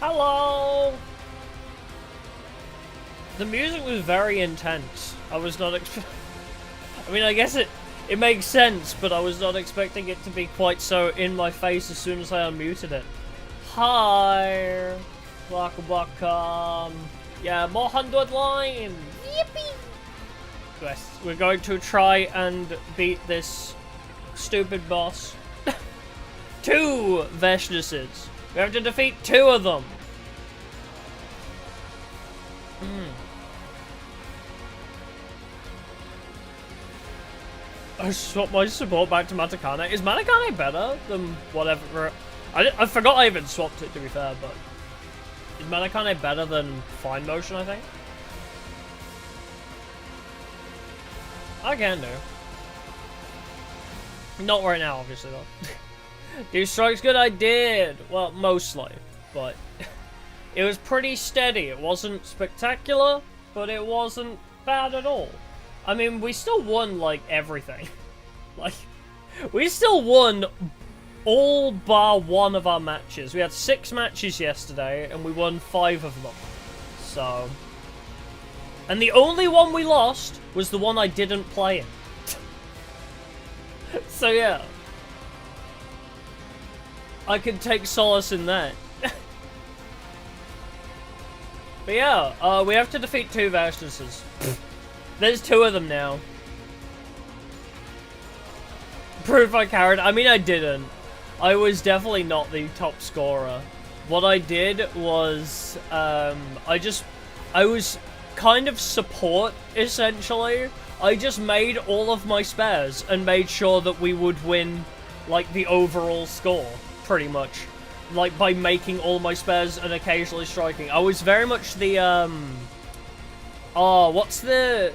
Hello! The music was very intense. I was not I mean, I guess it makes sense, but I was not expecting it to be quite so in my face as soon as I unmuted it. Hi! Welcome. Yeah, more 100 line! Yippee! Yes, we're going to try and beat this stupid boss. 2 Veshnesses. We have to defeat 2 of them. I swapped my support back to Matakane. Is Matakane better than whatever? I forgot I even swapped it, to be fair, but is Matakane better than Fine Motion, I think? I can do. Not right now, obviously, though. Do strikes good? I did. Well, mostly, but it was pretty steady. It wasn't spectacular, but it wasn't bad at all. I mean, we still won, like, everything. Like, we still won all bar 1 of our matches. We had 6 matches yesterday, and we won 5 of them. So... And the only one we lost was the one I didn't play in. So, yeah. I can take solace in that. But yeah, we have to defeat 2 Vashnesses. There's 2 of them now. Proof I carried. I mean, I didn't. I was definitely not the top scorer. What I did was, I was kind of support, essentially. I just made all of my spares and made sure that we would win, like, the overall score, pretty much. Like, by making all my spares and occasionally striking. I was very much the, oh, what's the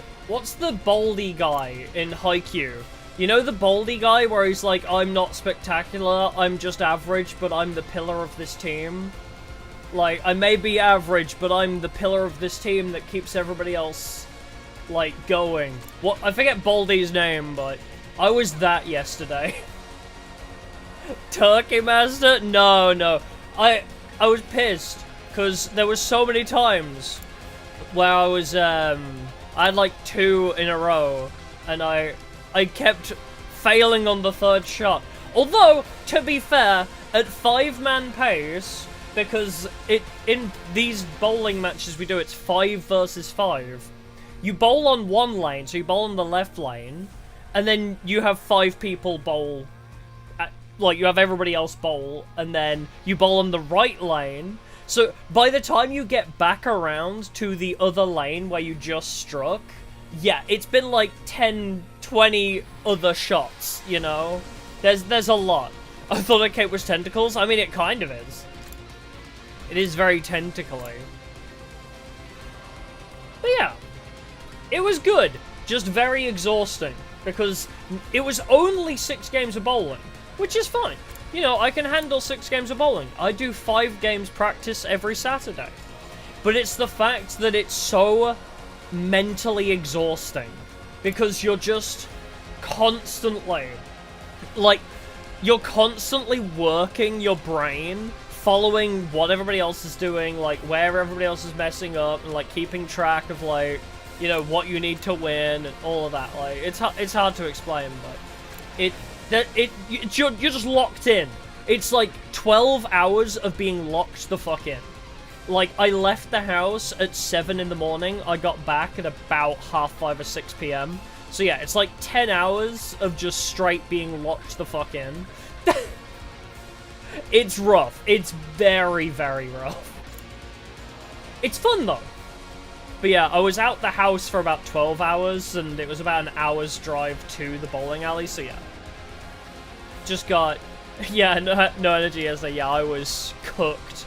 Baldy guy in Haikyuu? You know the Baldy guy where he's like, I'm not spectacular, I'm just average, but I'm the pillar of this team? Like, I may be average, but I'm the pillar of this team that keeps everybody else, like, going. What? I forget Baldy's name, but I was that yesterday. Turkey Master? No. I was pissed, because there was so many times where I was, I had like 2 in a row, and I kept failing on the 3rd shot. Although, to be fair, at 5-man pace, because in these bowling matches we do, it's 5 versus 5. You bowl on one lane, so you bowl on the left lane, and then you have 5 people bowl, like, you have everybody else bowl, and then you bowl on the right lane. So, by the time you get back around to the other lane where you just struck, yeah, it's been like 10, 20 other shots, you know? There's a lot. I thought that cape was tentacles. I mean, it kind of is. It is very tentacly. But yeah, it was good. Just very exhausting. Because it was only 6 games of bowling, which is fine. You know, I can handle 6 games of bowling. I do 5 games practice every Saturday. But it's the fact that it's so mentally exhausting. Because you're just constantly, like, you're constantly working your brain, following what everybody else is doing, like, where everybody else is messing up, and, like, keeping track of, like, you know, what you need to win, and all of that. Like, it's hard to explain, but you're just locked in. It's like 12 hours of being locked the fuck in. Like, I left the house at 7 in the morning, I got back at about 5:30 or 6 p.m. So yeah, it's like 10 hours of just straight being locked the fuck in. It's rough. It's very, very rough. It's fun, though. But yeah, I was out the house for about 12 hours, and it was about an hour's drive to the bowling alley, so yeah. Just got... Yeah, no energy yesterday. Yeah, I was cooked.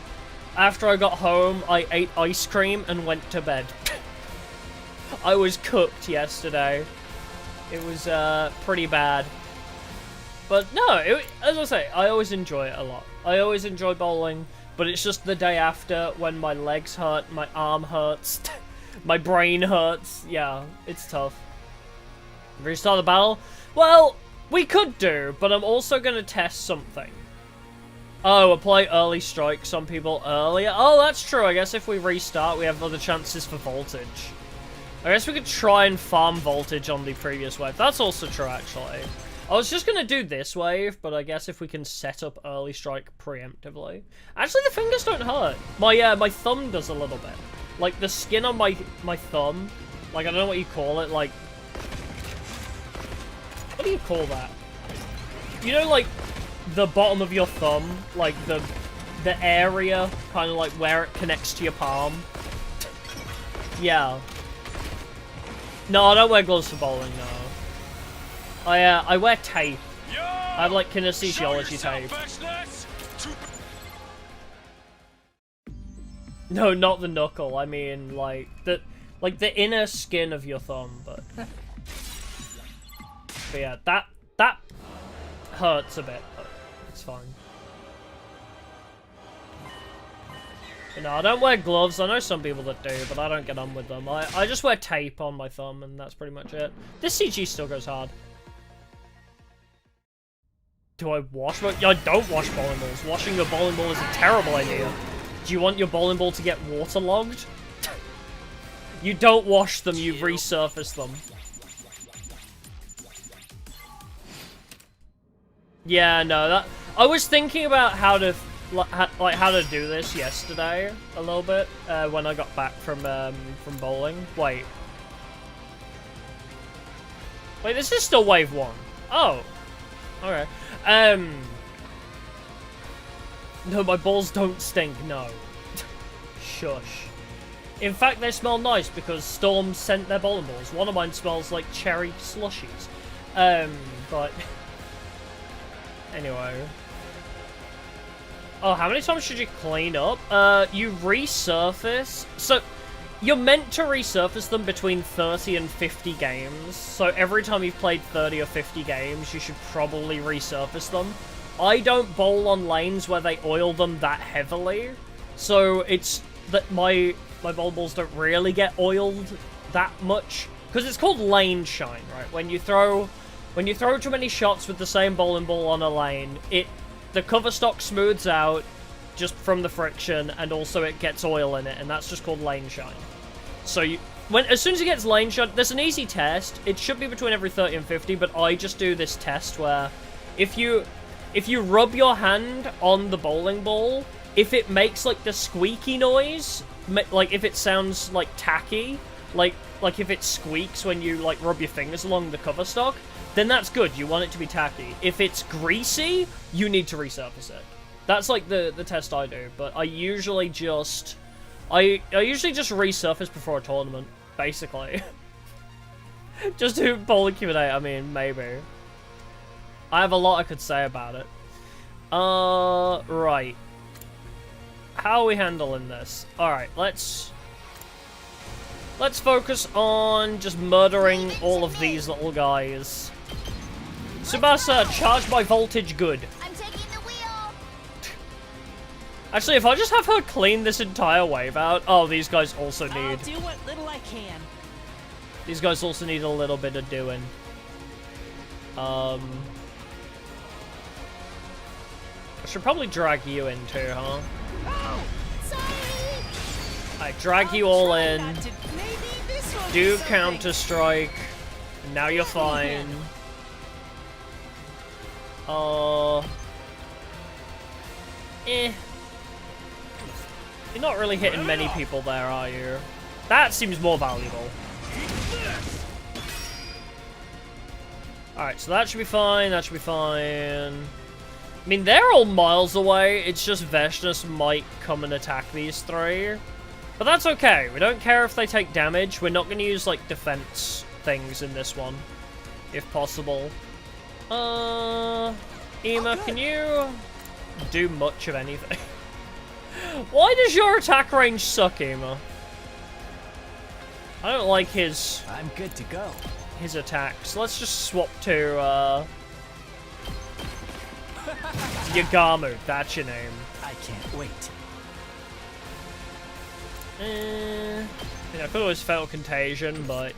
After I got home, I ate ice cream and went to bed. I was cooked yesterday. It was, pretty bad. But no, as I say, I always enjoy it a lot. I always enjoy bowling, but it's just the day after when my legs hurt, my arm hurts, my brain hurts. Yeah, it's tough. Restart the battle? Well, we could do, but I'm also going to test something. Oh, apply early strikes on people earlier. Oh, that's true. I guess if we restart, we have other chances for voltage. I guess we could try and farm voltage on the previous wave. That's also true, actually. I was just gonna do this wave, but I guess if we can set up early strike preemptively. Actually, the fingers don't hurt. My thumb does a little bit. Like, the skin on my thumb, like, I don't know what you call it, like... What do you call that? You know, like, the bottom of your thumb, like, the area, kind of like where it connects to your palm? Yeah. No, I don't wear gloves for bowling, no. I wear tape. I have, like, kinesiology tape. No, not the knuckle. I mean, like the inner skin of your thumb, but yeah, that hurts a bit, but it's fine. You know, I don't wear gloves. I know some people that do, but I don't get on with them. I just wear tape on my thumb, and that's pretty much it. This CG still goes hard. Do I wash my... I don't wash bowling balls. Washing your bowling ball is a terrible idea. Do you want your bowling ball to get waterlogged? You don't wash them, you resurface them. Yeah, no, that... I was thinking about how to... like, how to do this yesterday, a little bit, when I got back from bowling. Wait. Wait, this is still wave 1. Oh. Okay. No, my balls don't stink, no. Shush. In fact, they smell nice because Storm sent their bowling balls. One of mine smells like cherry slushies. But... Anyway. Oh, how many times should you clean up? You resurface... So, you're meant to resurface them between 30 and 50 games. So every time you've played 30 or 50 games, you should probably resurface them. I don't bowl on lanes where they oil them that heavily. So it's that my bowling balls don't really get oiled that much. Because it's called lane shine, right? When you throw too many shots with the same bowling ball on a lane, the cover stock smooths out just from the friction, and also it gets oil in it, and that's just called lane shine. So as soon as it gets lane shine, there's an easy test. It should be between every 30 and 50, but I just do this test where if you rub your hand on the bowling ball, if it makes like the squeaky noise, like if it sounds like tacky, like if it squeaks when you like rub your fingers along the cover stock, then that's good. You want it to be tacky. If it's greasy, you need to resurface it. That's like the test I do, but I usually just resurface before a tournament, basically. Just do bowling Q&A, I mean, maybe. I have a lot I could say about it. Right. How are we handling this? Alright, let's focus on just murdering all of these little guys. Tsubasa, charge my voltage good. I'm taking the wheel. Actually, if I just have her clean this entire wave out... Oh, these guys also need... I'll do what little I can. These guys also need a little bit of doing. I should probably drag you in too, huh? Oh, sorry. I drag you all in. Maybe Do Counter-Strike. Now you're fine. You're not really hitting many people there, are you? That seems more valuable. Alright, so that should be fine, that should be fine. I mean, they're all miles away, it's just Veshnus might come and attack these three. But that's okay, we don't care if they take damage, we're not going to use, like, defense things in this one, if possible. Ema, can you do much of anything? Why does your attack range suck, Ema? I don't like his... I'm good to go. His attacks. Let's just swap to, Yagamu, that's your name. I can't wait. I could always fail Contagion, but...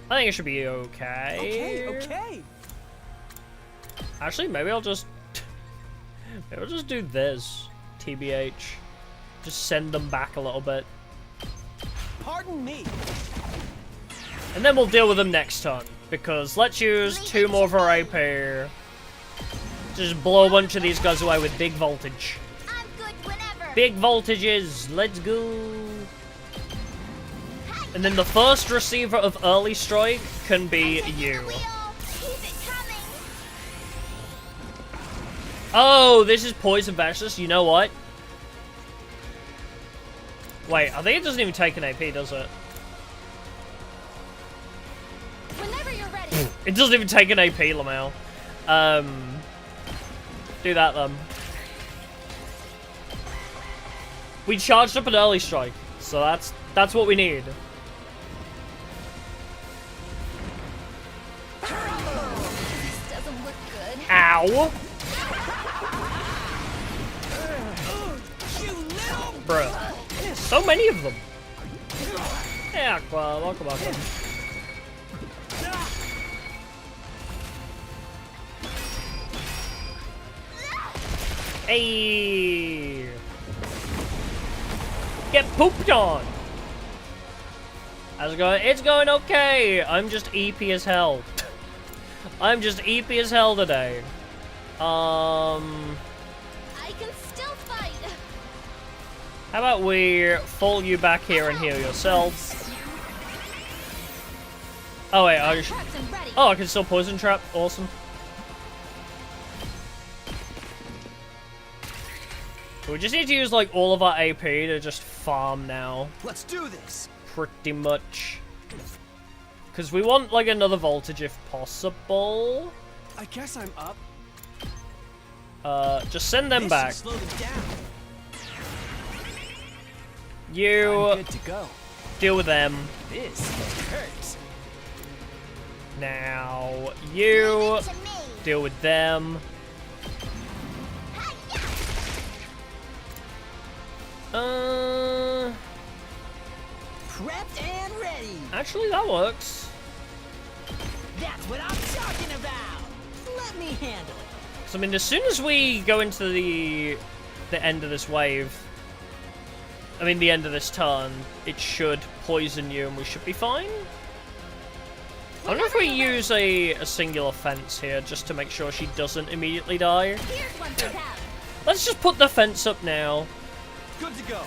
I think it should be okay. Okay. Actually, maybe I'll just... Maybe we'll just do this. TBH. Just send them back a little bit. Pardon me. And then we'll deal with them next turn. Because let's use 2 more for AP. Just blow a bunch of these guys away with big voltage. I'm good whenever. Big voltages. Let's go. And then the first receiver of early strike can be you. Wheel. Keep it coming. Oh, this is poison versus. You know what? Wait, I think it doesn't even take an AP, does it? Whenever you're ready. It doesn't even take an AP, Lamau. Do that then. We charged up an early strike, so that's what we need. This doesn't look good. Ow! Bruh. So many of them. Yeah, welcome. Hey! Get pooped on! How's it going? It's going okay! I'm just EP as hell. I'm just EP as hell today. I can still fight. How about we fall you back here and heal yourself? Oh wait, Traps and ready. I can still poison trap. Awesome. We just need to use like all of our AP to just farm now. Let's do this. Pretty much. Because we want like another voltage if possible. I guess I'm up. Just send them This back. should slow them down. You I'm good to go. deal with them. This hurts. Now Leave you it to me. deal with them. Prepped and ready. Actually that works. That's what I'm talking about. Let me handle it. So I mean, as soon as we go into the end of this wave, I mean the end of this turn, it should poison you and we should be fine. I wonder if we use a singular fence here just to make sure she doesn't immediately die. Here's what we have. Let's just put the fence up now. Good to go.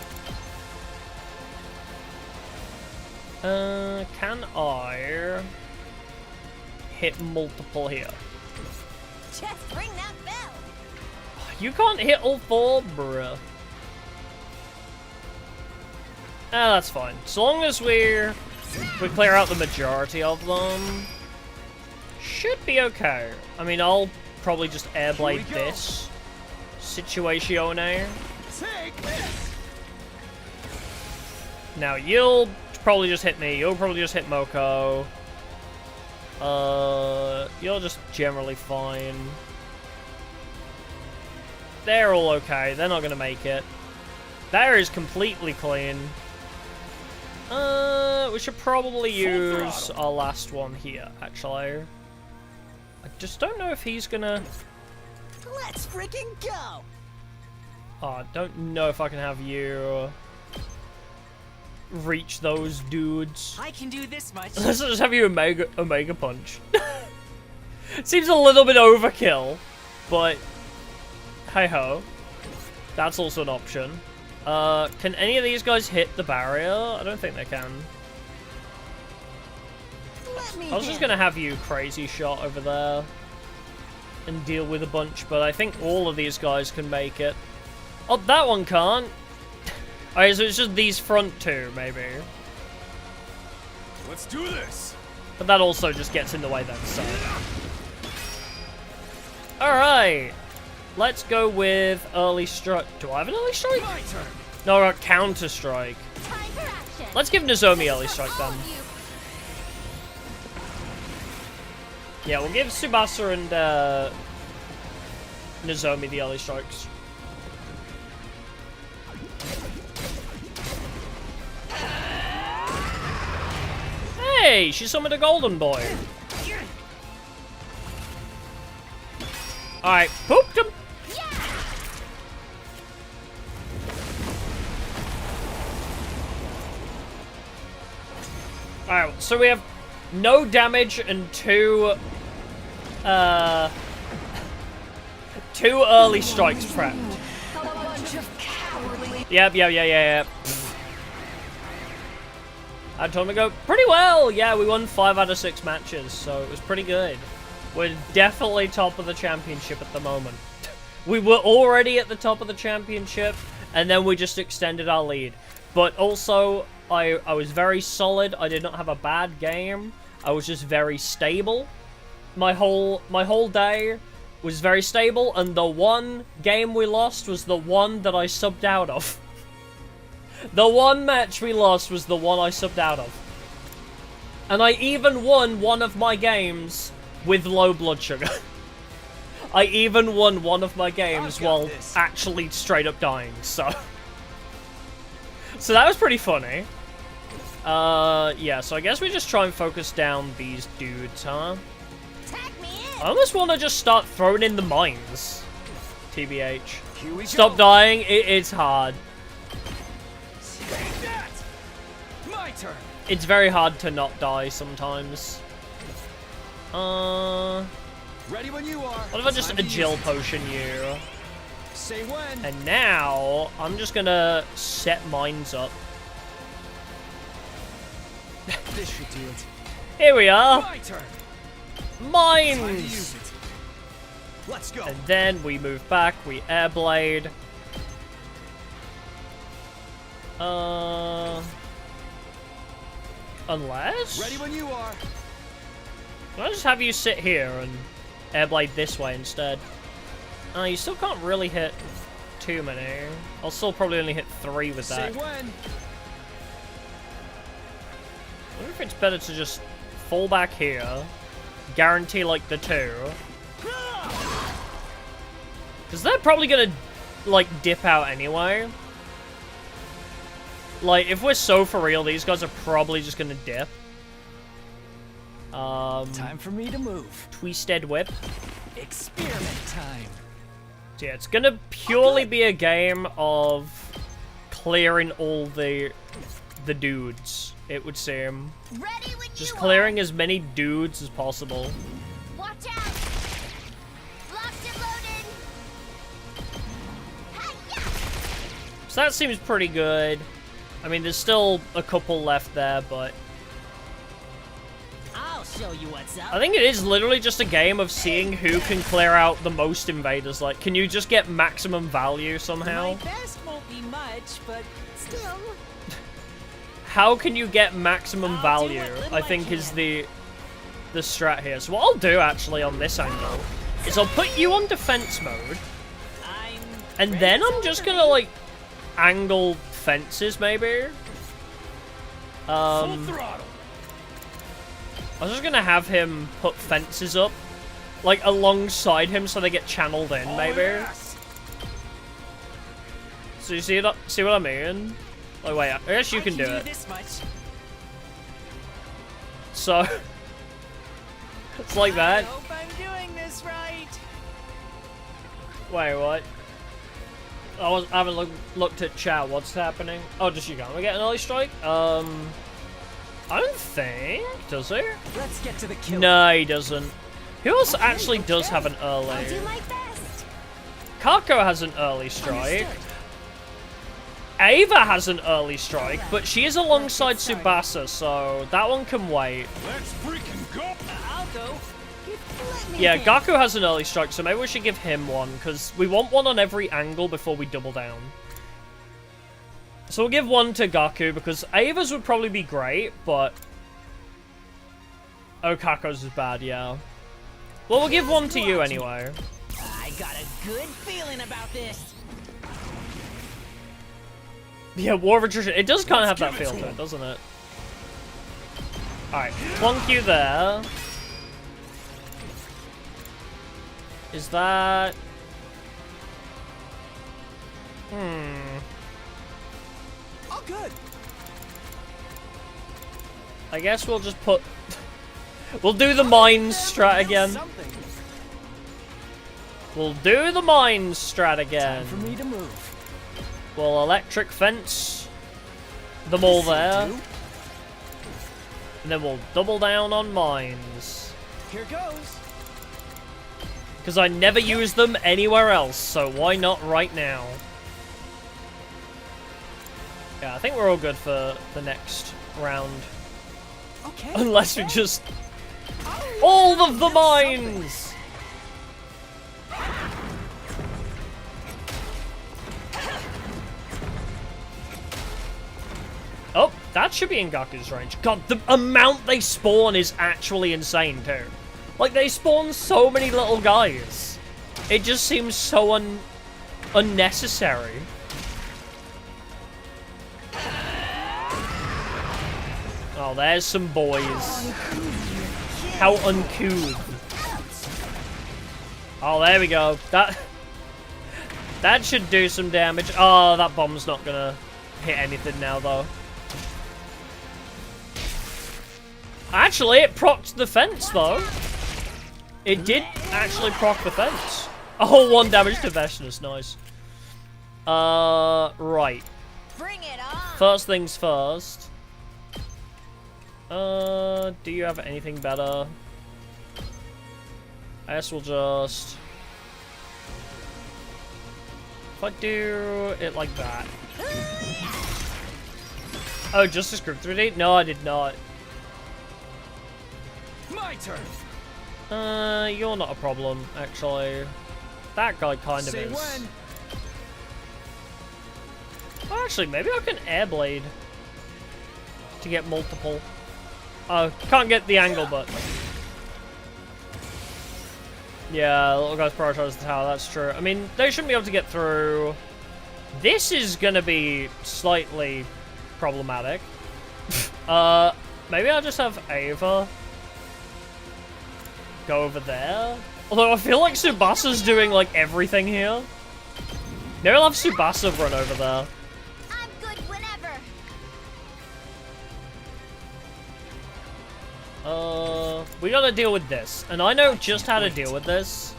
Can I hit multiple here? Just ring that bell. You can't hit all 4, bruh. Ah, that's fine. So long as we clear out the majority of them, should be okay. I mean, I'll probably just airblade this situazione. Take this. Now you'll probably just hit me. You'll probably just hit Moko. You're just generally fine. They're all okay. They're not gonna make it. That is completely clean. We should probably use our last one here, actually. I just don't know if he's gonna... Let's freaking go. Oh, I don't know if I can have you reach those dudes. I can do this much. Let's just have you Omega Punch. Seems a little bit overkill, but hey-ho. That's also an option. Can any of these guys hit the barrier? I don't think they can. Let me I was just gonna have you crazy shot over there and deal with a bunch, but I think all of these guys can make it. Oh, that one can't. Alright, so it's just these front 2, maybe. Let's do this. But that also just gets in the way then, so. Alright. Let's go with early strike. Do I have an early strike? My turn. No, I got counter strike. Time for action. Let's give Nozomi early strike then. Yeah, we'll give Tsubasa and Nozomi the early strikes. Hey, she summoned a golden boy. Alright, pooped him. Alright, so we have no damage and two early strikes prepped. Yep. I told him to go pretty well. Yeah, we won 5 out of 6 matches, so it was pretty good. We're definitely top of the championship at the moment. We were already at the top of the championship, and then we just extended our lead. But also, I was very solid. I did not have a bad game. I was just very stable. My whole day was very stable, and the one game we lost was the one that I subbed out of. The one match we lost was the one I subbed out of. And I even won one of my games with low blood sugar. I even won one of my games while actually straight up dying, so... So that was pretty funny. Yeah, so I guess we just try and focus down these dudes, huh? I almost want to just start throwing in the mines. TBH. Stop dying, it's hard. My turn. It's very hard to not die sometimes. Ready when you are. What if I just agile potion you? Say when. And now, I'm just gonna set mines up. This should do it. Here we are. My turn. Mines! Time to use it. Let's go. And then we move back, we airblade. Unless? Ready when you are. Can I just have you sit here and airblade this way instead? You still can't really hit too many. I'll still probably only hit 3 with that. Say when. I wonder if it's better to just fall back here, guarantee like the 2. Because they're probably gonna like dip out anyway. Like, if we're so for real, these guys are probably just gonna dip. Time for me to move. Twisted Whip. Experiment time. So yeah, it's gonna purely be a game of clearing all the dudes, it would seem. Ready when Just you clearing as many dudes as possible. are. Watch out. Locked and loaded. Hi-ya! So that seems pretty good. I mean, there's still a couple left there, but I'll show you what's up. I think it is literally just a game of seeing who can clear out the most invaders. Like, can you just get maximum value somehow? My best won't be much, but still. How can you get maximum I'll do value? what little I think I is can. the strat here. So what I'll do actually on this angle is I'll put you on defense mode, and then I'm just gonna like angle fences maybe. Full throttle. I was just gonna have him put fences up, like alongside him, so they get channeled in, maybe. Yes. So you see that? See what I mean? Oh wait, I guess you can do it. This much. So it's like I that. hope I'm doing this right. Wait, what? I haven't looked at chat. What's happening? Oh, just you gonna get an early strike? I don't think. Does he? Let's get to the kill. No, he doesn't. Who else actually does have an I'll early? do my best. Kako has an early strike. Understood. Ava has an early strike, but she is alongside Tsubasa, so that one can wait. Let's freaking go. I'll go. Let me Yeah, think. Gaku has an early strike, so maybe we should give him one, because we want one on every angle before we double down. So we'll give one to Gaku, because Ava's would probably be great, but... Oh, Kako's is bad, yeah. Well, we'll give one to you anyway. I got a good feeling about this. Yeah, War of Attrition. It does kind of have Let's that give it feel to to it, him. doesn't it? Alright, plonk you there. Is that... All good. I guess we'll just put... We'll do the mines strat again. Something. We'll do the mines strat again. For me to move. We'll electric fence them all there. And then we'll double down on mines. Here goes. Because I never use them anywhere else, so why not right now? Yeah, I think we're all good for the next round. Okay. Unless we just... All of the mines! Oh, that should be in Gaku's range. God, the amount they spawn is actually insane, too. Like, they spawn so many little guys. It just seems so unnecessary. Oh, there's some boys. How uncouth. Oh, there we go. That should do some damage. Oh, that bomb's not gonna hit anything now, though. Actually, it procced the fence, though. It did actually proc the fence. Oh, 1 damage to Veshness. Nice. Right. Bring it on. First things first. Do you have anything better? I guess we'll just... If I do it like that. Oh, Justice Group 3D? No, I did not. My turn. You're not a problem, actually. That guy kind of Say is. when. Oh, actually, maybe I can airblade to get multiple. Oh, can't get the angle, but... Yeah, little guys prioritize the tower, that's true. I mean, they shouldn't be able to get through. This is gonna be slightly problematic. Maybe I'll just have Ava go over there. Although I feel like Tsubasa's doing, like, everything here. Maybe I'll have Tsubasa run over there. I'm good whenever. We gotta deal with this. And I know just how to deal with this.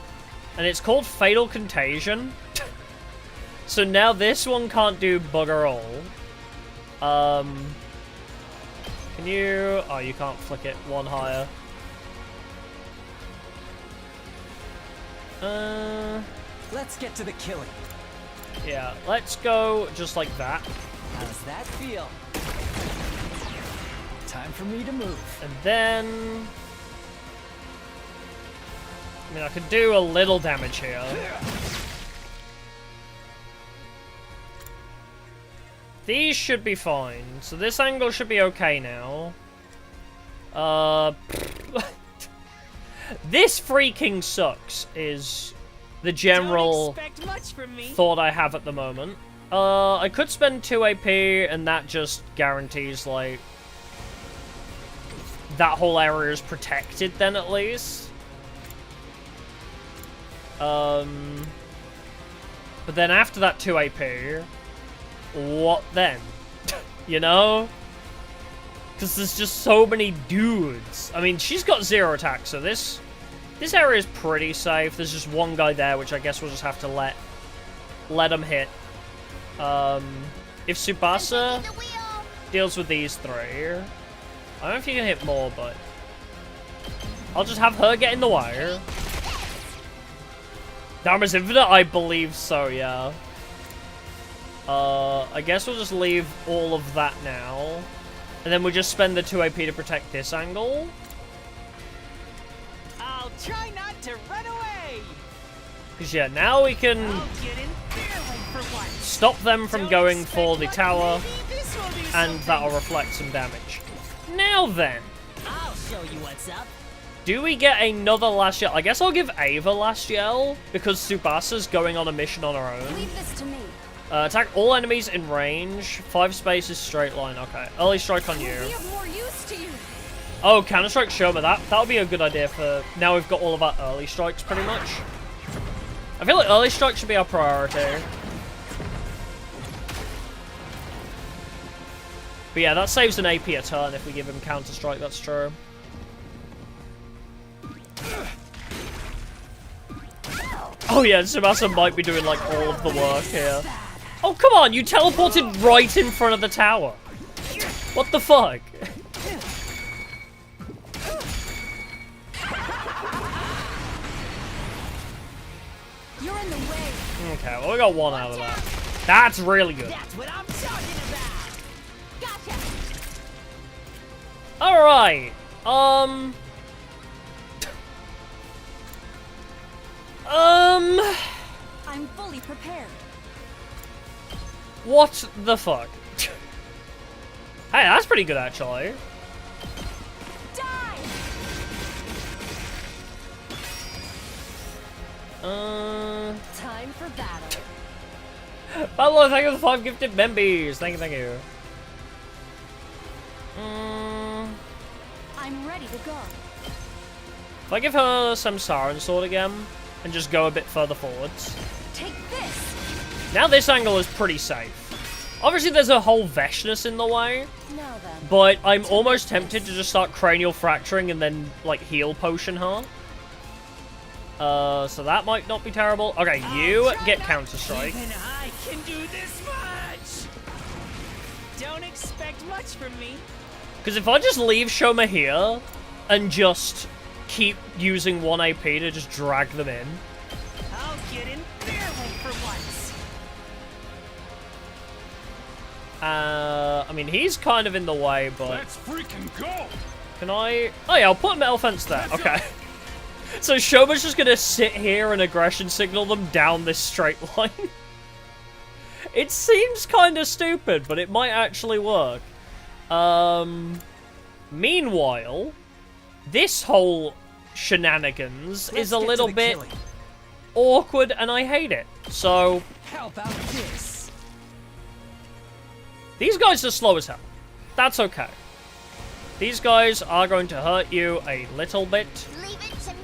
And it's called Fatal Contagion. So now this one can't do bugger all. Can you... Oh, you can't flick it one higher. Let's get to the killing. Yeah, let's go just like that. How's that feel? Time for me to move. And then... I mean, I could do a little damage here. These should be fine. So this angle should be okay now. This freaking sucks is the general thought I have at the moment. I could spend 2 AP and that just guarantees, like, that whole area is protected then at least. But then after that 2 AP, what then? You know? Because there's just so many dudes. I mean, she's got 0 attack, so this area is pretty safe. There's just one guy there, which I guess we'll just have to let him hit. If Tsubasa deals with these 3, I don't know if you can hit more, but I'll just have her get in the wire. Dharma's infinite? I believe so, yeah. I guess we'll just leave all of that now. And then we'll just spend the 2 AP to protect this angle. I'll try not to run away. Because, yeah, now we can I'll get in barely for once. stop them from going Don't for the expect tower. luck, maybe this will do And something. that'll reflect some damage. Now then, I'll show you what's up. do we get another last yell? I guess I'll give Ava last yell, because Tsubasa's going on a mission on her own. Leave this to me. Attack all enemies in range. 5 spaces, straight line. Okay. Early strike on you. We have more use to you. Oh, counter-strike Shoma. That'll be a good idea for... Now we've got all of our early strikes, pretty much. I feel like early strike should be our priority. But yeah, that saves an AP a turn if we give him counter-strike, that's true. Oh yeah, Tsubasa might be doing, like, all of the work here. Oh, come on, you teleported right in front of the tower. What the fuck? Okay, well, we got one out of that. That's really good. That's what I'm talking about. Gotcha. Alright. I'm fully prepared. What the fuck? Hey, that's pretty good, actually. Die. Time for battle. Hello, thank you for the 5 gifted members. Thank you, thank you. I'm ready to go. If I give her some Siren Sword again, and just go a bit further forwards. Take this. Now this angle is pretty safe. Obviously there's a whole Veshness in the way, Now then. but I'm almost tempted to just start cranial fracturing and then, like, heal potion her. So that might not be terrible. Okay, you get Counter-Strike. Even I can do this much. Don't expect much from me. Because if I just leave Shoma here, and just keep using 1 AP to just drag them in. I'll get in their way for once. I mean, he's kind of in the way, but... Let's freaking go! Can I... Oh yeah, I'll put a metal fence there. Okay. So Shoma's just gonna sit here and aggression signal them down this straight line. It seems kind of stupid, but it might actually work. Meanwhile, this whole shenanigans is a little bit awkward, and I hate it. So... How about this? These guys are slow as hell. That's okay. These guys are going to hurt you a little bit. Leave it to me.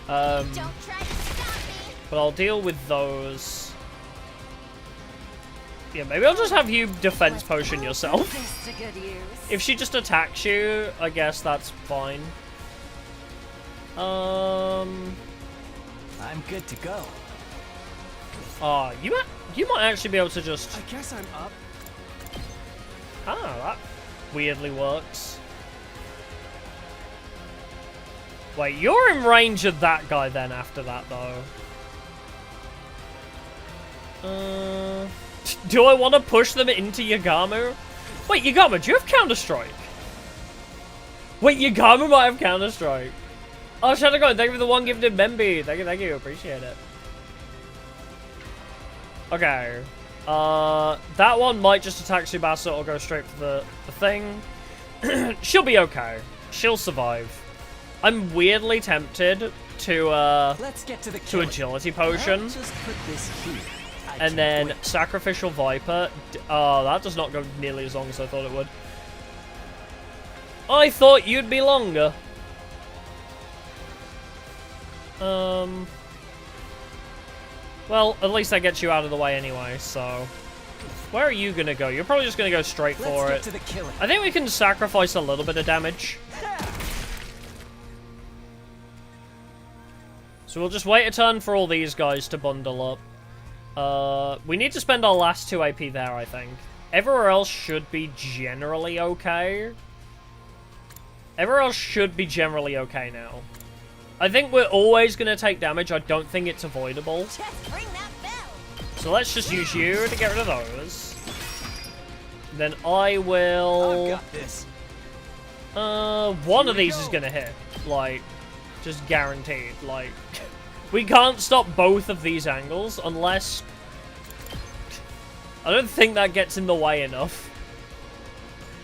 Um, Don't try to stop me. but I'll deal with those. Yeah, maybe I'll just have you defense potion yourself. This to good use. If she just attacks you, I guess that's fine. I'm good to go. You might actually be able to just... I guess I'm up. Ah, that weirdly works. Wait, you're in range of that guy then after that, though. Do I want to push them into Yagamu? Wait, Yagamu, do you have Counter-Strike? Wait, Yagamu might have Counter-Strike. Oh, Shadowgo, thank you for the 1 gifted member. Thank you, appreciate it. Okay. That one might just attack Tsubasa or go straight for the thing. She'll be okay. She'll survive. I'm weirdly tempted to, Let's get to the to Agility Potion. I'll just put this here. And then Sacrificial Viper. Oh, that does not go nearly as long as I thought it would. I thought you'd be longer. Well, at least that gets you out of the way anyway, so... Where are you gonna go? You're probably just gonna go straight for it. To the killing. I think we can sacrifice a little bit of damage. So we'll just wait a turn for all these guys to bundle up. We need to spend our last 2 AP there, I think. Everywhere else should be generally okay. Everywhere else should be generally okay now. I think we're always going to take damage. I don't think it's avoidable. Just ring that bell. So let's just use you to get rid of those. Then I will... I've got this. One of these is going to hit. Like, just guaranteed. Like, we can't stop both of these angles unless... I don't think that gets in the way enough.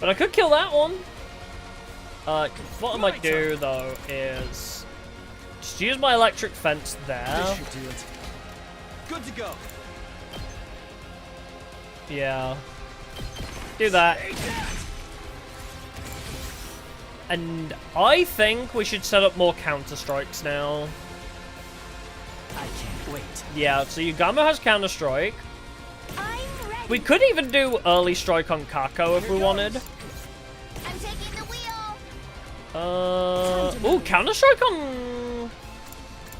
But I could kill that one. What I might do, though, is... just use my electric fence there. This should do it. Good to go. Yeah. Do that. And I think we should set up more Counter-Strikes now. I can't wait. Yeah, so Yagamo has Counter-Strike. I'm ready. We could even do early strike on Kako if we wanted. I'm taking the wheel. Ooh, Counter-Strike on...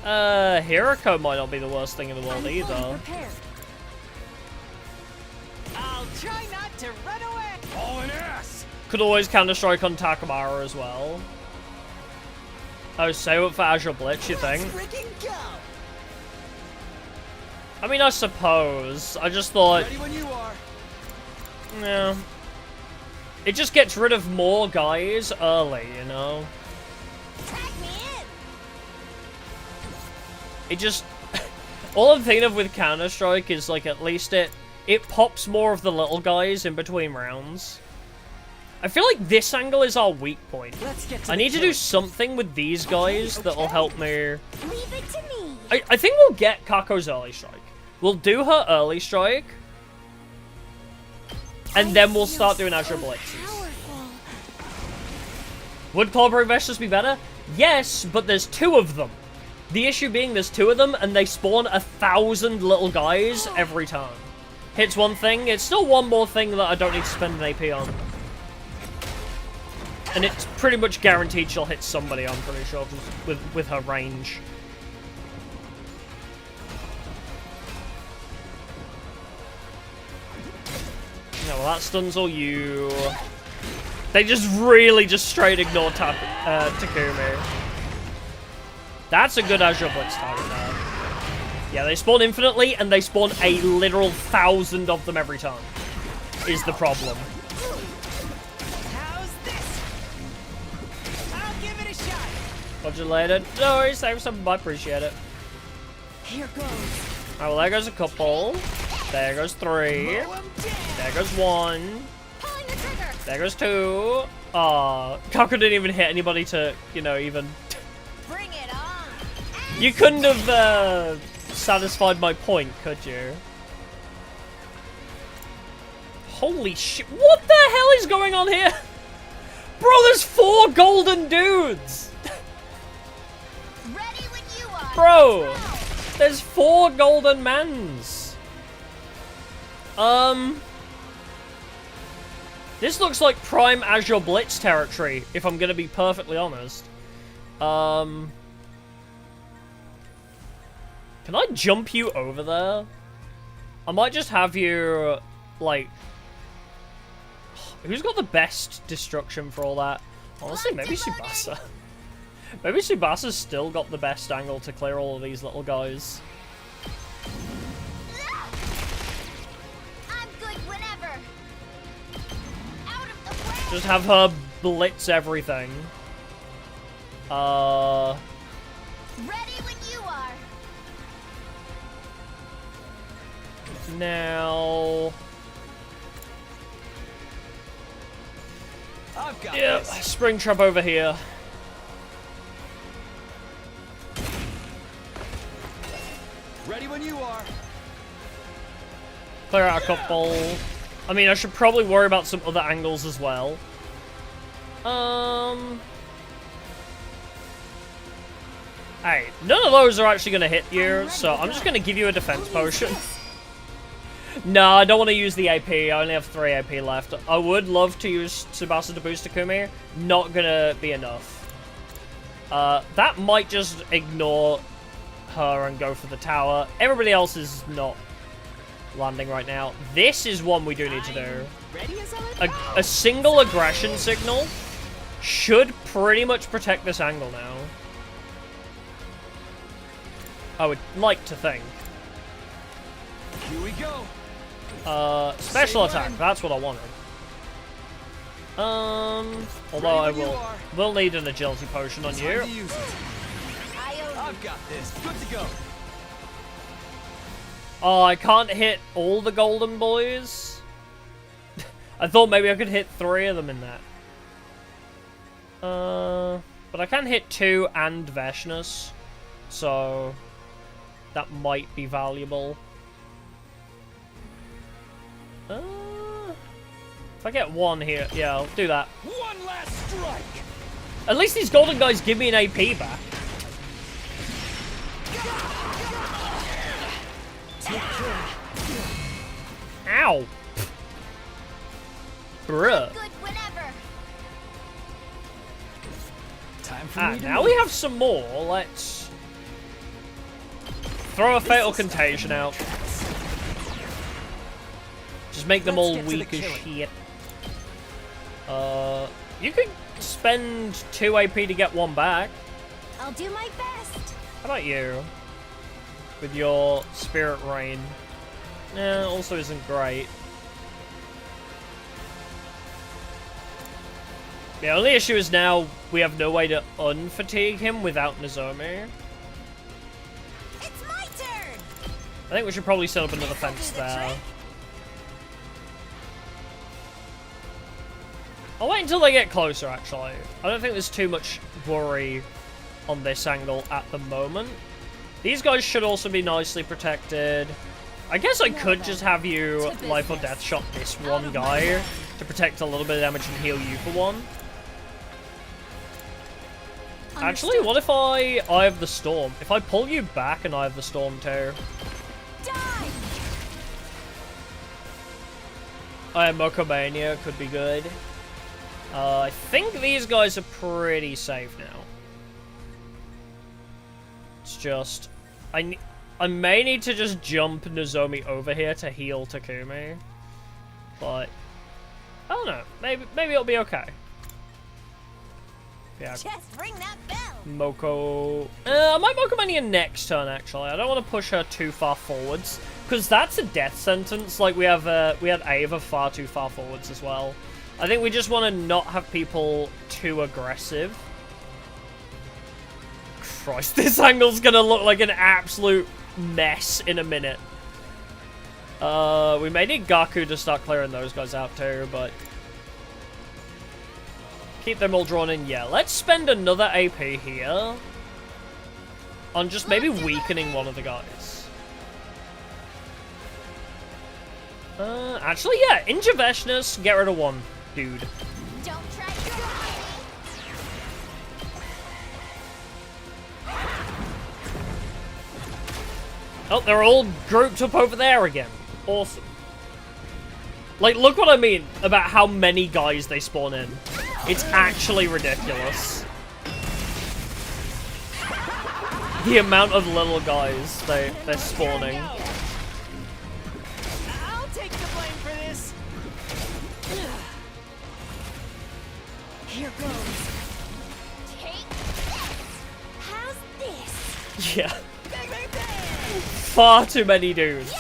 Hirako might not be the worst thing in the world I'm fully either. prepared. I'll try not to run away. All an ass! Could always Counter-Strike on Takamara as well. Oh, save it for Azure Blitz, you think? Let's freaking go. I mean, I suppose. I just thought... Ready when you are. No. It just gets rid of more guys early, you know? Tag me in. It just... All I'm thinking of with Counter-Strike is, like, at least it pops more of the little guys in between rounds. I feel like this angle is our weak point. Let's get to I the need to do something with these guys that'll help me. Leave it to me. I think we'll get Kako's early strike. We'll do her early strike. And then we'll start doing Azure Blitzes. Powerful. Would Clobbering Vestures be better? Yes, but there's 2 of them. The issue being there's 2 of them, and they spawn 1,000 little guys every time. Hits one thing, it's still one more thing that I don't need to spend an AP on. And it's pretty much guaranteed she'll hit somebody, I'm pretty sure, with her range. No, well, that stuns all you. They just really just straight ignore Takumi. That's a good Azure Blitz target there. Yeah, they spawn infinitely, and they spawn a literal 1,000 of them every time. Is the problem. How's this? I'll give it a shot. Roger later. No worries, thanks, I appreciate it. Here goes. Alright, well, there goes a couple. There goes 3. Oh, I'm dead. There goes 1. Pulling the trigger. There goes 2. Aw, Kako didn't even hit anybody to, you know, even... Bring it on. You couldn't have, satisfied my point, could you? Holy shit, what the hell is going on here? Bro, there's 4 golden dudes! Ready when you are. Bro, there's 4 golden mans. This looks like prime Azure Blitz territory, if I'm gonna be perfectly honest. Can I jump you over there? I might just have you, like... Who's got the best destruction for all that? Honestly, maybe Tsubasa. Maybe Tsubasa's still got the best angle to clear all of these little guys. I'm good whenever. Out of the way. Just have her blitz everything. Ready when you are. Now... I've got Yep, this. Springtrap over here. Ready when you are. Clear out a couple. I mean, I should probably worry about some other angles as well. Hey, none of those are actually going to hit you, so I'm just going to give you a defense potion. No, I don't want to use the AP. I only have 3 AP left. I would love to use Tsubasa to boost Takumi. Not going to be enough. That might just ignore her and go for the tower. Everybody else is not landing right now. This is one we do need to do. Ready as I A single aggression signal should pretty much protect this angle now. I would like to think. Here we go. Special attack, that's what I wanted. Although I will need an agility potion on you. Time to use it. I've got this. Good to go. Oh, I can't hit all the golden boys. I thought maybe I could hit 3 of them in that. But I can hit 2 and Veshnus, so that might be valuable. If I get 1 here, yeah, I'll do that. One last strike. At least these golden guys give me an AP back. Ow! Bruh. Good whenever. Time for me to Now we have some more. Let's throw a fatal contagion out. Just make them all weak as shit. You could spend 2 AP to get 1 back. I'll do my best. How about you? with your Spirit Rain. Also isn't great. The only issue is now we have no way to unfatigue him without Nozomi. It's my turn. I think we should probably set up another fence there. I'll wait until they get closer, actually. I don't think there's too much worry on this angle at the moment. These guys should also be nicely protected. I guess I could just have you life or death shot this one guy to protect a little bit of damage and heal you for one. Actually, what if I have the storm? If I pull you back and I have the storm too. Die. Mokomania could be good. I think these guys are pretty safe now. It's just... I may need to just jump Nozomi over here to heal Takumi. But... I don't know. Maybe it'll be okay. Yeah. Just ring that bell. Moko... I might Mokomania next turn, actually. I don't want to push her too far forwards. Because that's a death sentence. Like, we had Ava far too far forwards as well. I think we just want to not have people too aggressive. Christ, this angle's gonna look like an absolute mess in a minute. We may need Gaku to start clearing those guys out too, but... keep them all drawn in, yeah. Let's spend another AP here on just maybe weakening one of the guys. Actually, yeah, Injaveshness, get rid of one dude. Don't try to go. Oh, they're all grouped up over there again. Awesome. Like, look what I mean about how many guys they spawn in. It's actually ridiculous. The amount of little guys they're spawning. I'll take the blame for this. Here goes. Take this. How's this? Yeah. Bang, bang, bang. Far too many dudes.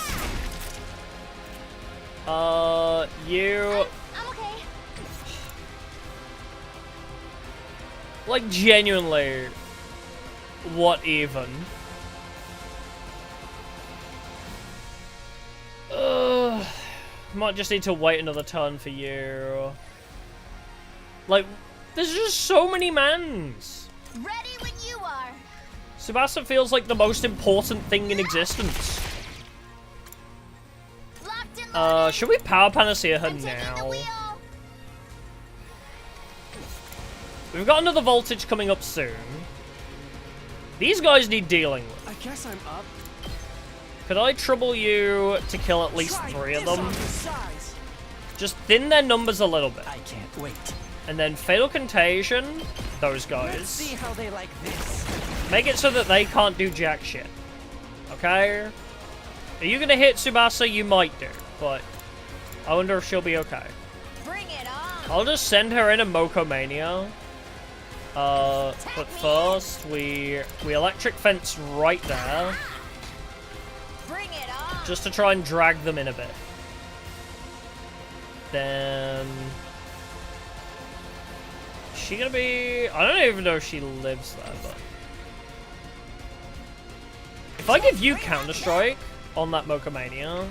You... I'm okay. like, genuinely... what even? Might just need to wait another turn for you. Like, there's just so many mans. Ready when you are. Tsubasa feels like the most important thing in existence. Locked and loaded. Should we power panacea her I'm taking the now? wheel. We've got another voltage coming up soon. These guys need dealing with. I guess I'm up. Could I trouble you to kill at least Try 3 of this them? on the size. Just thin their numbers a little bit. I can't wait. And then Fatal Contagion, those Let's guys. see how they like this. Make it so that they can't do jack shit. Okay? Are you gonna hit Tsubasa? You might do, but I wonder if she'll be okay. Bring it on. I'll just send her in a Mokomania. But first, we electric fence right there, Bring it on. just to try and drag them in a bit. Then... is she gonna be... I don't even know if she lives there, but... if I give you Counter-Strike on that Mokomania...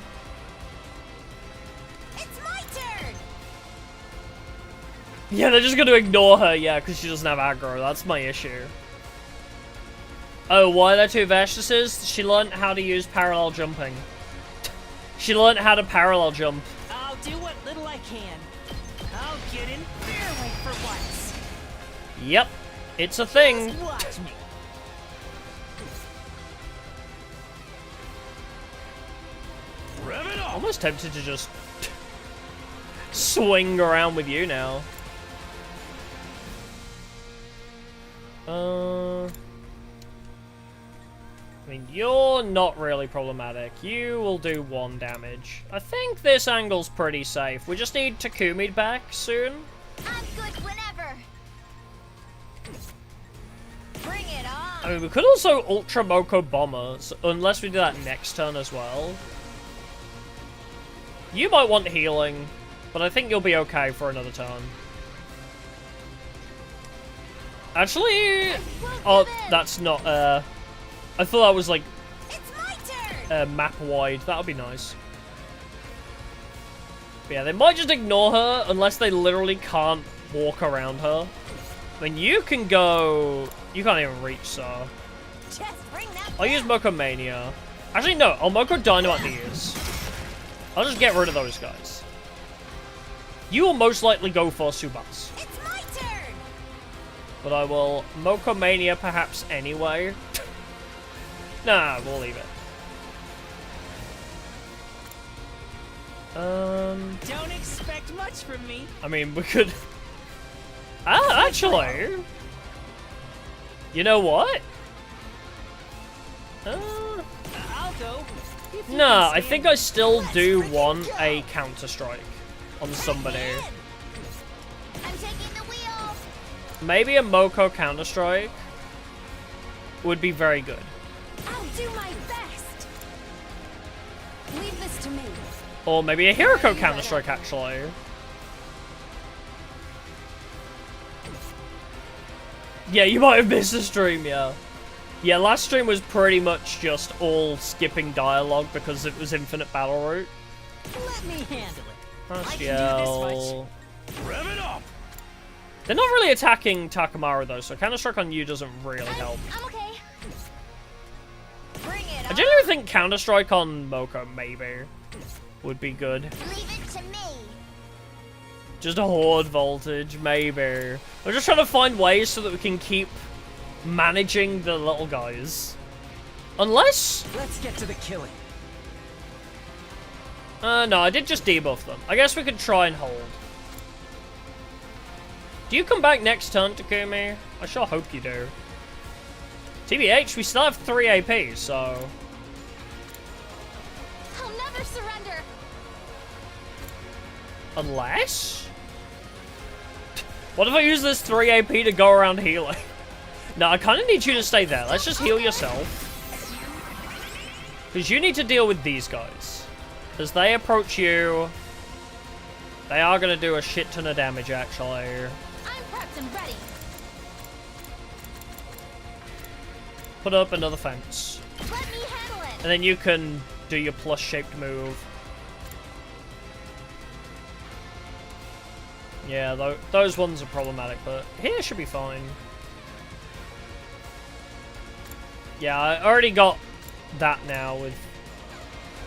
It's my turn. yeah, they're just gonna ignore her, yeah, because she doesn't have aggro. That's my issue. Oh, why are there 2 Vashnesses? She learned how to use parallel jumping. She learned how to parallel jump. I'll do what little I can. I'll get in barely for once. Yep, it's a thing. Just watch me. Rev it up! Almost tempted to just swing around with you now. I mean, you're not really problematic. You will do 1 damage. I think this angle's pretty safe. We just need Takumi back soon. I'm good whenever. Bring it on. I mean, we could also Ultra Moko Bomber, so unless we do that next turn as well. You might want healing, but I think you'll be okay for another turn. Actually... Oh, that's not, I thought that was, like, It's my turn. map-wide. That would be nice. But yeah, they might just ignore her unless they literally can't walk around her. I mean, you can go... You can't even reach, so... Just bring that I'll use Moko Mania. Actually, no. I'll Moko Dynamite these. I'll just get rid of those guys. You will most likely go for Subas. It's my turn. But I will Moko Mania perhaps anyway. Nah, we'll leave it. Don't expect much from me. I mean, we could... Ah, actually... You know what? I'll go. If you Nah, can I stand think I still do want a Counter-Strike on somebody. I'm taking the wheel. Maybe a Moko Counter-Strike would be very good. I'll do my best. Leave this to me. Or maybe a Hiroko Counter-Strike, actually. Yeah, you might have missed the stream, yeah. Yeah, last stream was pretty much just all skipping dialogue because it was infinite battle route. Let me handle it. I can do Surreal. Rev it up! They're not really attacking Takamaru though, so Counter-Strike on you doesn't really help. I'm okay. Bring it I on. genuinely think Counter-Strike on Moko maybe would be good. Leave it to me. Just a horde voltage, maybe. I'm just trying to find ways so that we can keep managing the little guys. Unless... Let's get to the killing. no, I did just debuff them. I guess we could try and hold. Do you come back next turn, Takumi? I sure hope you do. TBH, we still have 3 AP, so... I'll never surrender. Unless? What if I use this 3 AP to go around healing? No, I kind of need you to stay there. Let's just heal yourself. Because you need to deal with these guys. As they approach you, they are going to do a shit ton of damage, actually. I'm prepped and ready. Put up another fence. Let me handle it. And then you can do your plus-shaped move. Yeah, those ones are problematic, but here should be fine. Yeah, I already got that now with...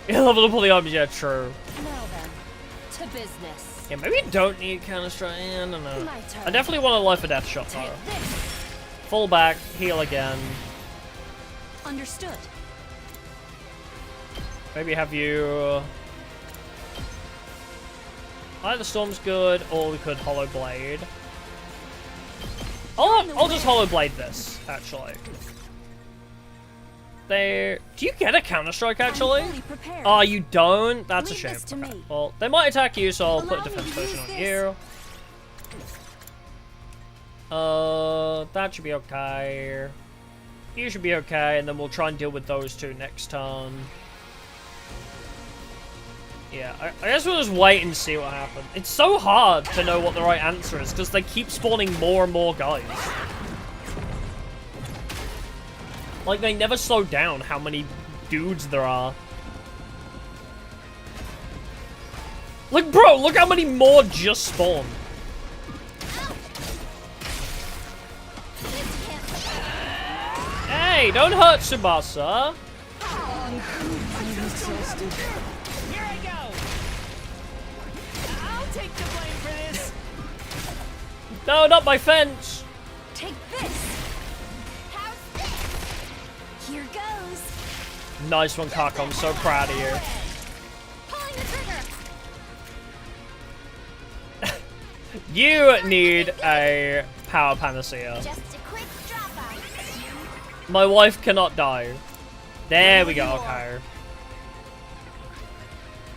level up all the items, yeah, true. Now then, to business. Yeah, maybe you don't need Counter-Strike, I don't know. My turn. I definitely want a life or death shot, though. Take this. Fall back, heal again. Understood. Maybe have you... Either Storm's good, or we could Hollow Blade. I'll just Hollow Blade this, actually. Do you get a Counter-Strike, actually? Oh, you don't? That's a Leave shame. this to Okay. me. Well, they might attack you, so I'll put a Allow me defense to potion use on this. you. That should be okay. You should be okay, and then we'll try and deal with those two next turn. Yeah, I guess we'll just wait and see what happens. It's so hard to know what the right answer is, because they keep spawning more and more guys. Like, they never slow down how many dudes there are. Like, bro, look how many more just spawned. Hey, don't hurt Tsubasa. Here I go. I'll take the blame for this. No, not my fence. Take this. How's this? Here goes. Nice one, Kako. I'm so proud of you. Pulling the trigger. You need a power panacea. Just a quick dropout. My wife cannot die. There we go, okay.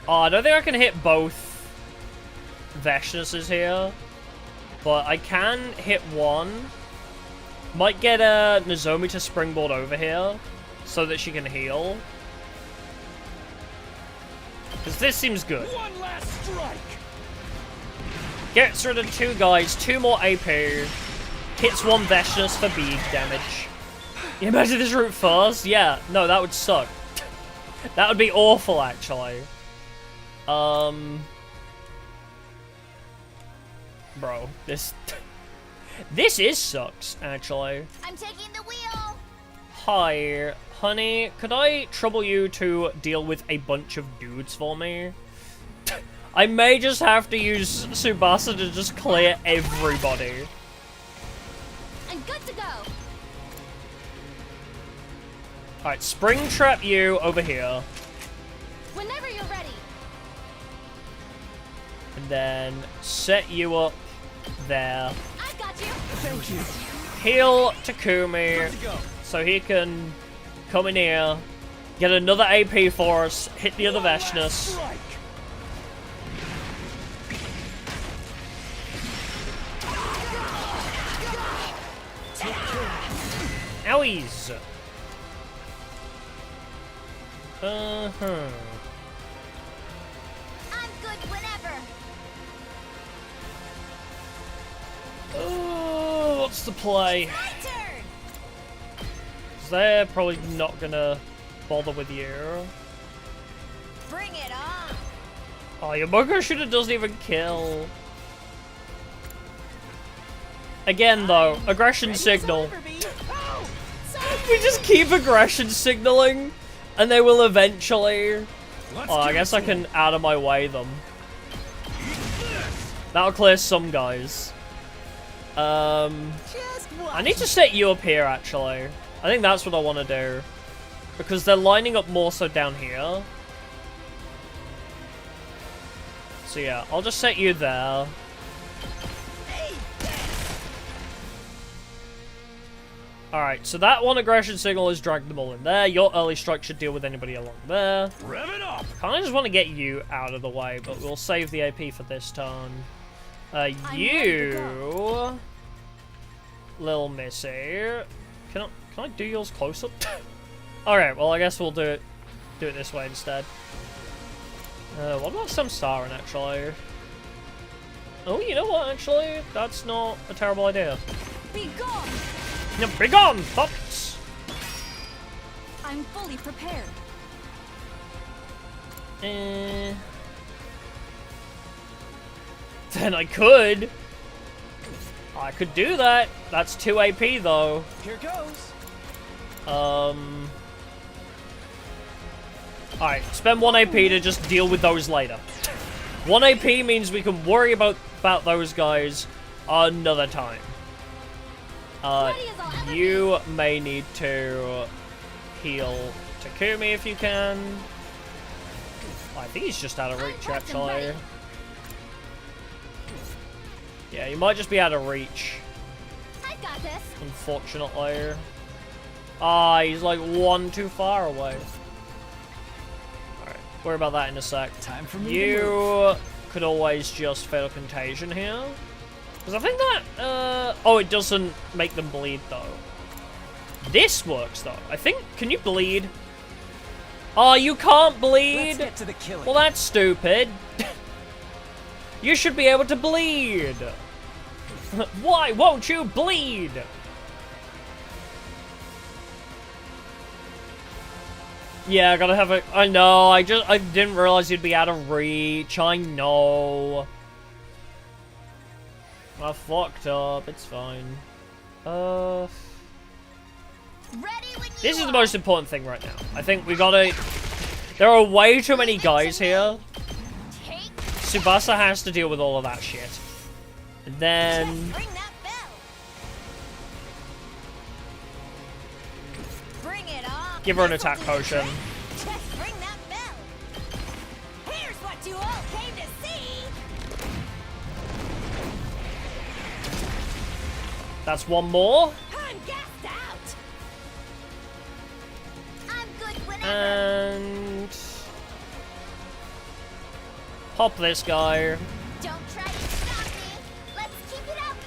Oh, I don't think I can hit both Veshnuses here. But I can hit one. Might get Nozomi to springboard over here so that she can heal. Because this seems good. One last strike. Gets rid of 2 guys, 2 more AP. Hits 1 Vicious for big damage. You imagine this route first? Yeah, no, that would suck. That would be awful, actually. Bro, this is sucks, actually. I'm taking the wheel. Hi, honey, could I trouble you to deal with a bunch of dudes for me? I may just have to use Tsubasa to just clear everybody. I'm good to go. Alright, spring trap you over here. Whenever you're ready. And then set you up there. I got you. Thank you. Heal Takumi so he can come in here, get another AP for us, hit the other Veshness. Owies! Uh-huh. I'm good whenever. Oh, what's the play? My turn. 'Cause they're probably not gonna bother with you. Bring it on. Oh, your Yamoko shooter doesn't even kill. Again, though, aggression signal. We just keep aggression signaling, and they will eventually. Oh, I guess I can out of my way them. That'll clear some guys. I need to set you up here, actually. I think that's what I want to do. Because they're lining up more so down here. So yeah, I'll just set you there. Alright, so that one aggression signal has dragged them all in there. Your early strike should deal with anybody along there. Rev it up. Kinda just want to get you out of the way, but we'll save the AP for this turn. You... Little Missy. Can I do yours closer? Alright, well I guess we'll do it this way instead. What about Samsaran, actually? Oh, you know what, actually? That's not a terrible idea. Be gone. Now, be gone, thoughts! I'm fully prepared. Then I could. I could do that. That's 2 AP, though. Here goes. Alright, spend 1 AP to just deal with those later. 1 AP means we can worry about those guys another time. You may need to heal Takumi if you can. Oh, I think he's just out of reach, actually. Yeah, you might just be out of reach. I got this. Unfortunately. Ah, he's like 1 too far away. Alright, worry about that in a sec. Time for me to You could always just fail contagion here. Because I think that, oh, it doesn't make them bleed, though. This works, though. I think, can you bleed? Oh, you can't bleed? Let's get to the killing. Well, that's stupid. You should be able to bleed. Why won't you bleed? Yeah, I gotta have a, I know, I didn't realize you'd be out of reach, I know. I fucked up, it's fine. Ready when you This is are. the most important thing right now. I think we gotta, there are way too many guys here. Take. Tsubasa has to deal with all of that shit. And then, Just ring that bell. Bring it on. give her an This'll attack do the potion. trick. Just ring that bell. Here's what you all came to see. That's 1 more. I'm gassed out. I'm good whenever. And pop this guy. Don't try to stop me. Let's keep it up.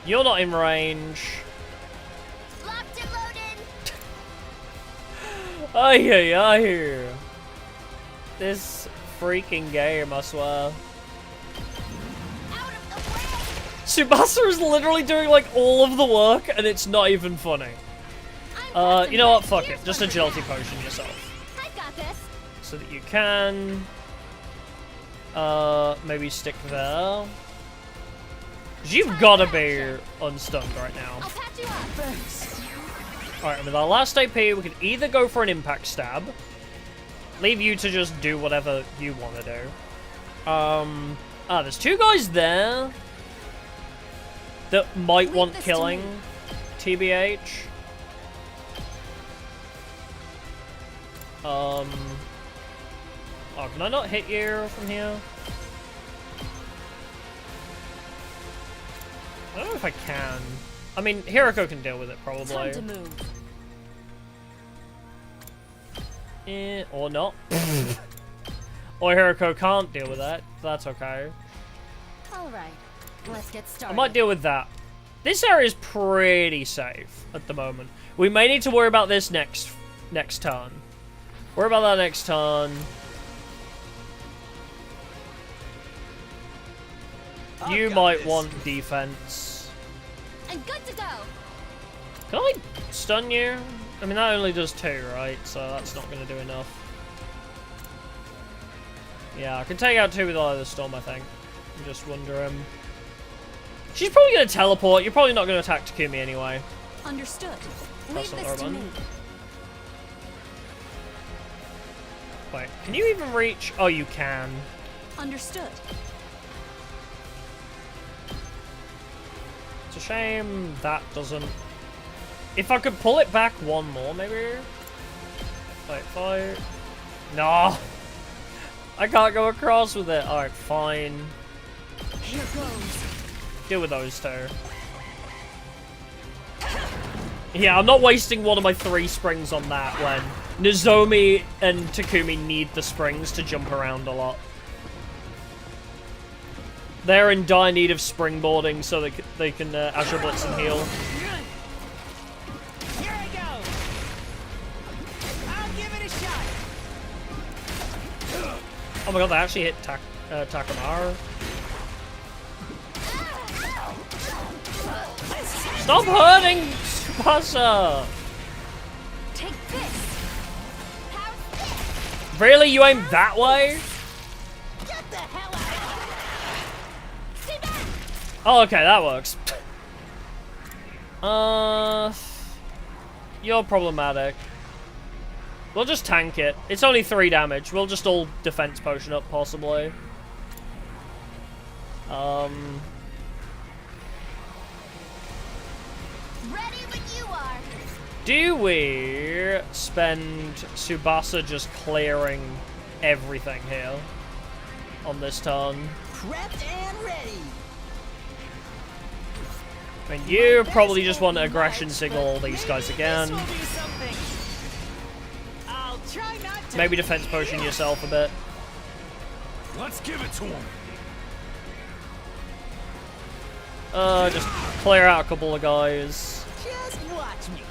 You're not in range. Ay, ay, ay. This freaking game, I swear. Out of the way! Tsubasa is literally doing like all of the work, and it's not even funny. You know what? Fuck it. Just agility potion yourself. I got this. So that you can... maybe stick there. 'Cause you've gotta be unstunned right now. I'll patch you up first. Alright, and with our last AP, we can either go for an impact stab. Leave you to just do whatever you want to do. There's two guys there that might want killing. TBH. Oh, can I not hit you from here? I don't know if I can. I mean, Hiroko can deal with it, probably. Time to move. Or not. Or Hiroko can't deal with that. That's okay. Alright, let's get started. I might deal with that. This area is pretty safe at the moment. We may need to worry about this next turn. Worry about that next turn. You might want defense. And good to go. Can I stun you? I mean, that only does 2, right? So that's not going to do enough. Yeah, I can take out 2 with Eye of the Storm, I think. I'm just wondering. She's probably going to teleport. You're probably not going to attack Takumi anyway. Understood. That's Leave not this to Orban. me. Wait, can you even reach? Oh, you can. Understood. It's a shame that doesn't... If I could pull it back one more, maybe? Wait, fight. No! I can't go across with it. Alright, fine. Here goes. Deal with those two. Yeah, I'm not wasting one of my 3 springs on that when Nozomi and Takumi need the springs to jump around a lot. They're in dire need of springboarding so they can Azure Blitz and heal. Here I go. I'll give it a shot. Oh my god, they actually hit Takamaru. Stop hurting Tsubasa! Take this. How's this? Really? You aim that way? Get the hell out. See that? Oh, okay, that works. You're problematic. We'll just tank it. It's only 3 damage. We'll just all defense potion up, possibly. Ready when you are. Do we spend Tsubasa just clearing everything here on this turn? Prepped and ready. I mean, you probably just want to aggression signal all these guys again. This will do something. I'll try not to. Maybe defense potion yourself a bit. Let's give it to him. Just clear out a couple of guys. Just watch me.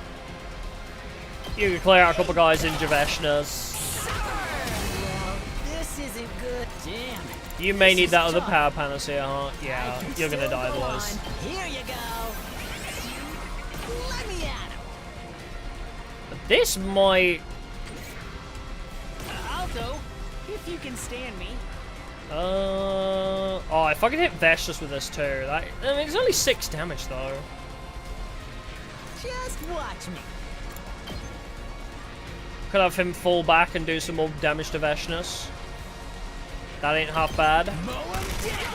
You can clear out a couple of guys in Javeshna's. Well, this isn't good. Damn it. You may need that This is other tough. power panacea, huh? Yeah, I can you're gonna still die go otherwise. on. Here you go. Let me at him. But this might... I'll go if you can stand me. Oh, if I could hit Veshtus with this too. That, I mean, it's only 6 damage though. Just watch me. Could have him fall back and do some more damage to Veshtus. That ain't half bad. Mow him down.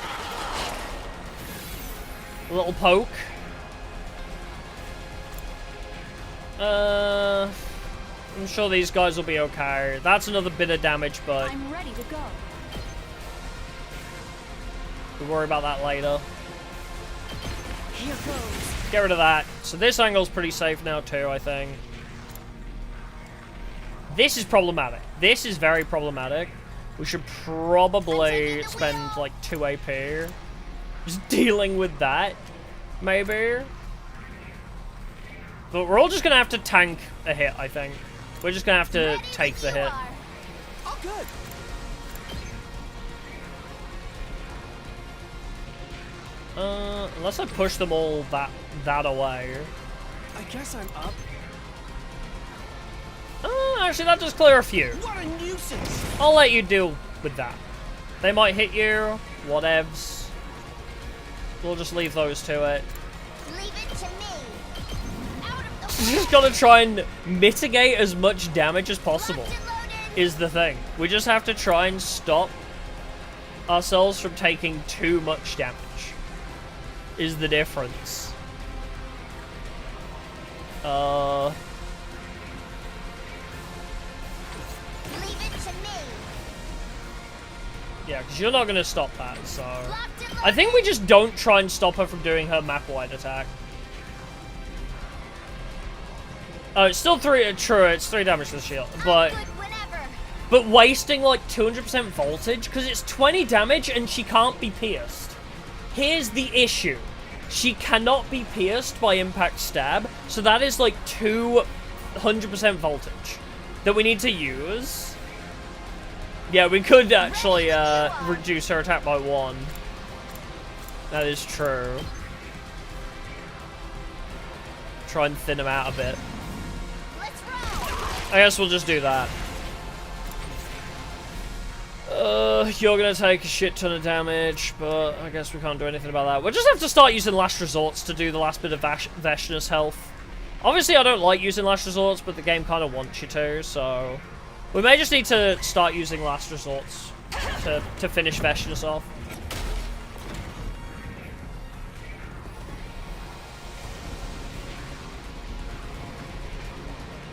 A little poke. I'm sure these guys will be okay. That's another bit of damage, but I'm ready to go. we'll worry about that later. Here goes. Get rid of that. So this angle's pretty safe now too, I think. This is problematic. This is very problematic. We should probably spend like 2 AP just dealing with that, maybe. But we're all just gonna have to tank a hit, I think. We're just gonna have to take the hit. All good. Unless I push them all that away. I guess I'm up. Actually, that does clear a few. What a nuisance! I'll let you deal with that. They might hit you, whatevs. We'll just leave those to it. Leave it to me. Out of the She's just gotta try and mitigate as much damage as possible, Locked and loaded. is the thing. We just have to try and stop ourselves from taking too much damage, is the difference. Leave it to me. Yeah, because you're not gonna stop that, so... Locked and I think we just don't try and stop her from doing her map-wide attack. Oh, it's still 3, true, it's 3 damage to the shield, but... Good whenever. But wasting like 200% voltage, because it's 20 damage and she can't be pierced. Here's the issue. She cannot be pierced by impact stab, so that is like 200% voltage that we need to use. Yeah, we could actually reduce her attack by 1. That is true. Try and thin him out a bit. Let's roll. I guess we'll just do that. You're gonna take a shit ton of damage, but I guess we can't do anything about that. We'll just have to start using last resorts to do the last bit of Veshna's health. Obviously, I don't like using last resorts, but the game kind of wants you to, so... We may just need to start using last resorts to finish Veshna's off.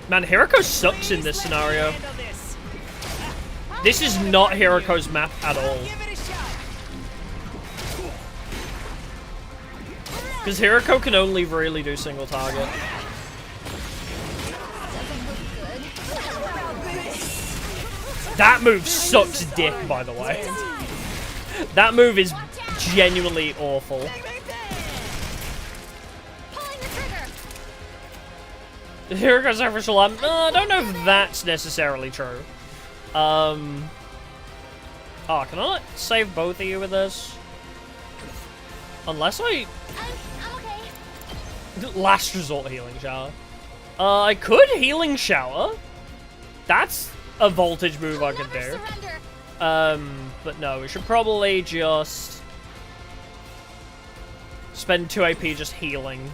Man, Hiroko sucks in this scenario. Handle this. This is not Hiroko's map at all. Give it a shot. Because Hiroko can only really do single target. That move sucks dick, by the way. That move is genuinely awful. Pulling the trigger. Hiroko's official I don't know if that's necessarily true. Oh, can I not save both of you with this? Unless I'm okay. Last resort healing shower. I could healing shower. That's a voltage move I could do. Surrender. But no, we should probably just spend 2 AP just healing,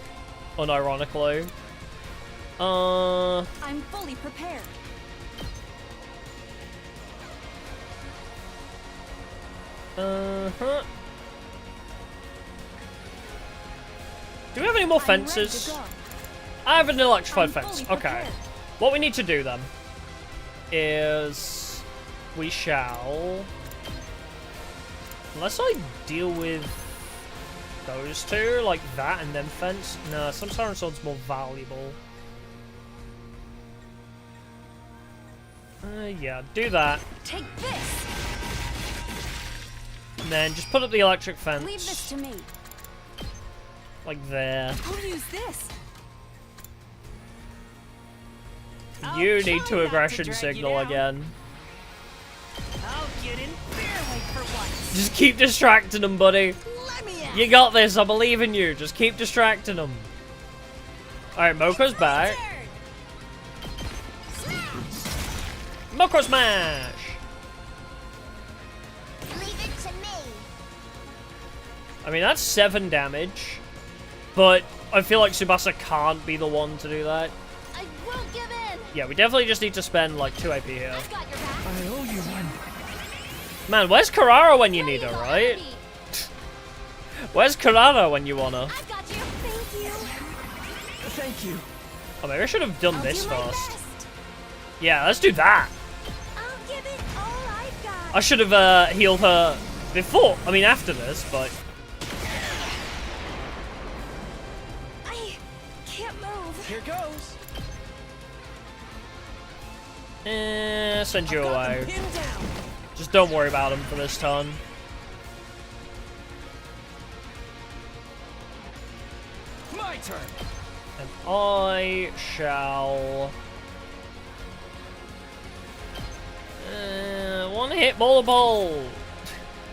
unironically. I'm fully prepared. Uh-huh. Do we have any more fences? I have an electrified fence. Okay. What we need to do then is we shall, unless I deal with those two like that and then fence. No, some Siren Sword's more valuable. Yeah, do that. Take this. And then just put up the electric fence. Leave this to me. Like there. Who'll use this? You need to aggression signal again. I'll get in fair weight for once. Just keep distracting them, buddy. Let me out. You got this, I believe in you. Just keep distracting them. Alright, Moko's back. Moko Smash! Leave it to me. I mean, that's 7 damage. But I feel like Tsubasa can't be the one to do that. I won't give in. Yeah, we definitely just need to spend like 2 AP here. I've got your back. I owe you one. Man, where's Karara when you need her, Ready, right? ready. Where's Karara when you want her? I've got you. Thank you. Thank you. Oh, maybe I should have done I'll this do my first. best. Yeah, let's do that. I'll give it all I've got. I should have healed her before. I mean, after this, but... I can't move. Here goes. Send you Got away. them pinned down. Just don't worry about him for this turn. My turn. And I shall One hit ball.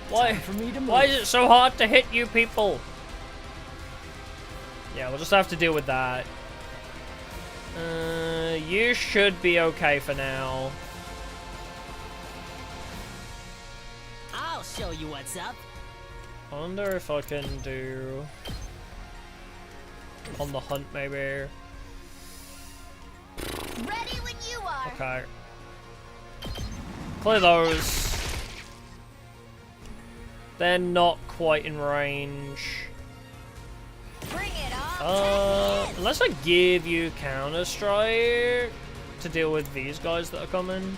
Why? Time for me to move. Why is it so hard to hit you people? Yeah, we'll just have to deal with that. You should be okay for now. I'll show you what's up. I wonder if I can do on the hunt maybe. Ready when you are. Okay. Clear those. They're not quite in range. Bring it on. Unless I give you Counter-Strike to deal with these guys that are coming.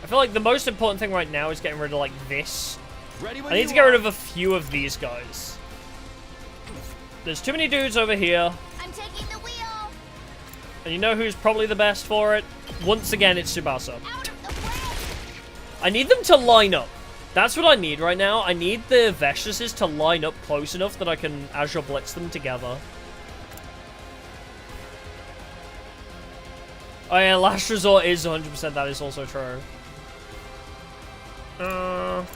I feel like the most important thing right now is getting rid of, like, this. Ready when I need you to get rid are. of a few of these guys. There's too many dudes over here. I'm taking the wheel. And you know who's probably the best for it? Once again, it's Tsubasa. Out of the way. I need them to line up. That's what I need right now. I need the Vestresses to line up close enough that I can Azure Blitz them together. Oh yeah, Last Resort is 100%. That is also true. Bring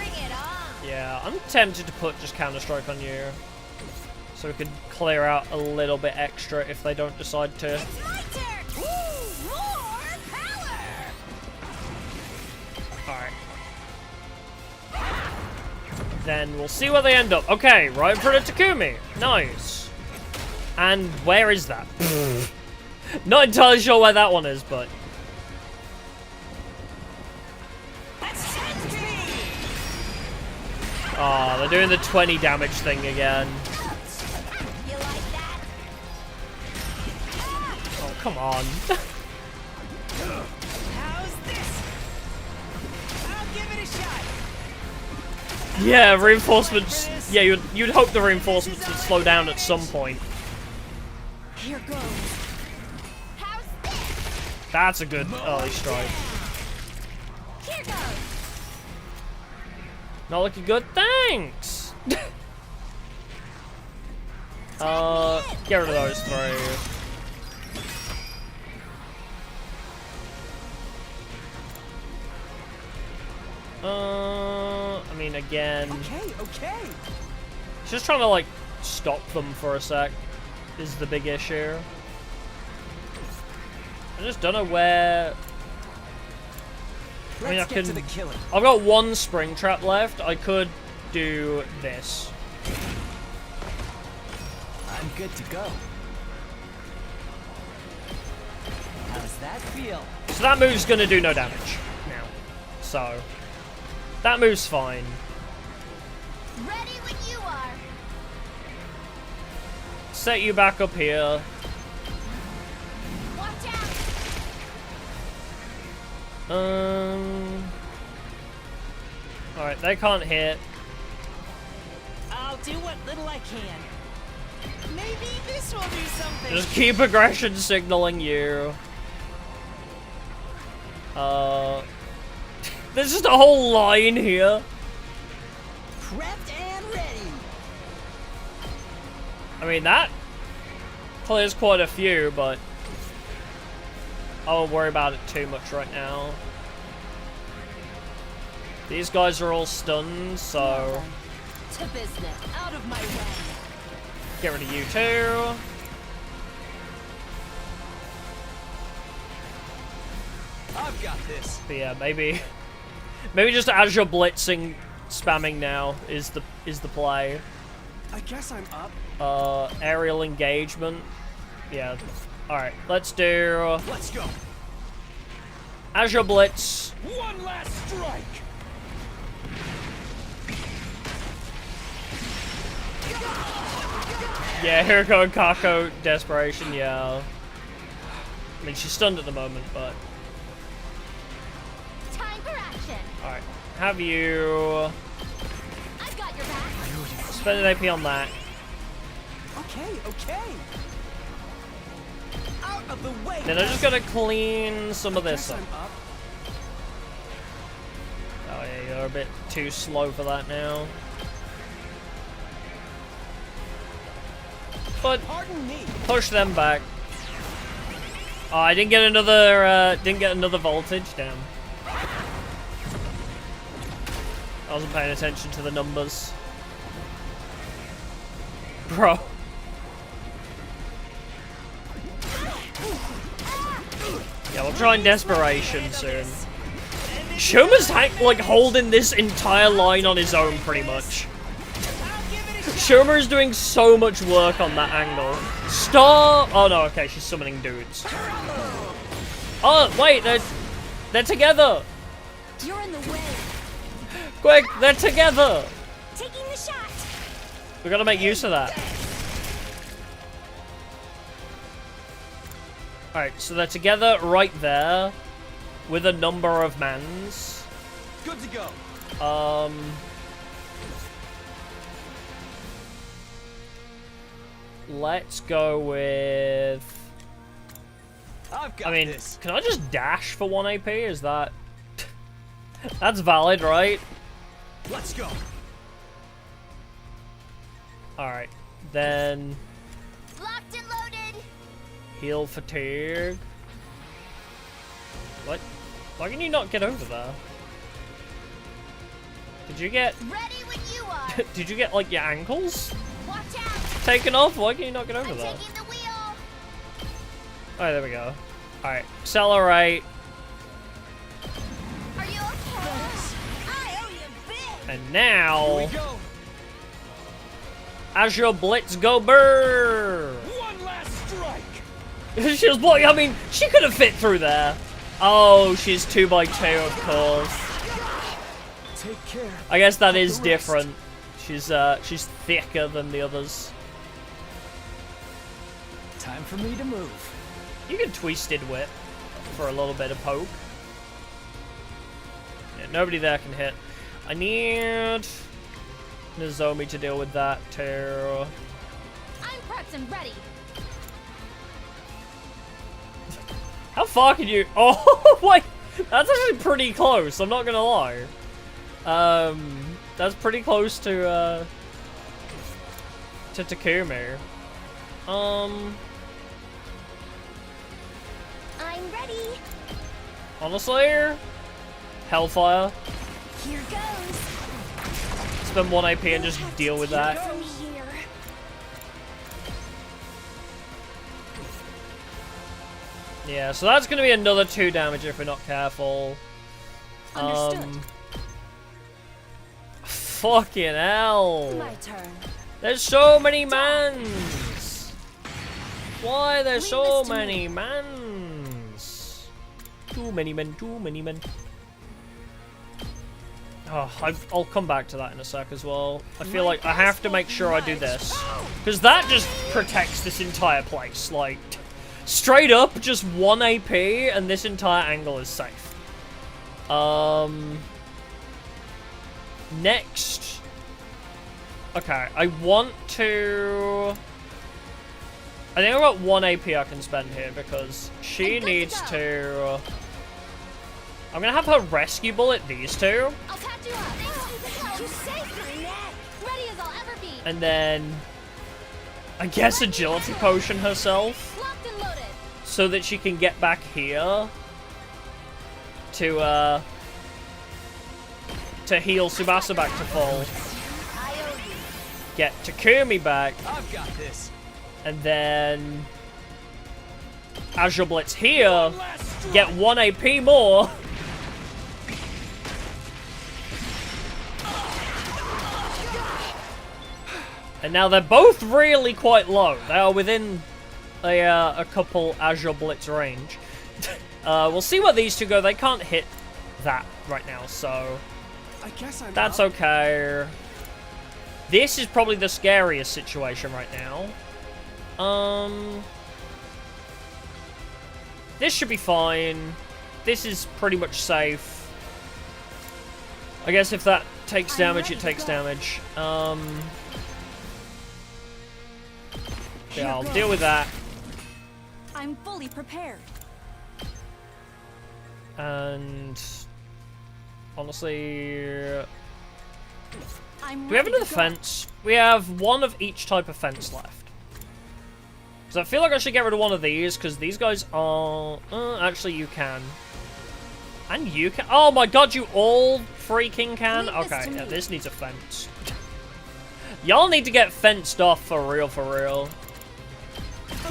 it on. Yeah, I'm tempted to put just Counter-Strike on you. So we could clear out a little bit extra if they don't decide to. It's my turn. Ooh, more power. Alright. Then we'll see where they end up. Okay, right in front of Takumi. Nice. And where is that? Not entirely sure where that one is, but... Oh, they're doing the 20 damage thing again. You like that? Oh, come on. How's this? I'll give it a shot. Yeah, reinforcements. Yeah, you'd hope the reinforcements would slow down at some point. Here goes. How's this? That's a good early strike. Here goes. Not looking good, thanks! Get rid of those three. I mean, again... Okay. Just trying to, like, stop them for a sec is the big issue. I just don't know where... I mean, Let's get to the killing. I've got one spring trap left. I could do this. I'm good to go. How's that feel? So that move's gonna do no damage now. So that move's fine. Ready when you are. Set you back up here. Watch out. Alright, they can't hit. I'll do what little I can. Maybe this will do something. Just keep aggression signaling you. There's just a whole line here. Prepped and ready. I mean, that clears quite a few, but I won't worry about it too much right now. These guys are all stunned, so To business. Out of my way. get rid of you too. I've got this. But yeah, maybe just Azure blitzing, spamming now is the play. I guess I'm up. Aerial engagement. Yeah. All right, let's do Let's go. Azure blitz. One last strike. Yeah, Hiriko and Kako, desperation, yeah. I mean, she's stunned at the moment, but... Time for action. Alright, have you... I've got your back. Spend an AP on that. Okay. Out of the way. Then I just gotta clean some of this Guess up. I'm up. Oh yeah, you're a bit too slow for that now. But Pardon me. push them back. Oh, I didn't get another voltage. Damn. I wasn't paying attention to the numbers. Bro. Yeah, we'll try in desperation soon. Shoma's like holding this entire line on his own, pretty much. Shoma is doing so much work on that angle. Stop! Oh no, okay, she's summoning dudes. Oh wait, they're together. You're in the way. Quick, they're together. Taking the shot. We gotta make use of that. Alright, so they're together right there with a number of mans. Good to go. Let's go with... I've got I mean, this. can I just dash for 1 AP? Is that... That's valid, right? Let's go. Alright, then... Locked and loaded. Heal fatigue. What? Why can you not get over there? Did you get... Ready when you are. Did you get, like, your ankles Watch out. taken off? Why can you not get over I'm there? taking the wheel. Alright, there we go. Alright, accelerate. Are you okay? I owe you big. And Here now... we go. Azure Blitz go burr! One last strike. She was blocking. I mean, she could have fit through there. Oh, she's 2x2, of course. Take care. I guess that is The rest. different. She's thicker than the others. Time for me to move. You can Twisted Whip for a little bit of poke. Yeah, nobody there can hit. I need Nozomi to deal with that too. I'm prepped and ready. How far can you? Oh wait, that's actually pretty close. I'm not gonna lie. That's pretty close to Takumi. I'm ready. Honestly, Hellfire. Here goes. Spend 1 AP and just deal with that. From here. Yeah, so that's gonna be another 2 damage if we're not careful. Understood. Fucking hell. My turn. There's so many mans. Why there's Leave so this to many mans? Too many men, too many men. Oh, I'll come back to that in a sec as well. I feel like I have to make sure I do this. Because that just protects this entire place. Like, straight up, just 1 AP and this entire angle is safe. Next. Okay, I want to... I think I've got 1 AP I can spend here because she needs to... I'm gonna have her rescue bullet these two. I'll catch you up. You saved me, Ned. Ready as I'll ever be. And then... I guess agility potion herself. Locked and loaded. So that she can get back here. To heal Tsubasa back to full. I owe you. Get Takumi back. I've got this. And then... Azure Blitz here. One last strike. Get 1 AP more. And now they're both really quite low. They are within a couple Azure Blitz range. We'll see where these two go. They can't hit that right now, so I guess I'm that's up. okay. This is probably the scariest situation right now. This should be fine. This is pretty much safe. I guess if that takes damage, it takes damage. Yeah, I'll deal with that. I'm fully prepared. And honestly, I'm do we have ready another to go. fence? We have 1 of each type of fence left. So I feel like I should get rid of one of these, because these guys are... actually, you can. And you can... Oh my god, you all freaking can? Okay, yeah, this needs a fence. Y'all need to get fenced off for real, for real.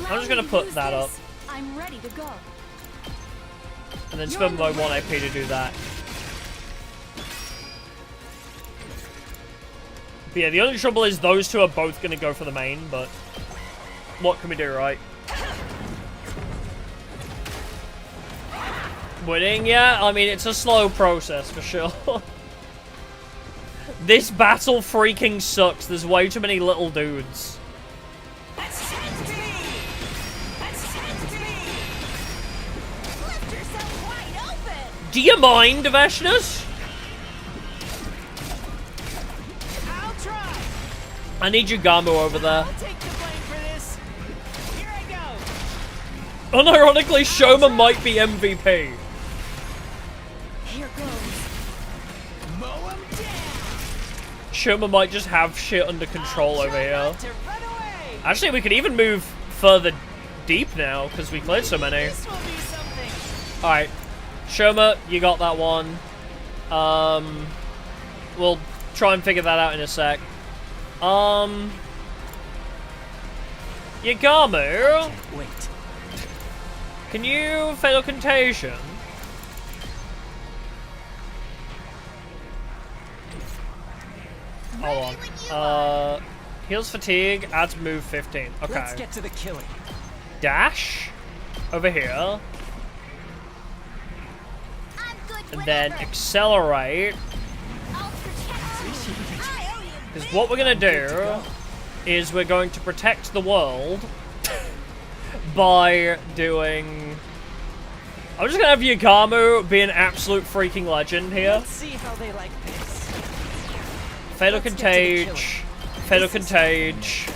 I'm just gonna put that up. I'm ready to go. And then spend my 1 AP to do that. But yeah, the only trouble is those two are both gonna go for the main, but... What can we do, right? Winning, yeah? I mean, it's a slow process, for sure. This battle freaking sucks. There's way too many little dudes. Do you mind, Veshnas? I'll try. I need you, Gamu, over there. I'll take the blame for this. Here I go. Unironically, Shoma might be MVP. Here goes. Mow 'em down. Shoma might just have shit under control over here. Not to run away. Actually, we could even move further deep now, because we cleared so many. This will be something. Alright. Shoma, you got that one. We'll try and figure that out in a sec. Yagamu, Wait. can you fatal contagion? Hold on. Heals fatigue, adds move 15. Okay. Let's get to the killing. Dash over here. I'm good And whenever. then accelerate. I'll protect you. I owe you. Because what we're going to do is we're going to protect the world by doing... I'm just going to have Yagamu be an absolute freaking legend here. Let's see how they like this. Fatal Let's get to the Contage. Fatal Contage.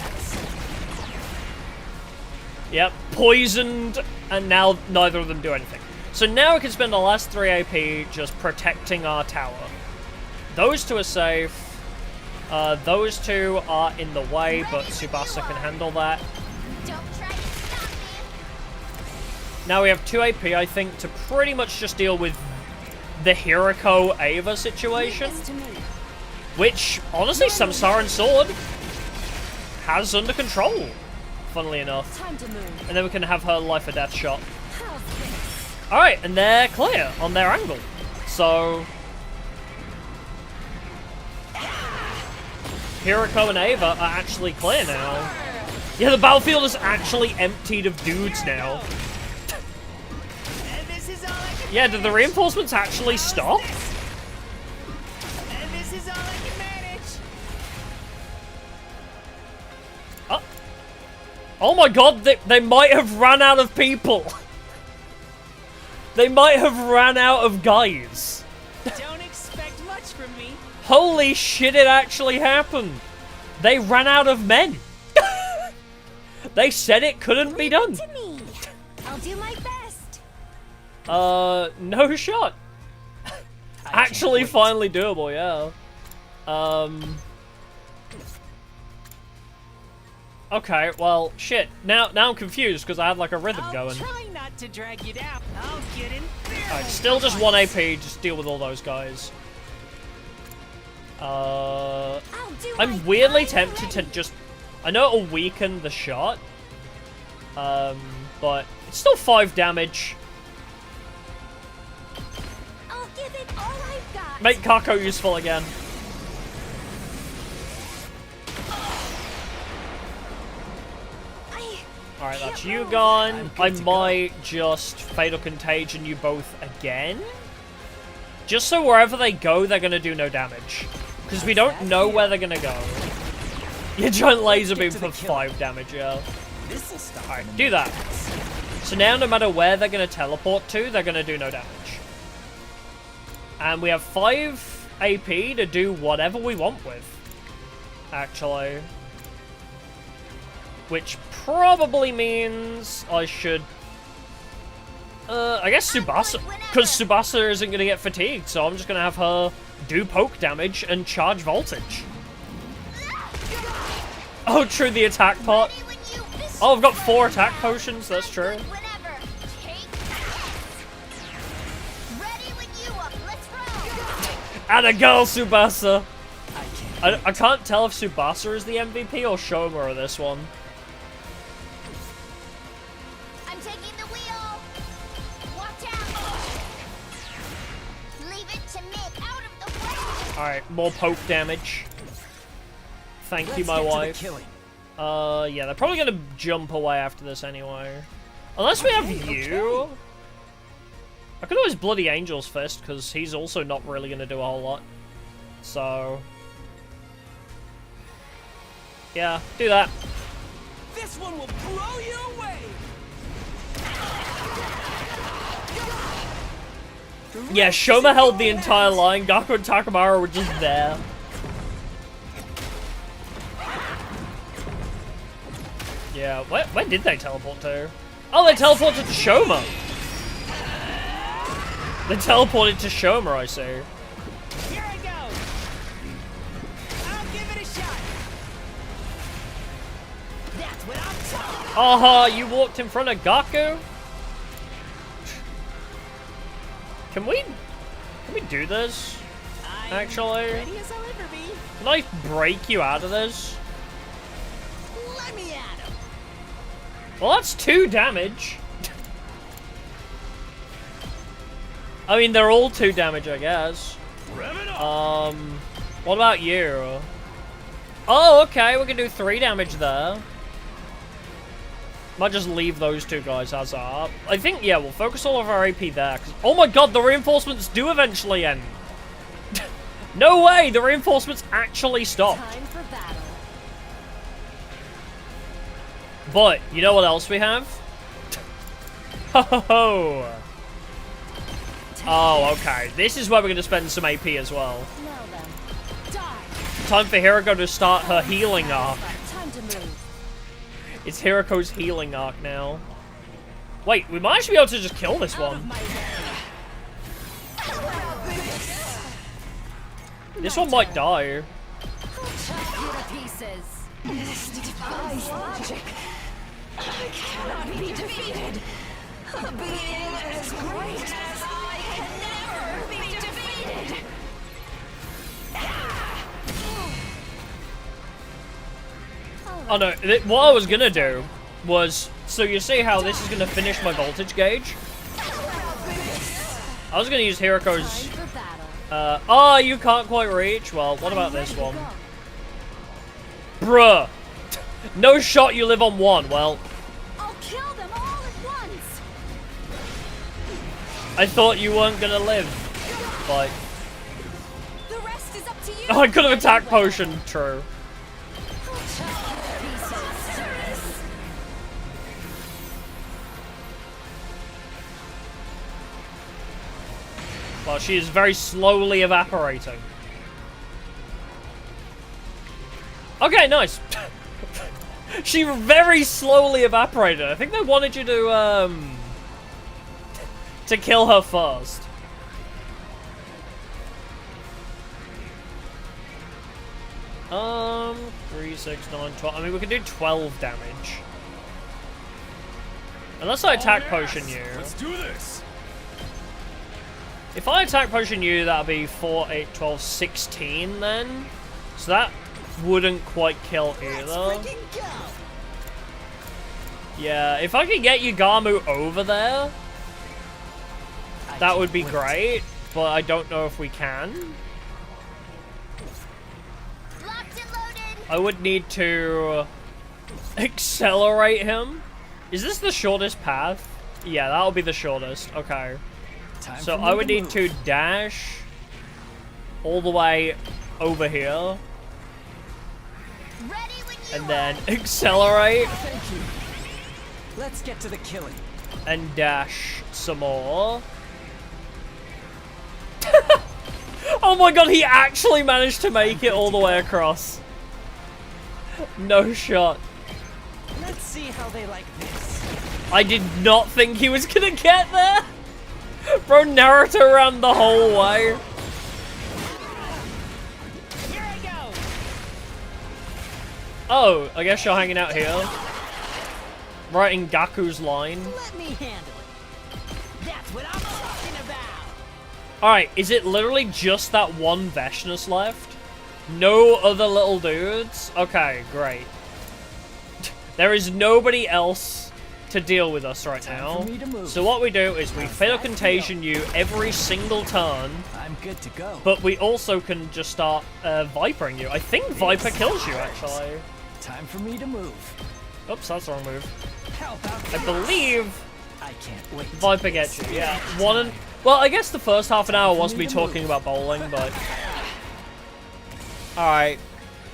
Yep, poisoned, and now neither of them do anything. So now we can spend the last 3 AP just protecting our tower. Those two are safe. Those two are in the way, but Tsubasa can handle that. Don't try to stop me. Now we have 2 AP, I think, to pretty much just deal with the Hiriko Ava situation. Leave this to me. Which, honestly, Samsaran Sword has under control, funnily enough. Time to move. And then we can have her life or death shot. How's this? Alright, and they're clear on their angle. So... Hiriko and Ava are actually clear now. Yeah, the battlefield is actually emptied of dudes now. And this is all I can Yeah, did the reinforcements actually stop? And this is all I can manage. Oh my god, they might have run out of people. They might have ran out of guys. Don't expect much from me. Holy shit, it actually happened. They ran out of men. They said it couldn't be done. To me. I'll do my best. No shot. Actually finally doable, yeah. Okay, well, shit. Now I'm confused because I had like a rhythm I'll going. try not to drag you down. I'll get in there. Alright, still just 1 AP, just deal with all those guys. I'll do my I'm weirdly best. tempted to just... I know it'll weaken the shot. But it's still 5 damage. I'll give it all I've got. Make Kako useful again. Alright, that's you gone. I might just Fatal Contagion you both again. Just so wherever they go, they're going to do no damage. Because we don't know where they're going to go. Your giant laser beam for 5 damage, yeah. Alright, do that. So now no matter where they're going to teleport to, they're going to do no damage. And we have 5 AP to do whatever we want with. Actually. Which probably means I should... I guess Tsubasa... Because Tsubasa isn't going to get fatigued, so I'm just going to have her do poke damage and charge voltage. Oh, true, the attack part. Ready when you- This Oh, I've got 4 attack potions, that's true. Whenever. Take this. Ready when you up. Let's roll. And a girl, Tsubasa! I can't. I can't tell if Tsubasa is the MVP or Shoma this one. I'm taking the wheel. Watch out. Leave it to me. Out of the way. Alright, more poke damage. Thank you, my wife. Yeah, they're probably gonna jump away after this anyway. Unless we have you. I could always Bloody Angel's Fist, because he's also not really gonna do a whole lot. So... yeah, do that. This one will blow you away. Yeah, Shoma held the entire line. Gaku and Takamura were just there. Yeah, where did they teleport to? Oh, they teleported to Shoma! They teleported to Shoma, I see. Here I go. I'll give it a shot. That's what I'm talking. Aha, you walked in front of Gaku? Can we do this? Actually? Ready as I'll ever be. Can I break you out of this? Let me at him. Well, that's 2 damage. I mean, they're all 2 damage, I guess. What about you? Oh, okay, we can do 3 damage there. Might just leave those 2 guys as up. I think, yeah, we'll focus all of our AP there. Oh my god, the reinforcements do eventually end. No way, the reinforcements actually stopped. Time for battle. But, you know what else we have? Ho ho ho! Oh, okay. This is where we're going to spend some AP as well. Now then. Die. Time for Hiroko to start her healing arc. Time to move. It's Hiroko's healing arc now. Wait, we might actually be able to just kill this Out of one. my way. This one might die. I'll chop you to pieces. This defies logic. I cannot be defeated. A being as great as I can never be defeated. Oh no, what I was gonna do was, so you see how this is gonna finish my voltage gauge? I was gonna use Hiroko's, Time for battle. oh, you can't quite reach? Well, what about this one? Bruh! No shot, you live on 1. Well, I'll kill them all at once. I thought you weren't gonna live, but... The rest is up to you. Oh, I could have attack potion, true. I'll chop you to pieces. Well, she is very slowly evaporating. Okay, nice. She very slowly evaporated. I think they wanted you to kill her first. 3, 6, 9, 12. I mean, we can do 12 damage. Unless I attack potion you. Let's do this. If I attack potion you, that'll be 4, 8, 12, 16 then. So that wouldn't quite kill either. Freaking go. Yeah, if I could get Yugamu over there, that would be great. But I don't know if we can. Locked and loaded. I would need to accelerate him. Is this the shortest path? Yeah, that'll be the shortest. Okay. Time So for me I would to need move. to dash all the way over here Ready when you and then accelerate Thank you. Let's get to the killing. and dash some more. Oh my god, he actually managed to make it all the way across. No shot. Let's see how they like this. I did not think he was gonna get there. Bro, Naruto ran the whole way. Here I go. Oh, I guess you're hanging out here. Writing Gaku's line. Let me handle it. That's what I'm talking about. Alright, is it literally just that one Veshnus left? No other little dudes? Okay, great. There is nobody else to deal with us right now. So what we do is we fatal contagion you every single turn. I'm good to go. But we also can just start Vipering you. I think Viper kills you, actually. Time for me to move. Oops, that's the wrong move. How about I believe I can't wait. Viper gets you, yeah. Well, I guess the first half an hour was me talking about bowling, but... Alright.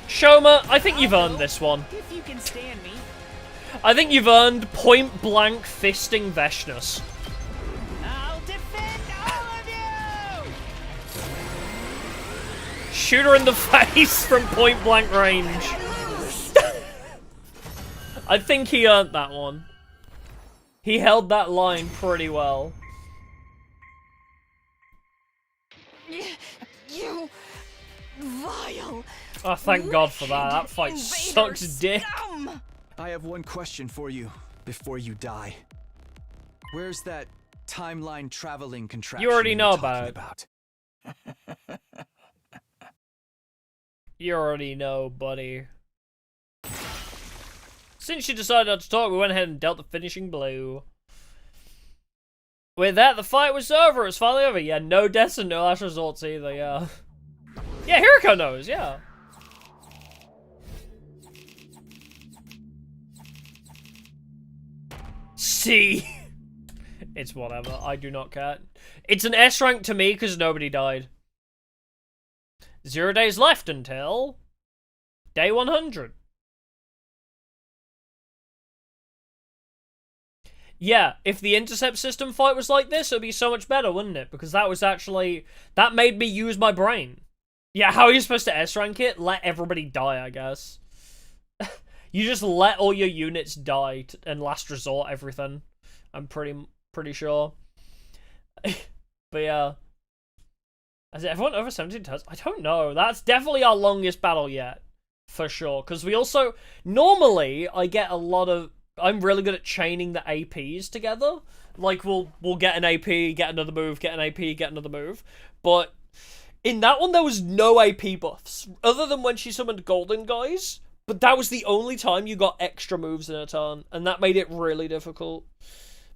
Shoma, I think you've earned this one. If you can stand me. I think you've earned point-blank fisting Veshnus. I'll defend all of you! Shoot her in the face from point-blank range. I think he earned that one. He held that line pretty well. You vile. Oh, thank God for that. That fight invader sucks dick. scum. I have one question for you before you die. Where's that timeline traveling contraption You already know you're about talking it. about? You already know, buddy. Since you decided not to talk, we went ahead and dealt the finishing blow. With that, the fight was over. It was finally over. Yeah, no deaths and no last resorts either, yeah. Yeah, Hiriko knows, yeah. C. It's whatever. I do not care. It's an S rank to me because nobody died. 0 days left until day 100. Yeah, if the intercept system fight was like this, it would be so much better, wouldn't it? Because that was actually... That made me use my brain. Yeah, how are you supposed to S-rank it? Let everybody die, I guess. You just let all your units die and last resort everything. I'm pretty sure. But yeah. Has everyone over 17 turns? I don't know. That's definitely our longest battle yet. For sure. Because we also... Normally, I get a lot of... I'm really good at chaining the APs together. Like, we'll get an AP, get another move, get an AP, get another move. But in that one, there was no AP buffs. Other than when she summoned Golden Guys. But that was the only time you got extra moves in a turn. And that made it really difficult.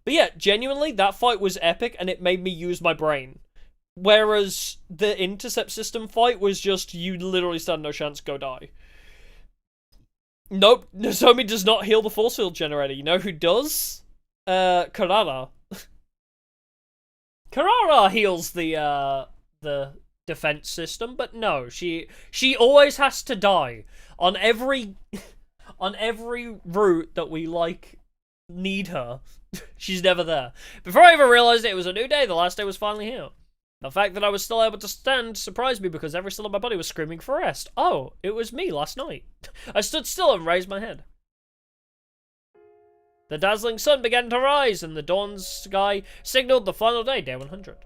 But yeah, genuinely, that fight was epic. And it made me use my brain. Whereas the intercept system fight was just, you literally stand no chance, go die. Nope, Nozomi does not heal the force field generator. You know who does? Karara. Karara heals the defense system, but no, she always has to die on every route that we need her. She's never there. Before I even realized it was a new day, the last day was finally here. The fact that I was still able to stand surprised me because every cell in my body was screaming for rest. Oh, it was me last night. I stood still and raised my head. The dazzling sun began to rise, and the dawn sky signaled the final day, day 100.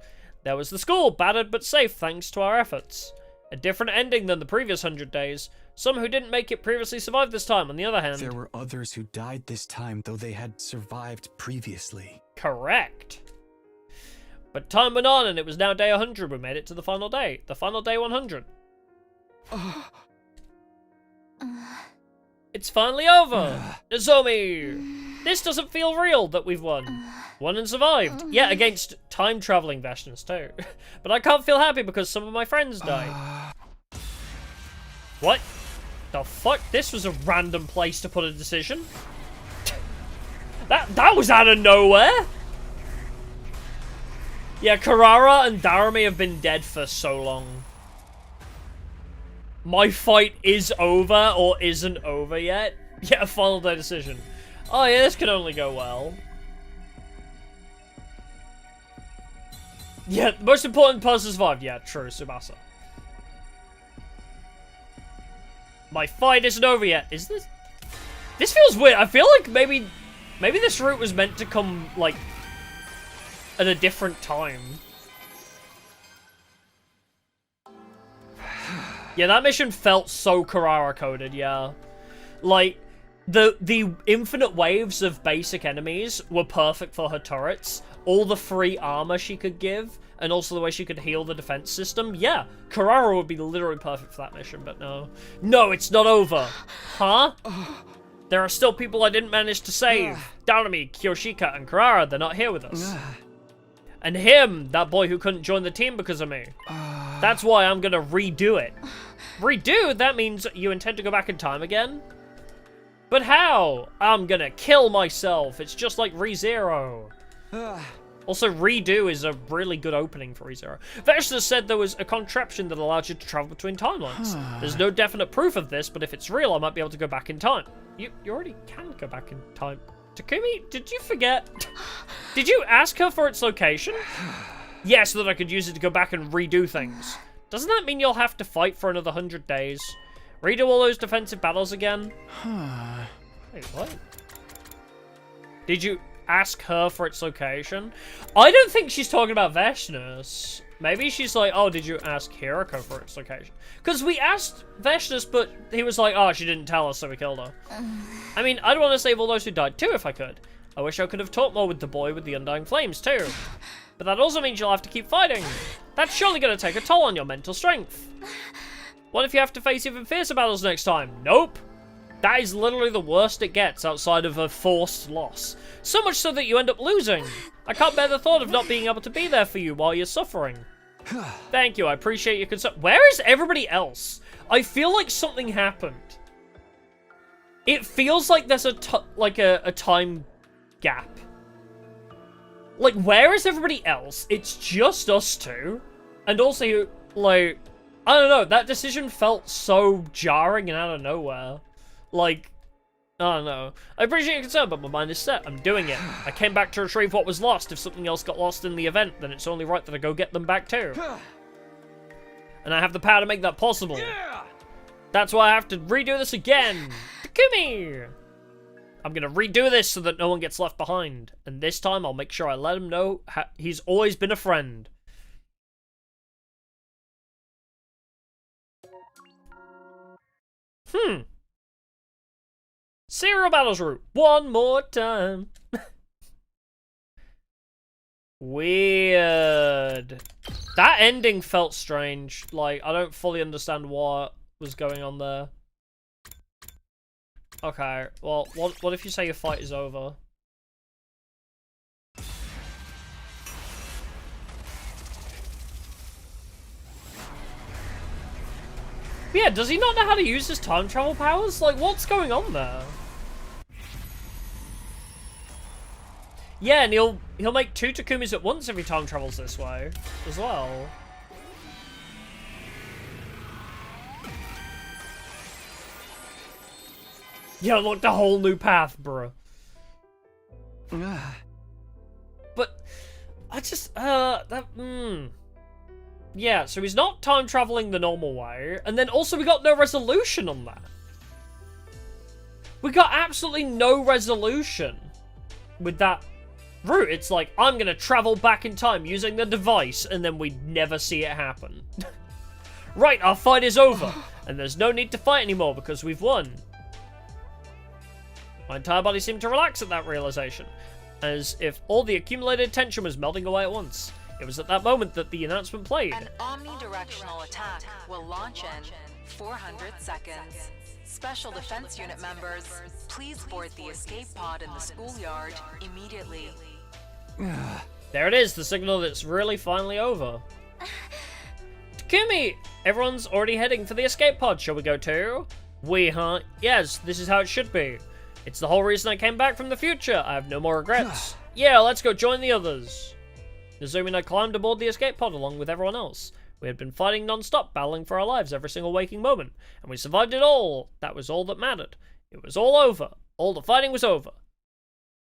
There was the school, battered but safe thanks to our efforts. A different ending than the previous 100 days. Some who didn't make it previously survived this time, on the other hand. There were others who died this time, though they had survived previously. Correct. But time went on, and it was now day 100. We made it to the final day. The final day 100. It's finally over! Nozomi! This doesn't feel real that we've won. Won and survived. Yeah, against time-traveling Vashnas too. But I can't feel happy because some of my friends died. What? The fuck? This was a random place to put a decision. That was out of nowhere! Yeah, Karara and Darami have been dead for so long. My fight is over or isn't over yet. Yeah, final day decision. Oh yeah, this can only go well. Yeah, the most important person survived. Yeah, true, Tsubasa. My fight isn't over yet. Is this... This feels weird. I feel like maybe this route was meant to come, like, at a different time. Yeah, that mission felt so Karara coded, yeah. Like, The infinite waves of basic enemies were perfect for her turrets. All the free armor she could give, and also the way she could heal the defense system. Yeah, Carrara would be literally perfect for that mission, but no. No, it's not over. Huh? There are still people I didn't manage to save. Darumi, Kyoshika, and Carrara, they're not here with us. And him, that boy who couldn't join the team because of me. That's why I'm gonna redo it. Redo? That means you intend to go back in time again? But how? I'm gonna kill myself. It's just like ReZero. Also, redo is a really good opening for ReZero. Veshna said there was a contraption that allowed you to travel between timelines. There's no definite proof of this, but if it's real, I might be able to go back in time. You already can go back in time. Takumi, did you forget? Did you ask her for its location? Yeah, so that I could use it to go back and redo things. Doesn't that mean you'll have to fight for another 100 days? Redo all those defensive battles again? Wait, what? Did you ask her for its location? I don't think she's talking about Veshna's. Maybe she's like, oh, did you ask Hirako for its location? Because we asked Veshna's, but he was like, oh, she didn't tell us, so we killed her. I mean, I'd want to save all those who died too if I could. I wish I could have talked more with the boy with the undying flames too. But that also means you'll have to keep fighting. That's surely going to take a toll on your mental strength. What if you have to face even fiercer battles next time? Nope. That is literally the worst it gets outside of a forced loss. So much so that you end up losing. I can't bear the thought of not being able to be there for you while you're suffering. Thank you, I appreciate your concern. Where is everybody else? I feel like something happened. It feels like there's a time gap. Like, where is everybody else? It's just us two. And also, like, I don't know, that decision felt so jarring and out of nowhere. Like, I don't know. I appreciate your concern, but my mind is set. I'm doing it. I came back to retrieve what was lost. If something else got lost in the event, then it's only right that I go get them back too. And I have the power to make that possible. That's why I have to redo this again. Takumi! I'm gonna redo this so that no one gets left behind. And this time I'll make sure I let him know he's always been a friend. Serial battles route. One more time. Weird. That ending felt strange. Like, I don't fully understand what was going on there. Okay, well, what if you say your fight is over? Yeah, does he not know how to use his time travel powers? Like, what's going on there? Yeah, and he'll make 2 Takumis at once if he time travels this way, as well. Yeah, look, a whole new path, bro. But I just yeah, so he's not time traveling the normal way, and then also we got no resolution on that. We got absolutely no resolution with that route. It's like, I'm gonna travel back in time using the device, and then we never see it happen. Right, our fight is over, and there's no need to fight anymore because we've won. My entire body seemed to relax at that realization, as if all the accumulated tension was melting away at once. It was at that moment that the announcement played. An omnidirectional attack will launch in 400 seconds. Special Defense Unit members, please board the escape pod in the schoolyard immediately. There it is, the signal that's really finally over. Takumi! Everyone's already heading for the escape pod. Shall we go too? Huh? Yes, this is how it should be. It's the whole reason I came back from the future. I have no more regrets. Yeah, let's go join the others. Nazumi and I climbed aboard the escape pod along with everyone else. We had been fighting non-stop, battling for our lives every single waking moment, and we survived it all. That was all that mattered. It was all over. All the fighting was over.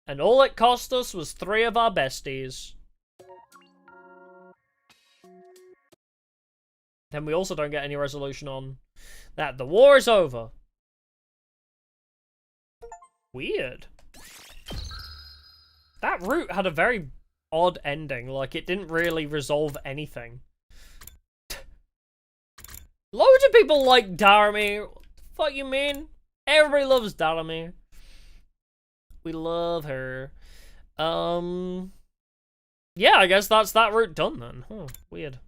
And all it cost us was 3 of our besties. Then we also don't get any resolution on that. The war is over. Weird. That route had a very odd ending. Like, it didn't really resolve anything. Loads of people like Darumi. What the fuck you mean? Everybody loves Darumi. We love her. Yeah, I guess that's that route done then. Huh, weird.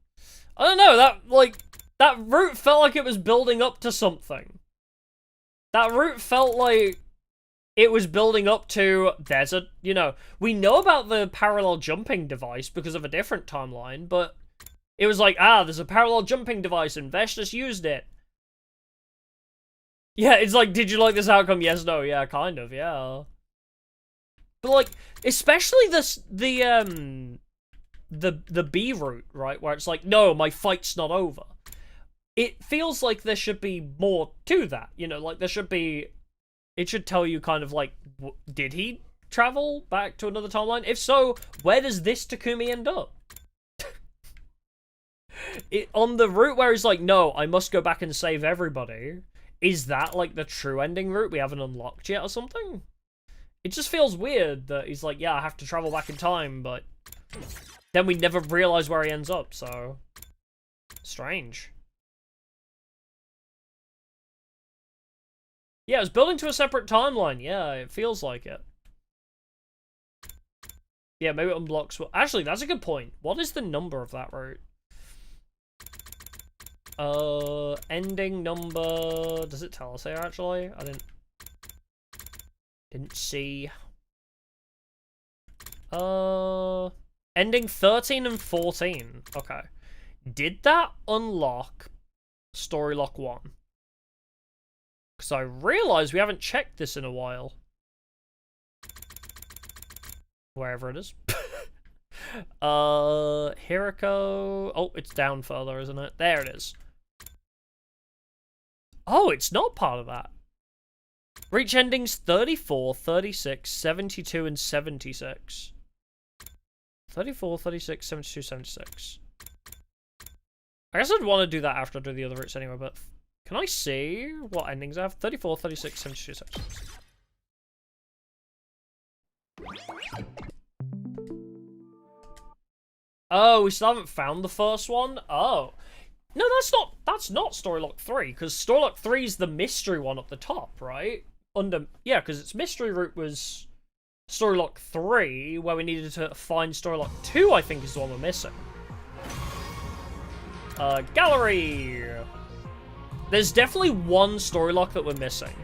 I don't know, that route felt like it was building up to something. That route felt like it was building up to, there's a, you know, we know about the parallel jumping device because of a different timeline, but it was like, there's a parallel jumping device and Vesh just used it. Yeah, it's like, did you like this outcome? Yes, no, yeah, kind of, yeah. But like, especially the B route, right? Where it's like, no, my fight's not over. It feels like there should be more to that, you know, like there should be, it should tell you kind of like, did he travel back to another timeline? If so, where does this Takumi end up? On the route where he's like, no, I must go back and save everybody, is that like the true ending route we haven't unlocked yet or something? It just feels weird that he's like, yeah, I have to travel back in time, but then we never realize where he ends up, so strange. Yeah, it's building to a separate timeline. Yeah, it feels like it. Yeah, maybe it unblocks... Actually, that's a good point. What is the number of that route? Ending number... Does it tell us here, actually? I didn't see. Ending 13 and 14. Okay. Did that unlock Story Lock 1? Because I realize we haven't checked this in a while. Wherever it is. Hiroko... Oh, it's down further, isn't it? There it is. Oh, it's not part of that. Reach endings 34, 36, 72, and 76. 34, 36, 72, 76. I guess I'd want to do that after I do the other routes anyway, but... Can I see what endings I have? 34, 36, 72, 76. Oh, we still haven't found the first one? Oh. No, that's not Storylock 3, because Storylock 3 is the mystery one at the top, right? Yeah, because its mystery route was Storylock 3, where we needed to find Storylock 2, I think is the one we're missing. Gallery! There's definitely one Storylock that we're missing.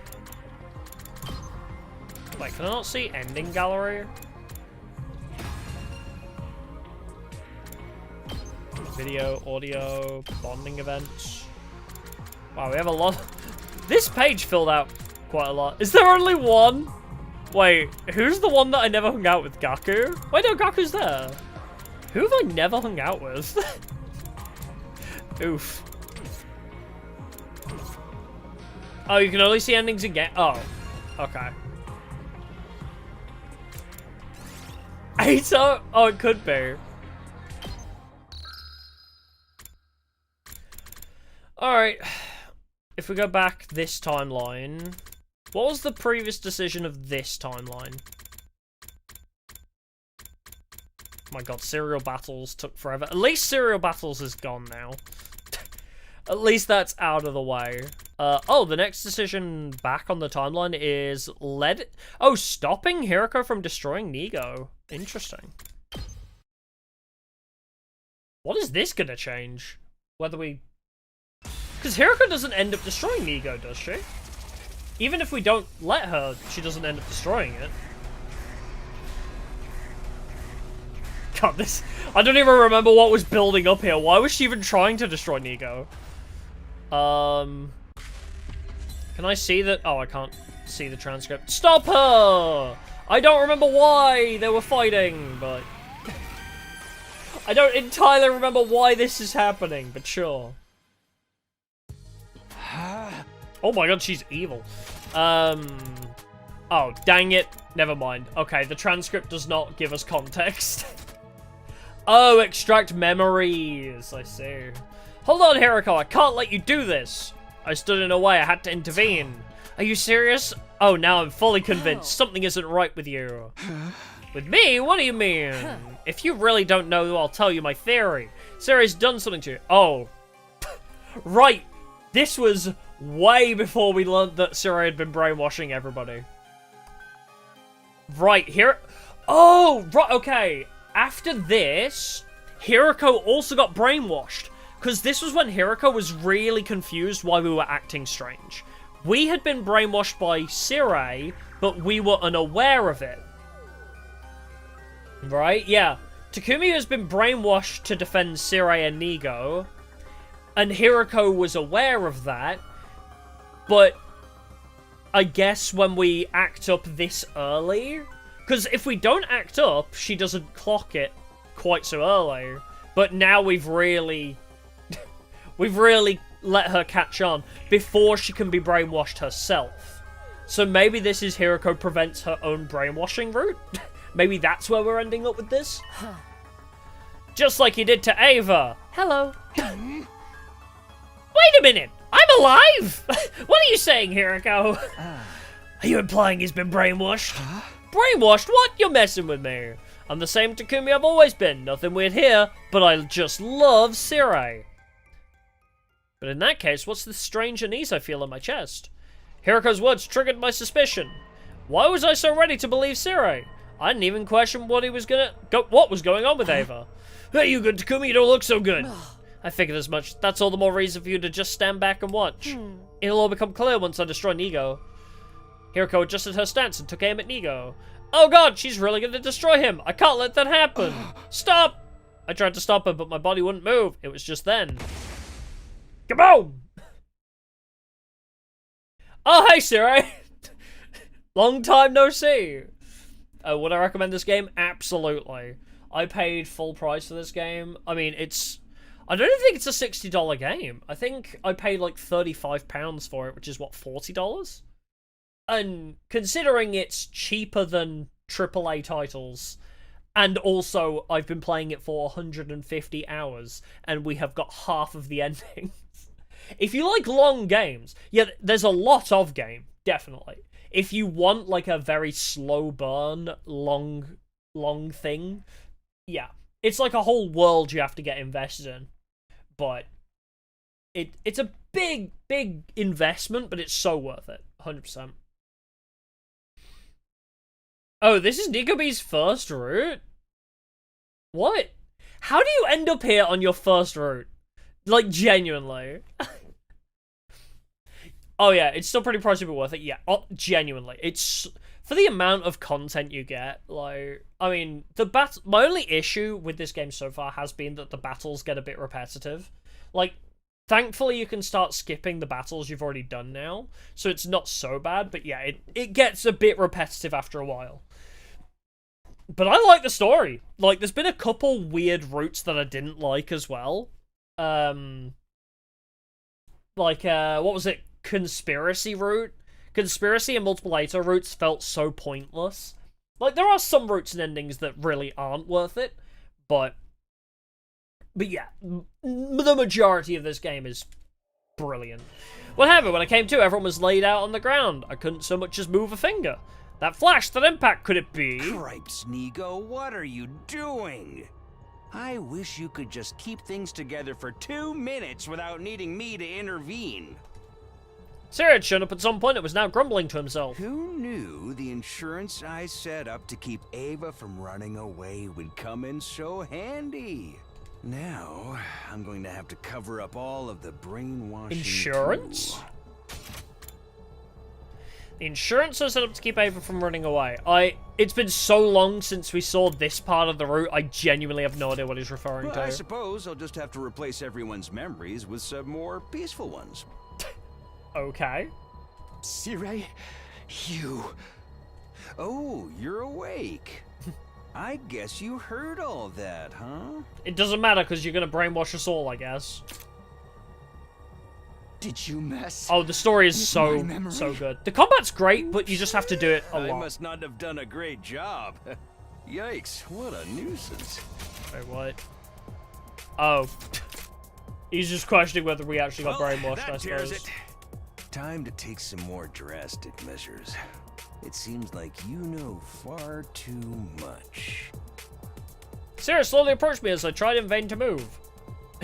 Wait, can I not see ending gallery? Video, audio, bonding events. Wow, we have a lot. This page filled out quite a lot. Is there only one? Wait, who's the one that I never hung out with? Gaku? Wait, no, Gaku's there. Who have I never hung out with? Oof. Oh, you can only see endings again. Oh, okay. Ato? Oh, it could be. Alright. If we go back this timeline, what was the previous decision of this timeline? Oh my god, Serial Battles took forever. At least Serial Battles is gone now. At least that's out of the way. Oh, the next decision back on the timeline is stopping Hiroko from destroying Nigo. Interesting. What is this gonna change? Whether we... Because Hiroko doesn't end up destroying Nigo, does she? Even if we don't let her, she doesn't end up destroying it. God, this... I don't even remember what was building up here. Why was she even trying to destroy Nigo? Can I see that? Oh, I can't see the transcript. Stop her! I don't remember why they were fighting, but... I don't entirely remember why this is happening, but sure. Oh my god, she's evil. Oh, dang it. Never mind. Okay, the transcript does not give us context. Oh, extract memories. I see. Hold on, Hiroko. I can't let you do this. I stood in a way. I had to intervene. Are you serious? Oh, now I'm fully convinced. Something isn't right with you. With me? What do you mean? If you really don't know, I'll tell you my theory. Sarah's done something to you. Oh. Right. This was way before we learned that Sarah had been brainwashing everybody. Right, here... Oh, right, okay. After this, Hiroko also got brainwashed. Because this was when Hiroko was really confused why we were acting strange. We had been brainwashed by Surreal, but we were unaware of it. Right? Yeah. Takumi has been brainwashed to defend Surreal and Nigo. And Hiroko was aware of that. But I guess when we act up this early... Because if we don't act up, she doesn't clock it quite so early. But now we've really let her catch on before she can be brainwashed herself. So maybe this is Hiroko prevents her own brainwashing route? Maybe that's where we're ending up with this? Just like you did to Ava. Hello. Wait a minute! I'm alive! What are you saying, Hiroko? Are you implying he's been brainwashed? Huh? Brainwashed? What? You're messing with me. I'm the same Takumi I've always been. Nothing weird here, but I just love Surreal. But in that case, what's this strange unease I feel in my chest? Hiroko's words triggered my suspicion. Why was I so ready to believe Surreal? I didn't even question what was going on with Ava. Hey, you good, Takumi? You don't look so good. I figured as much. That's all the more reason for you to just stand back and watch. It'll all become clear once I destroy Nigo. Hiroko adjusted her stance and took aim at Nigo. Oh god, she's really going to destroy him. I can't let that happen. Stop! I tried to stop her, but my body wouldn't move. It was just then. Kaboom! Oh, hey, Surreal. Long time no see. Would I recommend this game? Absolutely. I paid full price for this game. I mean, I don't even think it's a $60 game. I think I paid like £35 for it, which is, what, $40? And considering it's cheaper than AAA titles, and also I've been playing it for 150 hours, and we have got half of the endings. If you like long games, yeah, there's a lot of game, definitely. If you want like a very slow burn, long thing, yeah. It's like a whole world you have to get invested in. But it's a big investment, but it's so worth it. 100%. Oh, this is Nikobe's first route? What? How do you end up here on your first route? Like, genuinely. Oh yeah, it's still pretty pricey but worth it. Yeah, genuinely. It's... For the amount of content you get, like... I mean, my only issue with this game so far has been that the battles get a bit repetitive. Like, thankfully you can start skipping the battles you've already done now, so it's not so bad, but yeah, it gets a bit repetitive after a while. But I like the story. Like, there's been a couple weird routes that I didn't like as well. What was it? Conspiracy route? Conspiracy and multiplicator routes felt so pointless. Like, there are some routes and endings that really aren't worth it, but yeah, the majority of this game is brilliant. Whatever, when I came to, everyone was laid out on the ground. I couldn't so much as move a finger. That flash, that impact, could it be? Cripes, Nigo, what are you doing? I wish you could just keep things together for 2 minutes without needing me to intervene. Sir had shown up at some point and was now grumbling to himself. Who knew the insurance I set up to keep Ava from running away would come in so handy? Now, I'm going to have to cover up all of the brainwashing. Insurance? Too. The insurance was set up to keep Ava from running away. It's been so long since we saw this part of the route, I genuinely have no idea what he's referring to. I suppose I'll just have to replace everyone's memories with some more peaceful ones. Okay. Surreal, you... Oh, you're awake. I guess you heard all that, huh? It doesn't matter, because you're going to brainwash us all, I guess. Did you mess? Oh, the story is so good. The combat's great, but you just have to do it a lot. I must not have done a great job. Yikes, what a nuisance. Wait, what? Oh. He's just questioning whether we actually got brainwashed, I suppose. Time to take some more drastic measures. It seems like you know far too much. Sarah slowly approached me as I tried in vain to move.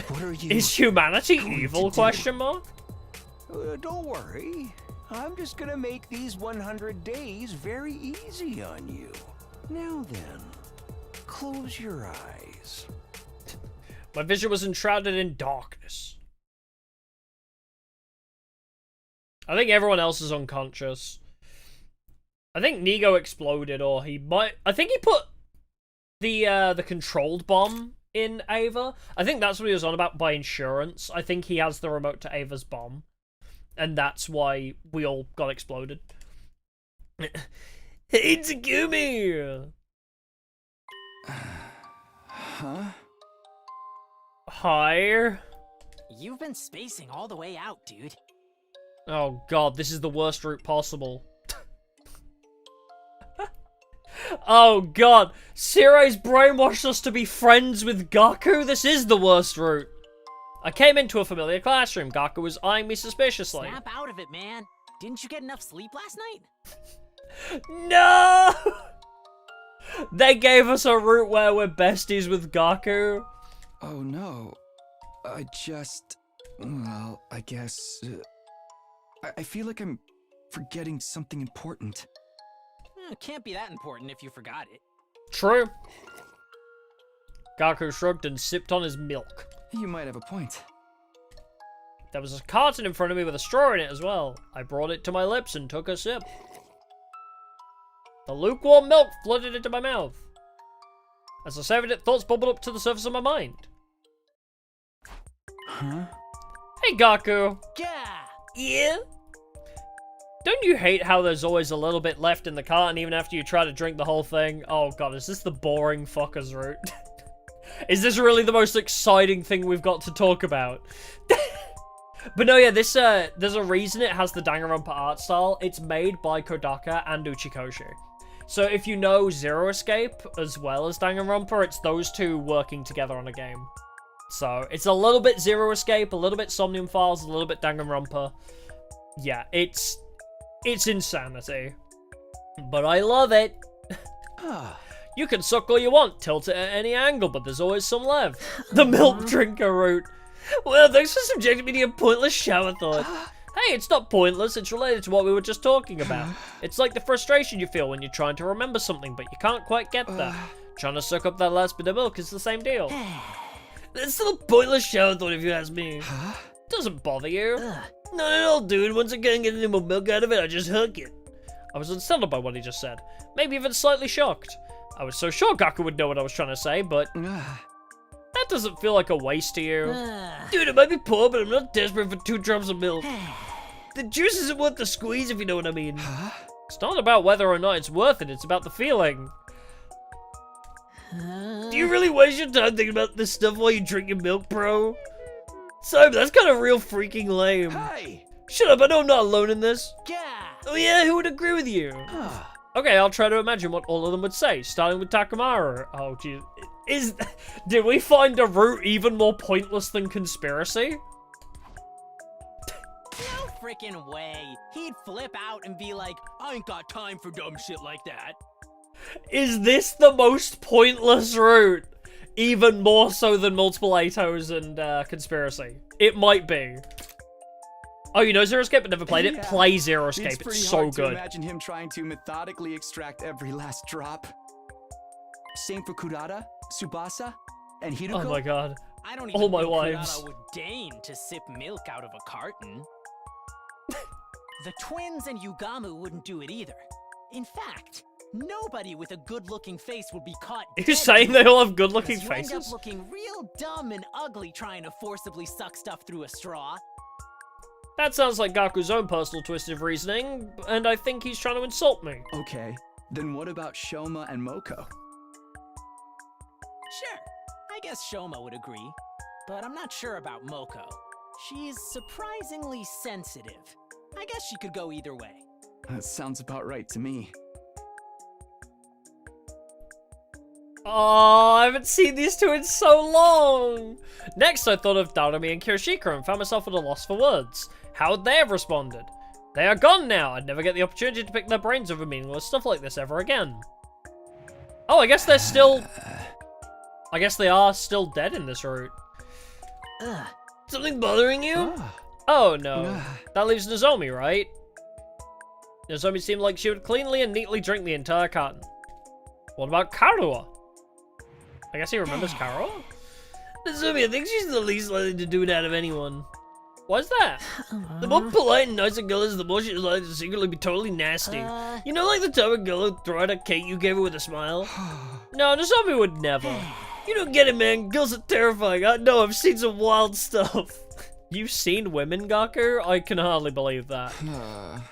What are you? Is humanity evil? Question mark. Don't worry. I'm just gonna make these 100 days very easy on you. Now then, close your eyes. My vision was enshrouded in darkness. I think everyone else is unconscious. I think Nigo exploded, or he might... I think he put the controlled bomb in Ava. I think that's what he was on about by insurance. I think he has the remote to Ava's bomb. And that's why we all got exploded. Hey, Takumi! Huh? Hi? You've been spacing all the way out, dude. Oh god, this is the worst route possible. Oh god, Sirai's brainwashed us to be friends with Gaku? This is the worst route. I came into a familiar classroom. Gaku was eyeing me suspiciously. Snap out of it, man. Didn't you get enough sleep last night? No! They gave us a route where we're besties with Gaku. Oh no. I just... Well, I guess... I feel like I'm forgetting something important. It can't be that important if you forgot it. True. Gaku shrugged and sipped on his milk. You might have a point. There was a carton in front of me with a straw in it as well. I brought it to my lips and took a sip. The lukewarm milk flooded into my mouth. As I savored it, thoughts bubbled up to the surface of my mind. Huh? Hey, Gaku. Yeah. Yeah? Don't you hate how there's always a little bit left in the carton even after you try to drink the whole thing? Oh god, is this the boring fuckers route? Is this really the most exciting thing we've got to talk about? But no, yeah, this, there's a reason it has the Danganronpa art style. It's made by Kodaka and Uchikoshi. So if you know Zero Escape as well as Danganronpa, it's those two working together on a game. So it's a little bit Zero Escape, a little bit Somnium Files, a little bit Danganronpa. Yeah, it's insanity. But I love it. You can suck all you want, tilt it at any angle, but there's always some left. The milk drinker route. Well, thanks for subjecting me to your pointless shower thought. Hey, it's not pointless, it's related to what we were just talking about. It's like the frustration you feel when you're trying to remember something, but you can't quite get there. Trying to suck up that last bit of milk is the same deal. That's still a pointless shower thought if you ask me. Doesn't bother you. Not at all, dude. Once I can't get any more milk out of it, I just hook it. I was unsettled by what he just said. Maybe even slightly shocked. I was so sure Gaku would know what I was trying to say, but... that doesn't feel like a waste to you. Dude, it might be poor, but I'm not desperate for 2 drops of milk. The juice isn't worth the squeeze, if you know what I mean. It's not about whether or not it's worth it, it's about the feeling. Do you really waste your time thinking about this stuff while you drink your milk, bro? Sorry, but that's kind of real freaking lame. Hey! Shut up, I know I'm not alone in this. Yeah. Oh yeah, who would agree with you? Okay, I'll try to imagine what all of them would say, starting with Takamaru. Oh, geez. Did we find a route even more pointless than conspiracy? No freaking way. He'd flip out and be like, I ain't got time for dumb shit like that. Is this the most pointless route? Even more so than multiple Atos and conspiracy. It might be. Oh, you know Zero Escape but never played it? Yeah. Play Zero Escape, pretty it's so hard good. to imagine him trying to methodically extract every last drop. Same for Kurata, Tsubasa, and Hiruko. Oh my god. I don't even All my think wives. Kurata would deign to sip milk out of a carton. The twins and Yugamu wouldn't do it either. In fact, nobody with a good-looking face would be caught You're dead saying they all have good-looking 'cause you end up faces? looking real dumb and ugly trying to forcibly suck stuff through a straw. That sounds like Gaku's own personal twist of reasoning, and I think he's trying to insult me. Okay, then what about Shoma and Moko? Sure, I guess Shoma would agree, but I'm not sure about Moko. She's surprisingly sensitive. I guess she could go either way. That sounds about right to me. Oh, I haven't seen these two in so long! Next, I thought of Darumi and Kirishika and found myself at a loss for words. How would they have responded? They are gone now! I'd never get the opportunity to pick their brains over meaningless stuff like this ever again. Oh, I guess they're still... I guess they are still dead in this route. Something bothering you? Oh, no. That leaves Nozomi, right? Nozomi seemed like she would cleanly and neatly drink the entire carton. What about Karua? I guess he remembers Karua? Nozomi, I think she's the least likely to do it out of anyone. Why's that? The more polite and nice a girl is, the more she's likely to secretly be totally nasty. You know, like the type of girl who'd throw out a cake you gave her with a smile? No, Nozomi would never. You don't get it, man. Girls are terrifying. I know, I've seen some wild stuff. You've seen women, Gaku? I can hardly believe that.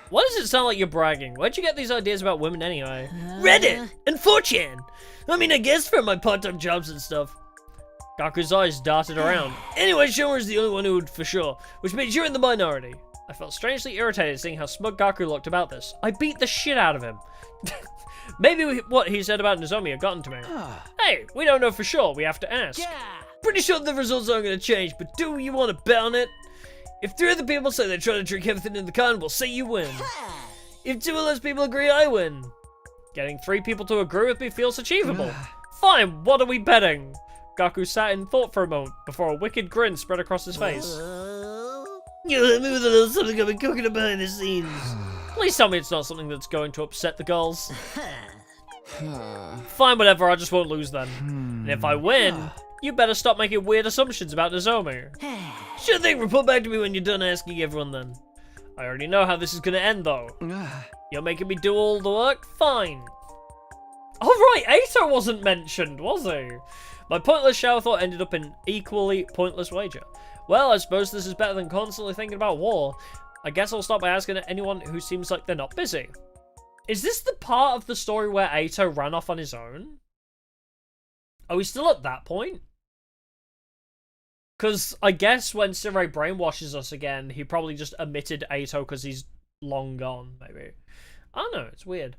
Why does it sound like you're bragging? Where'd you get these ideas about women anyway? Reddit! And 4chan! I mean, I guess from my part-time jobs and stuff. Gaku's eyes darted around. Anyway, Shomer's the only one who would for sure, which means you're in the minority. I felt strangely irritated seeing how smug Gaku looked about this. I beat the shit out of him. Maybe what he said about Nozomi had gotten to me. Hey, we don't know for sure. We have to ask. Pretty sure the results aren't going to change, but do you want to bet on it? If 3 other people say they're trying to drink everything in the carton, we'll say you win. If 2 or less people agree, I win. Getting 3 people to agree with me feels achievable. Fine, what are we betting? Gaku sat in thought for a moment before a wicked grin spread across his face. You hit me with a little something I've been cooking up behind the scenes. Please tell me it's not something that's going to upset the girls. Fine, whatever, I just won't lose then. And if I win, you better stop making weird assumptions about Nozomi. Sure thing, report back to me when you're done asking everyone then. I already know how this is gonna end though. You're making me do all the work? Fine. Oh right, Ato wasn't mentioned, was he? My pointless shower thought ended up in equally pointless wager. Well, I suppose this is better than constantly thinking about war. I guess I'll start by asking anyone who seems like they're not busy. Is this the part of the story where Ato ran off on his own? Are we still at that point? Because I guess when Surreal brainwashes us again, he probably just omitted Ato because he's long gone, maybe. I don't know, it's weird.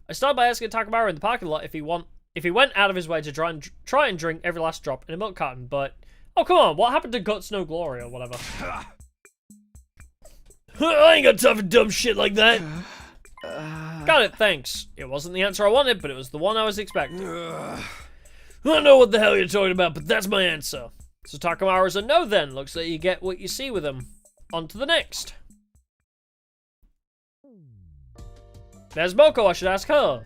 I started by asking Takamaru in the parking lot if he went out of his way to try and drink every last drop in a milk carton, but... Oh, come on, what happened to Guts No Glory or whatever? I ain't got time for dumb shit like that. Got it, thanks. It wasn't the answer I wanted, but it was the one I was expecting. I don't know what the hell you're talking about, but that's my answer. So Takamaru's a no then. Looks like you get what you see with him. On to the next. There's Moko, I should ask her.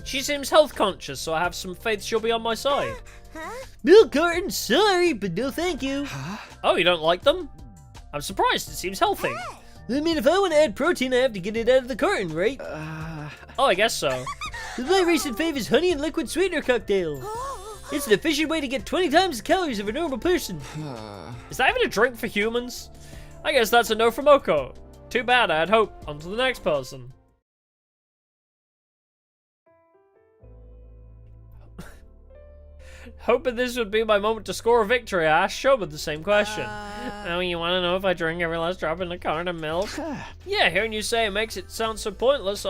She seems health conscious, so I have some faith she'll be on my side. Milk carton, sorry, but no thank you. Oh, you don't like them? I'm surprised, it seems healthy. I mean, if I want to add protein, I have to get it out of the carton, right? Oh, I guess so. My recent fave is honey and liquid sweetener cocktail. It's an efficient way to get 20 times the calories of a normal person. Is that even a drink for humans? I guess that's a no from Moko. Too bad, I had hope. On to the next person. Hoping this would be my moment to score a victory, I asked Shoma the same question. Oh, you want to know if I drink every last drop in a carton of milk? Yeah, hearing you say it makes it sound so pointless,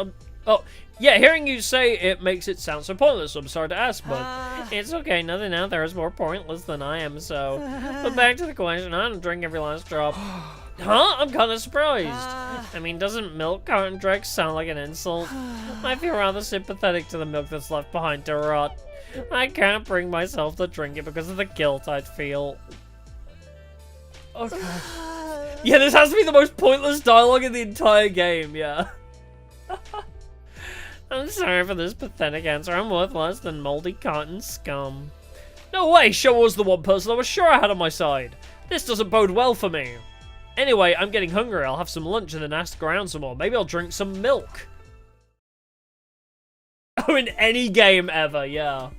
hearing you say it makes it sound so pointless, I'm sorry to ask, but it's okay, nothing out there is more pointless than I am, so... But back to the question, I don't drink every last drop. Huh? I'm kind of surprised. I mean, doesn't milk carton dregs sound like an insult? I feel rather sympathetic to the milk that's left behind to rot. I can't bring myself to drink it because of the guilt I'd feel. Okay. Yeah, this has to be the most pointless dialogue in the entire game, yeah. I'm sorry for this pathetic answer. I'm worth less than moldy cotton scum. No way, Showa was the one person I was sure I had on my side. This doesn't bode well for me. Anyway, I'm getting hungry. I'll have some lunch and then ask around some more. Maybe I'll drink some milk. Oh, in any game ever, yeah.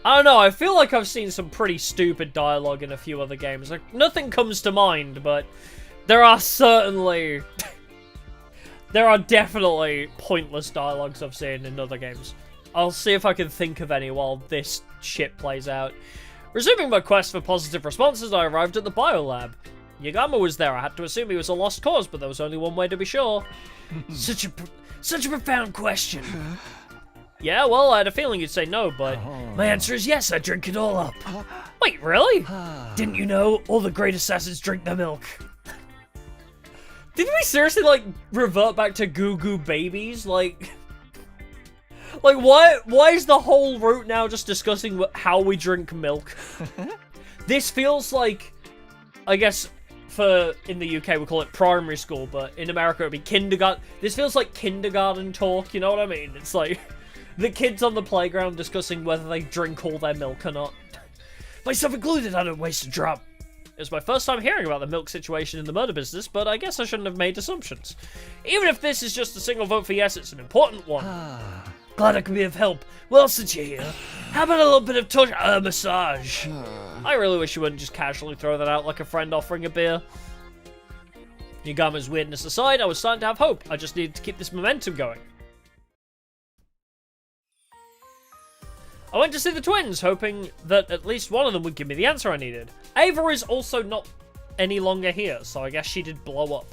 I don't know, I feel like I've seen some pretty stupid dialogue in a few other games. Like, nothing comes to mind, but there are certainly... there are definitely pointless dialogues I've seen in other games. I'll see if I can think of any while this shit plays out. Resuming my quest for positive responses, I arrived at the biolab. Yagama was there. I had to assume he was a lost cause, but there was only one way to be sure. Such a profound question. Yeah, well, I had a feeling you'd say no, but my answer is yes, I drink it all up. Wait, really? Didn't you know all the great assassins drink their milk? Did we seriously, like, revert back to Goo Goo Babies? Like, why is the whole route now just discussing how we drink milk? This feels like, I guess, in the UK, we call it primary school, but in America, it'd be kindergarten. This feels like kindergarten talk, you know what I mean? It's like the kids on the playground discussing whether they drink all their milk or not. Myself included, I don't waste a drop. It was my first time hearing about the milk situation in the murder business, but I guess I shouldn't have made assumptions. Even if this is just a single vote for yes, it's an important one. Glad I could be of help. Well, since you're here, how about a little bit of touch massage? I really wish you wouldn't just casually throw that out like a friend offering a beer. Yagama's weirdness aside, I was starting to have hope. I just needed to keep this momentum going. I went to see the twins, hoping that at least one of them would give me the answer I needed. Ava is also not any longer here, so I guess she did blow up.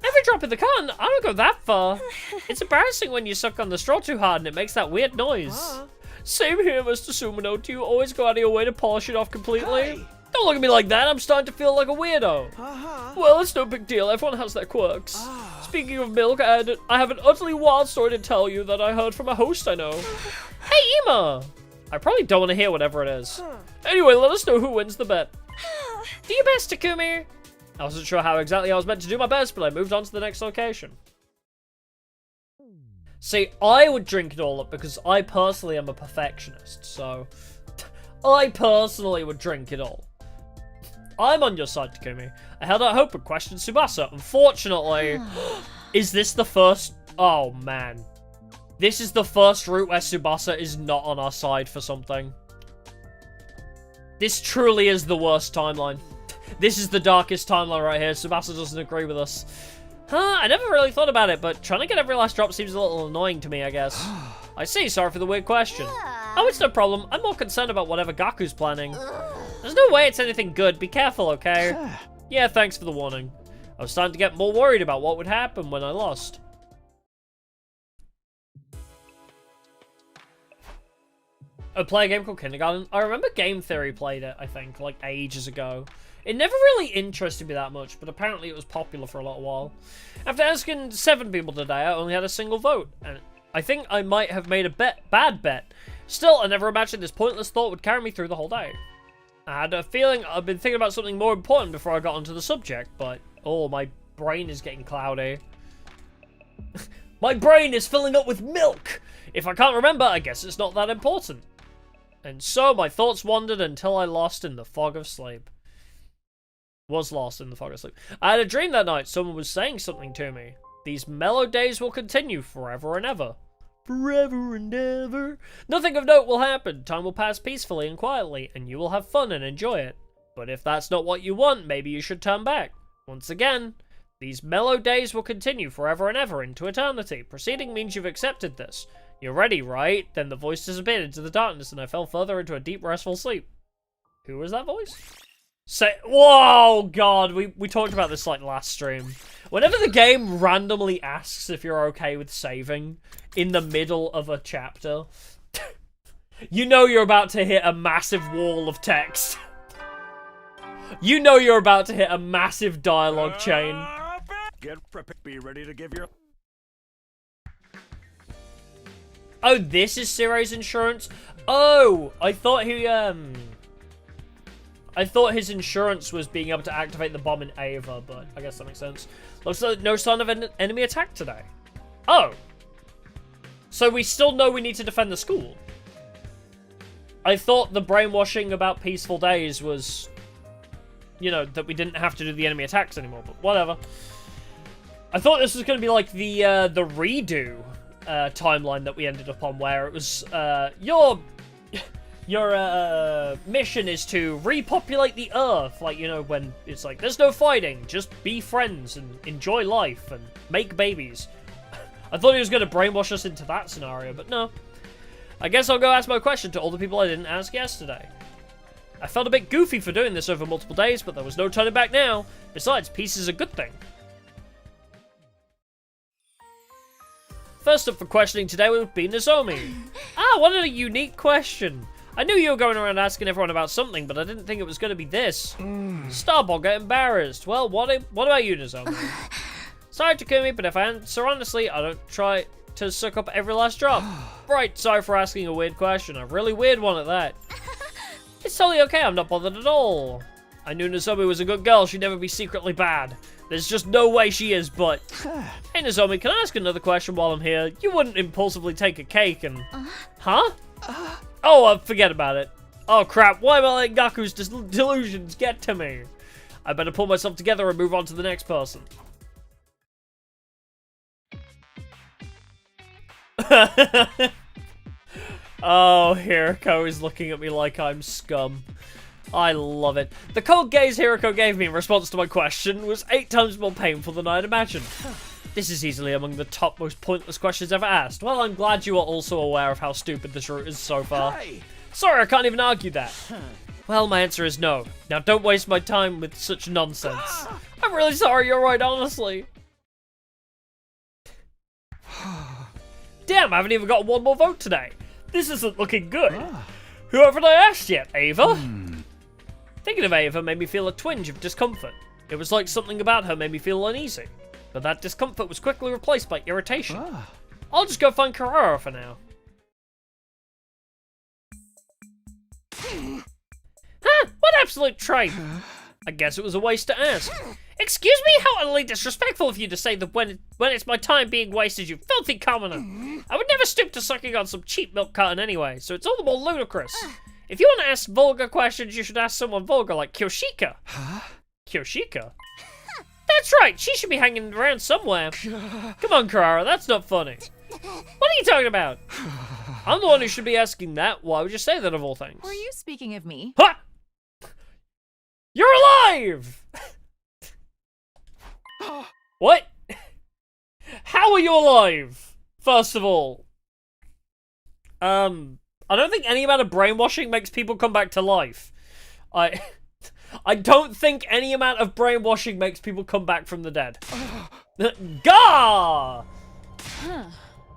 Every drop in the carton, I don't go that far. It's embarrassing when you suck on the straw too hard and it makes that weird noise. Same here, Mr. Sumino. Do you always go out of your way to polish it off completely? Hey. Don't look at me like that. I'm starting to feel like a weirdo. Well, it's no big deal. Everyone has their quirks. Speaking of milk, I have an utterly wild story to tell you that I heard from a host I know. Hey, Ema! I probably don't want to hear whatever it is. Anyway, let us know who wins the bet. Do your best, Takumi. I wasn't sure how exactly I was meant to do my best, but I moved on to the next location. See, I would drink it all up because I personally am a perfectionist, so I personally would drink it all. I'm on your side, Takumi. I held out hope and questioned Tsubasa. Unfortunately, is this the first... Oh, man. This is the first route where Tsubasa is not on our side for something. This truly is the worst timeline. This is the darkest timeline right here. Tsubasa doesn't agree with us. I never really thought about it, but trying to get every last drop seems a little annoying to me, I guess. I see, sorry for the weird question. Oh, it's no problem. I'm more concerned about whatever Gaku's planning. There's no way it's anything good. Be careful, okay? Yeah, thanks for the warning. I was starting to get more worried about what would happen when I lost. I play a game called Kindergarten. I remember Game Theory played it, I think, like ages ago. It never really interested me that much, but apparently it was popular for a little while. After asking 7 people today, I only had a single vote, and I think I might have made a bad bet. Still, I never imagined this pointless thought would carry me through the whole day. I had a feeling I'd been thinking about something more important before I got onto the subject, but oh, my brain is getting cloudy. My brain is filling up with milk! If I can't remember, I guess it's not that important. And so my thoughts wandered until I lost in the fog of sleep. Was lost in the fog of sleep. I had a dream that night. Someone was saying something to me. These mellow days will continue forever and ever. Forever and ever. Nothing of note will happen. Time will pass peacefully and quietly, and you will have fun and enjoy it. But if that's not what you want, maybe you should turn back. Once again, these mellow days will continue forever and ever into eternity. Proceeding means you've accepted this. You're ready, right? Then the voice disappeared into the darkness, and I fell further into a deep, restful sleep. Who was that voice? Whoa, God, we talked about this like last stream. Whenever the game randomly asks if you're okay with saving in the middle of a chapter, you know you're about to hit a massive wall of text. You know you're about to hit a massive dialogue chain. Get prepared. Be ready to give your... Oh, this is Sire's insurance? Oh, I thought his insurance was being able to activate the bomb in Ava, but I guess that makes sense. Looks like no sign of an enemy attack today. Oh. So we still know we need to defend the school. I thought the brainwashing about peaceful days was, you know, that we didn't have to do the enemy attacks anymore, but whatever. I thought this was going to be like the redo timeline that we ended up on, where it was, your mission is to repopulate the Earth, like, you know, when it's like, there's no fighting, just be friends and enjoy life and make babies. I thought he was going to brainwash us into that scenario, but no. I guess I'll go ask my question to all the people I didn't ask yesterday. I felt a bit goofy for doing this over multiple days, but there was no turning back now. Besides, peace is a good thing. First up for questioning today would be Nozomi. What a unique question. I knew you were going around asking everyone about something, but I didn't think it was going to be this. Starball got embarrassed. Well, what about you, Nozomi? Sorry, Takumi, but if I answer honestly, I don't try to suck up every last drop. Right, sorry for asking a weird question. A really weird one at that. It's totally okay, I'm not bothered at all. I knew Nozomi was a good girl. She'd never be secretly bad. There's just no way she is, but... Hey, Nozomi, can I ask another question while I'm here? You wouldn't impulsively take a cake and... Huh? Oh, forget about it. Oh, crap. Why am I letting Gaku's delusions get to me? I better pull myself together and move on to the next person. Oh, Hiroko is looking at me like I'm scum. I love it. The cold gaze Hiroko gave me in response to my question was 8 times more painful than I'd imagined. This is easily among the top most pointless questions ever asked. Well, I'm glad you are also aware of how stupid this route is so far. Hey. Sorry, I can't even argue that. Well, my answer is no. Now, don't waste my time with such nonsense. I'm really sorry, you're right, honestly. Damn, I haven't even got one more vote today. This isn't looking good. Who haven't I asked yet, Ava? Thinking of Ava made me feel a twinge of discomfort. It was like something about her made me feel uneasy. But that discomfort was quickly replaced by irritation. I'll just go find Carrara for now. Huh? What absolute tripe! I guess it was a waste to ask. Excuse me, how utterly disrespectful of you to say that when it's my time being wasted, you filthy commoner. I would never stoop to sucking on some cheap milk carton anyway, so it's all the more ludicrous. If you want to ask vulgar questions, you should ask someone vulgar like Kyoshika. Kyoshika? That's right, she should be hanging around somewhere. Come on, Carrara, that's not funny. What are you talking about? I'm the one who should be asking that. Why would you say that of all things? Were you speaking of me? Ha! You're alive! What? How are you alive? First of all. I don't think any amount of brainwashing makes people come back to life. I don't think any amount of brainwashing makes people come back from the dead. Gah!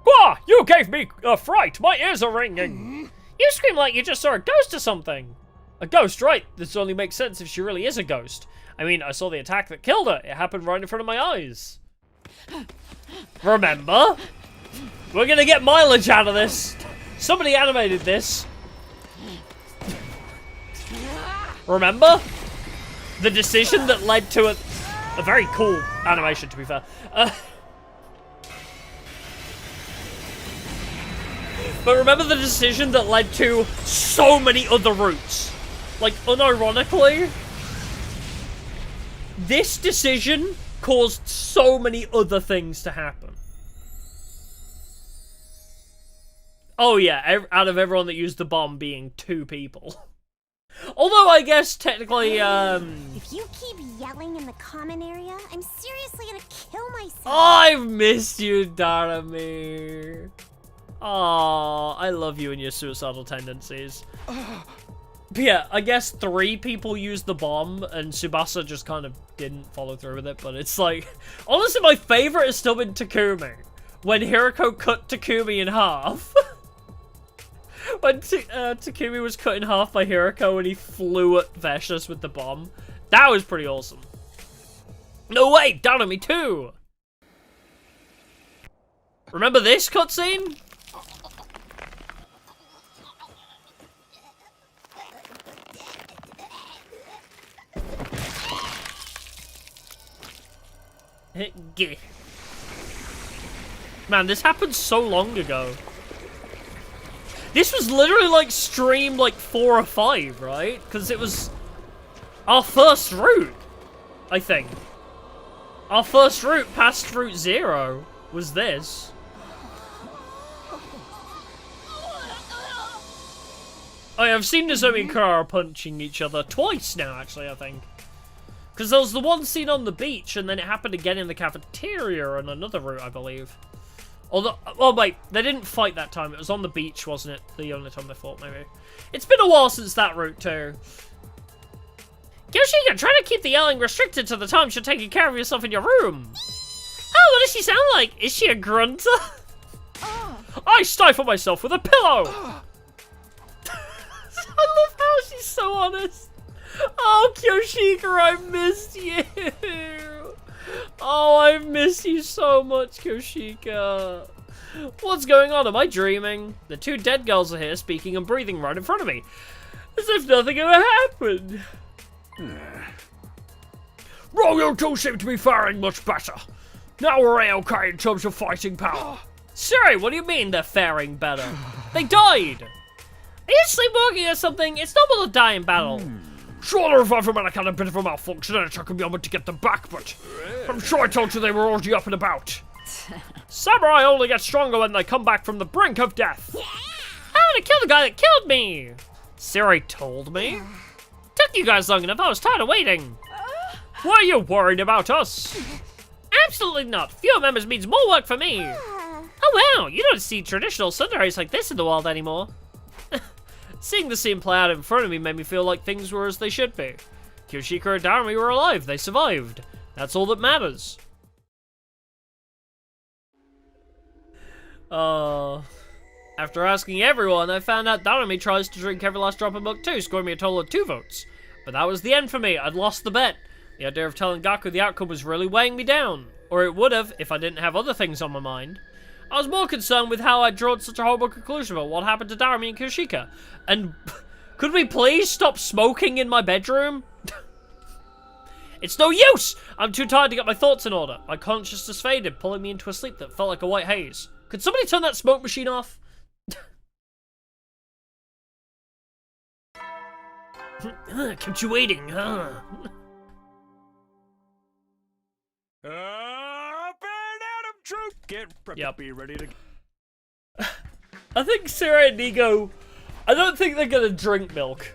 Gah! You gave me a fright. My ears are ringing. You scream like you just saw a ghost or something. A ghost, right? This only makes sense if she really is a ghost. I mean, I saw the attack that killed her. It happened right in front of my eyes. Remember? We're gonna get mileage out of this. Somebody animated this. Remember? The decision that led to a very cool animation, to be fair. But remember the decision that led to so many other routes? Like, unironically, this decision caused so many other things to happen. Oh yeah, out of everyone that used the bomb being 2 people. Although I guess technically, If you keep yelling in the common area, I'm seriously gonna kill myself. I've missed you, Daramir. Aw, I love you and your suicidal tendencies. But yeah, I guess 3 people used the bomb, and Tsubasa just kind of didn't follow through with it, but it's like... Honestly, my favorite has still been Takumi. When Hiroko cut Takumi in half. When Takumi was cut in half by Hiroko and he flew at Vecious with the bomb. That was pretty awesome. No, wait, Darami too! Remember this cutscene? Man, this happened so long ago. This was literally like stream like 4 or 5, right? Because it was our first route, I think. Our first route past Route 0 was this. I've seen Nozomi and Carrara punching each other twice now, actually, I think. Because there was the one scene on the beach, and then it happened again in the cafeteria on another route, I believe. Although, oh wait, they didn't fight that time. It was on the beach, wasn't it? The only time they fought, maybe. It's been a while since that route, too. Yoshika, try to keep the yelling restricted to the times you're taking care of yourself in your room. Oh, what does she sound like? Is she a grunter? I stifle myself with a pillow. I love how she's so honest. Oh, Kyoshika, I missed you. Oh, I've missed you so much, Kyoshika. What's going on? Am I dreaming? The 2 dead girls are here speaking and breathing right in front of me. As if nothing ever happened. Well, you two seem to be faring much better. Now we're A-okay in terms of fighting power. Sorry, what do you mean they're faring better? They died! Are you sleepwalking or something? It's normal to die in battle. Sure, the revival medic had a bit of a malfunction and it took a moment to get them back, but I'm sure I told you they were already up and about. Samurai only get stronger when they come back from the brink of death. I want to kill the guy that killed me! Siri told me. Took you guys long enough, I was tired of waiting. Why are you worried about us? Absolutely not. Fewer members means more work for me. Oh wow, you don't see traditional sundays like this in the world anymore. Seeing the scene play out in front of me made me feel like things were as they should be. Kyoshika and Darumi were alive, they survived. That's all that matters. After asking everyone, I found out Darumi tries to drink every last drop of milk too, scoring me a total of 2 votes. But that was the end for me, I'd lost the bet. The idea of telling Gaku the outcome was really weighing me down. Or it would have, if I didn't have other things on my mind. I was more concerned with how I'd drawn such a horrible conclusion about what happened to Darumi and Kyoshika. And could we please stop smoking in my bedroom? It's no use! I'm too tired to get my thoughts in order. My consciousness faded, pulling me into a sleep that felt like a white haze. Could somebody turn that smoke machine off? Kept you waiting, huh? Get Yep. Be ready to. I think Sarah and Nigo, I don't think they're gonna drink milk.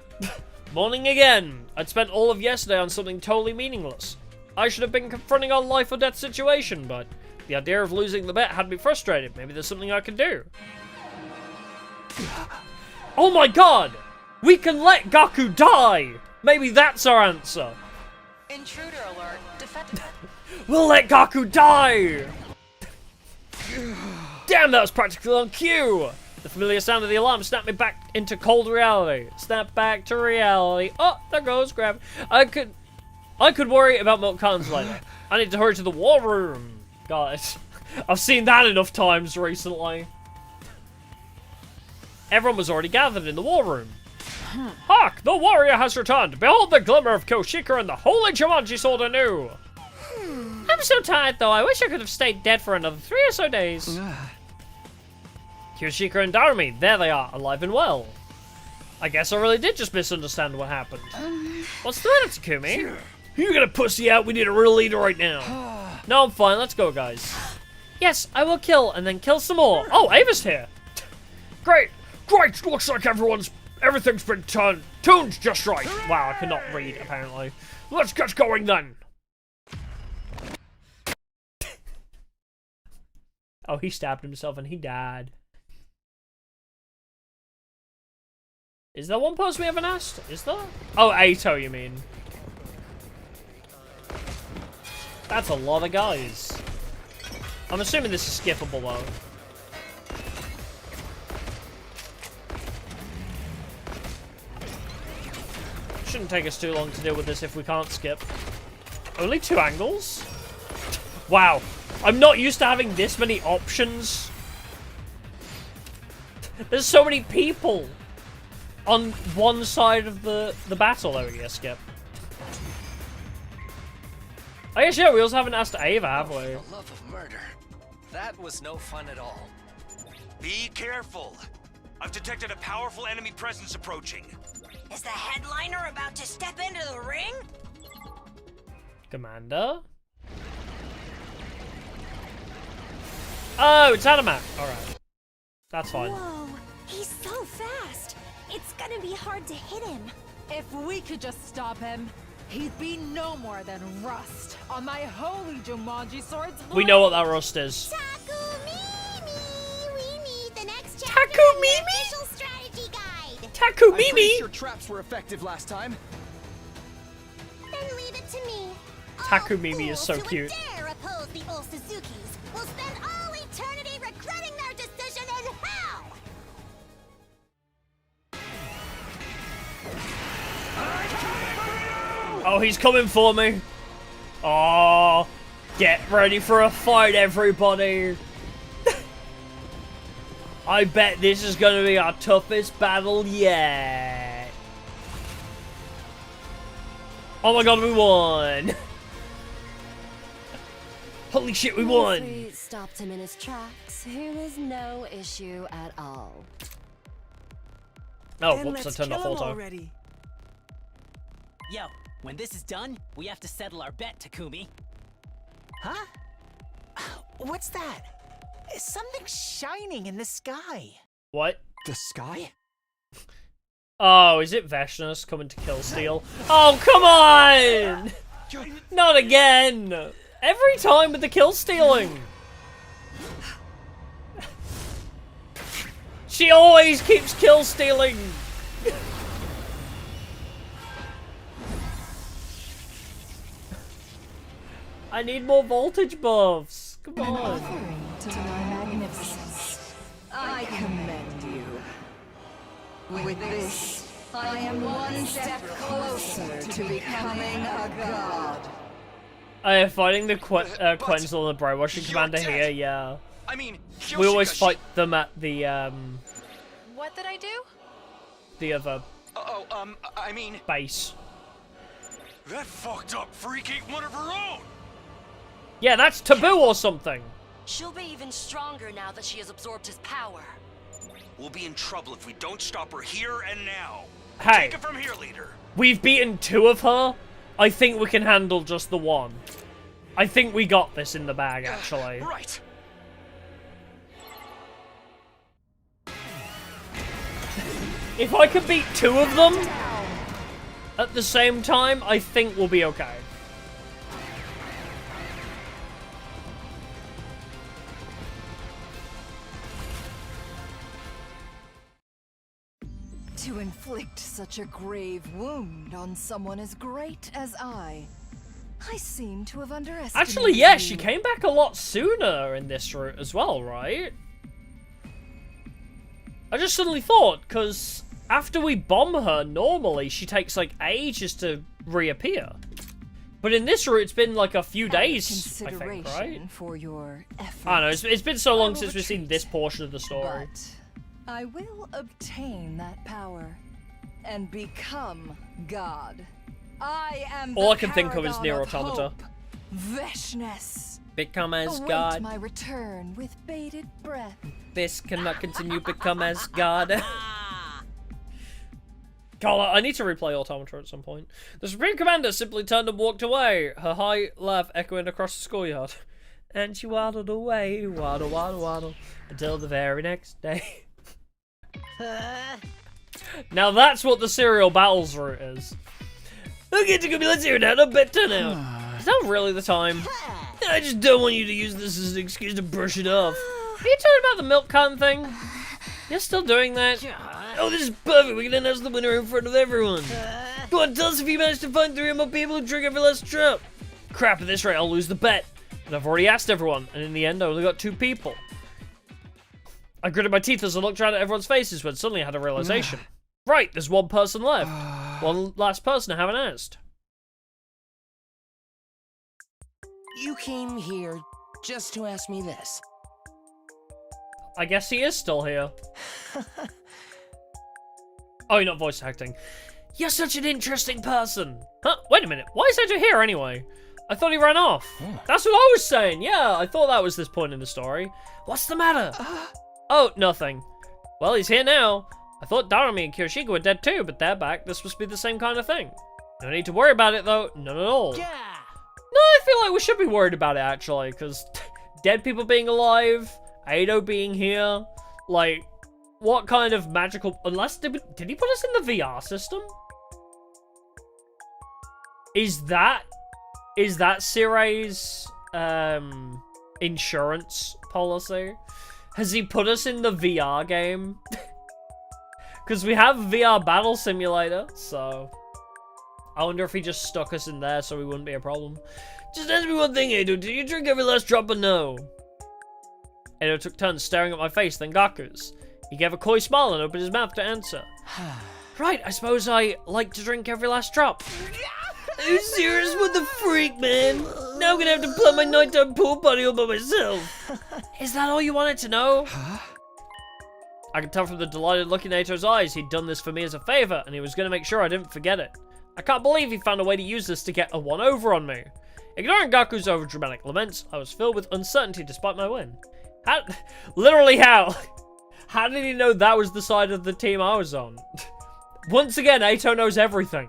Morning again. I'd spent all of yesterday on something totally meaningless. I should have been confronting a life or death situation, but the idea of losing the bet had me frustrated. Maybe there's something I can do. Oh my god! We can let Gaku die! Maybe that's our answer. Intruder alert. Defend. We'll let Gaku die! Damn, that was practically on cue! The familiar sound of the alarm snapped me back into cold reality. Snap back to reality. Oh, there goes Grab. I could worry about milk cartons later. I need to hurry to the war room. Guys, I've seen that enough times recently. Everyone was already gathered in the war room. Hark! The warrior has returned! Behold the glimmer of Kyoshika and the holy Jumanji sword anew! I'm so tired though, I wish I could have stayed dead for another 3 or so days. Kyoshika and Darumi, there they are, alive and well. I guess I really did just misunderstand what happened. What's the matter, Takumi? You gonna pussy out? We need a real leader right now. No, I'm fine, let's go, guys. Yes, I will kill, and then kill some more. Oh, Ava's here. Great! Looks like everything's been tuned just right. Wow, I cannot read, apparently. Let's get going then. Oh, he stabbed himself and he died. Is there one person we haven't asked? Is there? Oh, Ato, you mean. That's a lot of guys. I'm assuming this is skippable, though. Shouldn't take us too long to deal with this if we can't skip. Only 2 angles? Wow. I'm not used to having this many options. There's so many people on one side of the battle. There we go, skip. I guess, yeah, we also haven't asked Ava, have we? The love of murder. That was no fun at all. Be careful. I've detected a powerful enemy presence approaching. Is the headliner about to step into the ring? Commander? Oh, it's Animat. Alright. That's fine. Whoa, he's so fast. It's gonna be hard to hit him. If we could just stop him, he'd be no more than rust on my holy Jumanji sword's blade. We know what that rust is. Takumimi! We need the next chapter in Takumimi? the official strategy guide. I'm Takumimi! pretty sure traps were effective last time. Then leave it to me. Takumimi All is so fools who cute. would dare oppose the old Suzukis will spend all eternity regretting their decision in hell. Oh, he's coming for me. Oh, get ready for a fight, everybody. I bet this is going to be our toughest battle yet. Oh my god, we won! Holy shit, we won! We stopped him in his tracks. It was no issue at all. Oh, Then whoops, I let's turned off kill him auto. already. Yo, when this is done, we have to settle our bet, Takumi. Huh? What's that? Something shining in the sky. What? The sky? Oh, is it Vashna's coming to kill Steel? Oh, come on! Not again! Every time with the kill stealing! She always keeps kill stealing! I need more voltage buffs. Come on. To my magnificence, I commend you. With this, I am one step closer to becoming a god. Fighting the Quenzel, the brainwashing commander here, yeah. I mean, We always fight them at the, What did I do? the other I mean, base. that fucked up freak ain't one of her own. Yeah, that's taboo or something. She'll be even stronger now that she has absorbed his power. We'll be in trouble if we don't stop her here and now. Hey, Take it from here, leader. we've beaten 2 of her. I think we can handle just the 1. I think we got this in the bag, actually. Right. If I can beat 2 of them at the same time, I think we'll be okay. To inflict such a grave wound on someone as great as I seem to have underestimated Actually, yeah, you. she came back a lot sooner in this route as well, right? I just suddenly thought, because after we bomb her, normally she takes like ages to reappear. But in this route, it's been like a few days, I think, right? For your efforts, I don't know, it's been so long I will since we've seen retreat, this portion of the story. But I will obtain that power and become God. I am All the I can think of is paragon Nier of Automata. hope, Veshness. Become as Await God. my return with bated breath. This cannot continue. Become as God. Carla, I need to replay Automata at some point. The Supreme Commander simply turned and walked away, her high laugh echoing across the schoolyard. And she waddled away, waddle, waddle, waddle, until the very next day. Now that's what the Surreal Battles route is. Okay, Takumi, let's hear it out. I bet 10 out. Is that really the time? I just don't want you to use this as an excuse to brush it off. Are you talking about the milk carton thing? You're still doing that? Oh, this is perfect. We can announce the winner in front of everyone. Go on, tell us if you managed to find 3 more people who drink every last drop. Crap, at this rate, I'll lose the bet. And I've already asked everyone, and in the end, I only got 2 people. I gritted my teeth as I looked around at everyone's faces when suddenly I had a realization. Right, there's 1 person left. One last person I haven't asked. You came here just to ask me this. I guess he is still here. Oh, you're not voice acting. You're such an interesting person. Huh? Wait a minute. Why is Edger here anyway? I thought he ran off. That's what I was saying. Yeah, I thought that was this point in the story. What's the matter? Oh, nothing. Well, he's here now. I thought Darumi and Kirishika were dead too, but they're back. This must be the same kind of thing. No need to worry about it though. None at all. Yeah. No, I feel like we should be worried about it actually, because dead people being alive, Ado being here, like, what kind of magical... Unless, did he put us in the VR system? Is that Siray's, insurance policy? Has he put us in the VR game? Because we have VR Battle Simulator, so... I wonder if he just stuck us in there so we wouldn't be a problem. Just ask me one thing, Edo. Did you drink every last drop or no? Edo took turns staring at my face, then Gaku's. He gave a coy smile and opened his mouth to answer. Right, I suppose I like to drink every last drop. Are you serious? What the freak, man? Now I'm gonna have to plug my nighttime pool party all by myself. Is that all you wanted to know? I could tell from the delighted look in Ato's eyes he'd done this for me as a favor, and he was gonna make sure I didn't forget it. I can't believe he found a way to use this to get a one-over on me. Ignoring Gaku's overdramatic laments, I was filled with uncertainty despite my win. Literally how? How did he know that was the side of the team I was on? Once again, Ato knows everything.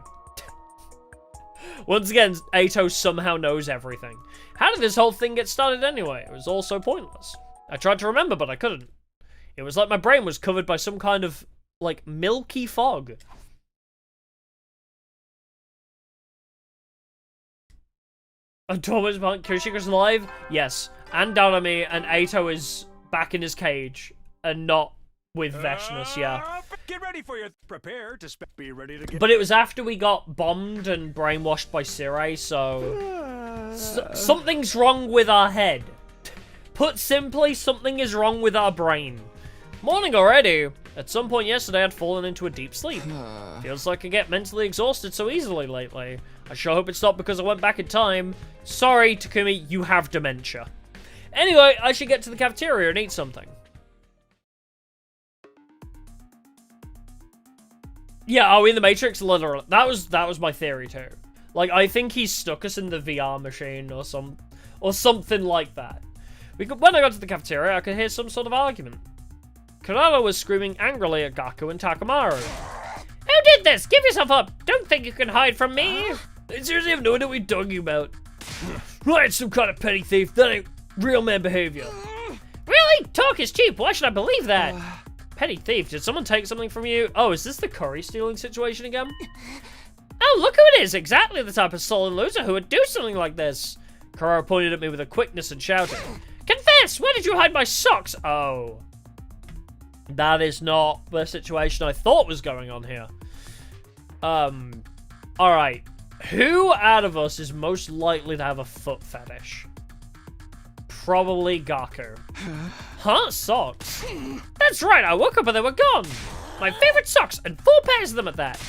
Once again, Ato somehow knows everything. How did this whole thing get started anyway? It was all so pointless. I tried to remember, but I couldn't. It was like my brain was covered by some kind of, like, milky fog. And Thomas behind Kirishika's alive? Yes. And Danami and Ato is back in his cage. And not with Veshnus, yeah. Get ready for your prepare to be ready to get. But it was after we got bombed and brainwashed by Sirei, so something's wrong with our head. Put simply, something is wrong with our brain. Morning already. At some point yesterday, I'd fallen into a deep sleep. Feels like I get mentally exhausted so easily lately. I sure hope it's not because I went back in time. Sorry, Takumi, you have dementia. Anyway, I should get to the cafeteria and eat something. Yeah, are we in the Matrix? Literally. That was my theory too. Like, I think he stuck us in the VR machine or something like that. When I got to the cafeteria, I could hear some sort of argument. Kanata was screaming angrily at Gaku and Takamaru. Who did this? Give yourself up! Don't think you can hide from me! I seriously have no idea what you're talking about. Right, some kind of petty thief. That ain't real man behavior. Really? Talk is cheap. Why should I believe that? Petty thief? Did someone take something from you? Oh, is this the curry stealing situation again? Oh, look who it is! Exactly the type of sullen loser who would do something like this. Karara pointed at me with a quickness and shouted, Confess! Where did you hide my socks? Oh. That is not the situation I thought was going on here. Alright. Who out of us is most likely to have a foot fetish? Probably Gaku. Huh? Socks? That's right, I woke up and they were gone. My favorite socks, and 4 pairs of them at that.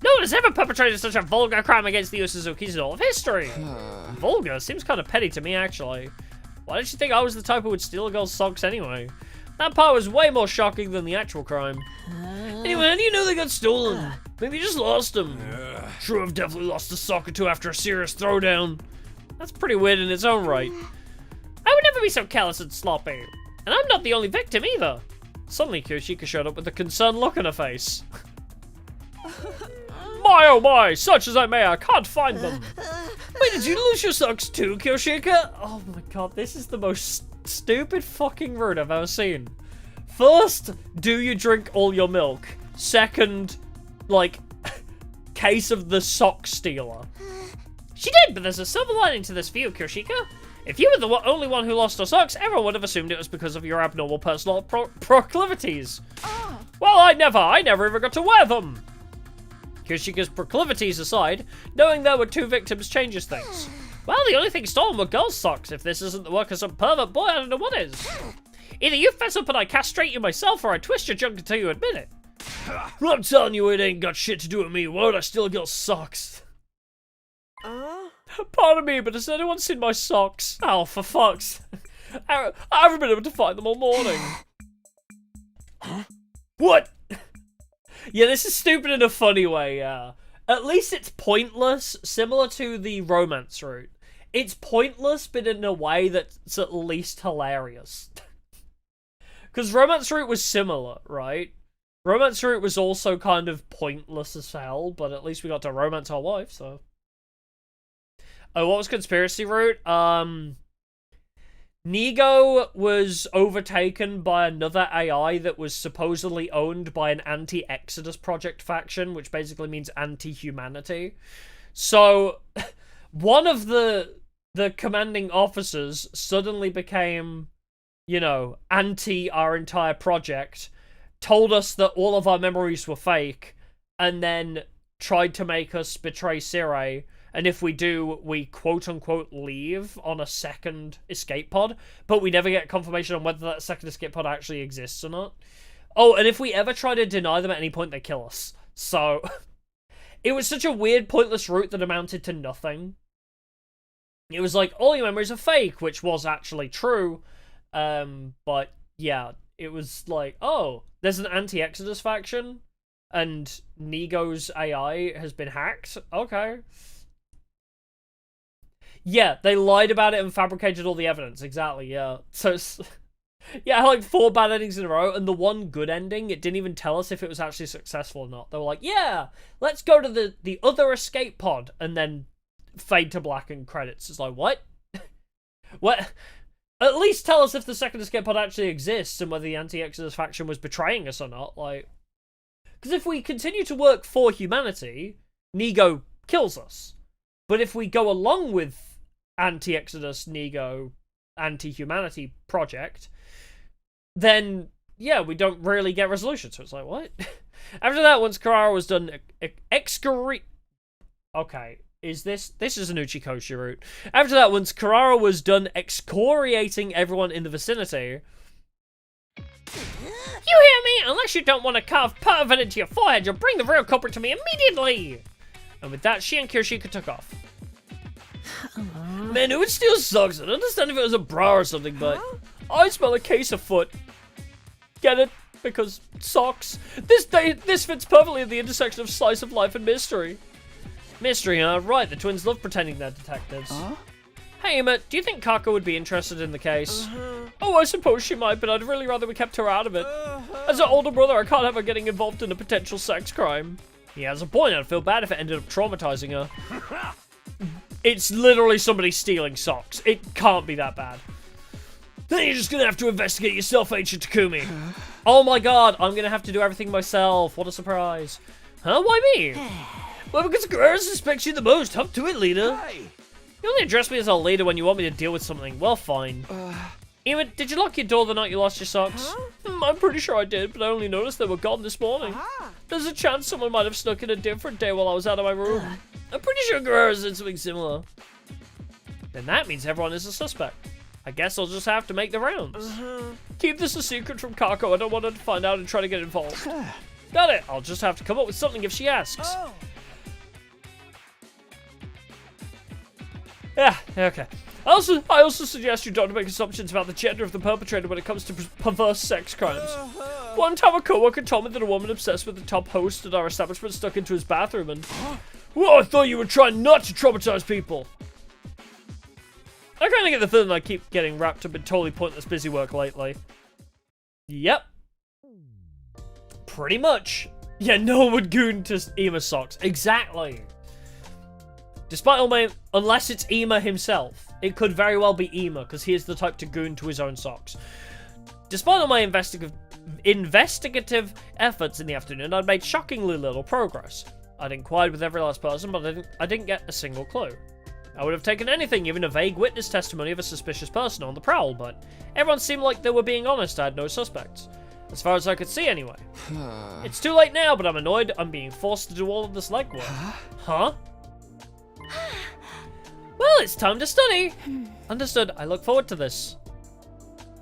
No one has ever perpetrated such a vulgar crime against the Yu Suzukis in all of history. Vulgar? Seems kind of petty to me, actually. Why did you think I was the type who would steal a girl's socks anyway? That part was way more shocking than the actual crime. Anyway, how do you know they got stolen? Maybe you just lost them. Sure, I've definitely lost a sock or two after a serious throwdown. That's pretty weird in its own right. I would never be so callous and sloppy. And I'm not the only victim either. Suddenly, Kirishika showed up with a concerned look on her face. My oh my, such as I may, I can't find them. Wait, did you lose your socks too, Kirishika? Oh my god, this is the most stupid fucking rude I've ever seen. First, do you drink all your milk? Second, like, case of the sock stealer. She did, but there's a silver lining to this view, Kirishika. If you were the only one who lost her socks, everyone would have assumed it was because of your abnormal personal proclivities. Well, I never even got to wear them. Kirishika's proclivities aside, knowing there were 2 victims changes things. Well, the only thing stolen were girls' socks. If this isn't the work of some pervert boy, I don't know what is. Either you fess up and I castrate you myself, or I twist your junk until you admit it. I'm telling you, it ain't got shit to do with me. Why would I steal a girl's socks? Pardon me, but has anyone seen my socks? Oh, for fuck's sake. I haven't been able to find them all morning. What? Yeah, this is stupid in a funny way, yeah. At least it's pointless, similar to the romance route. It's pointless, but in a way that's at least hilarious. Because romance route was similar, right? Romance route was also kind of pointless as hell, but at least we got to romance our wife, so... Oh, what was conspiracy route? Nigo was overtaken by another AI that was supposedly owned by an anti-Exodus Project faction, which basically means anti-humanity. So, one of the commanding officers suddenly became, you know, anti our entire project, told us that all of our memories were fake, and then tried to make us betray Sirei. And if we do, we quote-unquote leave on a second escape pod, but we never get confirmation on whether that second escape pod actually exists or not. Oh, and if we ever try to deny them at any point, they kill us. So, it was such a weird, pointless route that amounted to nothing. It was like, all your memories are fake, which was actually true. But, yeah, it was like, oh, there's an anti-Exodus faction? and Nigo's AI has been hacked. Okay. Yeah, they lied about it and fabricated all the evidence. Exactly, yeah. So, yeah, like 4 bad endings in a row, and the one good ending, it didn't even tell us if it was actually successful or not. They were like, yeah, let's go to the other escape pod, and then fade to black and credits. It's like, what? What? At least tell us if the second escape pod actually exists and whether the anti-Exodus faction was betraying us or not. Like, because if we continue to work for humanity, Nigo kills us. But if we go along with anti-Exodus, Nigo, anti-humanity project, then, yeah, we don't really get resolution. So it's like, what? After that, once Karara was done Okay, is this is an Uchikoshi route. After that, once Karara was done excoriating everyone in the vicinity... You hear me? Unless you don't want to carve part of it into your forehead, you'll bring the real culprit to me immediately! And with that, she and Kirishika took off. Man, it would still sucks. I'd understand if it was a bra or something, but I smell a case of foot. Get it? Because socks. This fits perfectly at the intersection of slice of life and mystery. Mystery, huh? Right, the twins love pretending they're detectives. Hey, Emma, do you think Kako would be interested in the case? Oh, I suppose she might, but I'd really rather we kept her out of it. As an older brother, I can't have her getting involved in a potential sex crime. He has a point. I'd feel bad if it ended up traumatizing her. It's literally somebody stealing socks. It can't be that bad. Then you're just gonna have to investigate yourself, Ancient Takumi. Oh my god, I'm gonna have to do everything myself. What a surprise. Huh? Why me? Well, because Guerrero suspects you the most. Up to it, leader. Hi. You only address me as a leader when you want me to deal with something. Well, fine. Emma, did you lock your door the night you lost your socks? I'm pretty sure I did, but I only noticed they were gone this morning. There's a chance someone might have snuck in a different day while I was out of my room. I'm pretty sure Guerrero's did something similar. Then that means everyone is a suspect. I guess I'll just have to make the rounds. Keep this a secret from Kako. I don't want her to find out and try to get involved. Got it. I'll just have to come up with something if she asks. Yeah, okay. I also suggest you don't make assumptions about the gender of the perpetrator when it comes to perverse sex crimes. One time a co-worker told me that a woman obsessed with the top host at our establishment stuck into his bathroom and... Whoa, I thought you were trying not to traumatize people. I kind of get the feeling I keep getting wrapped up in totally pointless busy work lately. Yep. Pretty much. Yeah, no one would goon to Ema socks. Exactly. Despite all my... Unless it's Ema himself. It could very well be Ema, because he is the type to goon to his own socks. Despite all my investigative efforts in the afternoon, I'd made shockingly little progress. I'd inquired with every last person, but I didn't get a single clue. I would have taken anything, even a vague witness testimony of a suspicious person on the prowl, but everyone seemed like they were being honest. I had no suspects. As far as I could see, anyway. It's too late now, but I'm annoyed I'm being forced to do all of this legwork. Huh? Well, it's time to study. Understood. I look forward to this.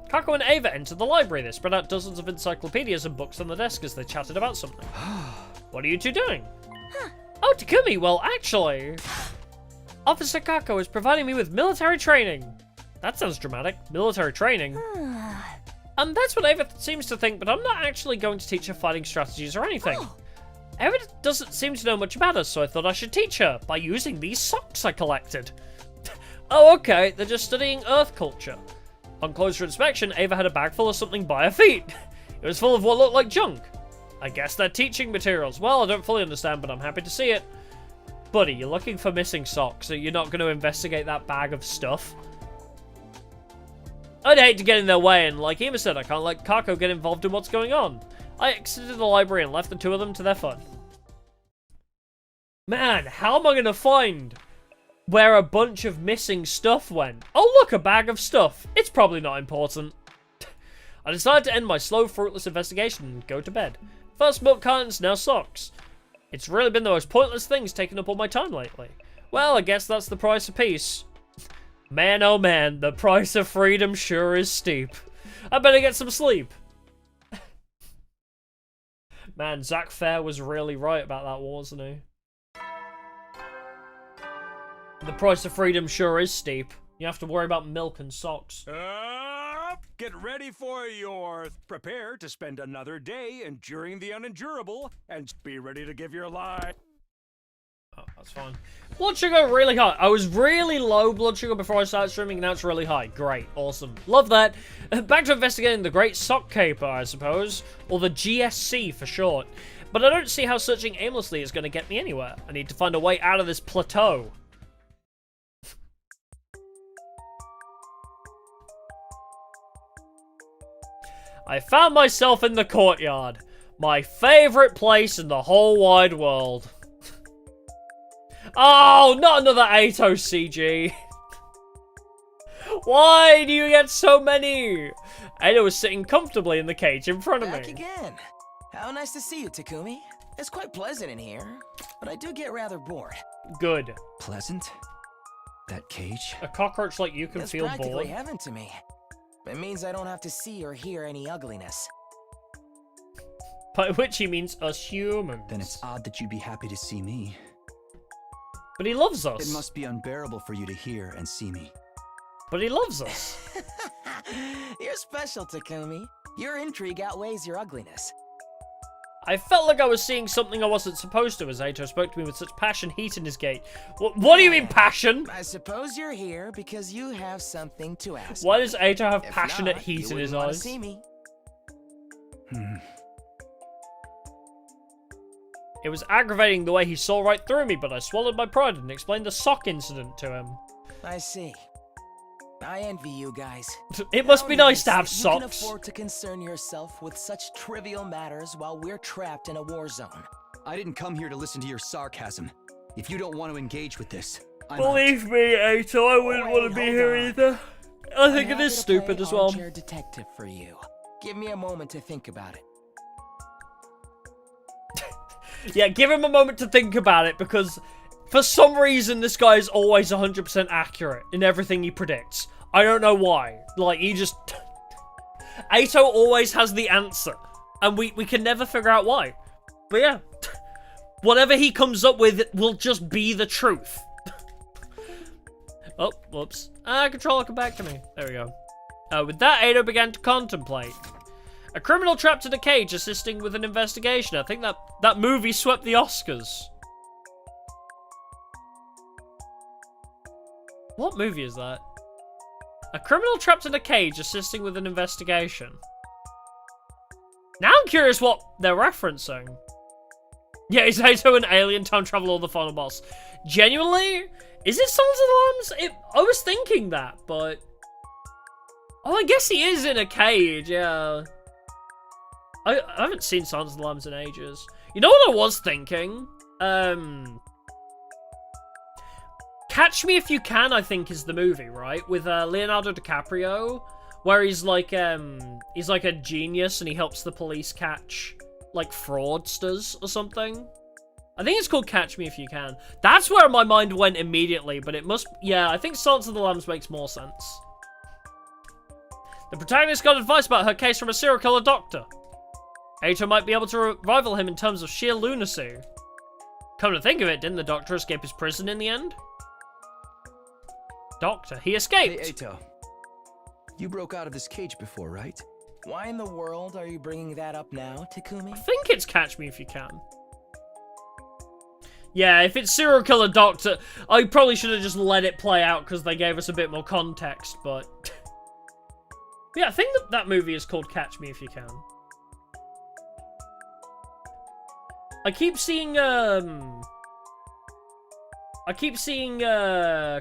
Kako and Ava entered the library. They spread out dozens of encyclopedias and books on the desk as they chatted about something. What are you two doing? Oh, Takumi, well, actually... Officer Kako is providing me with military training. That sounds dramatic. Military training. That's what Ava seems to think, but I'm not actually going to teach her fighting strategies or anything. Ava doesn't seem to know much about us, so I thought I should teach her by using these socks I collected. Oh, okay, they're just studying Earth culture. On closer inspection, Ava had a bag full of something by her feet. It was full of what looked like junk. I guess they're teaching materials. Well, I don't fully understand, but I'm happy to see it. Buddy, you're looking for missing socks, so you're not going to investigate that bag of stuff? I'd hate to get in their way, and like Ema said, I can't let Kako get involved in what's going on. I exited the library and left the two of them to their fun. Man, how am I going to find where a bunch of missing stuff went? Oh look, a bag of stuff. It's probably not important. I decided to end my slow, fruitless investigation and go to bed. First milk cartons, now socks. It's really been the most pointless things taking up all my time lately. Well, I guess that's the price of peace. Man, oh man, the price of freedom sure is steep. I better get some sleep. Man, Zach Fair was really right about that, wasn't he? The price of freedom sure is steep. You have to worry about milk and socks. Get ready for your... Prepare to spend another day enduring the unendurable, and be ready to give your life. Oh, that's fine. Blood sugar really high. I was really low blood sugar before I started streaming, now it's really high. Great. Awesome. Love that. Back to investigating the Great Sock Caper, I suppose. Or the GSC for short. But I don't see how searching aimlessly is going to get me anywhere. I need to find a way out of this plateau. I found myself in the courtyard. My favorite place in the whole wide world. Oh, not another Ato CG. Why do you get so many? Ato was sitting comfortably in the cage in front of me. Back again. How nice to see you, Takumi. It's quite pleasant in here, but I do get rather bored. Good. Pleasant? That cage? A cockroach like you can That's feel practically bored. heaven to me. It means I don't have to see or hear any ugliness. By which he means us humans. Then it's odd that you'd be happy to see me. But he loves us. It must be unbearable for you to hear and see me. But he loves us. You're special, Takumi. Your intrigue outweighs your ugliness. I felt like I was seeing something I wasn't supposed to as Ato spoke to me with such passion, heat in his gait. What do you mean, passion? I suppose you're here because you have something to ask. Why does Ato have If passionate not, heat you in his wouldn't wanna eyes? See me. It was aggravating the way he saw right through me, but I swallowed my pride and explained the sock incident to him. I see. I envy you guys. It must be nice to have You socks. can afford to concern yourself with such trivial matters while we're trapped in a war zone. I didn't come here to listen to your sarcasm. If you don't want to engage with this, I'm Believe me, Ato, I wouldn't want to be here either. I think it I'm is happy to stupid play as well. armchair detective for you. Give me a moment to think about it. Yeah, give him a moment to think about it, because for some reason this guy is always 100% accurate in everything he predicts. I don't know why. Like, he just... Ato always has the answer, and we can never figure out why. But yeah, whatever he comes up with will just be the truth. Oh, whoops. Controller, come back to me. There we go. With that, Ato began to contemplate. A criminal trapped in a cage assisting with an investigation. I think that movie swept the Oscars. What movie is that? A criminal trapped in a cage assisting with an investigation. Now I'm curious what they're referencing. Yeah, is Ato an alien time travel or the final boss? Genuinely? Is it Silence of the Lambs? I was thinking that, but... Oh, I guess he is in a cage, yeah. I haven't seen Silence of the Lambs in ages. You know what I was thinking? Catch Me If You Can, I think, is the movie, right? With Leonardo DiCaprio, where he's like a genius and he helps the police catch like fraudsters or something. I think it's called Catch Me If You Can. That's where my mind went immediately, but it must... Yeah, I think Silence of the Lambs makes more sense. The protagonist got advice about her case from a serial killer doctor. Ato might be able to rival him in terms of sheer lunacy. Come to think of it, didn't the doctor escape his prison in the end? Doctor, he escaped! Hey, Ato. You broke out of this cage before, right? Why in the world are you bringing that up now, Takumi? I think it's Catch Me If You Can. Yeah, if it's serial killer doctor, I probably should have just let it play out because they gave us a bit more context, but... Yeah, I think that movie is called Catch Me If You Can. I keep seeing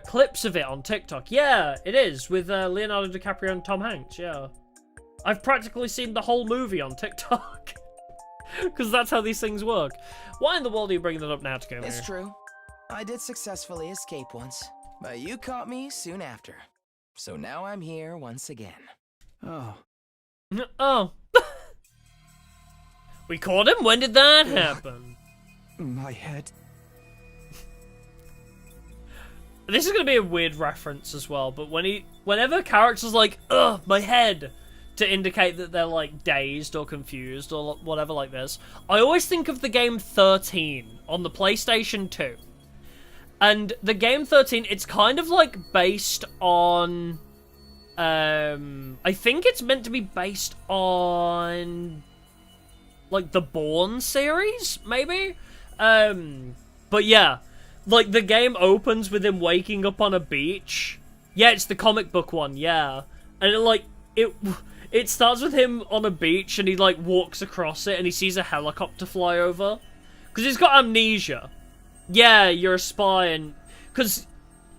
clips of it on TikTok. Yeah, it is, with Leonardo DiCaprio and Tom Hanks, yeah. I've practically seen the whole movie on TikTok. Because that's how these things work. Why in the world are you bringing that up now, Takumi? It's true. I did successfully escape once, but you caught me soon after. So now I'm here once again. Oh. Oh. We caught him? When did that happen? My head. This is going to be a weird reference as well, but whenever characters like, ugh, my head, to indicate that they're like dazed or confused or whatever like this, I always think of the game 13 on the PlayStation 2. And the game 13, it's kind of like based on I think it's meant to be based on, like, the Bourne series, maybe? But yeah, like, the game opens with him waking up on a beach. Yeah, it's the comic book one, yeah. And, it starts with him on a beach, and he, like, walks across it, and he sees a helicopter fly over. Because he's got amnesia. Yeah, you're a spy, and... Because...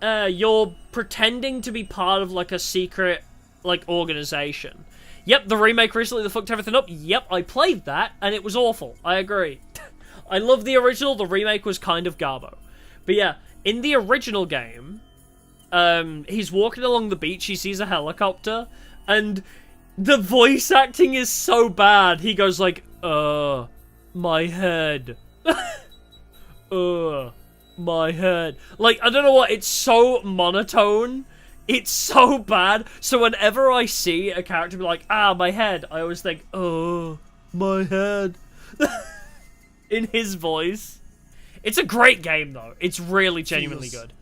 you're pretending to be part of, like, a secret, like, organization. Yep, the remake recently that fucked everything up. Yep, I played that, and it was awful. I agree. I love the original, the remake was kind of garbo. But yeah, in the original game, he's walking along the beach, he sees a helicopter, and the voice acting is so bad. He goes like, my head. My head. Like, I don't know what, it's so monotone. It's so bad. So whenever I see a character be like, my head, I always think, my head. In his voice. It's a great game, though. It's really genuinely good.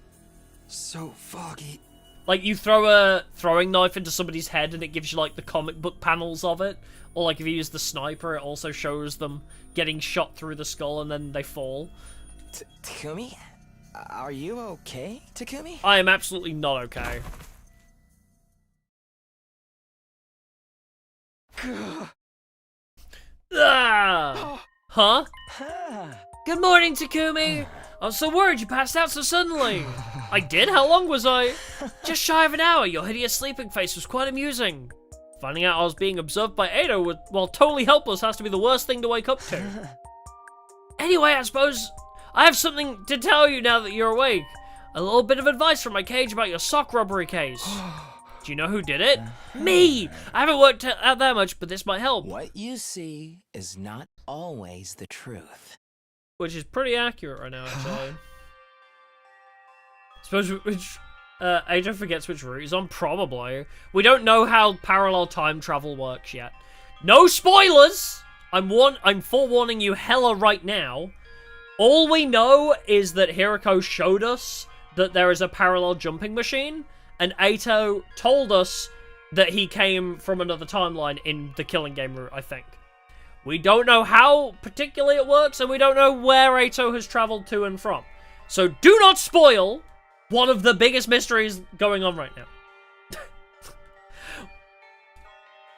So foggy. Like, you throw a throwing knife into somebody's head and it gives you, like, the comic book panels of it. Or, like, if you use the sniper, it also shows them getting shot through the skull and then they fall. Takumi? Are you okay, Takumi? I am absolutely not okay. Huh? Good morning, Takumi! I was so worried you passed out so suddenly. I did? How long was I? Just shy of an hour. Your hideous sleeping face was quite amusing. Finding out I was being observed by Ado while totally helpless has to be the worst thing to wake up to. Anyway, I suppose I have something to tell you now that you're awake. A little bit of advice from my cage about your sock robbery case. Do you know who did it? Me! I haven't worked out that much, but this might help. What you see is not always the truth. Which is pretty accurate right now, actually. Suppose which Ado forgets which route he's on? Probably. We don't know how parallel time travel works yet. No spoilers! I'm forewarning you hella right now. All we know is that Hiroko showed us that there is a parallel jumping machine, and Ato told us that he came from another timeline in the Killing Game route, I think. We don't know how particularly it works, and we don't know where Ato has traveled to and from. So do not spoil one of the biggest mysteries going on right now.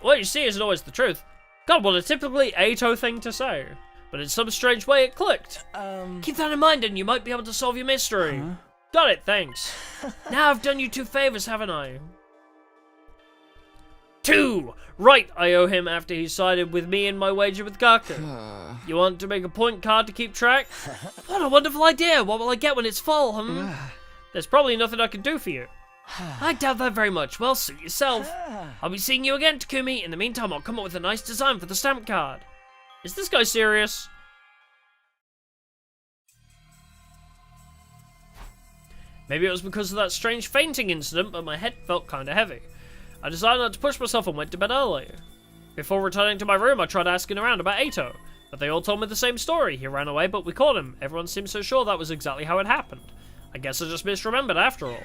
What you see isn't always the truth. God, what a typically Ato thing to say. But in some strange way, it clicked. Keep that in mind and you might be able to solve your mystery. Got it, thanks. Now I've done you 2 favors, haven't I? 2! Right, I owe him after he sided with me in my wager with Gaku. You want to make a point card to keep track? What a wonderful idea! What will I get when it's full, There's probably nothing I can do for you. I doubt that very much. Well, suit yourself. I'll be seeing you again, Takumi. In the meantime, I'll come up with a nice design for the stamp card. Is this guy serious? Maybe it was because of that strange fainting incident, but my head felt kinda heavy. I decided not to push myself and went to bed early. Before returning to my room, I tried asking around about Ato, but they all told me the same story. He ran away, but we caught him. Everyone seemed so sure that was exactly how it happened. I guess I just misremembered after all.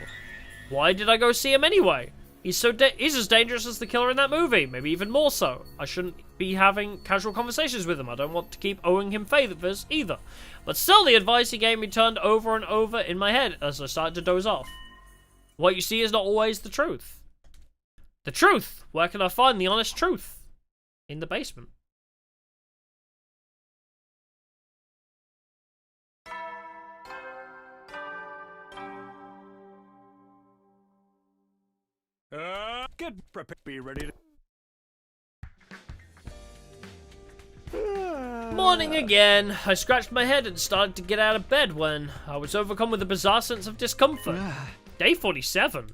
Why did I go see him anyway? He's as dangerous as the killer in that movie, maybe even more so. I shouldn't be having casual conversations with him. I don't want to keep owing him favors either. But still, the advice he gave me turned over and over in my head as I started to doze off. What you see is not always the truth. The truth! Where can I find the honest truth? In the basement. Get prepared. Be ready to... Morning again. I scratched my head and started to get out of bed when I was overcome with a bizarre sense of discomfort. Day 47.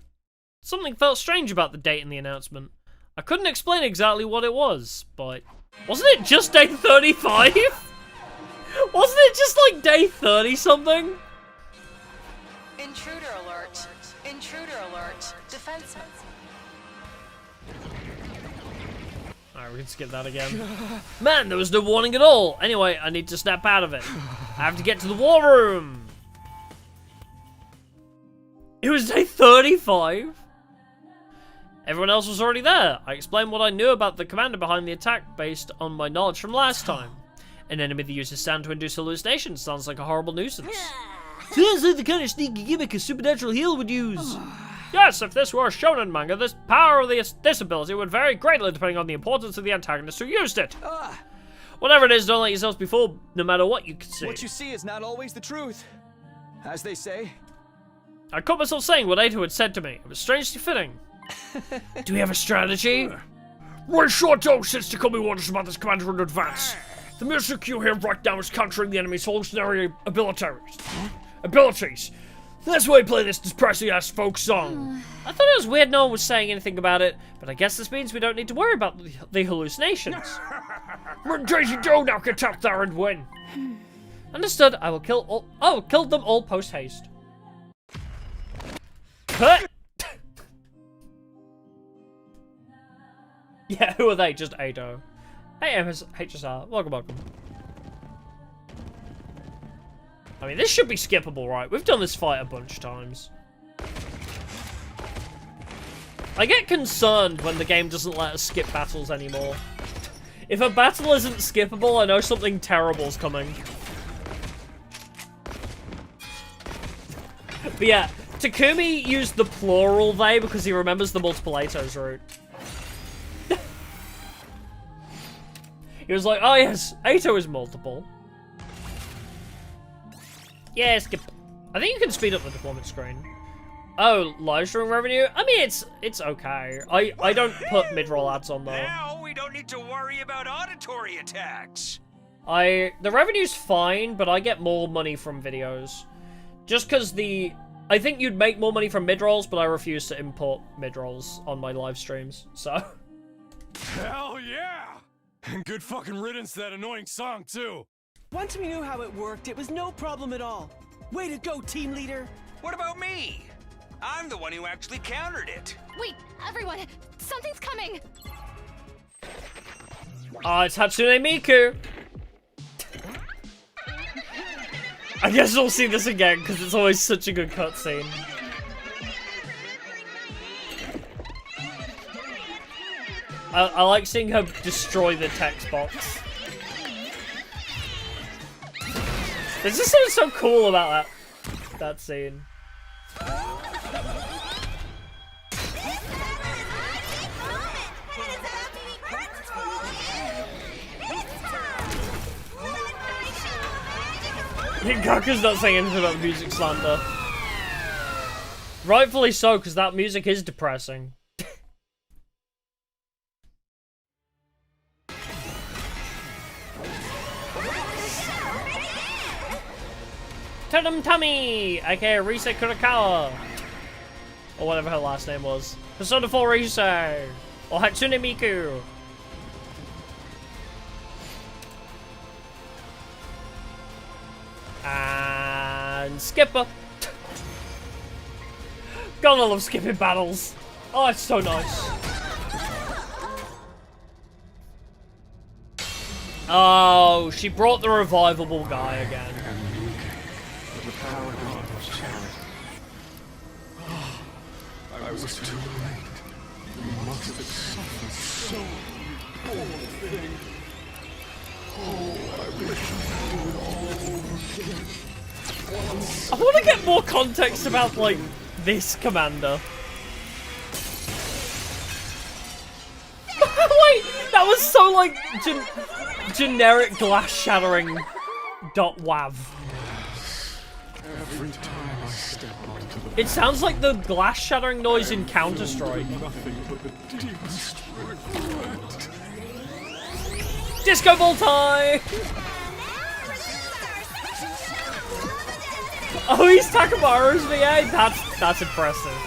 Something felt strange about the date in the announcement. I couldn't explain exactly what it was, but... Wasn't it just day 35? Wasn't it just like day 30-something? Intruder alert. Intruder alert. Defenseman. Alright, we can skip that again. Man, there was no warning at all. Anyway, I need to snap out of it. I have to get to the war room. It was day 35? Everyone else was already there. I explained what I knew about the commander behind the attack based on my knowledge from last time. An enemy that uses sound to induce hallucinations sounds like a horrible nuisance. Sounds like the kind of sneaky gimmick a supernatural healer would use. Yes, if this were a shonen manga, this power of this ability would vary greatly depending on the importance of the antagonist who used it. Whatever it is, don't let yourselves be fooled, no matter what you can see. What you see is not always the truth, as they say. I caught myself saying what Ato had said to me. It was strangely fitting. Do we have a strategy? Right, short dose since Takumi warned us about this commander in advance. The music you hear right now is countering the enemy's hallucinatory abilities. That's why I play this depressing ass folk song. I thought it was weird no one was saying anything about it, but I guess this means we don't need to worry about the hallucinations. When Daisy Joe now gets out there and win. Understood. I will kill them all post haste. Cut. Yeah, who are they? Just Ado. Hey, HSR. Welcome. I mean, this should be skippable, right? We've done this fight a bunch of times. I get concerned when the game doesn't let us skip battles anymore. If a battle isn't skippable, I know something terrible's coming. But yeah, Takumi used the plural they because he remembers the multiple Atos route. He was like, oh yes, Ato is multiple. Yeah, skip. I think you can speed up the deployment screen. Oh, live stream revenue? I mean, it's okay. I don't put mid-roll ads on though. Now we don't need to worry about auditory attacks. The revenue's fine, but I get more money from videos. Just because I think you'd make more money from mid-rolls, but I refuse to import mid-rolls on my live streams, so. Hell yeah! And good fucking riddance to that annoying song, too. Once we knew how it worked, it was no problem at all. Way to go, team leader! What about me? I'm the one who actually countered it. Wait, everyone, something's coming. Oh, it's Hatsune Miku. I guess we'll see this again because it's always such a good cutscene. I like seeing her destroy the text box. There's just something so cool about that scene. Gaku's not saying anything about music slander. Rightfully so, because that music is depressing. Totem Tummy, aka Risa Kurakawa. Or whatever her last name was. Persona 4 Risa. Or Hatsune Miku. And Skipper. God, I love skipping battles. Oh, it's so nice. Oh, she brought the revivable guy again. I was too late. You must have suffered so poor thing. Oh, I wish I could do it all over again. I want to get more context about, like, this commander. Wait, that was so, like, generic glass shattering .wav. Every time I step onto the It sounds like the glass shattering noise in Counter-Strike. nothing but the deepest regret. Disco ball time! Oh, he's Takamaru's VA? That's impressive.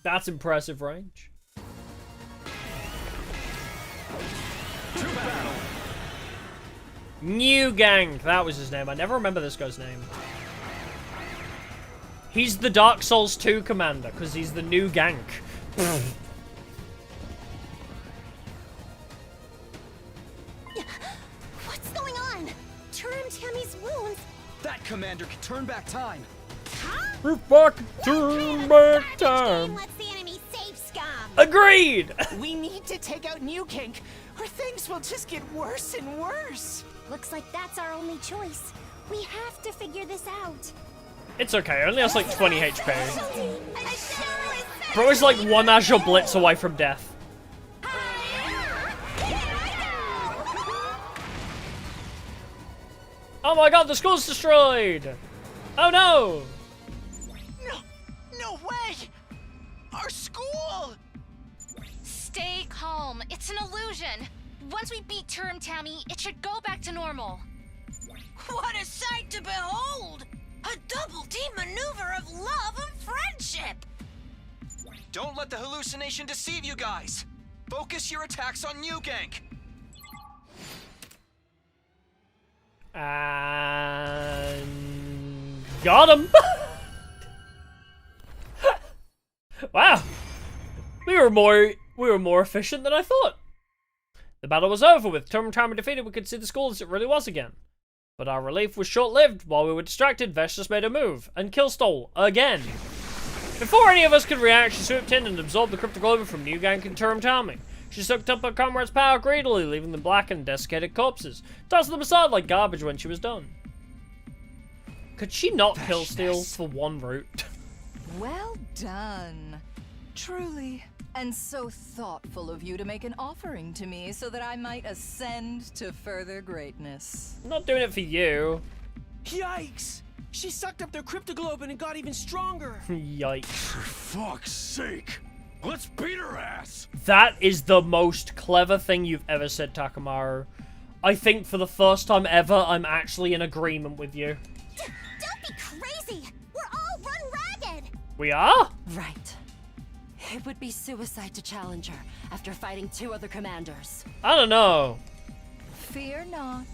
That's impressive range. New Gang, that was his name. I never remember this guy's name. He's the Dark Souls 2 commander, because he's the new gank. What's going on? Turn Tammy's wounds. That commander can turn back time. Huh? We're back to back time. Lets the enemy sit Agreed! We need to take out New King, or things will just get worse and worse. Looks like that's our only choice. We have to figure this out. It's okay, only has like 20 HP. Bro is like one Azure Blitz away from death. Oh my god, the school's destroyed! Oh no! No way! Our school! Stay calm. It's an illusion. Once we beat Term Tammy, it should go back to normal. What a sight to behold! A double-team maneuver of love and friendship! Don't let the hallucination deceive you guys. Focus your attacks on New Gang. And got him. Wow, we were more efficient than I thought. The battle was over. With Term Tammy defeated, we could see the school as it really was again. But our relief was short-lived. While we were distracted, Vestus made a move and kill Stole again. Before any of us could react, she swooped in and absorbed the cryptoglobin from New Gang and Term Tammy. She sucked up her comrades' power greedily, leaving them blackened and desiccated corpses, tossing them aside like garbage when she was done. Could she not kill Steel for one route? Well done. Truly. And so thoughtful of you to make an offering to me so that I might ascend to further greatness. I'm not doing it for you. Yikes! She sucked up their cryptoglobin and got even stronger. Yikes. For fuck's sake! Let's beat her ass! That is the most clever thing you've ever said, Takamaru. I think for the first time ever, I'm actually in agreement with you. Don't be crazy! We're all run ragged! We are? Right. It would be suicide to challenge her after fighting 2 other commanders. I don't know. Fear not.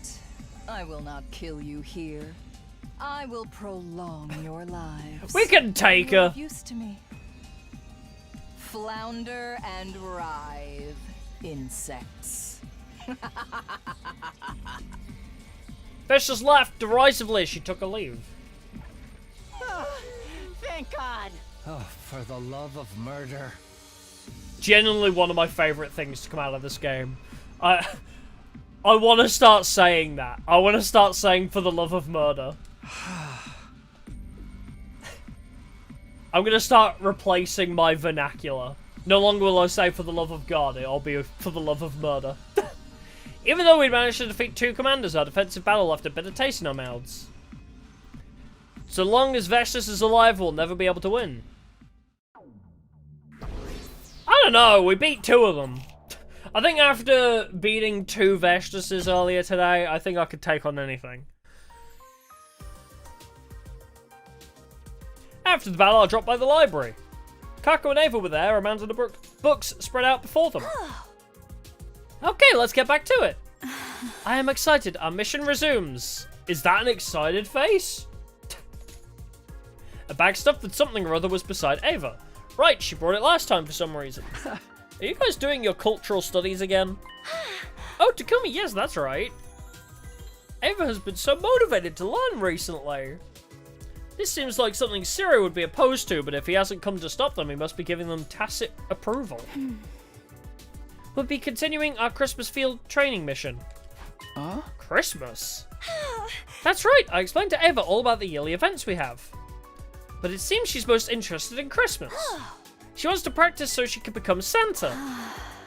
I will not kill you here. I will prolong your lives. We can take her. Used to me. Flounder and writhe, insects. Vicious laughed derisively as she took a leave. Oh, thank God. Oh, for the love of murder. Genuinely one of my favorite things to come out of this game. I want to start saying that. I want to start saying for the love of murder. I'm going to start replacing my vernacular. No longer will I say for the love of God, it'll be for the love of murder. Even though we'd managed to defeat 2 commanders, our defensive battle left a bitter taste in our mouths. So long as Vestus is alive, we'll never be able to win. I don't know, we beat 2 of them. I think after beating 2 Vestuses earlier today, I think I could take on anything. After the battle, I dropped by the library. Kako and Ava were there, mounted the books spread out before them. Okay, let's get back to it. I am excited. Our mission resumes. Is that an excited face? A bag stuffed with something or other was beside Ava. Right, she brought it last time for some reason. Are you guys doing your cultural studies again? Oh, Takumi, yes, that's right. Ava has been so motivated to learn recently. This seems like something Surreal would be opposed to, but if he hasn't come to stop them, he must be giving them tacit approval. We'll be continuing our Christmas field training mission. Huh? Christmas? That's right, I explained to Ava all about the yearly events we have. But it seems she's most interested in Christmas. She wants to practice so she can become Santa.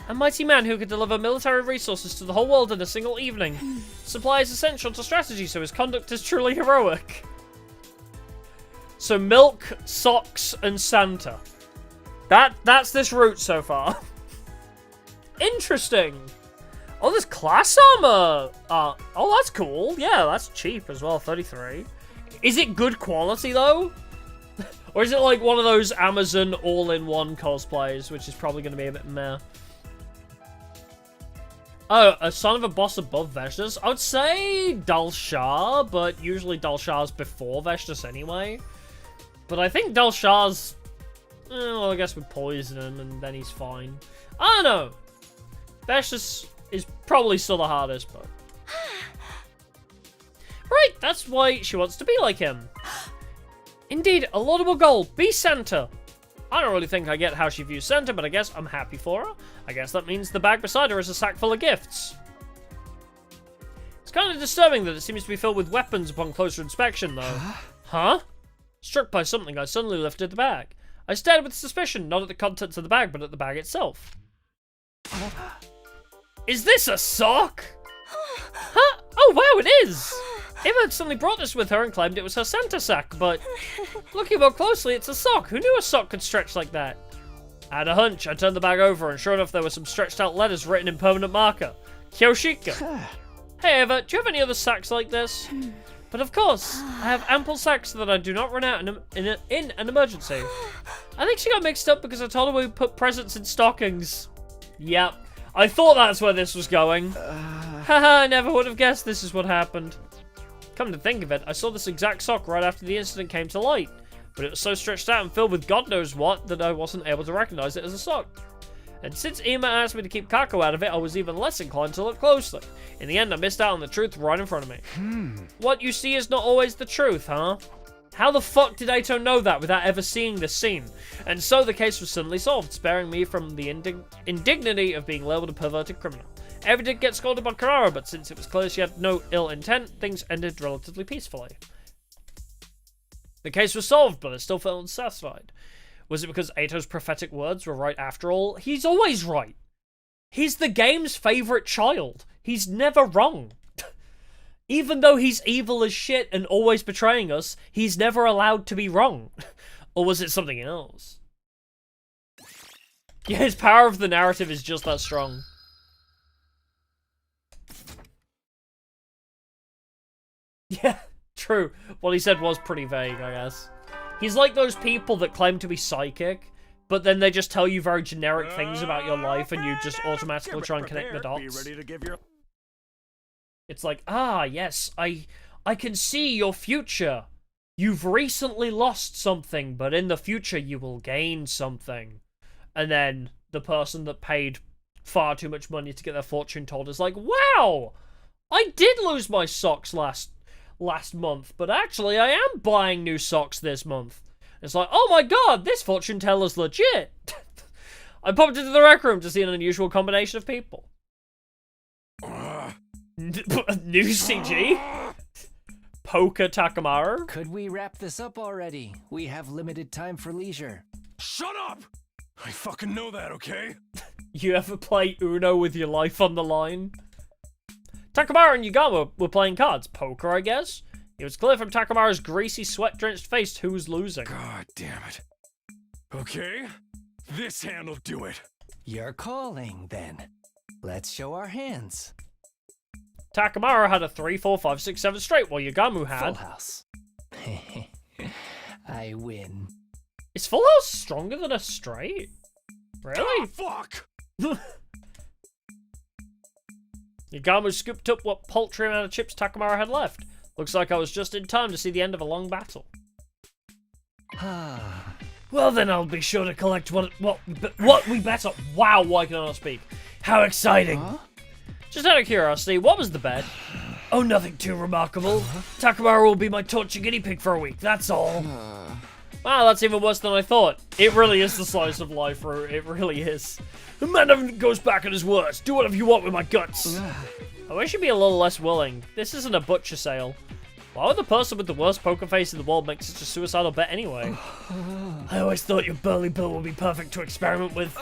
A mighty man who could deliver military resources to the whole world in a single evening. Supply is essential to strategy, so his conduct is truly heroic. So milk, socks, and Santa. That's this route so far. Interesting. Oh, there's class armor. Oh, that's cool. Yeah, that's cheap as well, 33. Is it good quality though? Or is it like one of those Amazon all-in-one cosplays, which is probably going to be a bit meh? Oh, a son of a boss above Vestus? I would say Dalshar, but usually Dalshar's before Vestus anyway. But I think Dalshar's... well, I guess we poison him and then he's fine. I don't know. Vestus is probably still the hardest, but... Right, that's why she wants to be like him. Indeed, a laudable goal. Be Santa. I don't really think I get how she views Santa, but I guess I'm happy for her. I guess that means the bag beside her is a sack full of gifts. It's kind of disturbing that it seems to be filled with weapons upon closer inspection, though. Huh? Struck by something, I suddenly lifted the bag. I stared with suspicion, not at the contents of the bag, but at the bag itself. Is this a sock? Huh? Oh, wow, it is! Ava had suddenly brought this with her and claimed it was her Santa sack, but looking more closely, it's a sock. Who knew a sock could stretch like that? I had a hunch. I turned the bag over, and sure enough, there were some stretched out letters written in permanent marker. Kyoshika. Hey, Ava, do you have any other sacks like this? But of course, I have ample sacks so that I do not run out in an emergency. I think she got mixed up because I told her we put presents in stockings. Yep. I thought that's where this was going. Haha, I never would have guessed this is what happened. Come to think of it, I saw this exact sock right after the incident came to light, but it was so stretched out and filled with God knows what that I wasn't able to recognize it as a sock. And since Ima asked me to keep Kako out of it, I was even less inclined to look closely. In the end, I missed out on the truth right in front of me. What you see is not always the truth, huh? How the fuck did Ato know that without ever seeing this scene? And so the case was suddenly solved, sparing me from the indignity of being labeled a perverted criminal. Eva did get scolded by Karara, but since it was clear she had no ill intent, things ended relatively peacefully. The case was solved, but I still felt unsatisfied. Was it because Ato's prophetic words were right after all? He's always right. He's the game's favourite child. He's never wrong. Even though he's evil as shit and always betraying us, he's never allowed to be wrong. Or was it something else? Yeah, his power of the narrative is just that strong. Yeah, true. What he said was pretty vague, I guess. He's like those people that claim to be psychic, but then they just tell you very generic things about your life and you just automatically try and connect the dots. It's like, ah, yes, I can see your future. You've recently lost something, but in the future you will gain something. And then the person that paid far too much money to get their fortune told is like, wow, I did lose my socks last month, but actually I am buying new socks this month. It's like, oh my god, this fortune teller's legit. I popped into the rec room to see an unusual combination of people. New CG? Poker Takamaru? Could we wrap this up already? We have limited time for leisure. Shut up! I fucking know that, okay? You ever play Uno with your life on the line? Takamaru and Yugama were playing cards. Poker, I guess? It was clear from Takamaru's greasy, sweat-drenched face who was losing. God damn it. Okay, this hand'll do it. You're calling, then. Let's show our hands. Takamaru had a 3, 4, 5, 6, 7 straight, while Yugamu had... Full house. I win. Is full house stronger than a straight? Really? Oh, fuck! Yugamu scooped up what paltry amount of chips Takamaru had left. Looks like I was just in time to see the end of a long battle. Well then, I'll be sure to collect what we bet on. Wow, why can I not speak? How exciting! Huh? Just out of curiosity, what was the bet? Oh, nothing too remarkable. Takamaru will be my torture guinea pig for a week, that's all. Wow, that's even worse than I thought. It really is the slice of life, it really is. The man never goes back on his words. Do whatever you want with my guts. I wish you'd be a little less willing. This isn't a butcher sale. Why would the person with the worst poker face in the world make such a suicidal bet anyway? I always thought your burly bill would be perfect to experiment with.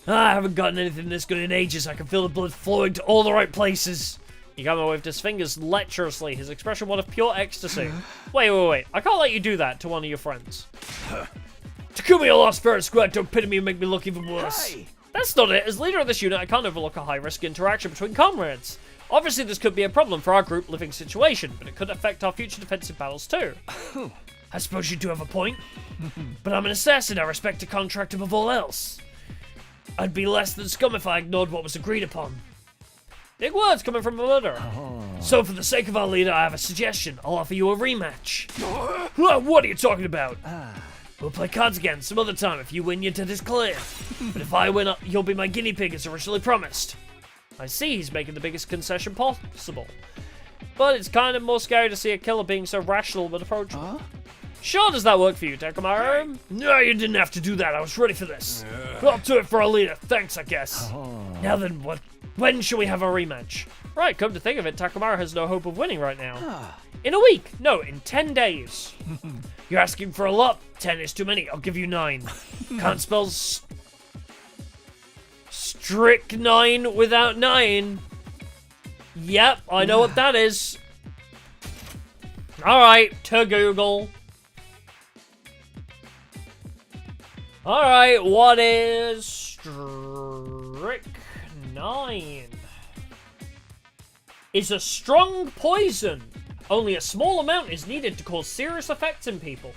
I haven't gotten anything this good in ages. I can feel the blood flowing to all the right places. Yugama waved his fingers lecherously, his expression one of pure ecstasy. Wait. I can't let you do that to one of your friends. Takumi, a lost fair and square, don't pity me and make me look even worse. Hey. That's not it. As leader of this unit, I can't overlook a high-risk interaction between comrades. Obviously, this could be a problem for our group living situation, but it could affect our future defensive battles too. I suppose you do have a point. But I'm an assassin. I respect a contract above all else. I'd be less than scum if I ignored what was agreed upon. Big words coming from a murderer. So for the sake of our leader, I have a suggestion. I'll offer you a rematch. What are you talking about? We'll play cards again some other time. If you win, your debt is clear. But if I win, you'll be my guinea pig as originally promised. I see he's making the biggest concession possible. But it's kind of more scary to see a killer being so rational but approachable. Sure, does that work for you, Takamaru? No, you didn't have to do that. I was ready for this. Up to it for our leader. Thanks, I guess. Now then, what? When shall we have a rematch? Right, come to think of it, Takamaru has no hope of winning right now. In a week. No, in 10 days. You're asking for a lot. 10 is too many. I'll give you 9. Can't spell strychnine without 9. Yep, I know what that is. Alright, to Google. Alright, what is strychnine? It's a strong poison. Only a small amount is needed to cause serious effects in people.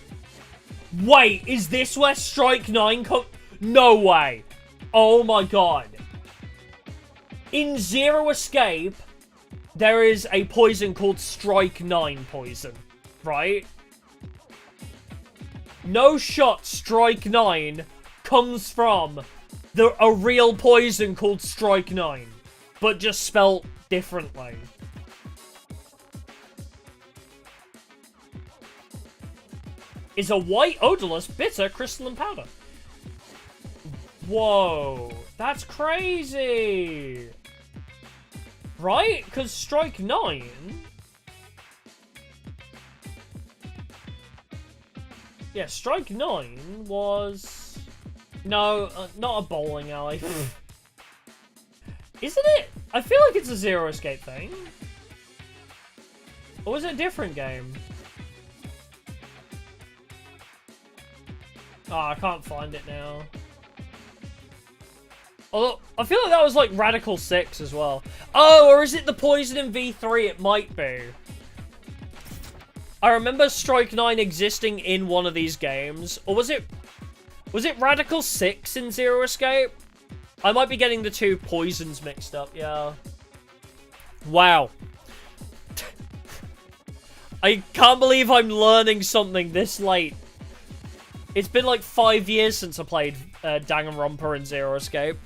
Wait, is this where strychnine comes? No way. Oh my god. In Zero Escape, there is a poison called strychnine poison, right? No shot, strychnine comes from a real poison called strychnine, but just spelt differently. Is a white, odorless, bitter crystalline powder. Whoa, that's crazy. Right? Because strychnine... Yeah, strychnine was... No, not a bowling alley. Isn't it? I feel like it's a Zero Escape thing. Or was it a different game? Oh, I can't find it now. Although, I feel like that was like Radical 6 as well. Oh, or is it the poison in V3? It might be. I remember strychnine existing in one of these games. Or was it Radical 6 in Zero Escape? I might be getting the two poisons mixed up, yeah. Wow. I can't believe I'm learning something this late. It's been like 5 years since I played Danganronpa in Zero Escape.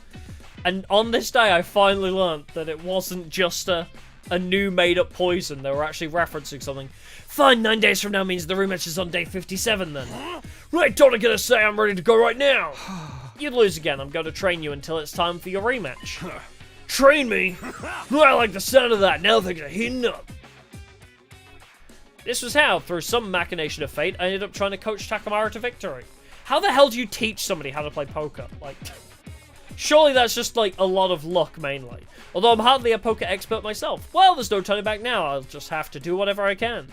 And on this day, I finally learned that it wasn't just a new made-up poison. They were actually referencing something. Fine, 9 days from now means the rematch is on day 57 then. Right, don't I gotta say I'm ready to go right now? You'd lose again. I'm going to train you until it's time for your rematch. Train me? I like the sound of that. Now things are heating up. This was how, through some machination of fate, I ended up trying to coach Takamaru to victory. How the hell do you teach somebody how to play poker? Like, surely that's just like a lot of luck mainly. Although I'm hardly a poker expert myself. Well, there's no turning back now. I'll just have to do whatever I can.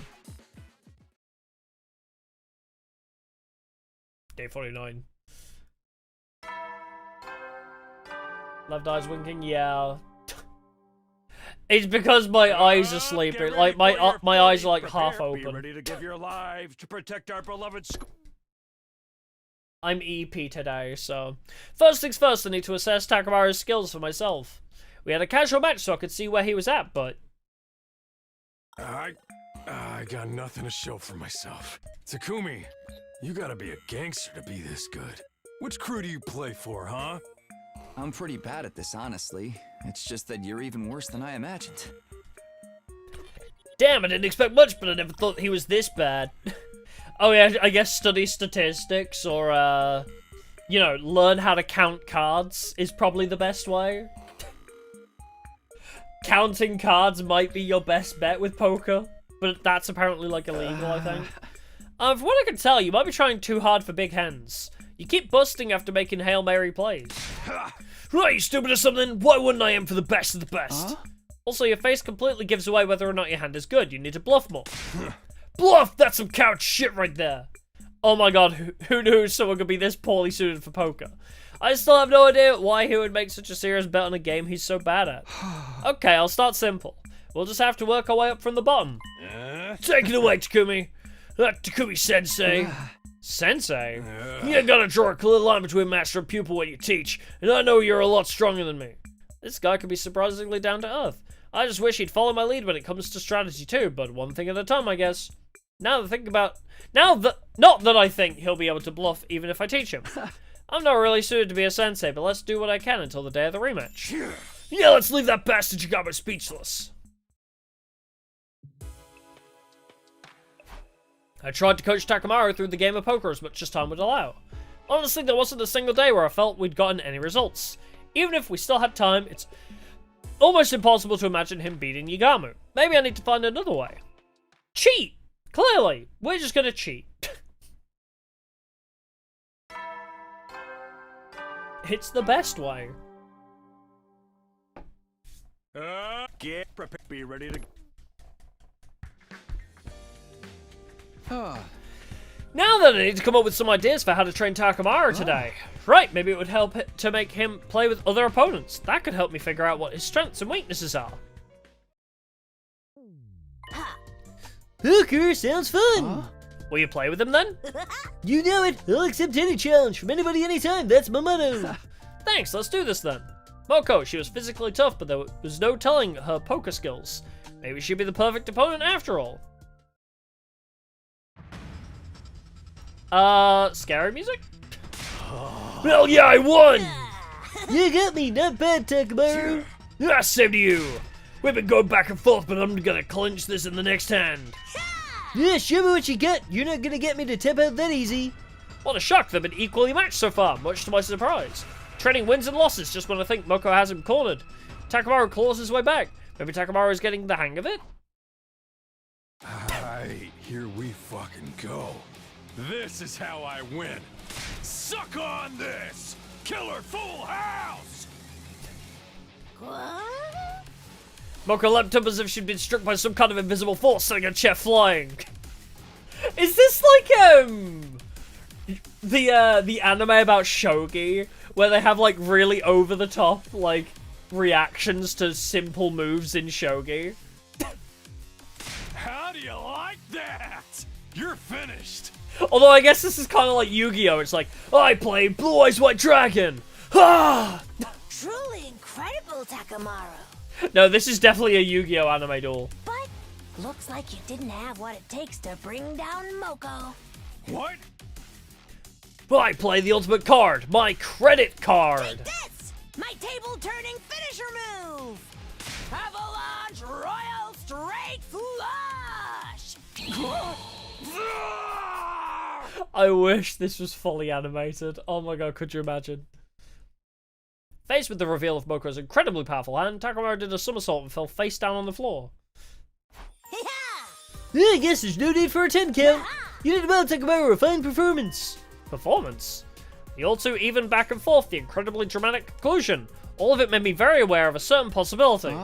Day 49. Left eye's winking, yeah. It's because my eyes are sleeping. Like my eyes are like half open. Be ready to give your lives to protect our beloved school. I'm EP today, so first things first. I need to assess Takamaru's skills for myself. We had a casual match, so I could see where he was at, but I got nothing to show for myself. Takumi, you gotta be a gangster to be this good. Which crew do you play for, huh? I'm pretty bad at this, honestly. It's just that you're even worse than I imagined. Damn, I didn't expect much, but I never thought he was this bad. Oh yeah, I guess study statistics or, you know, learn how to count cards is probably the best way. Counting cards might be your best bet with poker, but that's apparently, like, illegal, I think. From what I can tell, you might be trying too hard for big hands. You keep busting after making Hail Mary plays. Right, you stupid or something? Why wouldn't I aim for the best of the best? Also, your face completely gives away whether or not your hand is good. You need to bluff more. Bluff! That's some couch shit right there. Oh my god, who knew someone could be this poorly suited for poker? I still have no idea why he would make such a serious bet on a game he's so bad at. Okay, I'll start simple. We'll just have to work our way up from the bottom. Take it away, Takumi. Takumi-sensei. Sensei? You gotta draw a clear line between master and pupil when you teach, and I know you're a lot stronger than me. This guy could be surprisingly down to earth. I just wish he'd follow my lead when it comes to strategy too, but one thing at a time, I guess. Not that I think he'll be able to bluff even if I teach him. I'm not really suited to be a sensei, but let's do what I can until the day of the rematch. Yeah, let's leave that bastard Yagami speechless. I tried to coach Takamaru through the game of poker as much as time would allow. Honestly, there wasn't a single day where I felt we'd gotten any results. Even if we still had time, it's almost impossible to imagine him beating Yagamu. Maybe I need to find another way. Cheat! Clearly, we're just gonna cheat. It's the best way. Get prepared. Be ready to. Now then, I need to come up with some ideas for how to train Takamaru today. Right, maybe it would help to make him play with other opponents. That could help me figure out what his strengths and weaknesses are. Poker sounds fun! Will you play with him then? You know it! I'll accept any challenge from anybody anytime, that's my motto! Thanks, let's do this then. Moko, she was physically tough, but there was no telling her poker skills. Maybe she'd be the perfect opponent after all. Scary music? Well, yeah, I won! You got me, not bad, Takamaru. Yeah, same to you. We've been going back and forth, but I'm gonna clinch this in the next hand. Yeah, show me what you got. You're not gonna get me to tap out that easy. What a shock, they've been equally matched so far, much to my surprise. Trading wins and losses just when I think Moko has him cornered. Takamaru claws his way back. Maybe Takamaru is getting the hang of it? Alright, here we fucking go. This is how I win. Suck on this! Killer full house! What? Moko leapt up as if she'd been struck by some kind of invisible force, sending her chair flying. Is this like, the anime about shogi, where they have, like, really over-the-top, like, reactions to simple moves in shogi? How do you like that? You're finished. Although I guess this is kind of like Yu-Gi-Oh! It's like, I play Blue Eyes White Dragon! Ah! Truly incredible, Takamaru. No, this is definitely a Yu-Gi-Oh! Anime duel. But looks like you didn't have what it takes to bring down Moko. What? I play the ultimate card, my credit card! Take this! My table-turning finisher move! Avalanche Royal Straight Flush! I wish this was fully animated. Oh my god, could you imagine? Faced with the reveal of Moko's incredibly powerful hand, Takamaru did a somersault and fell face down on the floor. I guess there's no need for a 10 count. You did well, Takamaru, a fine performance. Performance? The all too even back and forth, the incredibly dramatic conclusion. All of it made me very aware of a certain possibility.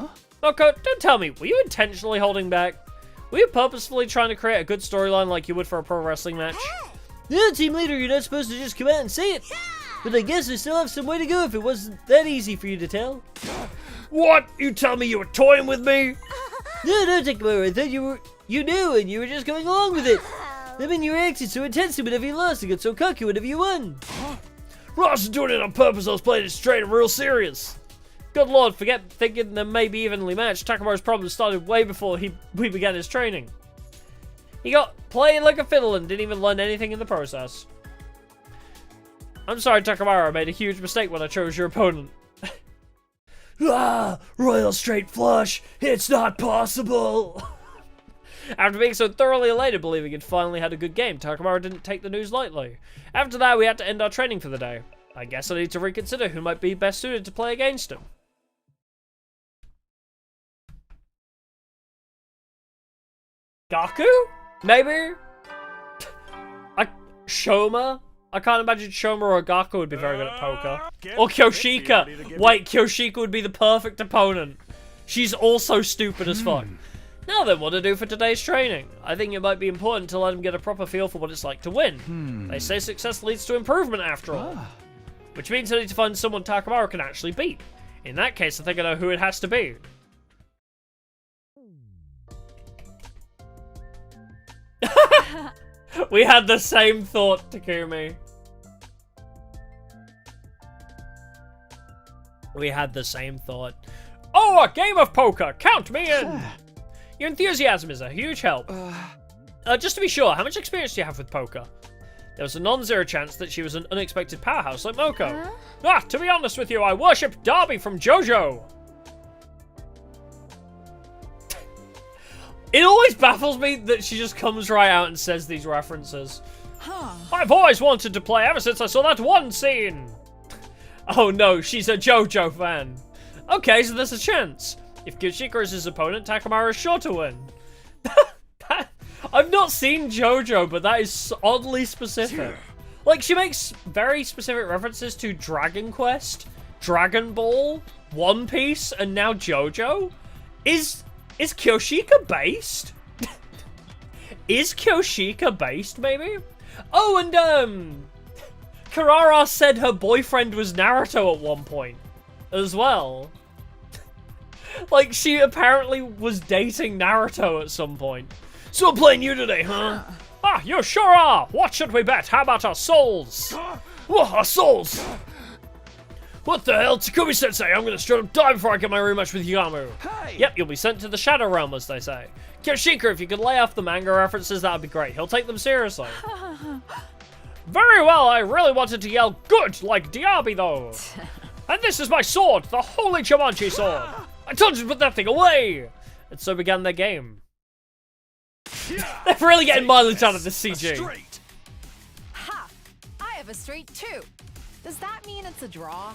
Moko, don't tell me, were you intentionally holding back? Were you purposefully trying to create a good storyline like you would for a pro wrestling match? Yeah, team leader, you're not supposed to just come out and say it. But I guess I still have some way to go if it wasn't that easy for you to tell. What? You tell me you were toying with me? No, Takamaru, I thought you knew and you were just going along with it. I mean, you reacted so intensely whenever you lost and got so cocky whenever you won. Ross was doing it on purpose, I was playing it straight and real serious. Good lord, forget thinking they may be evenly matched. Takamaru's problems started way before we began his training. He got playing like a fiddle and didn't even learn anything in the process. I'm sorry, Takamaru, I made a huge mistake when I chose your opponent. Royal straight flush, it's not possible! After being so thoroughly elated believing he'd finally had a good game, Takamaru didn't take the news lightly. After that, we had to end our training for the day. I guess I need to reconsider who might be best suited to play against him. Gaku? Maybe? Shoma? I can't imagine Shoma or Gaku would be very good at poker. Or Kyoshika! Wait, Kyoshika would be the perfect opponent. She's also stupid as fuck. Now then, what to do for today's training? I think it might be important to let him get a proper feel for what it's like to win. They say success leads to improvement after all. Which means I need to find someone Takamaru can actually beat. In that case, I think I know who it has to be. We had the same thought, Takumi. We had the same thought. Oh, a game of poker! Count me in! Your enthusiasm is a huge help. Just to be sure, how much experience do you have with poker? There was a non-zero chance that she was an unexpected powerhouse like Moko. To be honest with you, I worship Darby from JoJo. It always baffles me that she just comes right out and says these references. I've always wanted to play ever since I saw that one scene. Oh no, she's a JoJo fan. Okay, so there's a chance. If Kyoshika is his opponent, Takamaru is sure to win. I've not seen JoJo, but that is oddly specific. Like, she makes very specific references to Dragon Quest, Dragon Ball, One Piece, and now JoJo? Is Kyoshika based? Is Kyoshika based, maybe? Oh, and, Karara said her boyfriend was Naruto at one point, as well. Like, she apparently was dating Naruto at some point. So I'm playing you today, huh? Ah, you sure are! What should we bet? How about our souls? Whoa, our souls! What the hell? Takumi-sensei, I'm gonna straight up die before I get my rematch with Yamu. Hey. Yep, you'll be sent to the Shadow Realm, as they say. Kyoshika, if you could lay off the manga references, that would be great. He'll take them seriously. Very well, I really wanted to yell good like Diaby, though. And this is my sword, the Holy Chimanchi sword. I told you to put that thing away! And so began their game. They're really getting mileage out of this CG. Ha! I have a straight too. Does that mean it's a draw?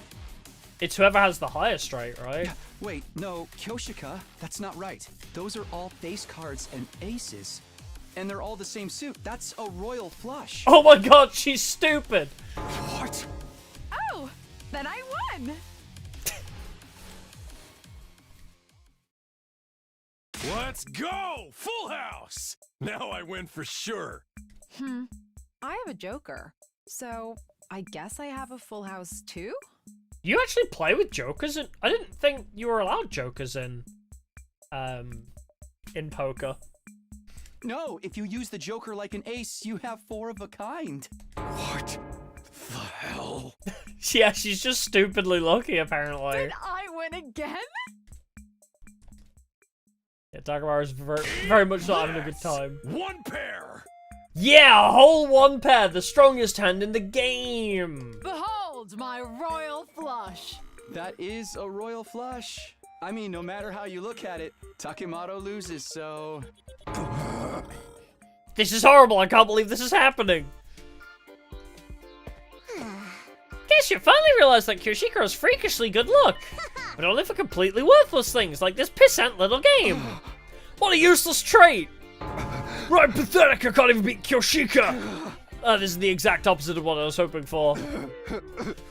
It's whoever has the highest straight, right? Yeah, wait, no, Kyoshika, that's not right. Those are all face cards and aces. And they're all the same suit. That's a royal flush. Oh my god, she's stupid. What? Oh, then I won. Let's go! Full house! Now I win for sure. I have a joker. So, I guess I have a full house too? You actually play with jokers? I didn't think you were allowed jokers in poker. No, if you use the joker like an ace, you have 4 of a kind. What the hell? Yeah, she's just stupidly lucky, apparently. Did I win again? Yeah, Takamaru's very much not having a good time. One pair! Yeah, a whole one pair, the strongest hand in the game! Behold my royal flush! That is a royal flush. I mean, no matter how you look at it, Takemoto loses, so... This is horrible, I can't believe this is happening! Guess you finally realized that Kyoshika has freakishly good luck, but only for completely worthless things like this pissant little game. What a useless trait! Right, pathetic, I can't even beat Kyoshika! This is the exact opposite of what I was hoping for.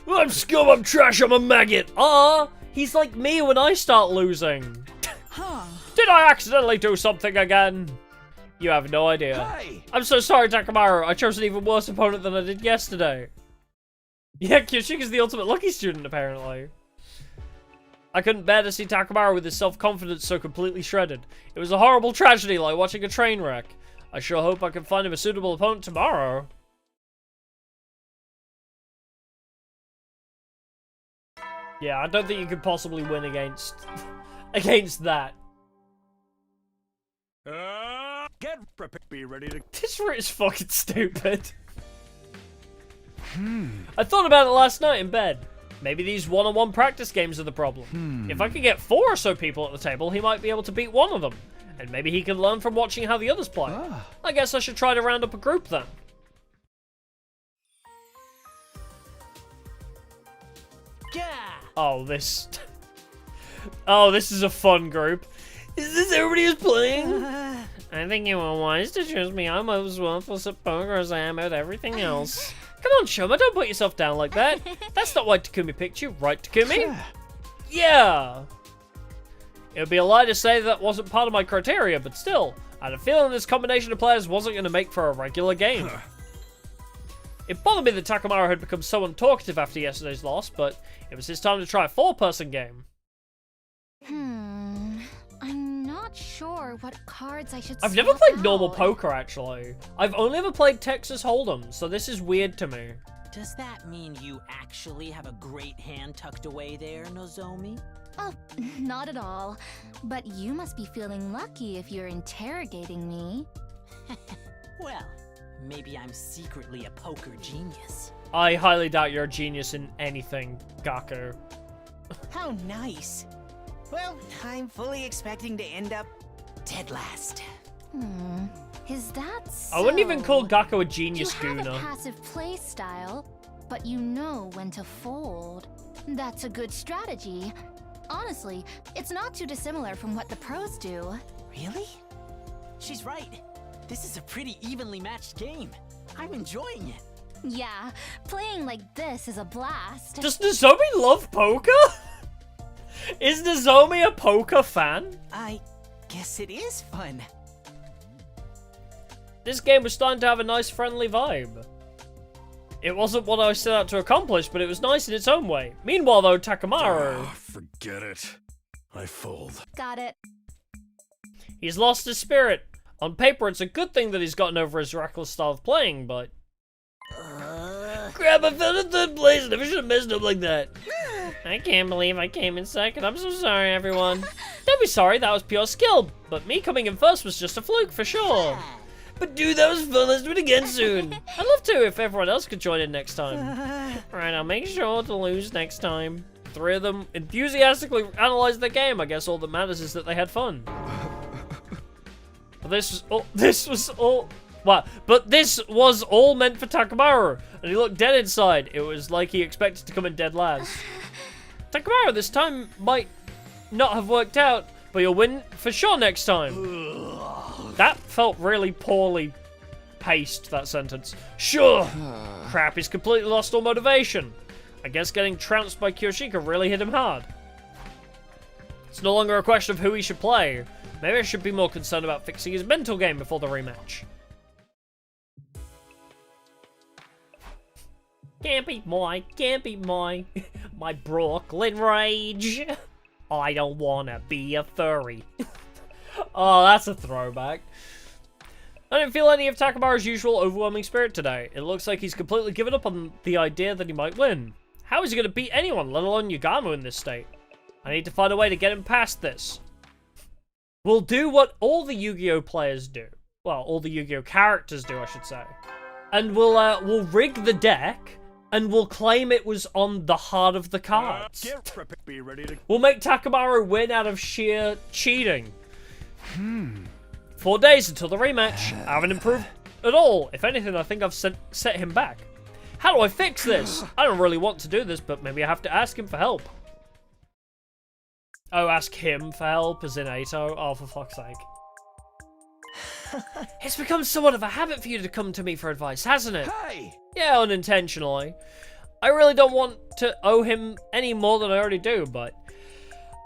I'm scum, I'm trash, I'm a maggot! He's like me when I start losing. Did I accidentally do something again? You have no idea. Hey! I'm so sorry, Takamaru. I chose an even worse opponent than I did yesterday. Yeah, Kyoshika's the ultimate lucky student, apparently. I couldn't bear to see Takamaru with his self-confidence so completely shredded. It was a horrible tragedy, like watching a train wreck. I sure hope I can find him a suitable opponent tomorrow. Yeah, I don't think you could possibly win against that. Get prepared, be ready to... This route is fucking stupid. I thought about it last night in bed. Maybe these one-on-one practice games are the problem. If I could get 4 or so people at the table, he might be able to beat one of them. And maybe he can learn from watching how the others play. I guess I should try to round up a group then. Yeah. Oh, this... Oh, this is a fun group. Is this everybody who's playing? I think you were wise to choose me. I'm as worthless at poker as I am at everything else. Come on, Shoma, don't put yourself down like that. That's not why Takumi picked you, right, Takumi? Yeah. It would be a lie to say that wasn't part of my criteria, but still, I had a feeling this combination of players wasn't going to make for a regular game. It bothered me that Takamaru had become so untalkative after yesterday's loss, but it was his time to try a 4-person game. I'm not sure what cards I should I've never swap played normal out. poker, actually. I've only ever played Texas Hold'em, so this is weird to me. Does that mean you actually have a great hand tucked away there, Nozomi? Oh, not at all. But you must be feeling lucky if you're interrogating me. Well, maybe I'm secretly a poker genius. I highly doubt you're a genius in anything, Gaku. How nice. Well, I'm fully expecting to end up dead last. Is that so? I wouldn't even call Gakko a genius You have gooner. a passive play style, but you know when to fold. That's a good strategy. Honestly, it's not too dissimilar from what the pros do. Really? She's right. This is a pretty evenly matched game. I'm enjoying it. Yeah, playing like this is a blast. Does Nozomi love poker? Is Nozomi a poker fan? I guess it is fun. This game was starting to have a nice friendly vibe. It wasn't what I set out to accomplish, but it was nice in its own way. Meanwhile though, Takamaru... forget it. I fold. Got it. He's lost his spirit. On paper, it's a good thing that he's gotten over his reckless style of playing, but... Crap, I fell in third place. I never should have messed up like that. I can't believe I came in second. I'm so sorry, everyone. Don't be sorry, that was pure skill. But me coming in first was just a fluke, for sure. But dude, that was fun. Let's do it again soon. I'd love to if everyone else could join in next time. Alright, I'll make sure to lose next time. The three of them enthusiastically analyzed the game. I guess all that matters is that they had fun. But this was all meant for Takamaru, and he looked dead inside. It was like he expected to come in dead last. Takamaru, this time might not have worked out, but you'll win for sure next time. That felt really poorly paced, that sentence. Sure! Crap, he's completely lost all motivation. I guess getting trounced by Kyoshika really hit him hard. It's no longer a question of who he should play. Maybe I should be more concerned about fixing his mental game before the rematch. Can't beat my Brooklyn rage. I don't wanna be a furry. Oh, that's a throwback. I didn't feel any of Takamaru's usual overwhelming spirit today. It looks like he's completely given up on the idea that he might win. How is he gonna beat anyone, let alone Yagamo in this state? I need to find a way to get him past this. We'll do what all the Yu-Gi-Oh players do. Well, all the Yu-Gi-Oh characters do, I should say. And we'll rig the deck, and we'll claim it was on the heart of the cards. Be ready to... We'll make Takamaru win out of sheer cheating. 4 days until the rematch. I haven't improved at all. If anything, I think I've set him back. How do I fix this? I don't really want to do this, but maybe I have to ask him for help. Oh, ask him for help, as in Ato? Oh, for fuck's sake. It's become somewhat of a habit for you to come to me for advice, hasn't it? Hey! Yeah, unintentionally. I really don't want to owe him any more than I already do, but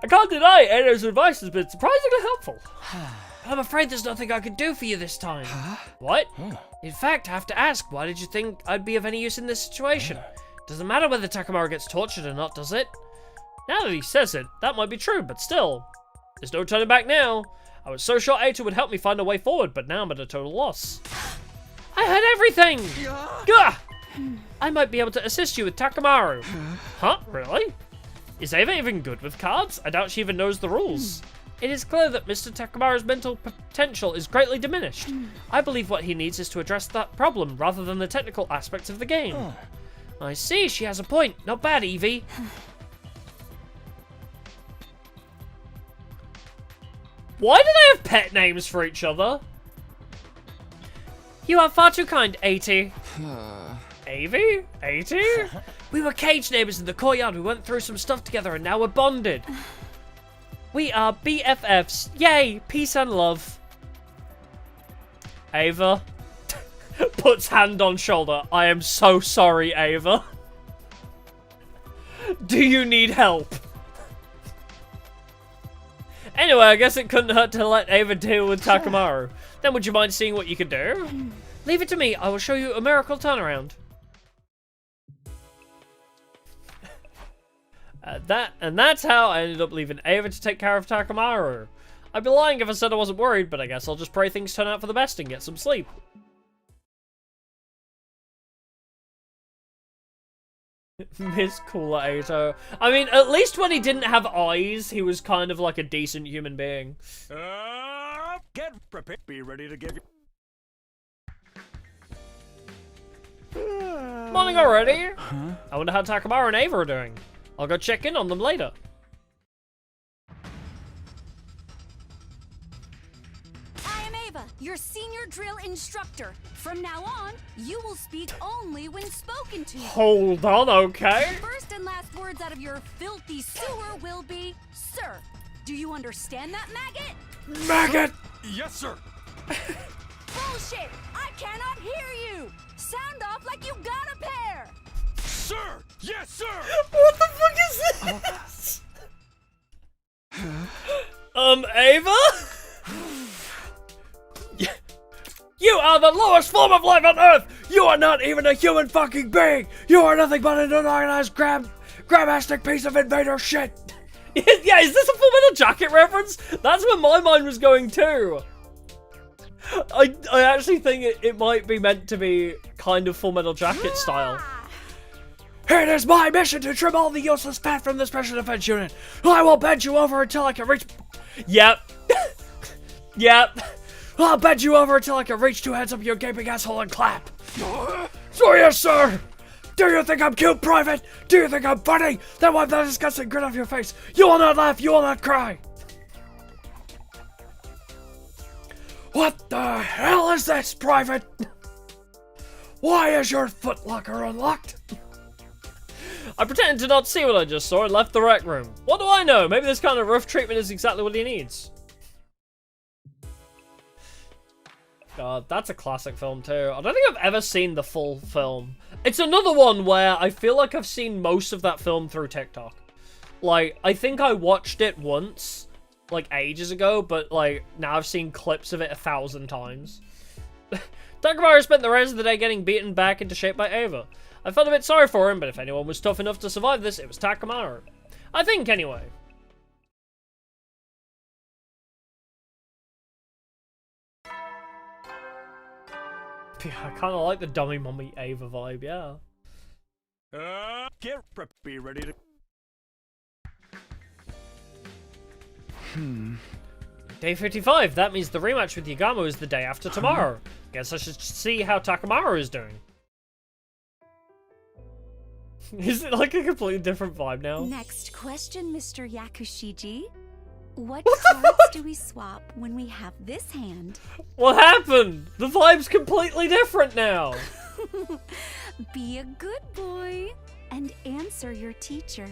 I can't deny Ato's advice has been surprisingly helpful. I'm afraid there's nothing I could do for you this time. What? In fact, I have to ask, why did you think I'd be of any use in this situation? Doesn't matter whether Takamaru gets tortured or not, does it? Now that he says it, that might be true, but still. There's no turning back now. I was so sure Ato would help me find a way forward, but now I'm at a total loss. I heard everything! Gah! I might be able to assist you with Takamaru. Huh? Really? Is Ava even good with cards? I doubt she even knows the rules. It is clear that Mr. Takamaru's mental potential is greatly diminished. I believe what he needs is to address that problem rather than the technical aspects of the game. I see, she has a point. Not bad, Evie. Why do they have pet names for each other? You are far too kind, Ati. Avi? Ati? We were cage neighbors in the courtyard. We went through some stuff together and now we're bonded. We are BFFs. Yay! Peace and love. Ava. Puts hand on shoulder. I am so sorry, Ava. Do you need help? Anyway, I guess it couldn't hurt to let Ava deal with Takamaru. Then would you mind seeing what you could do? Leave it to me. I will show you a miracle turnaround. That's how I ended up leaving Ava to take care of Takamaru. I'd be lying if I said I wasn't worried, but I guess I'll just pray things turn out for the best and get some sleep. Miss Cooler Ato. I mean, at least when he didn't have eyes, he was kind of like a decent human being. Get prepared. Be ready to give you... Morning already? I wonder how Takamaru and Ava are doing. I'll go check in on them later. I am Ava, your senior drill instructor. From now on, you will speak only when spoken to. Hold on, okay? The first and last words out of your filthy sewer will be, sir. Do you understand that, maggot? Maggot! Yes, sir. Bullshit! I cannot hear you! Sound off like you got a pair! Sir! Yes, sir! What the fuck is this? Ava? You are the lowest form of life on Earth! You are not even a human fucking being! You are nothing but an unorganized grabastic piece of invader shit! Yeah, is this a Full Metal Jacket reference? That's where my mind was going too. I actually think it might be meant to be kind of Full Metal Jacket style. It is my mission to trim all the useless fat from the Special Defense Unit. I will bend you over until I can reach... Yep. Yep. I'll bend you over until I can reach two hands up your gaping asshole and clap. So yes, sir. Do you think I'm cute, Private? Do you think I'm funny? Then wipe that disgusting grin off your face. You will not laugh, you will not cry. What the hell is this, Private? Why is your footlocker unlocked? I pretended to not see what I just saw and left the rec room. What do I know? Maybe this kind of rough treatment is exactly what he needs. God, that's a classic film too. I don't think I've ever seen the full film. It's another one where I feel like I've seen most of that film through TikTok. Like, I think I watched it once, like ages ago, but like now I've seen clips of it 1,000 times. Takamaru spent the rest of the day getting beaten back into shape by Ava. I felt a bit sorry for him, but if anyone was tough enough to survive this, it was Takamaru. I think, anyway. Yeah, I kind of like the dummy mummy Ava vibe, yeah. Get be ready to... Day 55, that means the rematch with Yagamo is the day after tomorrow. Guess I should see how Takamaru is doing. Is it like a completely different vibe now? Next question, Mr. Yakushiji. What cards do we swap when we have this hand? What happened? The vibe's completely different now. Be a good boy and answer your teacher.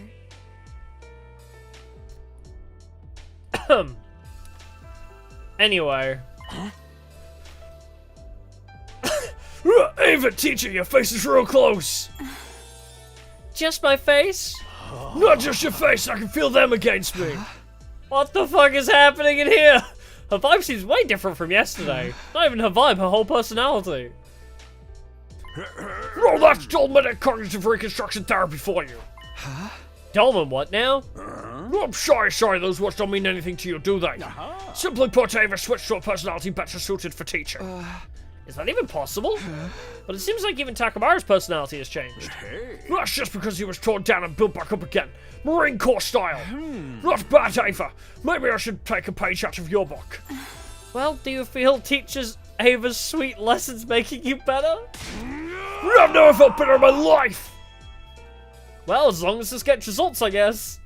Anyway. Ava, teacher, your face is real close. Just my face? Not just your face, I can feel them against me. What the fuck is happening in here? Her vibe seems way different from yesterday. Not even her vibe, her whole personality. Oh, that's Dolman Cognitive Reconstruction Therapy for you. Huh? Dolman what now? I'm sorry, those words don't mean anything to you, do they? Simply put, Ava switched to a personality better suited for teaching. Is that even possible? But it seems like even Takamaru's personality has changed. That's just because he was torn down and built back up again. Marine Corps style. Not bad, Ava. Maybe I should take a page out of your book. Well, do you feel teachers Ava's sweet lessons making you better? I've never felt better in my life! Well, as long as this gets results, I guess.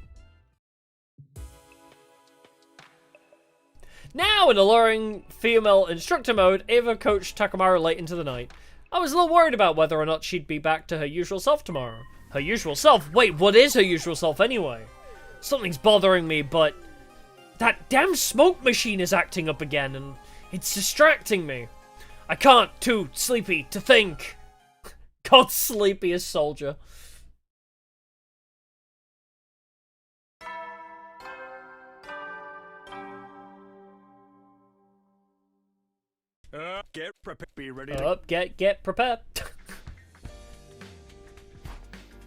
Now, in alluring female instructor mode, Ava coached Takamaru late into the night. I was a little worried about whether or not she'd be back to her usual self tomorrow. Her usual self? Wait, what is her usual self anyway? Something's bothering me, but that damn smoke machine is acting up again, and it's distracting me. I can't, too sleepy to think. God's sleepiest soldier. Get prepared. Be ready. Get prepared.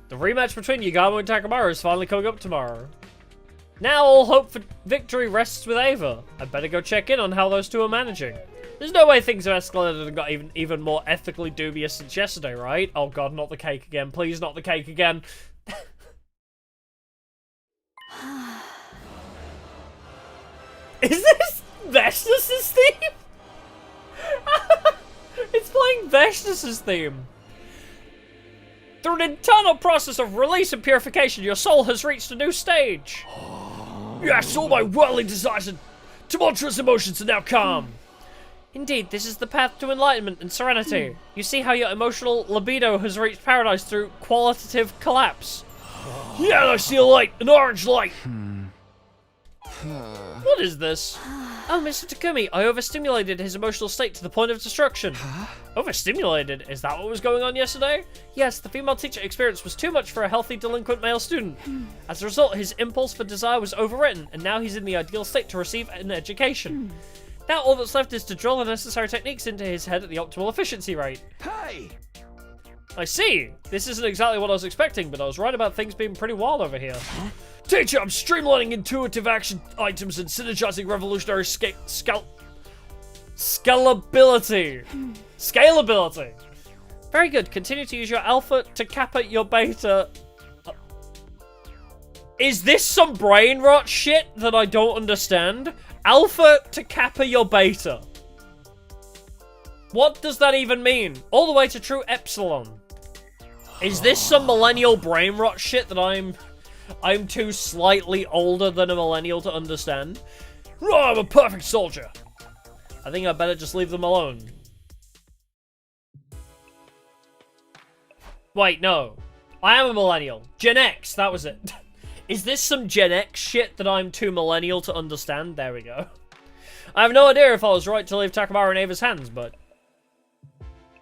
The rematch between Yagamo and Takamaru is finally coming up tomorrow. Now all hope for victory rests with Ava. I'd better go check in on how those two are managing. There's no way things have escalated and got even more ethically dubious since yesterday, right? Oh god, not the cake again. Please, not the cake again. Is this Vestus' theme? It's playing Vestus' theme. Through an internal process of release and purification, your soul has reached a new stage. Yes, all my whirling desires and tumultuous emotions are now calm. Indeed, this is the path to enlightenment and serenity. You see how your emotional libido has reached paradise through qualitative collapse. Yeah, I see a light, an orange light. What is this? Oh, Mr. Takumi, I overstimulated his emotional state to the point of destruction. Overstimulated? Is that what was going on yesterday? Yes, the female teacher experience was too much for a healthy delinquent male student. As a result, his impulse for desire was overwritten, and now he's in the ideal state to receive an education. Now all that's left is to drill the necessary techniques into his head at the optimal efficiency rate. Hey! I see. This isn't exactly what I was expecting, but I was right about things being pretty wild over here. Teacher, I'm streamlining intuitive action items and synergizing revolutionary scalability. Scalability. Very good. Continue to use your alpha to kappa your beta. Is this some brain rot shit that I don't understand? Alpha to kappa your beta. What does that even mean? All the way to true epsilon. Is this some millennial brain rot shit that I'm too slightly older than a millennial to understand? Oh, I'm a perfect soldier. I think I better just leave them alone. Wait, no. I am a millennial. Gen X, that was it. Is this some Gen X shit that I'm too millennial to understand? There we go. I have no idea if I was right to leave Takamaru in Ava's hands, but...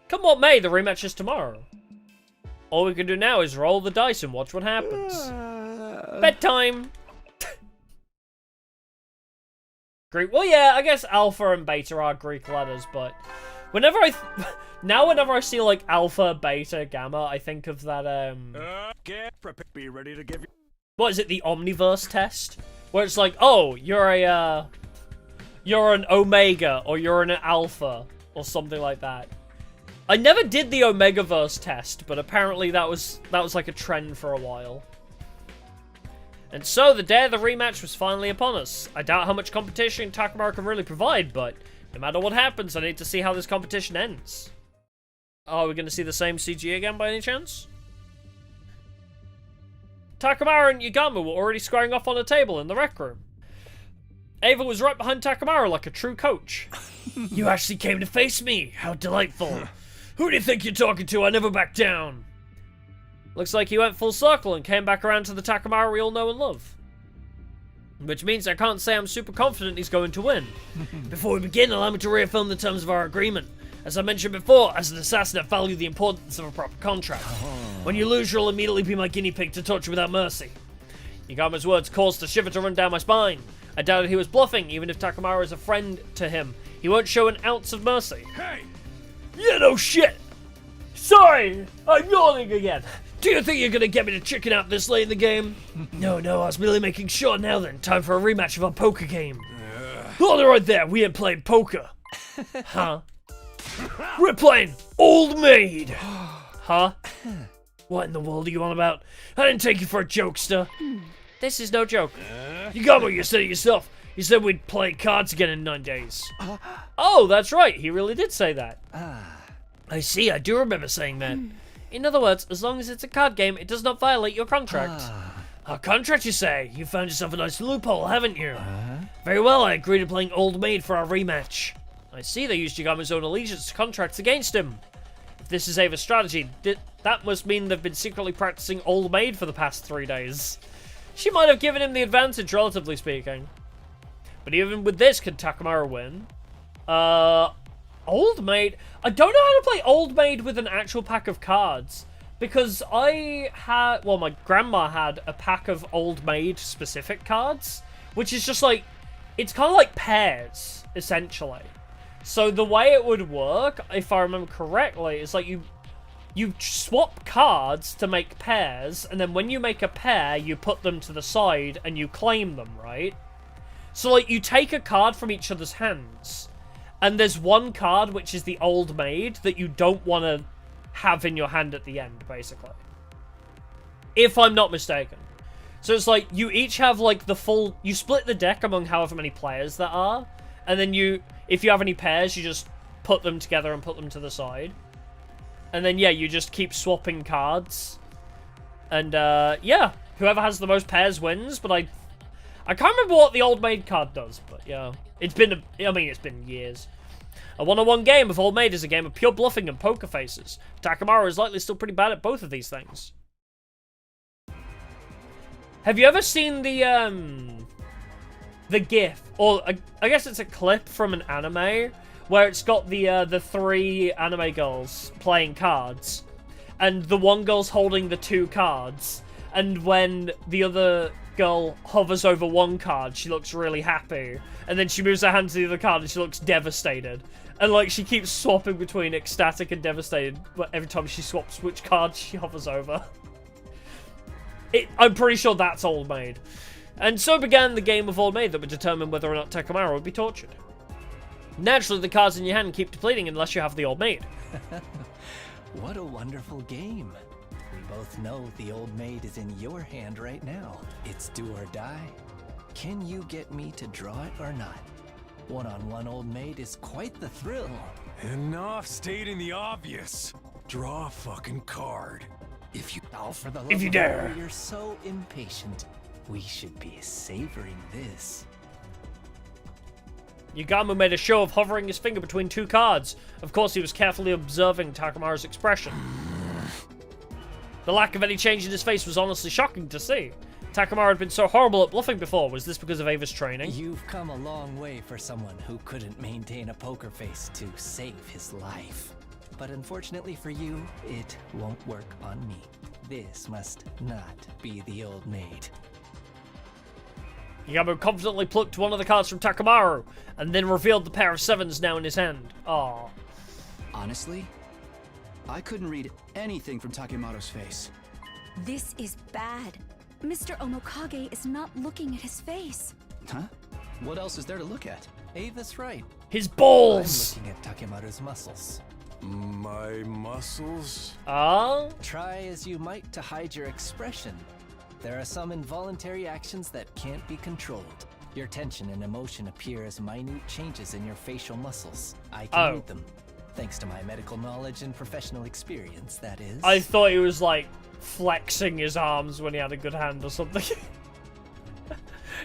Come what may, the rematch is tomorrow. All we can do now is roll the dice and watch what happens. Bedtime! Greek. Well, yeah, I guess alpha and beta are Greek letters, but... Whenever I see, like, alpha, beta, gamma, I think of that, Get prepared. Be ready to give you... What is it, the Omniverse test? Where it's like, oh, you're an Omega, or you're an Alpha, or something like that. I never did the Omegaverse test, but apparently that was like a trend for a while. And so, the day of the rematch was finally upon us. I doubt how much competition Takamaru can really provide, but no matter what happens, I need to see how this competition ends. Oh, are we going to see the same CG again by any chance? Takamaru and Yagami were already squaring off on a table in the rec room. Ava was right behind Takamaru like a true coach. You actually came to face me. How delightful. Who do you think you're talking to? I never back down. Looks like he went full circle and came back around to the Takamaru we all know and love. Which means I can't say I'm super confident he's going to win. Before we begin, allow me to reaffirm the terms of our agreement. As I mentioned before, as an assassin, I value the importance of a proper contract. When you lose, you'll immediately be my guinea pig to torture without mercy. Yagami's words caused a shiver to run down my spine. I doubted he was bluffing, even if Takamaru is a friend to him. He won't show an ounce of mercy. Hey! Yeah, no shit! Sorry! I'm yawning again! Do you think you're gonna get me to chicken out this late in the game? No, I was merely making sure. Now then, time for a rematch of our poker game. Hold it right there, we ain't playing poker. Huh? We're playing Old Maid! Huh? What in the world are you on about? I didn't take you for a jokester. This is no joke. You got what you said it yourself. You said we'd play cards again in 9 days. Oh, that's right. He really did say that. I see. I do remember saying that. In other words, as long as it's a card game, it does not violate your contract. Our contract, you say? You found yourself a nice loophole, haven't you? Very well, I agree to playing Old Maid for our rematch. I see they used Yagami's own allegiance to contracts against him. If this is Ava's strategy, that must mean they've been secretly practicing Old Maid for the past 3 days. She might have given him the advantage, relatively speaking. But even with this, can Takamaru win? Old Maid? I don't know how to play Old Maid with an actual pack of cards. Because my grandma had a pack of Old Maid specific cards. Which is just like, it's kind of like pairs, essentially. So the way it would work, if I remember correctly, is like you swap cards to make pairs, and then when you make a pair, you put them to the side and you claim them, right? So like you take a card from each other's hands, and there's one card which is the Old Maid that you don't want to have in your hand at the end, basically. If I'm not mistaken. So it's like you each have like you split the deck among however many players there are, and then if you have any pairs, you just put them together and put them to the side. And then, yeah, you just keep swapping cards. And, yeah, whoever has the most pairs wins. But I can't remember what the Old Maid card does. But, yeah, it's been years. A one-on-one game of Old Maid is a game of pure bluffing and poker faces. Takamaru is likely still pretty bad at both of these things. Have you ever seen the GIF, or I guess it's a clip from an anime, where it's got the three anime girls playing cards, and the one girl's holding the two cards, and when the other girl hovers over one card, she looks really happy, and then she moves her hand to the other card and she looks devastated. And like she keeps swapping between ecstatic and devastated every time she swaps which card she hovers over. I'm pretty sure that's Old Maid. And so began the game of Old Maid that would determine whether or not Takamaru would be tortured. Naturally, the cards in your hand keep depleting unless you have the Old Maid. What a wonderful game. We both know the Old Maid is in your hand right now. It's do or die. Can you get me to draw it or not? One-on-one Old Maid is quite the thrill. Enough stating the obvious. Draw a fucking card. If you dare. You're so impatient. We should be savoring this. Yugamu made a show of hovering his finger between two cards. Of course, he was carefully observing Takamaru's expression. The lack of any change in his face was honestly shocking to see. Takamaru had been so horrible at bluffing before. Was this because of Ava's training? You've come a long way for someone who couldn't maintain a poker face to save his life. But unfortunately for you, it won't work on me. This must not be the Old Maid. Yugamu confidently plucked one of the cards from Takamaru, and then revealed the pair of sevens now in his hand. Aww. Honestly, I couldn't read anything from Takemaru's face. This is bad. Mr. Omokage is not looking at his face. Huh? What else is there to look at? Ava's right. His balls! I'm looking at Takemaru's muscles. My muscles? Try as you might to hide your expression. There are some involuntary actions that can't be controlled. Your tension and emotion appear as minute changes in your facial muscles. I can read them. Thanks to my medical knowledge and professional experience, that is. I thought he was, like, flexing his arms when he had a good hand or something.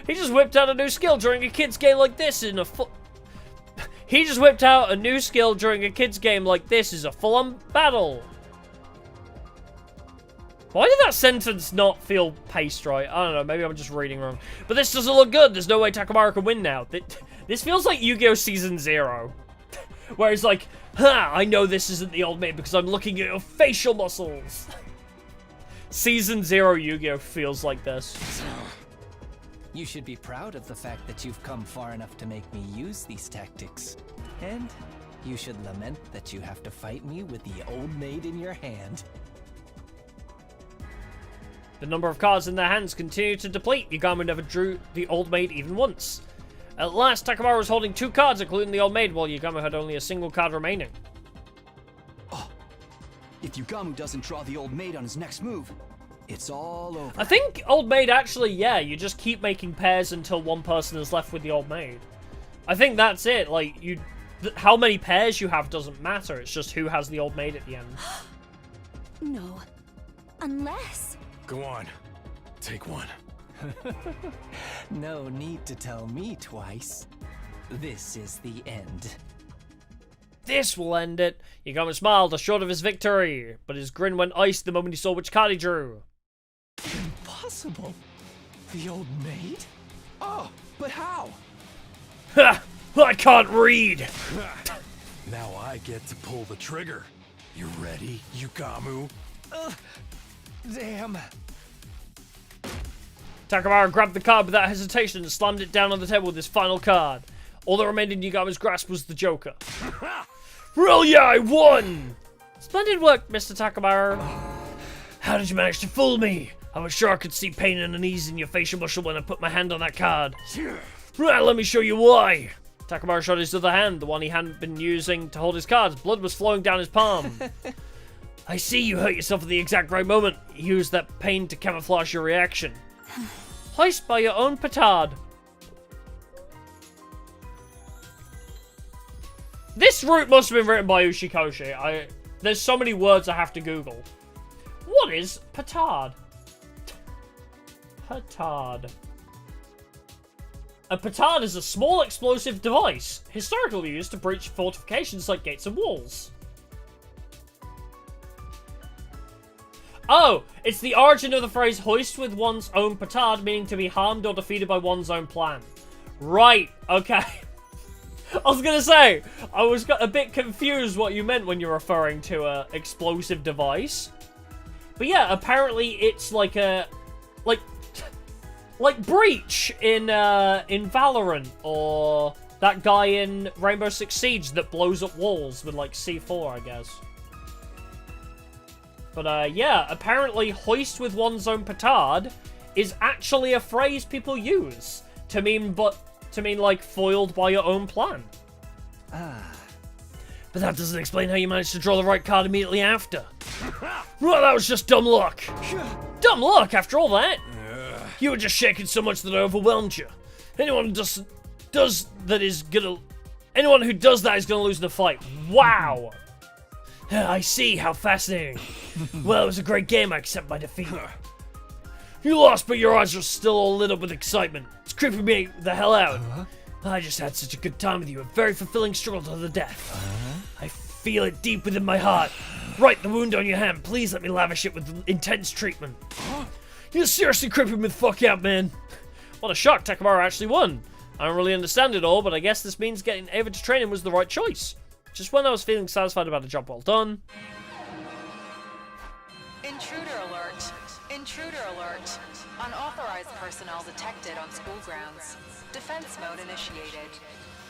He just whipped out a new skill during a kid's game like this in a He just whipped out a new skill during a kid's game like this is a full-on battle. Why did that sentence not feel paced right? I don't know, maybe I'm just reading wrong. But this doesn't look good. There's no way Takamaru can win now. This feels like Yu-Gi-Oh! Season 0. Where it's like, I know this isn't the Old Maid because I'm looking at your facial muscles. Season 0 Yu-Gi-Oh! Feels like this. You should be proud of the fact that you've come far enough to make me use these tactics. And you should lament that you have to fight me with the Old Maid in your hand. The number of cards in their hands continued to deplete. Yugamu never drew the Old Maid even once. At last, Takamaru was holding two cards, including the Old Maid, while Yugamu had only a single card remaining. Oh, if Yugamu doesn't draw the Old Maid on his next move, it's all over. I think Old Maid actually, yeah, you just keep making pairs until one person is left with the Old Maid. I think that's it. Like, how many pairs you have doesn't matter. It's just who has the Old Maid at the end. No. Unless... Go on. Take one. No need to tell me twice. This is the end. This will end it. Yugamu smiled, assured of his victory, but his grin went ice the moment he saw which card he drew. Impossible. The Old Maid? Oh, but how? Ha! I can't read! Now I get to pull the trigger. You ready, Yugamu? Damn. Takamaru grabbed the card without hesitation and slammed it down on the table with his final card. All that remained in Yugamu's grasp was the Joker. Hell yeah, I won! Splendid work, Mr. Takamaru. How did you manage to fool me? I was sure I could see pain and unease in your facial muscle when I put my hand on that card. Right, let me show you why. Takamaru showed his other hand, the one he hadn't been using to hold his cards. Blood was flowing down his palm. I see you hurt yourself at the exact right moment. You used that pain to camouflage your reaction. Hoist by your own petard. This route must have been written by Ushikoshi. There's so many words I have to Google. What is petard? Petard. A petard is a small explosive device, historically used to breach fortifications like gates and walls. Oh, it's the origin of the phrase hoist with one's own petard, meaning to be harmed or defeated by one's own plan. Right, okay. I was gonna say, I was a bit confused what you meant when you're referring to a explosive device. But yeah, apparently it's like a... Like Breach in Valorant, or that guy in Rainbow Six Siege that blows up walls with like C4, I guess. But yeah, apparently hoist with one's own petard is actually a phrase people use to mean like foiled by your own plan. But that doesn't explain how you managed to draw the right card immediately after. Well, that was just dumb luck. Dumb luck after all that. You were just shaking so much that I overwhelmed you. Anyone who does that is gonna lose in a fight. Wow. I see, how fascinating. Well, it was a great game, I accept my defeat. You lost, but your eyes are still all lit up with excitement. It's creeping me the hell out. I just had such a good time with you, a very fulfilling struggle to the death. I feel it deep within my heart. Right, the wound on your hand. Please let me lavish it with intense treatment. You're seriously creeping me the fuck out, man. What a shock, Takamaru actually won. I don't really understand it all, but I guess this means getting Ava to train him was the right choice. Just when I was feeling satisfied about a job well done. Intruder alert. Intruder alert. Unauthorized personnel detected on school grounds. Defense mode initiated.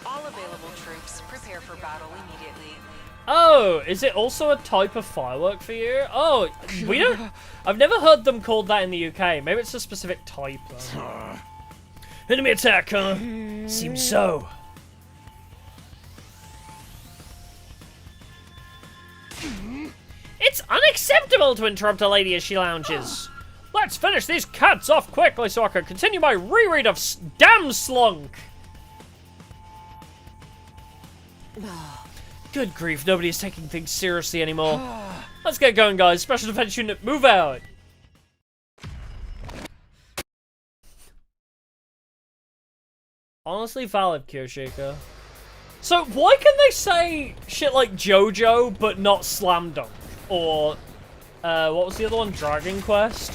All available troops prepare for battle immediately. Oh, is it also a type of firework for you? Oh, we don't... I've never heard them called that in the UK. Maybe it's a specific type, though. Enemy attack, huh? Seems so. It's unacceptable to interrupt a lady as she lounges. Let's finish these cats off quickly so I can continue my reread of Damn Slunk. Good grief, nobody is taking things seriously anymore. Let's get going, guys. Special Defense Unit, move out. Honestly valid, Kyoshika. So, why can they say shit like JoJo, but not Slam Dunk? Or, what was the other one? Dragon Quest?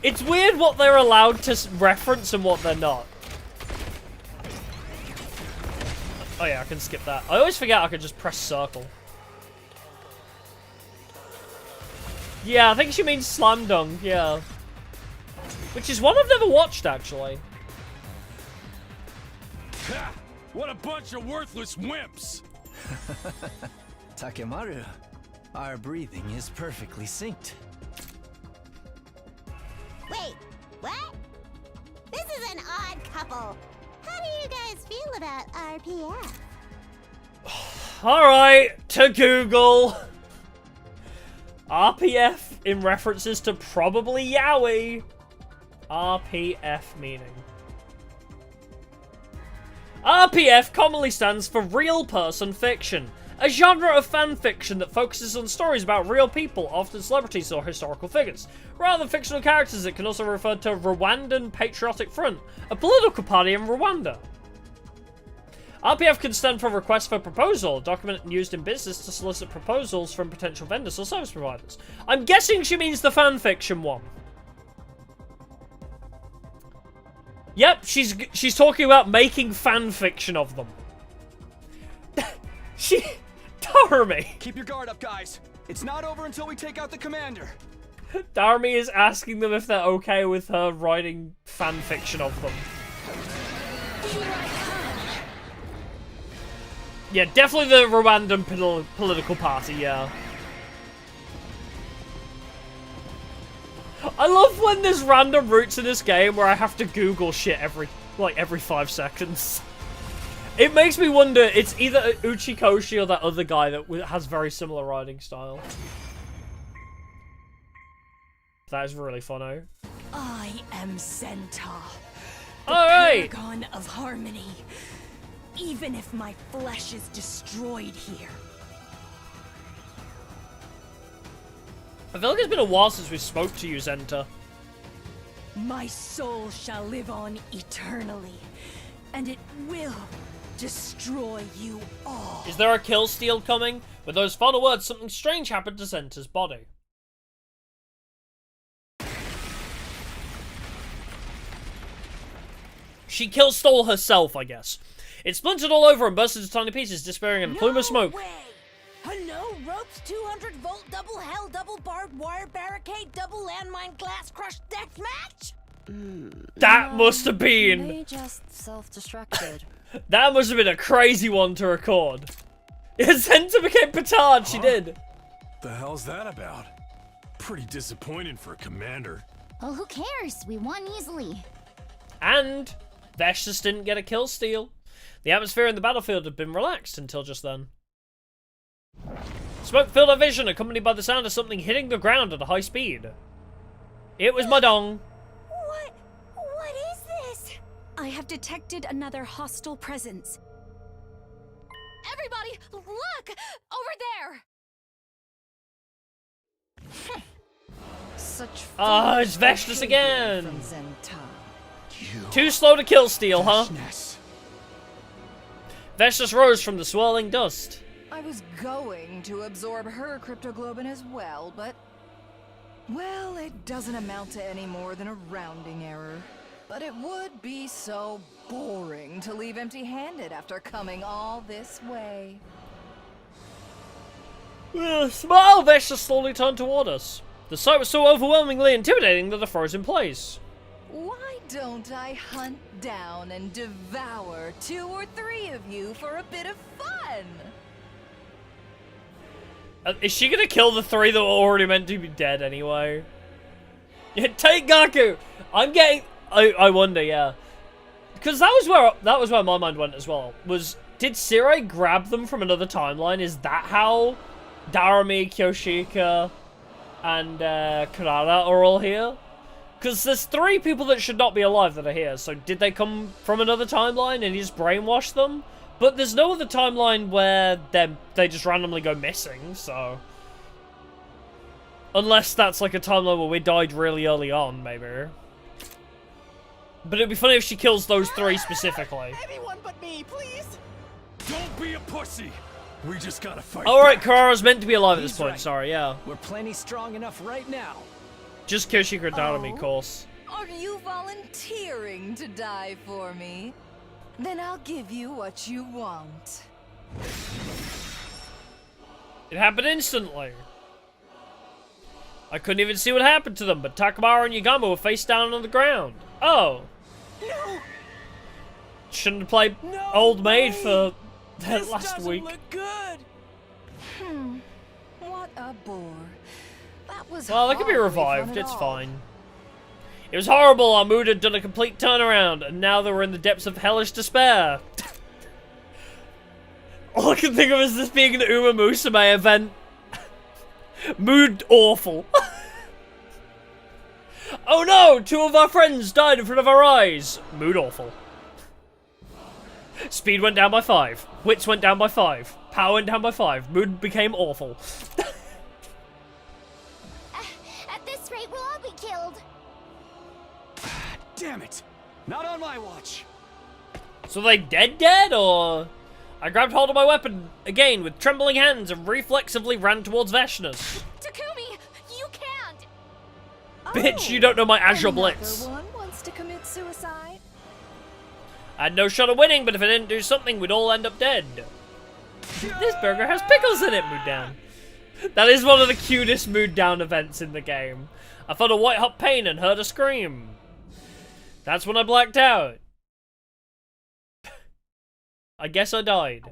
It's weird what they're allowed to reference and what they're not. Oh yeah, I can skip that. I always forget I can just press circle. Yeah, I think she means Slam Dunk, yeah. Which is one I've never watched, actually. Ha! What a bunch of worthless wimps! Takemaru, our breathing is perfectly synced. Wait, what? This is an odd couple. How do you guys feel about RPF? Alright, to Google. RPF in references to probably yaoi. RPF meaning. RPF commonly stands for real person fiction, a genre of fan fiction that focuses on stories about real people, often celebrities or historical figures. Rather than fictional characters, it can also refer to Rwandan Patriotic Front, a political party in Rwanda. RPF can stand for Request for Proposal, a document used in business to solicit proposals from potential vendors or service providers. I'm guessing she means the fan fiction one. Yep, she's talking about making fan fiction of them. Darmy. Keep your guard up, guys. It's not over until we take out the commander. Darmy is asking them if they're okay with her writing fan fiction of them. Yeah, definitely the Rwandan political party, yeah. I love when there's random routes in this game where I have to Google shit every 5 seconds. It makes me wonder, it's either Uchikoshi or that other guy that has very similar writing style. That is really funny. I am Senta, the paragon of harmony. Even if my flesh is destroyed here. I feel like it's been a while since we spoke to you, Zenta. My soul shall live on eternally, and it will destroy you all. Is there a kill steal coming? With those final words, something strange happened to Zenta's body. She stole herself, I guess. It splintered all over and burst into tiny pieces, disappearing in a plume of smoke. A no ropes, 200-volt, double hell, double barbed wire barricade, double landmine glass crush death match? That must have been... They just self-destructed. That must have been a crazy one to record. Zenta became petard, she did. The hell's that about? Pretty disappointing for a commander. Well, who cares? We won easily. And Veshtus didn't get a kill steal. The atmosphere in the battlefield had been relaxed until just then. Smoke filled our vision, accompanied by the sound of something hitting the ground at a high speed. It was my dong. What is this? I have detected another hostile presence. Everybody, look! Over there! Such It's Veshtus again! From Zenta. Too slow to kill steal, huh? Veshtus rose from the swirling dust. I was going to absorb her cryptoglobin as well, but... well, it doesn't amount to any more than a rounding error. But it would be so boring to leave empty-handed after coming all this way. Smile! Veshtus slowly turned toward us. The sight was so overwhelmingly intimidating that I froze in place. Why don't I hunt down and devour 2 or 3 of you for a bit of fun? Is she gonna kill the 3 that were already meant to be dead anyway? Yeah, take Gaku! I'm getting... I wonder, yeah. Because that was where my mind went as well. Did Sirai grab them from another timeline? Is that how Darami, Kyoshika, and Kurara are all here? Because there's 3 people that should not be alive that are here. So did they come from another timeline and he just brainwashed them? But there's no other timeline where they just randomly go missing, so... unless that's like a timeline where we died really early on, maybe. But it'd be funny if she kills those 3 specifically. Anyone but me, please! Don't be a pussy! We just gotta fight. Alright, Kurara's meant to be alive at this point, sorry, yeah. We're plenty strong enough right now. Just Kyoshika Darami, of course. Are you volunteering to die for me? Then I'll give you what you want. It happened instantly. I couldn't even see what happened to them, but Takamura and Yagama were face down on the ground. Oh. No. Shouldn't have played Old Maid for that last doesn't week. Look good. What a bore. That was Well, they could be hardly revived, fun at it's all. fine. It was horrible, our mood had done a complete turnaround, and now they were in the depths of hellish despair. All I can think of is this being an Uma Musume event. Mood awful. Oh no! 2 of our friends died in front of our eyes. Mood awful. Speed went down by 5. Wits went down by 5. Power went down by 5. Mood became awful. At this rate, we'll all be killed. Damn it! Not on my watch! So they dead, or...? I grabbed hold of my weapon, again, with trembling hands, and reflexively ran towards Veshtus. Takumi, you can't! Bitch, you don't know my Azure Blitz. Another one wants to commit suicide? I had no shot of winning, but if I didn't do something, we'd all end up dead. This burger has pickles in it, mood down. That is one of the cutest mood down events in the game. I felt a white hot pain and heard a scream. That's when I blacked out. I guess I died.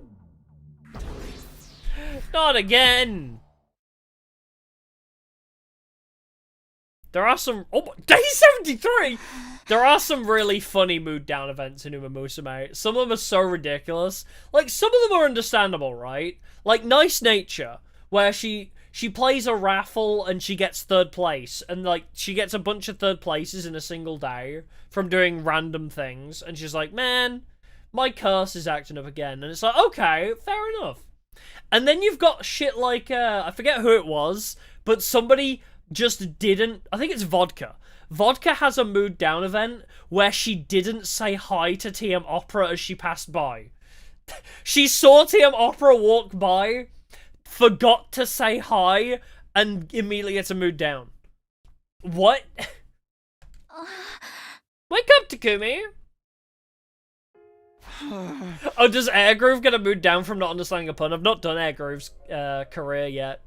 Not again! There are some... oh, day 73! There are some really funny mood down events in Uma Musume. Some of them are so ridiculous. Like, some of them are understandable, right? Like, Nice Nature, where she plays a raffle and she gets 3rd place. And, like, she gets a bunch of 3rd places in a single day from doing random things. And she's like, man, my curse is acting up again. And it's like, okay, fair enough. And then you've got shit like, I forget who it was, but somebody just didn't... I think it's Vodka. Vodka has a mood down event where she didn't say hi to TM Opera as she passed by. She saw TM Opera walk by, forgot to say hi, and immediately gets a mood down. What? Wake up, Takumi! Oh, does Airgroove get a mood down from not understanding a pun? I've not done Airgroove's career yet.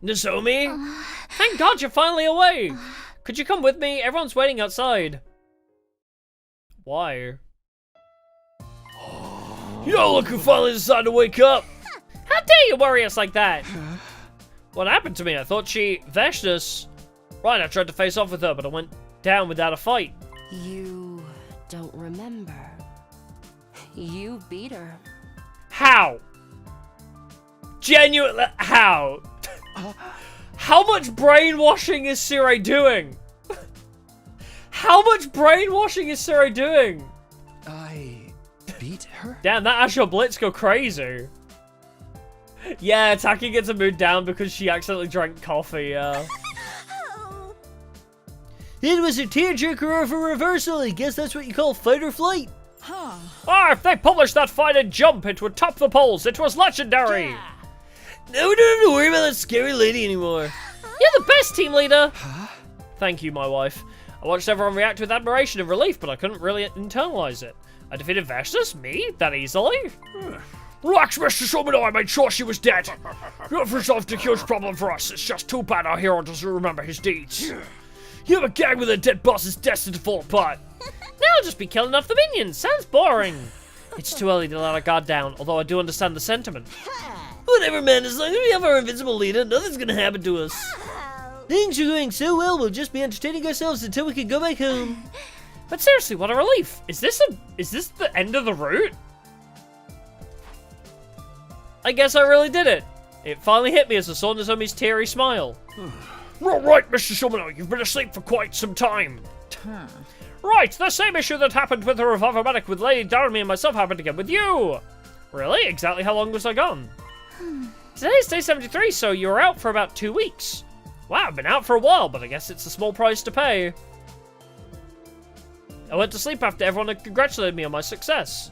Nozomi? Thank God you're finally awake! Could you come with me? Everyone's waiting outside. Why? Yo, look who finally decided to wake up! How dare you worry us like that? What happened to me? I thought she vashed us. Right, I tried to face off with her, but I went down without a fight. You don't remember. You beat her. How? Genuinely, how? How much brainwashing is Sire doing? How much brainwashing is Sire doing? I beat her? Damn, that Asher Blitz go crazy. Yeah, Taki gets a mood down because she accidentally drank coffee, It was a tearjerker of a reversal. I guess that's what you call fight or flight. Huh. Ah, if they published that fight and jump, it would top the polls. It was legendary. Yeah. Now we don't have to worry about that scary lady anymore. You're the best, team leader. Huh? Thank you, my wife. I watched everyone react with admiration and relief, but I couldn't really internalize it. I defeated Vestus? Me? That easily? Relax, Mr. Shomino. I made sure she was dead. You have resolved a huge problem for us. It's just too bad our hero doesn't remember his deeds. You have a gang with a dead boss is destined to fall apart. Now I'll just be killing off the minions. Sounds boring. It's too early to let our guard down, although I do understand the sentiment. Whatever, man. As long as we have our invincible leader, nothing's gonna happen to us. Things are going so well, we'll just be entertaining ourselves until we can go back home. But seriously, what a relief. Is this the end of the route? I guess I really did it. It finally hit me as I saw Nozomi's teary smile. All right, Mr. Shomino, you've been asleep for quite some time. Right, the same issue that happened with the revolver medic with Lady Darmy and myself happened again with you. Really? Exactly how long was I gone? Today's day 73, so you were out for about 2 weeks. Wow, I've been out for a while, but I guess it's a small price to pay. I went to sleep after everyone had congratulated me on my success.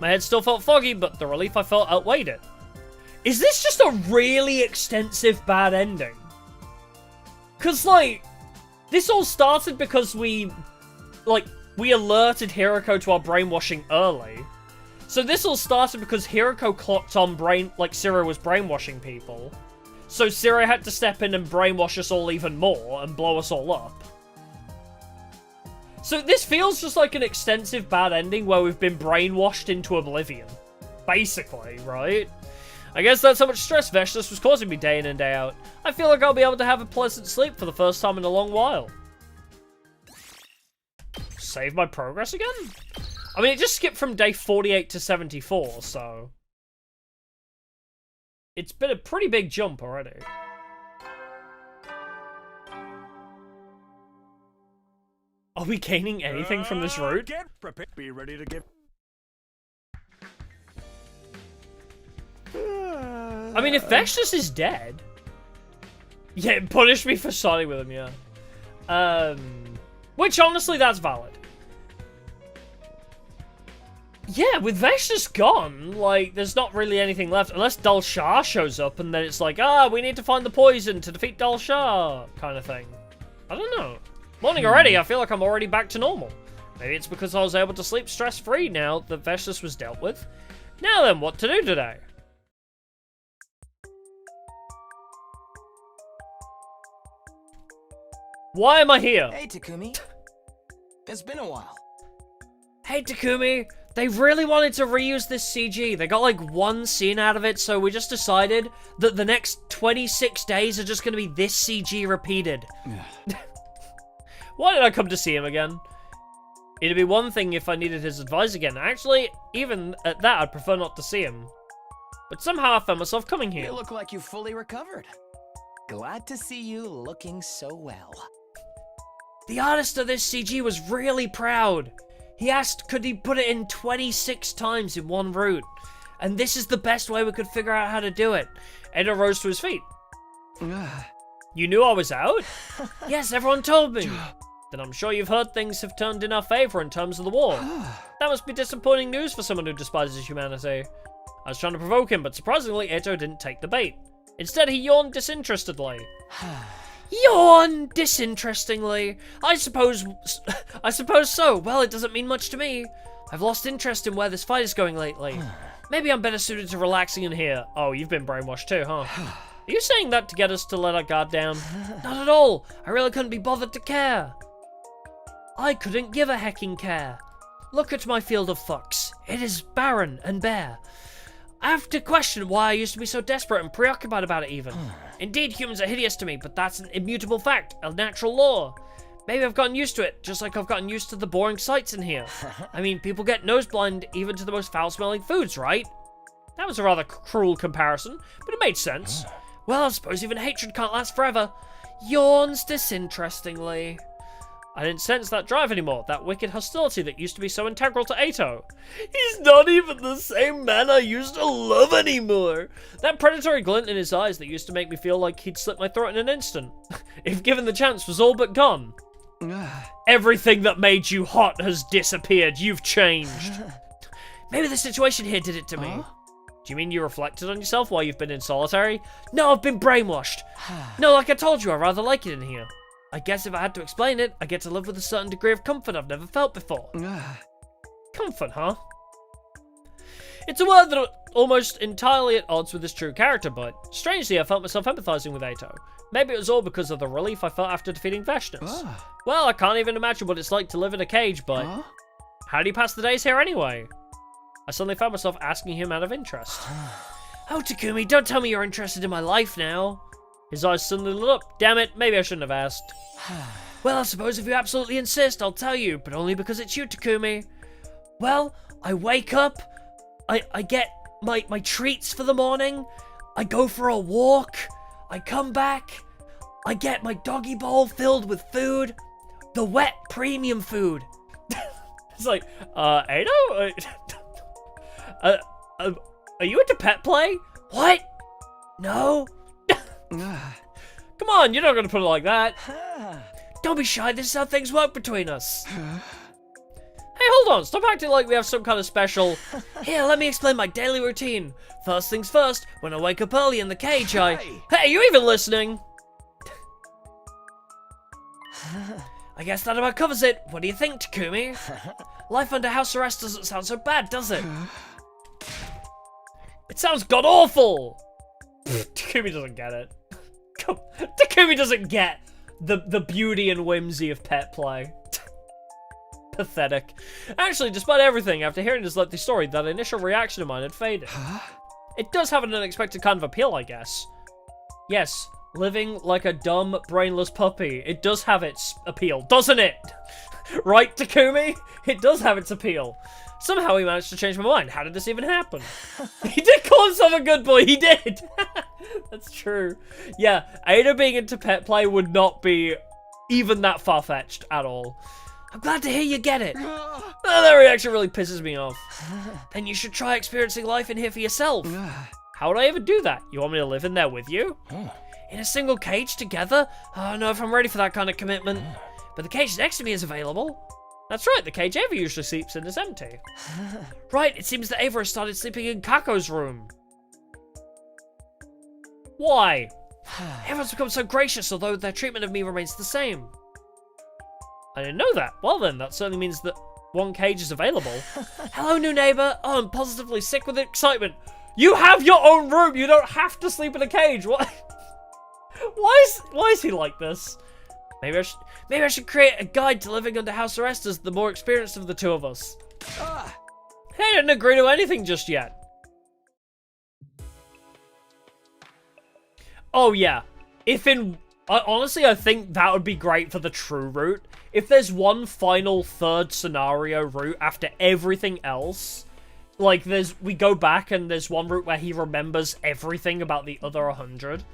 My head still felt foggy, but the relief I felt outweighed it. Is this just a really extensive bad ending? Because, like, this all started because we alerted Hiroko to our brainwashing early. So this all started because Hiroko clocked on Siro was brainwashing people. So Siro had to step in and brainwash us all even more and blow us all up. So this feels just like an extensive bad ending where we've been brainwashed into oblivion. Basically, right? I guess that's how much stress Vestus was causing me day in and day out. I feel like I'll be able to have a pleasant sleep for the first time in a long while. Save my progress again? I mean, it just skipped from day 48 to 74, so... It's been a pretty big jump already. Are we gaining anything from this route? Get prepared. Be ready to give. I mean, if Vestus is dead... Yeah, punish me for siding with him, yeah. Which, honestly, that's valid. Yeah, with Vestus gone, like, there's not really anything left. Unless Dal Shah shows up, and then it's like, we need to find the poison to defeat Dal Shah, kind of thing. I don't know. Morning already, I feel like I'm already back to normal. Maybe it's because I was able to sleep stress-free now that Vestus was dealt with. Now then, what to do today? Why am I here? Hey, Takumi. It's been a while. Hey, Takumi. They really wanted to reuse this CG. They got like one scene out of it, so we just decided that the next 26 days are just going to be this CG repeated. Why did I come to see him again? It'd be one thing if I needed his advice again. Actually, even at that, I'd prefer not to see him. But somehow I found myself coming here. You look like you fully recovered. Glad to see you looking so well. The artist of this CG was really proud. He asked could he put it in 26 times in one route. And this is the best way we could figure out how to do it. Eda rose to his feet. You knew I was out? Yes, everyone told me. Then I'm sure you've heard things have turned in our favor in terms of the war. That must be disappointing news for someone who despises humanity. I was trying to provoke him, but surprisingly, Eito didn't take the bait. Instead, he yawned disinterestedly. Yawn disinterestingly. I suppose so. Well, it doesn't mean much to me. I've lost interest in where this fight is going lately. Maybe I'm better suited to relaxing in here. Oh, you've been brainwashed too, huh? Are you saying that to get us to let our guard down? Not at all. I really couldn't be bothered to care. I couldn't give a hecking care. Look at my field of fucks. It is barren and bare. I have to question why I used to be so desperate and preoccupied about it even. Indeed, humans are hideous to me, but that's an immutable fact, a natural law. Maybe I've gotten used to it, just like I've gotten used to the boring sights in here. I mean, people get noseblind even to the most foul-smelling foods, right? That was a rather cruel comparison, but it made sense. Well, I suppose even hatred can't last forever. Yawns disinterestingly. I didn't sense that drive anymore, that wicked hostility that used to be so integral to Eito. He's not even the same man I used to love anymore. That predatory glint in his eyes that used to make me feel like he'd slit my throat in an instant, if given the chance, was all but gone. Everything that made you hot has disappeared. You've changed. Maybe the situation here did it to me. Do you mean you reflected on yourself while you've been in solitary? No, I've been brainwashed. No, like I told you, I rather like it in here. I guess if I had to explain it, I get to live with a certain degree of comfort I've never felt before. Comfort, huh? It's a word that almost entirely at odds with his true character, but strangely I felt myself empathizing with Eito. Maybe it was all because of the relief I felt after defeating Vashtus. Well, I can't even imagine what it's like to live in a cage, but how do you pass the days here anyway? I suddenly found myself asking him out of interest. Oh, Takumi, don't tell me you're interested in my life now. His eyes suddenly lit up. Damn it, maybe I shouldn't have asked. Well, I suppose if you absolutely insist, I'll tell you, but only because it's you, Takumi. Well, I wake up, I get my treats for the morning, I go for a walk, I come back, I get my doggy bowl filled with food, the wet premium food. It's like, Eito? Are you into pet play? What? No? Come on, you're not gonna put it like that. Don't be shy, this is how things work between us. Hey, hold on, stop acting like we have some kind of special... Here, let me explain my daily routine. First things first, when I wake up early in the cage, Hey, are you even listening? I guess that about covers it. What do you think, Takumi? Life under house arrest doesn't sound so bad, does it? It sounds god-awful! Takumi doesn't get it. Takumi doesn't get the beauty and whimsy of pet play. Pathetic. Actually, despite everything, after hearing this lengthy story, that initial reaction of mine had faded. It does have an unexpected kind of appeal, I guess. Yes, living like a dumb, brainless puppy. It does have its appeal, doesn't it? Right, Takumi? It does have its appeal. Somehow he managed to change my mind. How did this even happen? He did call himself a good boy. He did. That's true. Yeah, Eito being into pet play would not be even that far-fetched at all. I'm glad to hear you get it. Oh, that reaction really pisses me off. Then you should try experiencing life in here for yourself. How would I even do that? You want me to live in there with you? In a single cage together? I don't know if I'm ready for that kind of commitment. But the cage next to me is available. That's right, the cage Ava usually sleeps in is empty. Right, it seems that Ava has started sleeping in Kako's room. Why? Everyone's become so gracious, although their treatment of me remains the same. I didn't know that. Well then, that certainly means that one cage is available. Hello, new neighbor. Oh, I'm positively sick with excitement. You have your own room. You don't have to sleep in a cage. What? Why is he like this? Maybe I should create a guide to living under house arrest as the more experienced of the two of us. Hey, I didn't agree to anything just yet. Oh yeah, honestly, I think that would be great for the true route. If there's one final third scenario route after everything else, like we go back and there's one route where he remembers everything about the other 100.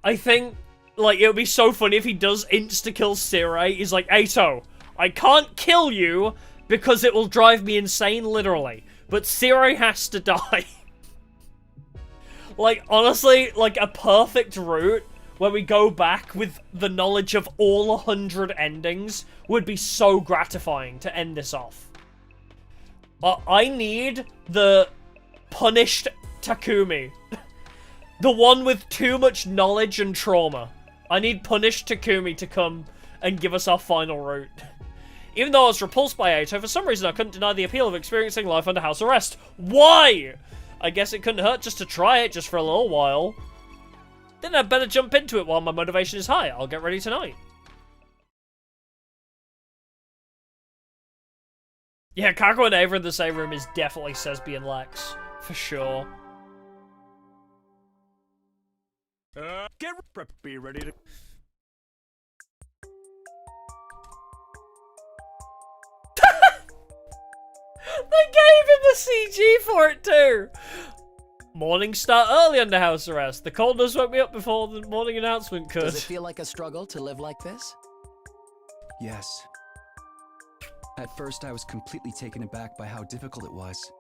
I think, like, it would be so funny if he does insta-kill Sirei. He's like, Eito, I can't kill you because it will drive me insane, literally. But Sirei has to die. Like, honestly, like a perfect route where we go back with the knowledge of all 100 endings would be so gratifying to end this off. I need the punished Takumi. The one with too much knowledge and trauma. I need punished Takumi to come and give us our final route. Even though I was repulsed by Eito, for some reason I couldn't deny the appeal of experiencing life under house arrest. Why? I guess it couldn't hurt just to try it, just for a little while. Then I'd better jump into it while my motivation is high. I'll get ready tonight. Yeah, Kako and Ava in the same room is definitely Sesby and Lex. For sure. Be ready to... They gave him the CG for it too! Mornings start early under house arrest. The coldness woke me up before the morning announcement could. Does it feel like a struggle to live like this? Yes. At first, I was completely taken aback by how difficult it was.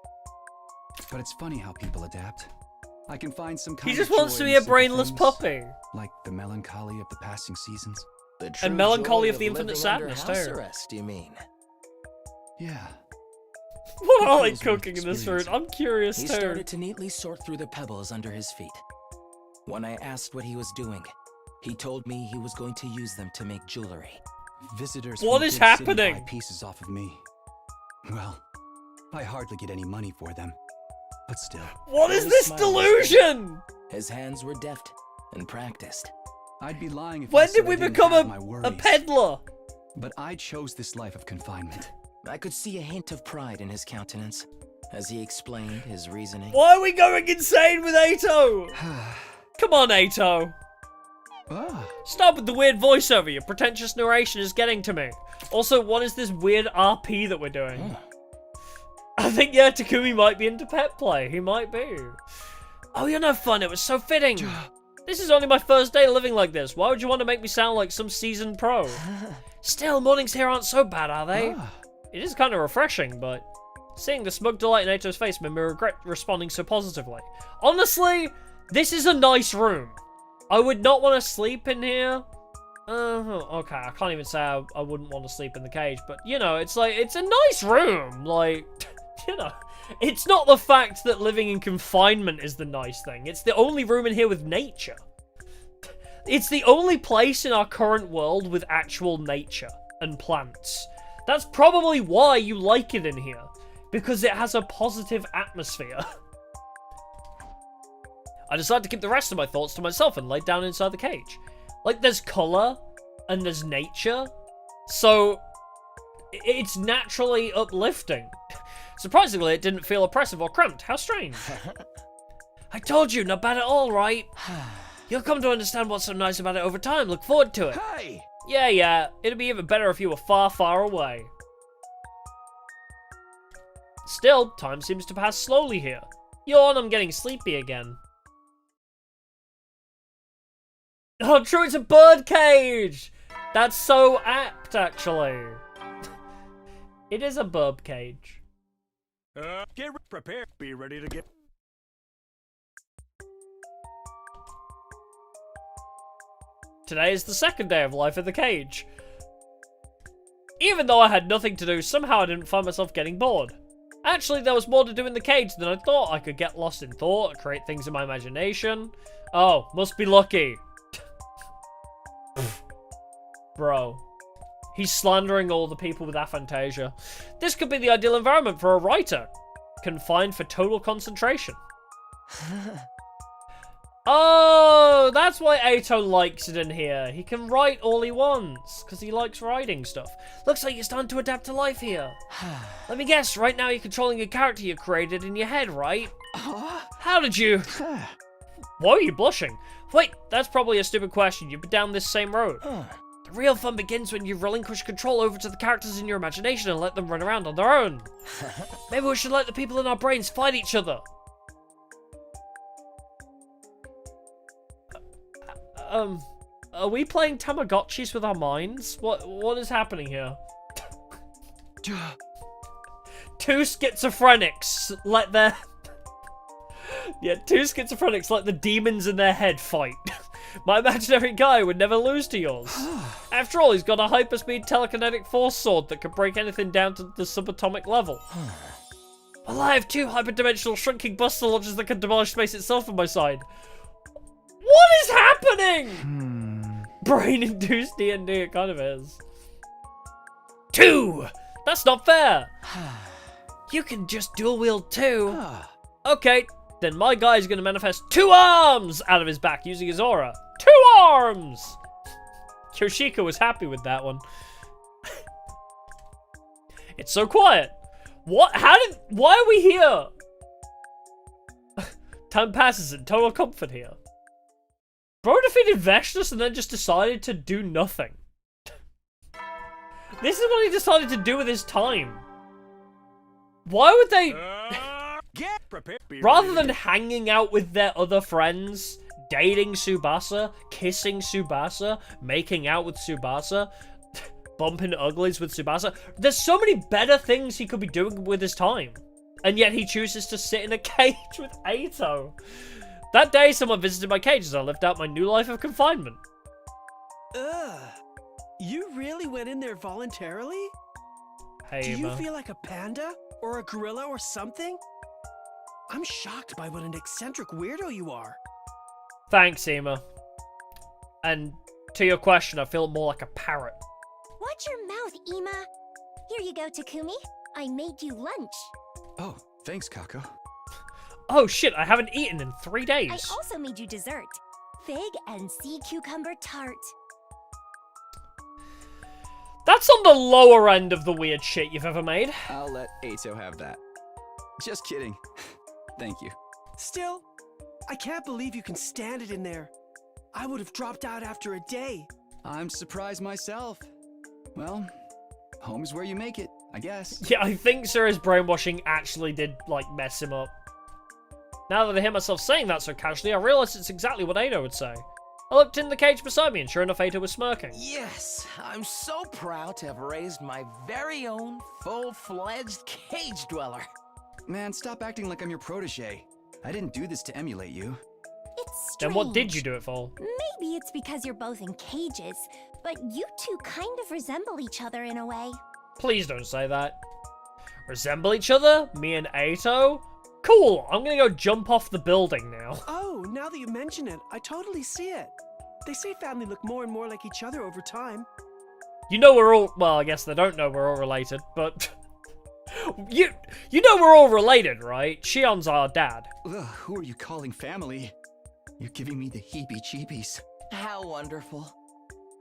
But it's funny how people adapt. I can find some kind He just of wants joy to in be a simple brainless things, puppy. like the melancholy of the passing seasons. The And melancholy of the infinite sadness house too. arrest, you mean? Yeah. What are they feels worth cooking in this room? experiencing. I'm curious He too. started to neatly sort through the pebbles under his feet. When I asked what he was doing, he told me he was going to use them to make jewelry. Visitors What from is the big city happening? buy pieces off of me. Well, I hardly get any money for them, but still. What is His this smile was delusion? His hands were deft and practiced. I'd be lying if I When said did I we didn't become have my a worries. peddler? But I chose this life of confinement. I could see a hint of pride in his countenance as he explained his reasoning. Why are we going insane with Eito? Come on, Eito. Stop with the weird voiceover. Your pretentious narration is getting to me. Also, what is this weird RP that we're doing? I think, yeah, Takumi might be into pet play. He might be. Oh, you're no fun. It was so fitting. This is only my first day living like this. Why would you want to make me sound like some seasoned pro? Still, mornings here aren't so bad, are they? It is kind of refreshing, but seeing the smug delight in Eito's face made me regret responding so positively. Honestly, this is a nice room. I would not want to sleep in here. Okay, I can't even say I wouldn't want to sleep in the cage, but, you know, it's like, it's a nice room. Like, you know, it's not the fact that living in confinement is the nice thing. It's the only room in here with nature. It's the only place in our current world with actual nature and plants. That's probably why you like it in here, because it has a positive atmosphere. I decided to keep the rest of my thoughts to myself and lay down inside the cage. Like, there's colour, and there's nature, so it's naturally uplifting. Surprisingly, it didn't feel oppressive or cramped. How strange. I told you, not bad at all, right? You'll come to understand what's so nice about it over time. Look forward to it. Hey! Yeah, it'd be even better if you were far, far away. Still, time seems to pass slowly here. Yawn, I'm getting sleepy again. Oh, true, it's a bird cage! That's so apt, actually. It is a bird cage. Get prepared. Be ready to get... Today is the second day of life in the cage. Even though I had nothing to do, somehow I didn't find myself getting bored. Actually, there was more to do in the cage than I thought. I could get lost in thought, create things in my imagination. Oh, must be lucky. Bro. He's slandering all the people with aphantasia. This could be the ideal environment for a writer. Confined for total concentration. Oh, that's why Eito likes it in here. He can write all he wants, because he likes writing stuff. Looks like you're starting to adapt to life here. Let me guess, right now you're controlling a character you created in your head, right? How did you... Why are you blushing? Wait, that's probably a stupid question. You've been down this same road. The real fun begins when you relinquish control over to the characters in your imagination and let them run around on their own. Maybe we should let the people in our brains fight each other. Are we playing Tamagotchis with our minds? What is happening here? Two schizophrenics let their... Yeah, two schizophrenics let the demons in their head fight. My imaginary guy would never lose to yours. After all, he's got a hyperspeed telekinetic force sword that can break anything down to the subatomic level. Well, I have two hyperdimensional shrinking buster launchers that can demolish space itself on my side. What is happening? Brain-induced D&D, it kind of is. 2! That's not fair! You can just dual-wield 2. Okay, then my guy's gonna manifest 2 arms out of his back using his aura. 2 arms! Yoshika was happy with that one. It's so quiet. What? Why are we here? Time passes in total comfort here. Bro defeated Vextus and then just decided to do nothing. This is what he decided to do with his time. Why would they... Rather than hanging out with their other friends, dating Tsubasa, kissing Tsubasa, making out with Tsubasa, bumping uglies with Tsubasa, there's so many better things he could be doing with his time. And yet he chooses to sit in a cage with Eito. That day, someone visited my cage as I lived out my new life of confinement. Ugh. You really went in there voluntarily? Hey, do you feel like a panda? Or a gorilla or something? I'm shocked by what an eccentric weirdo you are. Thanks, Ema. And to your question, I feel more like a parrot. Watch your mouth, Ema. Here you go, Takumi. I made you lunch. Oh, thanks, Kako. Oh shit, I haven't eaten in 3 days. I also made you dessert. Fig and sea cucumber tart. That's on the lower end of the weird shit you've ever made. I'll let Eito have that. Just kidding. Thank you. Still, I can't believe you can stand it in there. I would have dropped out after a day. I'm surprised myself. Well, home is where you make it, I guess. Yeah, I think Sura's brainwashing actually did, like, mess him up. Now that I hear myself saying that so casually, I realize it's exactly what Eito would say. I looked in the cage beside me, and sure enough, Eito was smirking. Yes, I'm so proud to have raised my very own full-fledged cage dweller. Man, stop acting like I'm your protege. I didn't do this to emulate you. It's strange. Then what did you do it for? Maybe it's because you're both in cages, but you two kind of resemble each other in a way. Please don't say that. Resemble each other? Me and Eito? Cool, I'm gonna go jump off the building now. Oh, now that you mention it, I totally see it. They say family look more and more like each other over time. You know we're all... Well, I guess they don't know we're all related, but... you know we're all related, right? Shion's our dad. Ugh, who are you calling family? You're giving me the heebie-jeebies. How wonderful.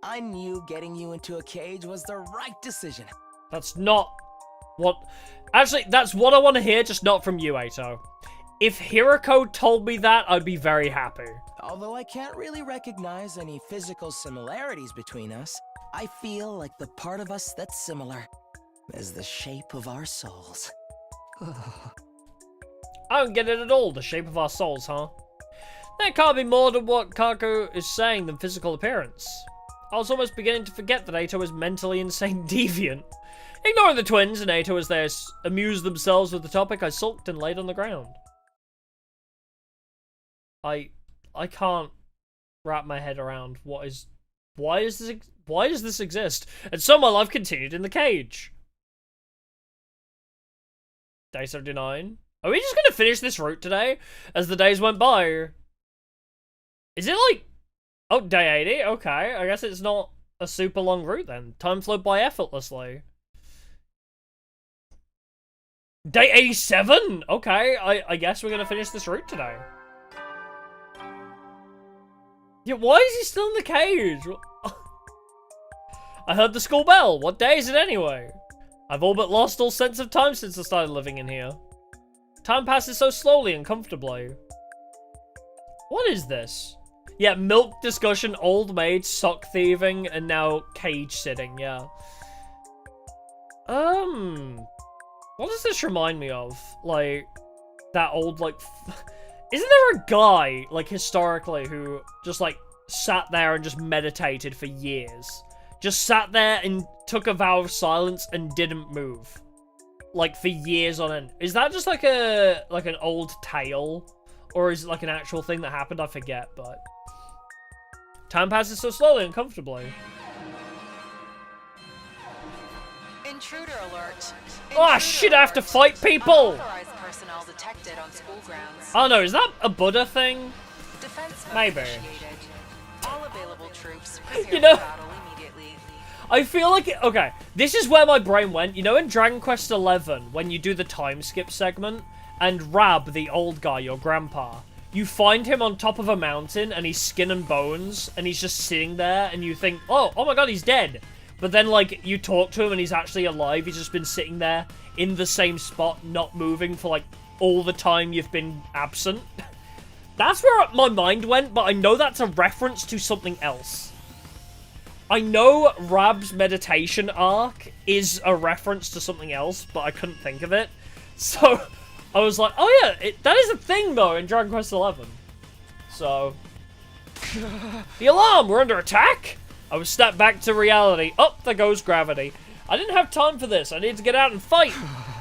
I knew getting you into a cage was the right decision. That's not what... Actually, that's what I want to hear, just not from you, Eito. If Hiroko told me that, I'd be very happy. Although I can't really recognize any physical similarities between us, I feel like the part of us that's similar is the shape of our souls. I don't get it at all, the shape of our souls, huh? That can't be more than what Kako is saying than physical appearance. I was almost beginning to forget that Eito is mentally insane deviant. Ignoring the twins and Eito as they amused themselves with the topic, I sulked and laid on the ground. I can't wrap my head around why does this exist? And so my life continued in the cage. Day 79. Are we just gonna finish this route today as the days went by? Is it like... Oh, day 80? Okay, I guess it's not a super long route then. Time flowed by effortlessly. Day 87? Okay, I guess we're gonna finish this route today. Yeah, why is he still in the cage? I heard the school bell. What day is it anyway? I've all but lost all sense of time since I started living in here. Time passes so slowly and comfortably. What is this? Yeah, milk discussion, old maid, sock thieving, and now cage sitting, yeah. What does this remind me of? Like, that old, like... Isn't there a guy, like, historically, who just, like, sat there and just meditated for years? Just sat there and took a vow of silence and didn't move. Like, for years on end. Is that just, like, an old tale? Or is it like an actual thing that happened? I forget, but... Time passes so slowly and comfortably. Intruder alert. Oh shit, I have to fight people! Unauthorized personnel detected on school grounds. Oh no, is that a Buddha thing? Defense mode Maybe. initiated. All available troops prepare You know- for battle immediately. I feel like... Okay, this is where my brain went. You know in Dragon Quest XI, when you do the time skip segment, and Rab, the old guy, your grandpa, you find him on top of a mountain, and he's skin and bones, and he's just sitting there, and you think, oh my god, he's dead. But then, like, you talk to him, and he's actually alive. He's just been sitting there in the same spot, not moving for, like, all the time you've been absent. That's where my mind went, but I know that's a reference to something else. I know Rab's meditation arc is a reference to something else, but I couldn't think of it. So, I was like, oh yeah, that is a thing, though, in Dragon Quest XI. So... The alarm! We're under attack? I was snapped back to reality. Oh, there goes gravity. I didn't have time for this. I need to get out and fight.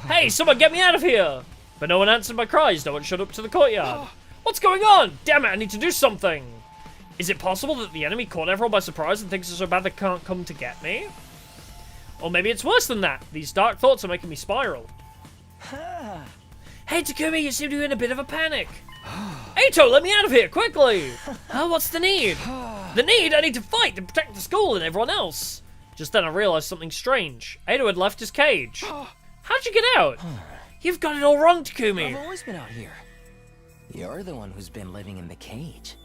Hey, someone get me out of here! But no one answered my cries. No one showed up to the courtyard. What's going on? Damn it, I need to do something. Is it possible that the enemy caught everyone by surprise and thinks it's so bad they can't come to get me? Or maybe it's worse than that. These dark thoughts are making me spiral. Hey, Takumi, you seem to be in a bit of a panic. Eito, let me out of here, quickly! What's the need? The need? I need to fight to protect the school and everyone else. Just then I realized something strange. Eito had left his cage. How'd you get out? You've got it all wrong, Takumi. I've always been out here. You're the one who's been living in the cage.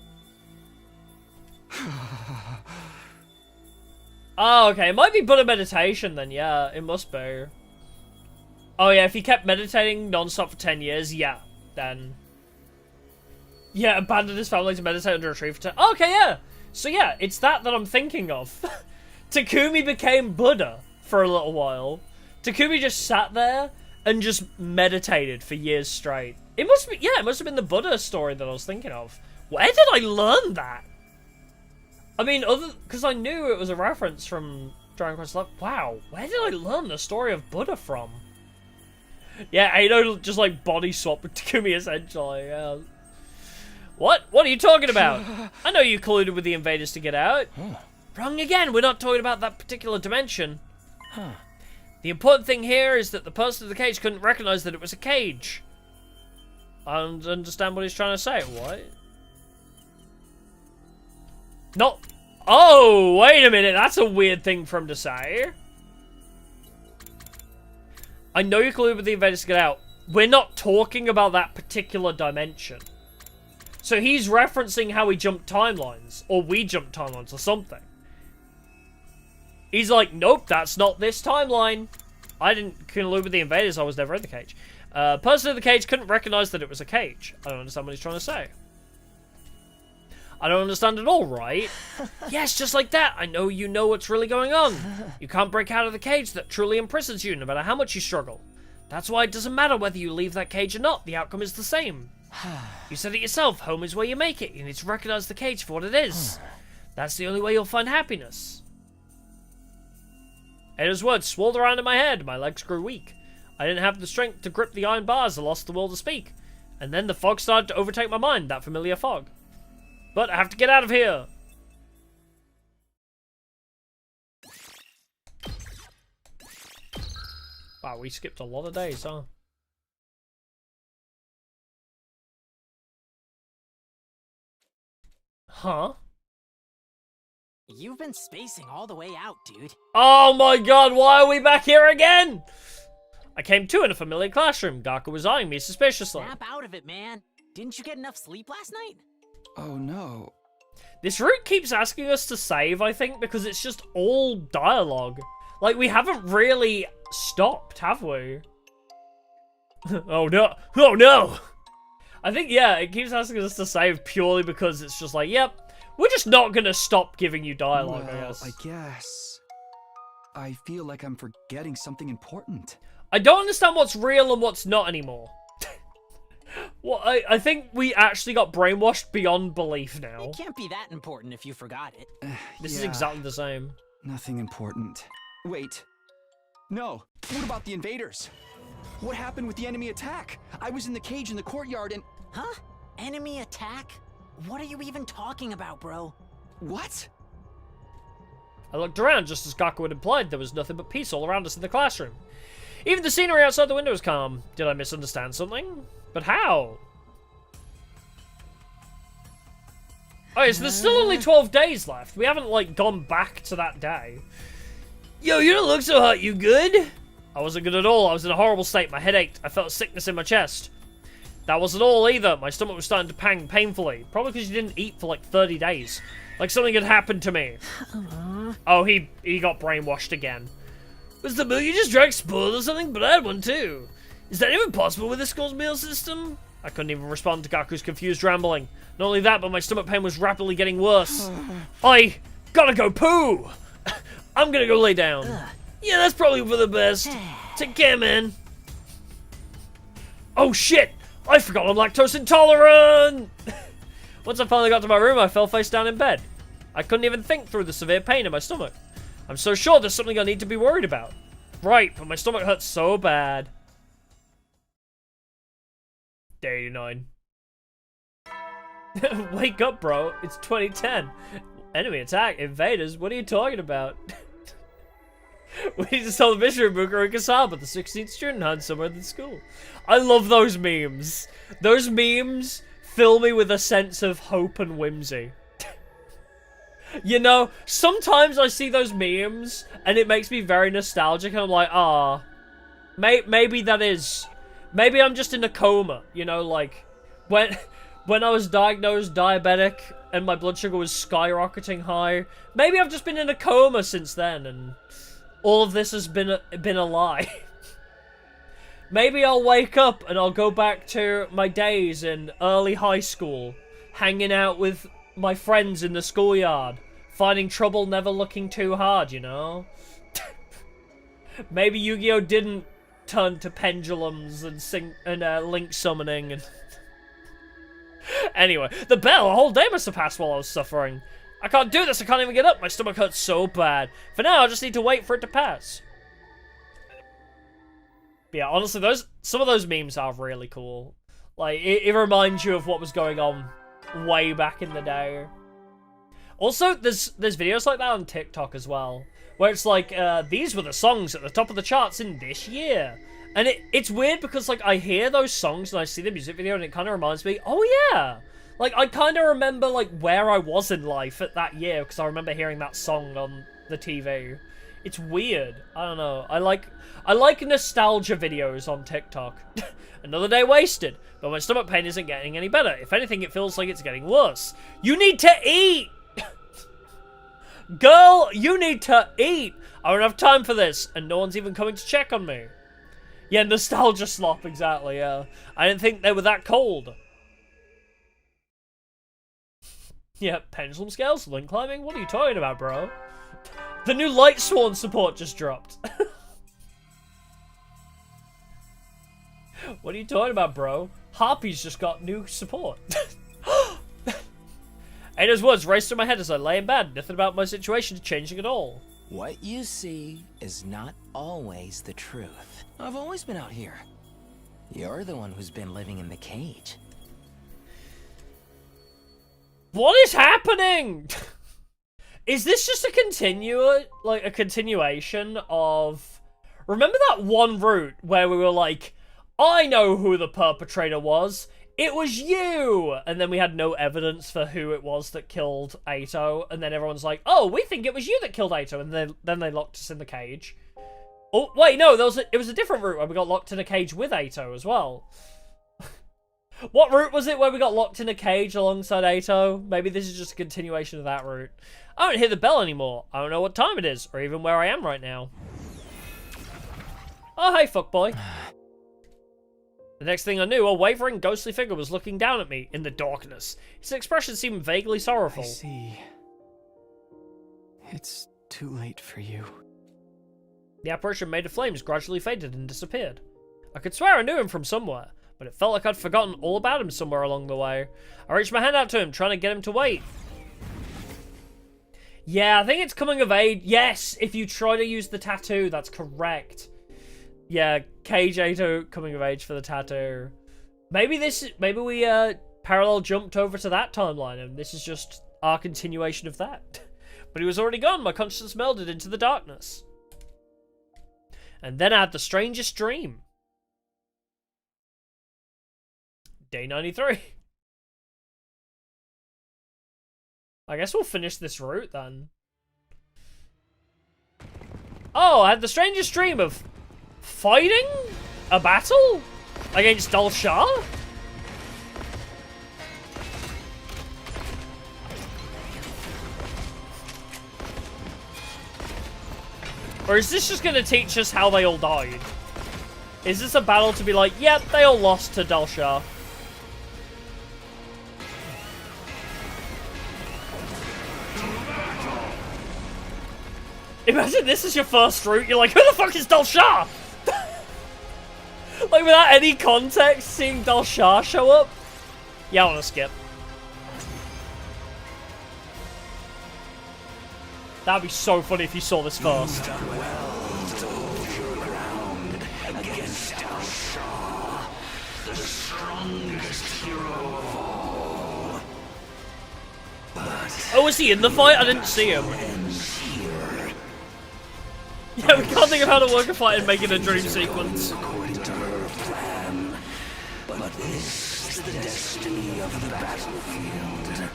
Oh, okay. It might be Buddha meditation then, yeah. It must be. Oh, yeah, if he kept meditating non-stop for 10 years, yeah. Then... Yeah, abandoned his family to meditate under a tree for 10... Oh, okay, yeah. So, yeah, it's that I'm thinking of. Takumi became Buddha for a little while. Takumi just sat there and just meditated for years straight. It must be... Yeah, it must have been the Buddha story that I was thinking of. Where did I learn that? I mean, because I knew it was a reference from Dragon Quest XI. Wow, where did I learn the story of Buddha from? Yeah, Eito just like body swap with Takumi essentially. Yeah. What? What are you talking about? I know you colluded with the invaders to get out. Wrong again. We're not talking about that particular dimension. The important thing here is that the person in the cage couldn't recognize that it was a cage. I don't understand what he's trying to say. What? Not... Oh, wait a minute. That's a weird thing for him to say. I know you colluded with the invaders to get out. We're not talking about that particular dimension. So he's referencing how he jumped timelines. Or we jumped timelines or something. He's like, nope, that's not this timeline. I didn't collude with the invaders. I was never in the cage. Person in the cage couldn't recognize that it was a cage. I don't understand what he's trying to say. I don't understand at all, right? Yes, just like that. I know you know what's really going on. You can't break out of the cage that truly imprisons you, no matter how much you struggle. That's why it doesn't matter whether you leave that cage or not. The outcome is the same. You said it yourself. Home is where you make it. You need to recognize the cage for what it is. That's the only way you'll find happiness. Eito's words swirled around in my head. My legs grew weak. I didn't have the strength to grip the iron bars. I lost the will to speak. And then the fog started to overtake my mind, that familiar fog. But I have to get out of here. Wow, we skipped a lot of days, huh? Huh? You've been spacing all the way out, dude. Oh my god, why are we back here again? I came to in a familiar classroom. Gaku was eyeing me suspiciously. Snap out of it, man. Didn't you get enough sleep last night? Oh no. This route keeps asking us to save, I think, because it's just all dialogue. Like, we haven't really stopped, have we? Oh no. Oh no! I think, yeah, it keeps asking us to save purely because it's just like, yep, we're just not gonna stop giving you dialogue, Well, I guess. I guess. I feel like I'm forgetting something important. I don't understand what's real and what's not anymore. Well, I think we actually got brainwashed beyond belief now. It can't be that important if you forgot it. This is exactly the same. Nothing important. Wait. No. What about the invaders? What happened with the enemy attack? I was in the cage in the courtyard and... Huh? Enemy attack? What are you even talking about, bro? What? I looked around just as Gaku had implied. There was nothing but peace all around us in the classroom. Even the scenery outside the window was calm. Did I misunderstand something? But how? Oh, so there's still only 12 days left. We haven't, like, gone back to that day. Yo, you don't look so hot. You good? I wasn't good at all. I was in a horrible state. My head ached. I felt a sickness in my chest. That wasn't all either. My stomach was starting to pang painfully. Probably because you didn't eat for, like, 30 days. Like something had happened to me. Oh, he got brainwashed again. Was the milk you just drank spoiled or something? But I had one too. Is that even possible with the school's meal system? I couldn't even respond to Gaku's confused rambling. Not only that, but my stomach pain was rapidly getting worse. I gotta go poo! I'm gonna go lay down. Yeah, that's probably for the best. Take care, man. Oh shit! I forgot I'm lactose intolerant! Once I finally got to my room, I fell face down in bed. I couldn't even think through the severe pain in my stomach. I'm so sure there's something I need to be worried about. Right, but my stomach hurts so bad. Day 89. Wake up, bro. It's 2010. Enemy attack. Invaders. What are you talking about? We need to solve the mystery of Buka and Kasaba, the 16th student hunt somewhere in the school. I love those memes. Those memes fill me with a sense of hope and whimsy. You know, sometimes I see those memes and it makes me very nostalgic and I'm like, ah, maybe that is. Maybe I'm just in a coma, you know, like when I was diagnosed diabetic and my blood sugar was skyrocketing high. Maybe I've just been in a coma since then and all of this has been a lie. Maybe I'll wake up and I'll go back to my days in early high school, hanging out with my friends in the schoolyard, finding trouble never looking too hard, you know? Maybe Yu-Gi-Oh! Didn't turn to pendulums and link summoning and... Anyway, the bell! A whole day must have passed while I was suffering. I can't do this, I can't even get up, my stomach hurts so bad. For now, I just need to wait for it to pass. But yeah, honestly, some of those memes are really cool. Like, it reminds you of what was going on way back in the day. Also, there's videos like that on TikTok as well, where it's like, these were the songs at the top of the charts in this year. And it's weird because, like, I hear those songs and I see the music video and it kind of reminds me, oh yeah! Like, I kind of remember, like, where I was in life at that year because I remember hearing that song on the TV. It's weird. I don't know. I like nostalgia videos on TikTok. Another day wasted, but my stomach pain isn't getting any better. If anything, it feels like it's getting worse. You need to eat! Girl, you need to eat! I don't have time for this, and no one's even coming to check on me. Yeah, nostalgia slop, exactly, yeah. I didn't think they were that cold. Yeah, pendulum scales, link climbing? What are you talking about, bro? The new Light Sworn support just dropped. What are you talking about, bro? Harpy's just got new support. Ada's words raced through my head as I lay in bed. Nothing about my situation is changing at all. What you see is not always the truth. I've always been out here. You're the one who's been living in the cage. What is happening? Is this just a continuation of... Remember that one route where we were like, I know who the perpetrator was. It was you! And then we had no evidence for who it was that killed Aito. And then everyone's like, oh, we think it was you that killed Aito. And then they locked us in the cage. Oh, wait, no, it was a different route where we got locked in a cage with Aito as well. What route was it where we got locked in a cage alongside Aito? Maybe this is just a continuation of that route. I don't hear the bell anymore. I don't know what time it is, or even where I am right now. Oh, hey, fuckboy. The next thing I knew, a wavering, ghostly figure was looking down at me in the darkness. His expression seemed vaguely sorrowful. I see. It's too late for you. The apparition made of flames gradually faded and disappeared. I could swear I knew him from somewhere, but it felt like I'd forgotten all about him somewhere along the way. I reached my hand out to him, trying to get him to wait. Yeah, I think it's coming of age. Yes, if you try to use the tattoo, that's correct. Yeah, Cage Aito coming of age for the tattoo. Maybe we parallel jumped over to that timeline, and this is just our continuation of that. But he was already gone. My consciousness melded into the darkness. And then I had the strangest dream. Day 93. I guess we'll finish this route then. Oh, I had the strangest dream of fighting a battle against Dal Shah? Or is this just going to teach us how they all died? Is this a battle to be like, yep, they all lost to Dal Shah? Imagine this is your first route, you're like, who the fuck is Dal Shah? Like, without any context, seeing Dal Shah show up? Yeah, I want to skip. That'd be so funny if you saw this first. Against Dal Shah, the strongest hero of all. But oh, was he in the fight? I didn't see him. Yeah, we can't think of how to work a fight and make it a dream sequence. According to her plan, but this is the destiny of the battlefield.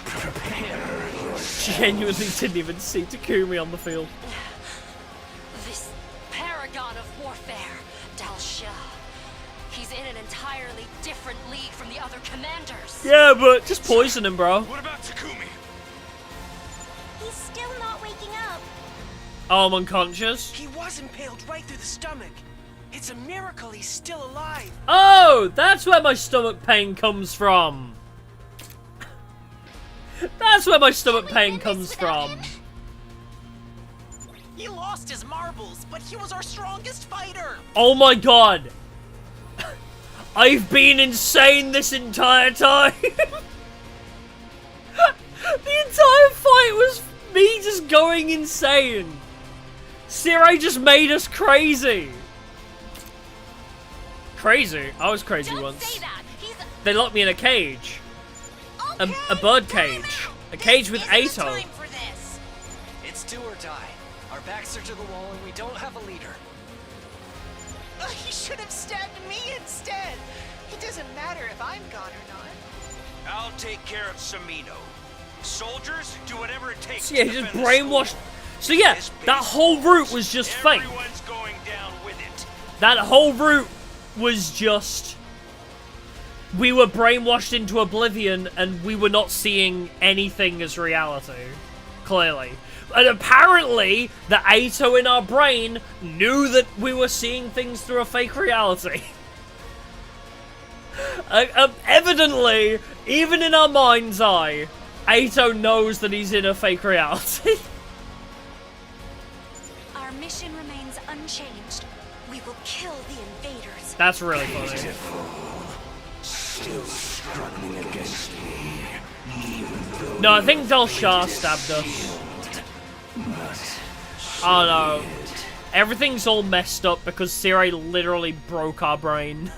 Prepare yourself. Genuinely didn't even see Takumi on the field. This paragon of warfare, Dal Shah. He's in an entirely different league from the other commanders. Yeah, but just poison him, bro. What about Takumi? He's still not waking up. Oh, I'm unconscious. He was impaled right through the stomach. It's a miracle he's still alive. Oh, that's where my stomach pain comes from. That's where my stomach pain comes from. He lost his marbles, but he was our strongest fighter. Oh my god. I've been insane this entire time. The entire fight was me just going insane. Sirai just made us crazy. Crazy? I was crazy once. They locked me in a cage. A bird cage. A cage with Ato. It's do or die. Our backs are to the wall and we don't have a leader. He should have stabbed me instead. It doesn't matter if I'm gone or not. I'll take care of Samino. Soldiers, do whatever it takes. So yeah, he just brainwashed. So yeah, that whole route was just fake. Everyone's going down with it. That whole route was just... we were brainwashed into oblivion and we were not seeing anything as reality. Clearly. And apparently, the Ato in our brain knew that we were seeing things through a fake reality. Evidently, even in our mind's eye, Ato knows that he's in a fake reality. Our mission remains unchanged. We will kill the invaders. That's really funny. Still struggling against me, even though No, I think Dal Shah stabbed us. Oh no. Everything's all messed up because Sirai literally broke our brain.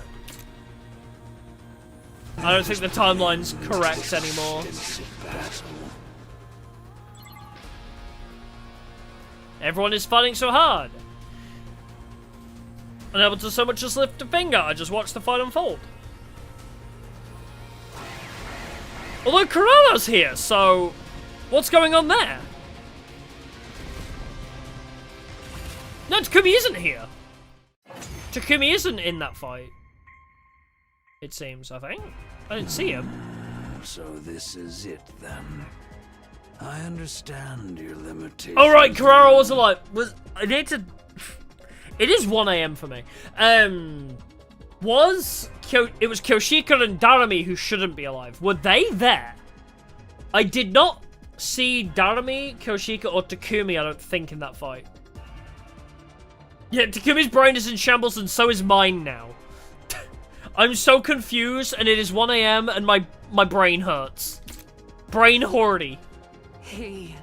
I don't think the timeline's correct anymore. Everyone is fighting so hard. Unable to so much as lift a finger, I just watched the fight unfold. Although Corello's here, so what's going on there? No, Takumi isn't here. Takumi isn't in that fight. It seems, I think. I didn't see him. So this is it then. I understand your limitations. Oh right, Carrara was alive. I need to... It is 1 AM for me. It was Kyoshika and Darami who shouldn't be alive. Were they there? I did not see Darami, Kyoshika, or Takumi, I don't think, in that fight. Yeah, Takumi's brain is in shambles and so is mine now. I'm so confused and it is 1 AM and my brain hurts. Brain hordy. He...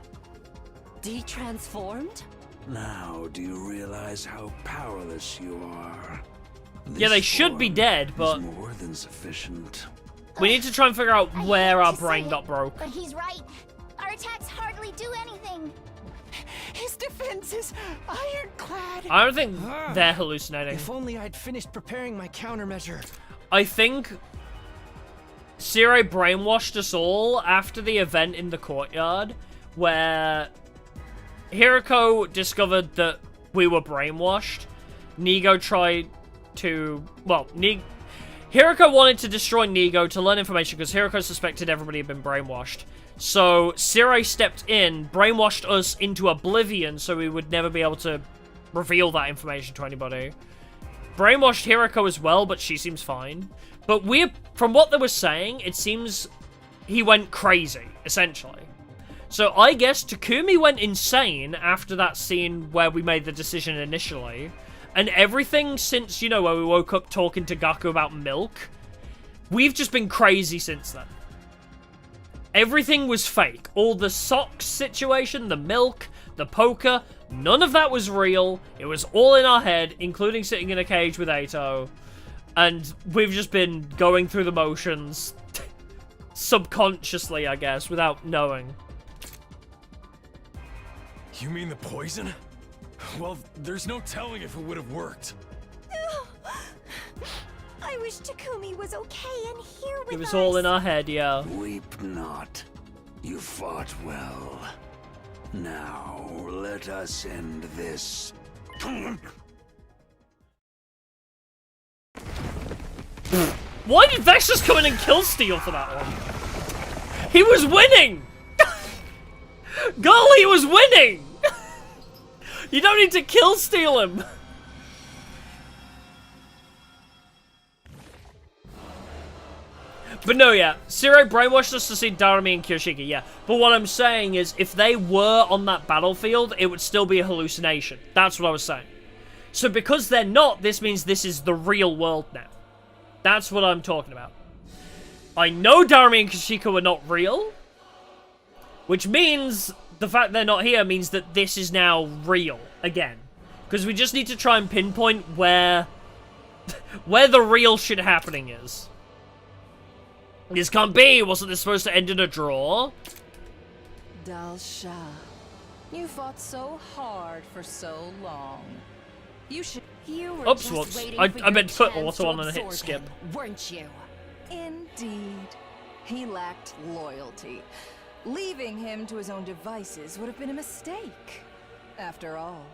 de-transformed? Now, do you realize how powerless you are? Yeah, they should be dead, but... more than sufficient. We need to try and figure out where our brain got broke. But he's right. Our attacks hardly do anything. His defense is ironclad. I don't think they're hallucinating. If only I'd finished preparing my countermeasure. I think Sire brainwashed us all after the event in the courtyard, where Hiroko discovered that we were brainwashed. Nigo tried to... Well, Hiroko wanted to destroy Nigo to learn information because Hiroko suspected everybody had been brainwashed. So, Sire stepped in, brainwashed us into oblivion so we would never be able to reveal that information to anybody. Brainwashed Hiroko as well, but she seems fine. But from what they were saying, it seems he went crazy, essentially. So I guess Takumi went insane after that scene where we made the decision initially. And everything since, you know, where we woke up talking to Gaku about milk, we've just been crazy since then. Everything was fake. All the socks situation, the milk, the poker, none of that was real. It was all in our head, including sitting in a cage with Ato. And we've just been going through the motions subconsciously, I guess, without knowing. You mean the poison? Well, there's no telling if it would have worked. I wish Takumi was okay and here with us. It was all in our head, yeah. Weep not. You fought well. Now, let us end this. Why did Vex just come in and kill Steel for that one? He was winning! Golly, he was winning! You don't need to kill Steel him! But no, yeah. Sire brainwashed us to see Darumi and Kyoshiki, yeah. But what I'm saying is, if they were on that battlefield, it would still be a hallucination. That's what I was saying. So because they're not, this means this is the real world now. That's what I'm talking about. I know Darumi and Kyoshika were not real. Which means, the fact they're not here means that this is now real again. Because we just need to try and pinpoint where the real shit happening is. This can't be! Wasn't this supposed to end in a draw? Dalsha, you fought so hard for so long. You should. You were Oops, just whoops. waiting I for meant to your put chance auto to on and hit absorb skip. him, weren't you? Indeed. He lacked loyalty. Leaving him to his own devices would have been a mistake. After all,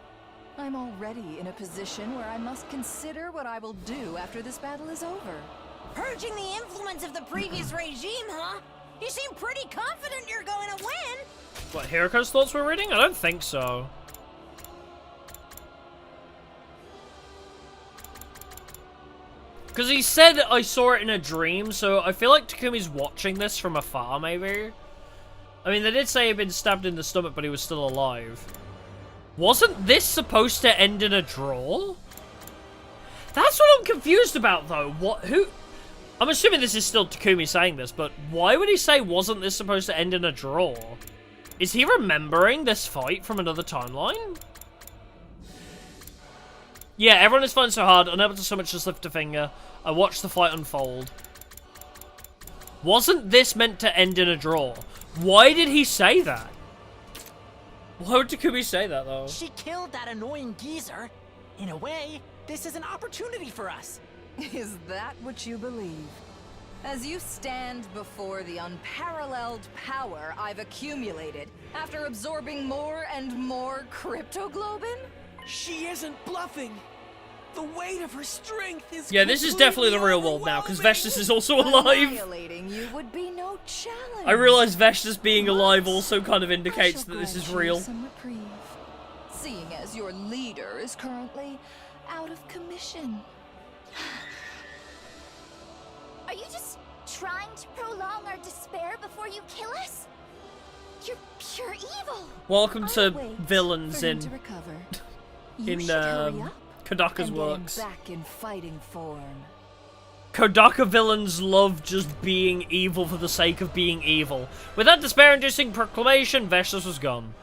I'm already in a position where I must consider what I will do after this battle is over. Purging the influence of the previous regime, huh? You seem pretty confident you're going to win. What, Hiroko's thoughts we're reading? I don't think so. Because he said I saw it in a dream, so I feel like Takumi's watching this from afar, maybe? I mean, they did say he'd been stabbed in the stomach, but he was still alive. Wasn't this supposed to end in a draw? That's what I'm confused about, though. Who... I'm assuming this is still Takumi saying this, but why would he say wasn't this supposed to end in a draw? Is he remembering this fight from another timeline? Yeah, everyone is fighting so hard, unable to so much as lift a finger. I watched the fight unfold. Wasn't this meant to end in a draw? Why did he say that? Why would Takumi say that, though? She killed that annoying geezer. In a way, this is an opportunity for us. Is that what you believe? As you stand before the unparalleled power I've accumulated after absorbing more and more cryptoglobin? She isn't bluffing. The weight of her strength is yeah, this is definitely the real world now, because Veshtus is also alive. Annihilating you would be no challenge. I realize Veshtus being alive also kind of indicates that this is real. Some reprieve, seeing as your leader is currently out of commission. Are you just trying to prolong our despair before you kill us? You're pure evil. Welcome to Wait villains for him in to recover. in You should hurry up Kodaka's and works. get him back in fighting form. Kodaka villains love just being evil for the sake of being evil. With that despair-inducing proclamation, Veshtus was gone.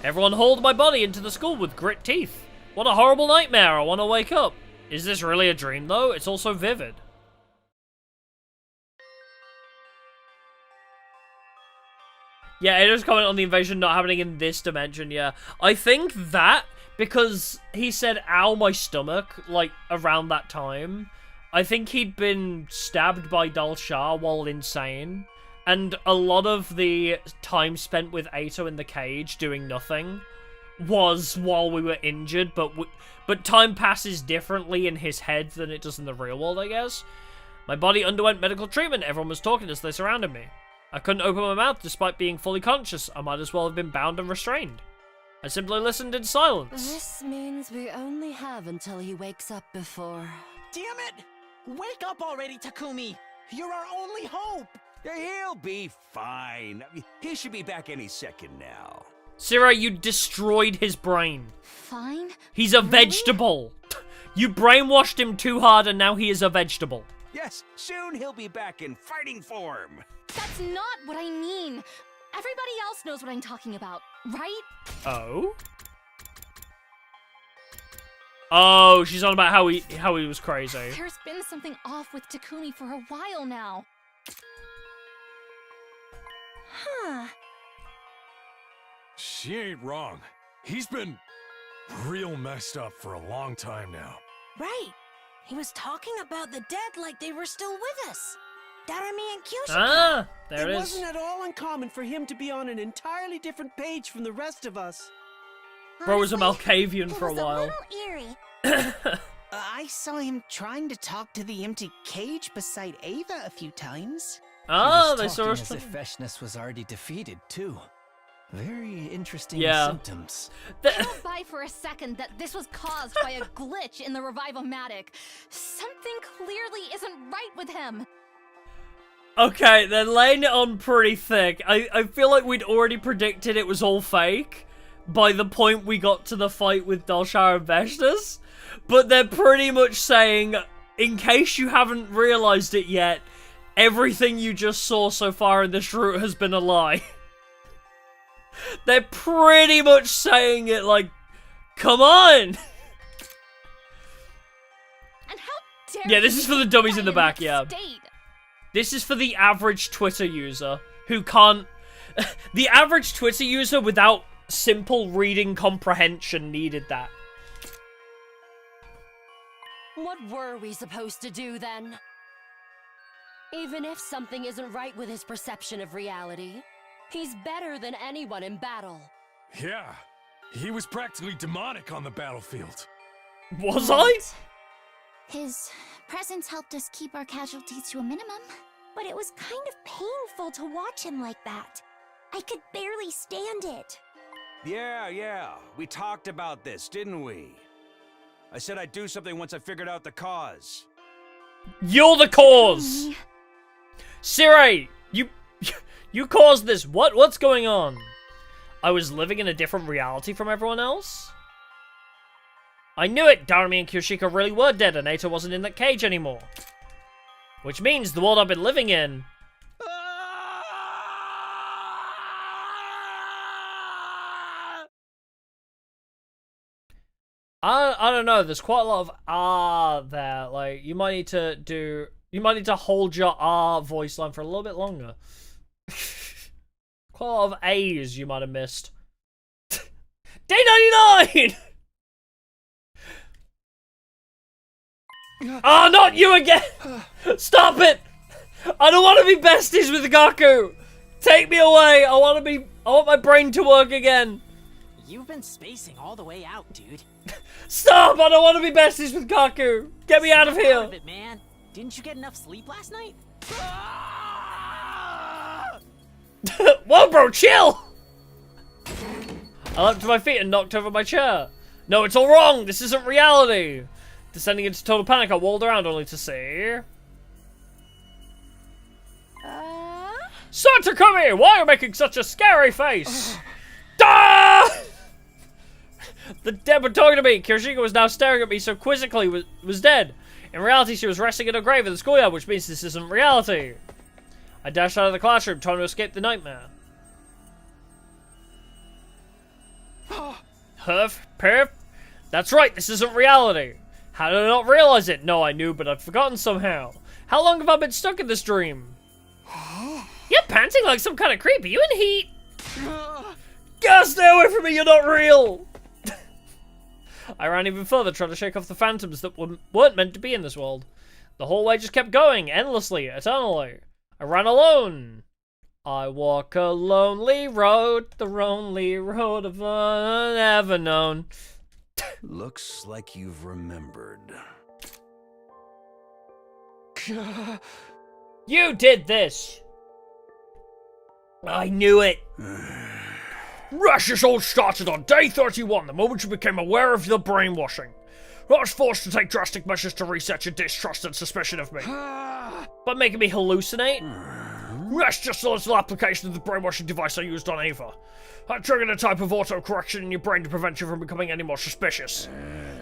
Everyone hauled my body into the school with grit teeth. What a horrible nightmare, I want to wake up. Is this really a dream, though? It's also vivid. Yeah, it is comment on the invasion not happening in this dimension, yeah. I think that, because he said, ow, my stomach, like, around that time, I think he'd been stabbed by Dal Shah while insane, and a lot of the time spent with Ato in the cage doing nothing was while we were injured, but time passes differently in his head than it does in the real world, I guess. My body underwent medical treatment. Everyone was talking as they surrounded me. I couldn't open my mouth despite being fully conscious. I might as well have been bound and restrained. I simply listened in silence. This means we only have until he wakes up before... Damn it! Wake up already, Takumi! You're our only hope! He'll be fine. He should be back any second now. Sarah, you destroyed his brain. Fine? He's a vegetable. You brainwashed him too hard and now he is a vegetable. Yes, soon he'll be back in fighting form. That's not what I mean. Everybody else knows what I'm talking about, right? Oh? Oh, she's on about how he was crazy. There's been something off with Takumi for a while now. Huh. She ain't wrong. He's been real messed up for a long time now. Right. He was talking about the dead like they were still with us. Darumi and Kyoshiko. Ah, there it is. It wasn't at all uncommon for him to be on an entirely different page from the rest of us. Bro was a Malkavian for a while. I saw him trying to talk to the empty cage beside Ava a few times. Oh, they saw us. As if Veshness was already defeated too. Very interesting symptoms. I don't buy for a second that this was caused by a glitch in the Revive-O-Matic. Something clearly isn't right with him. Okay, they're laying it on pretty thick. I feel like we'd already predicted it was all fake by the point we got to the fight with Dalshar and Veshness. But they're pretty much saying, in case you haven't realized it yet, everything you just saw so far in this route has been a lie. They're pretty much saying it like, come on! And how dare yeah, this is for the dummies in the back, yeah. State? This is for the average Twitter user who can't... the average Twitter user without simple reading comprehension needed that. What were we supposed to do then? Even if something isn't right with his perception of reality, he's better than anyone in battle. Yeah, he was practically demonic on the battlefield. Was I? His presence helped us keep our casualties to a minimum. But it was kind of painful to watch him like that. I could barely stand it. Yeah. We talked about this, didn't we? I said I'd do something once I figured out the cause. You're the cause! Sirei, you caused this. What's going on? I was living in a different reality from everyone else? I knew it! Darumi and Kyoshiko really were dead and Ato wasn't in that cage anymore. Which means the world I've been living in... I don't know, there's quite a lot of there. Like, you might need to hold your voice line for a little bit longer. Quite a lot of A's you might have missed. Day 99! Oh, not you again! Stop it! I don't want to be besties with Gaku! Take me away! I want my brain to work again! You've been spacing all the way out, dude. Stop! I don't want to be besties with Gaku! Get me out of here! Out of it, man. Didn't you get enough sleep last night? Whoa, bro, chill! I leapt to my feet and knocked over my chair. No, it's all wrong! This isn't reality! Descending into total panic, I walled around only to see... Sir Takumi, why are you making such a scary face? Ah! The dead were talking to me. Kyoshiko was now staring at me so quizzically was dead. In reality, she was resting in her grave in the schoolyard, which means this isn't reality. I dashed out of the classroom, trying to escape the nightmare. Perf. That's right, this isn't reality. How did I not realize it? No, I knew, but I'd forgotten somehow. How long have I been stuck in this dream? You're panting like some kind of creep. Are you in heat? God, stay away from me, you're not real! I ran even further, trying to shake off the phantoms that weren't meant to be in this world. The hallway just kept going, endlessly, eternally. I ran alone. I walk a lonely road, the lonely road of never known. Looks like you've remembered. You did this! I knew it! This all started on day 31, the moment you became aware of the brainwashing. I was forced to take drastic measures to reset your distrust and suspicion of me. But making me hallucinate? That's just a little application of the brainwashing device I used on Ava. I triggered a type of auto-correction in your brain to prevent you from becoming any more suspicious.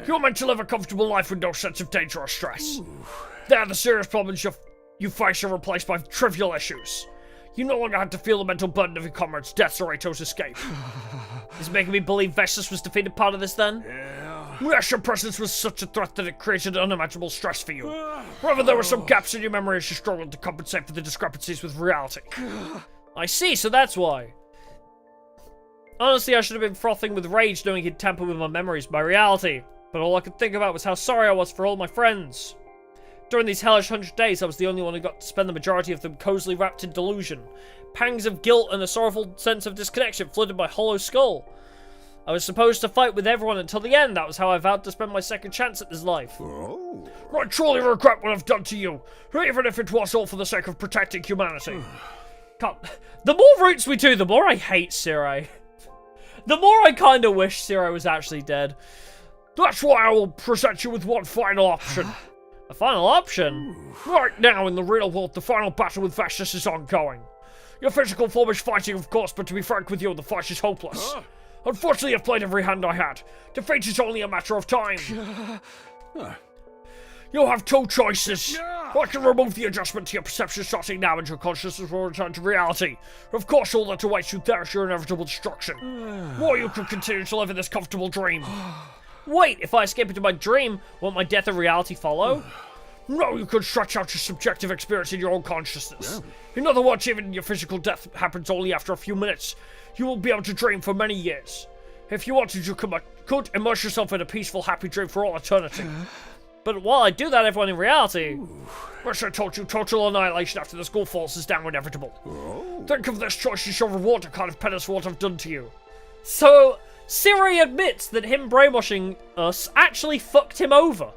You're meant to live a comfortable life with no sense of danger or stress. There, the serious problems you face are replaced by trivial issues. You no longer had to feel the mental burden of your comrades' deaths or Ato's escape. Is it making me believe Vestus was defeated part of this then? Yes, your presence was such a threat that it created unimaginable stress for you. However, there were some gaps in your memory as you struggled to compensate for the discrepancies with reality. I see, so that's why. Honestly, I should have been frothing with rage knowing he'd tampered with my memories, my reality. But all I could think about was how sorry I was for all my friends. During these hellish 100 days, I was the only one who got to spend the majority of them cozily wrapped in delusion. Pangs of guilt and a sorrowful sense of disconnection flooded my hollow skull. I was supposed to fight with everyone until the end. That was how I vowed to spend my second chance at this life. Oh. I truly regret what I've done to you, even if it was all for the sake of protecting humanity. The more roots we do, the more I hate Sirai. The more I kind of wish Sirai was actually dead. That's why I will present you with one final option. A final option? Right now, in the real world, the final battle with Vestus is ongoing. Your physical form is fighting, of course, but to be frank with you, the fight is hopeless. Unfortunately, I've played every hand I had. Defeat is only a matter of time. You'll have two choices. I can remove the adjustment to your perception starting now and your consciousness will return to reality. Of course, all that awaits you there is your inevitable destruction. Or you could continue to live in this comfortable dream. Wait, if I escape into my dream, won't my death and reality follow? No, you could stretch out your subjective experience in your own consciousness. In other words, even your physical death happens only after a few minutes. You will be able to dream for many years. If you wanted, you could immerse yourself in a peaceful, happy dream for all eternity. But while I do that, everyone in reality... As I told you, total annihilation after the school falls is now inevitable. Think of this choice as your reward to kind of penance for what I've done to you. So... Siri admits that him brainwashing us actually fucked him over.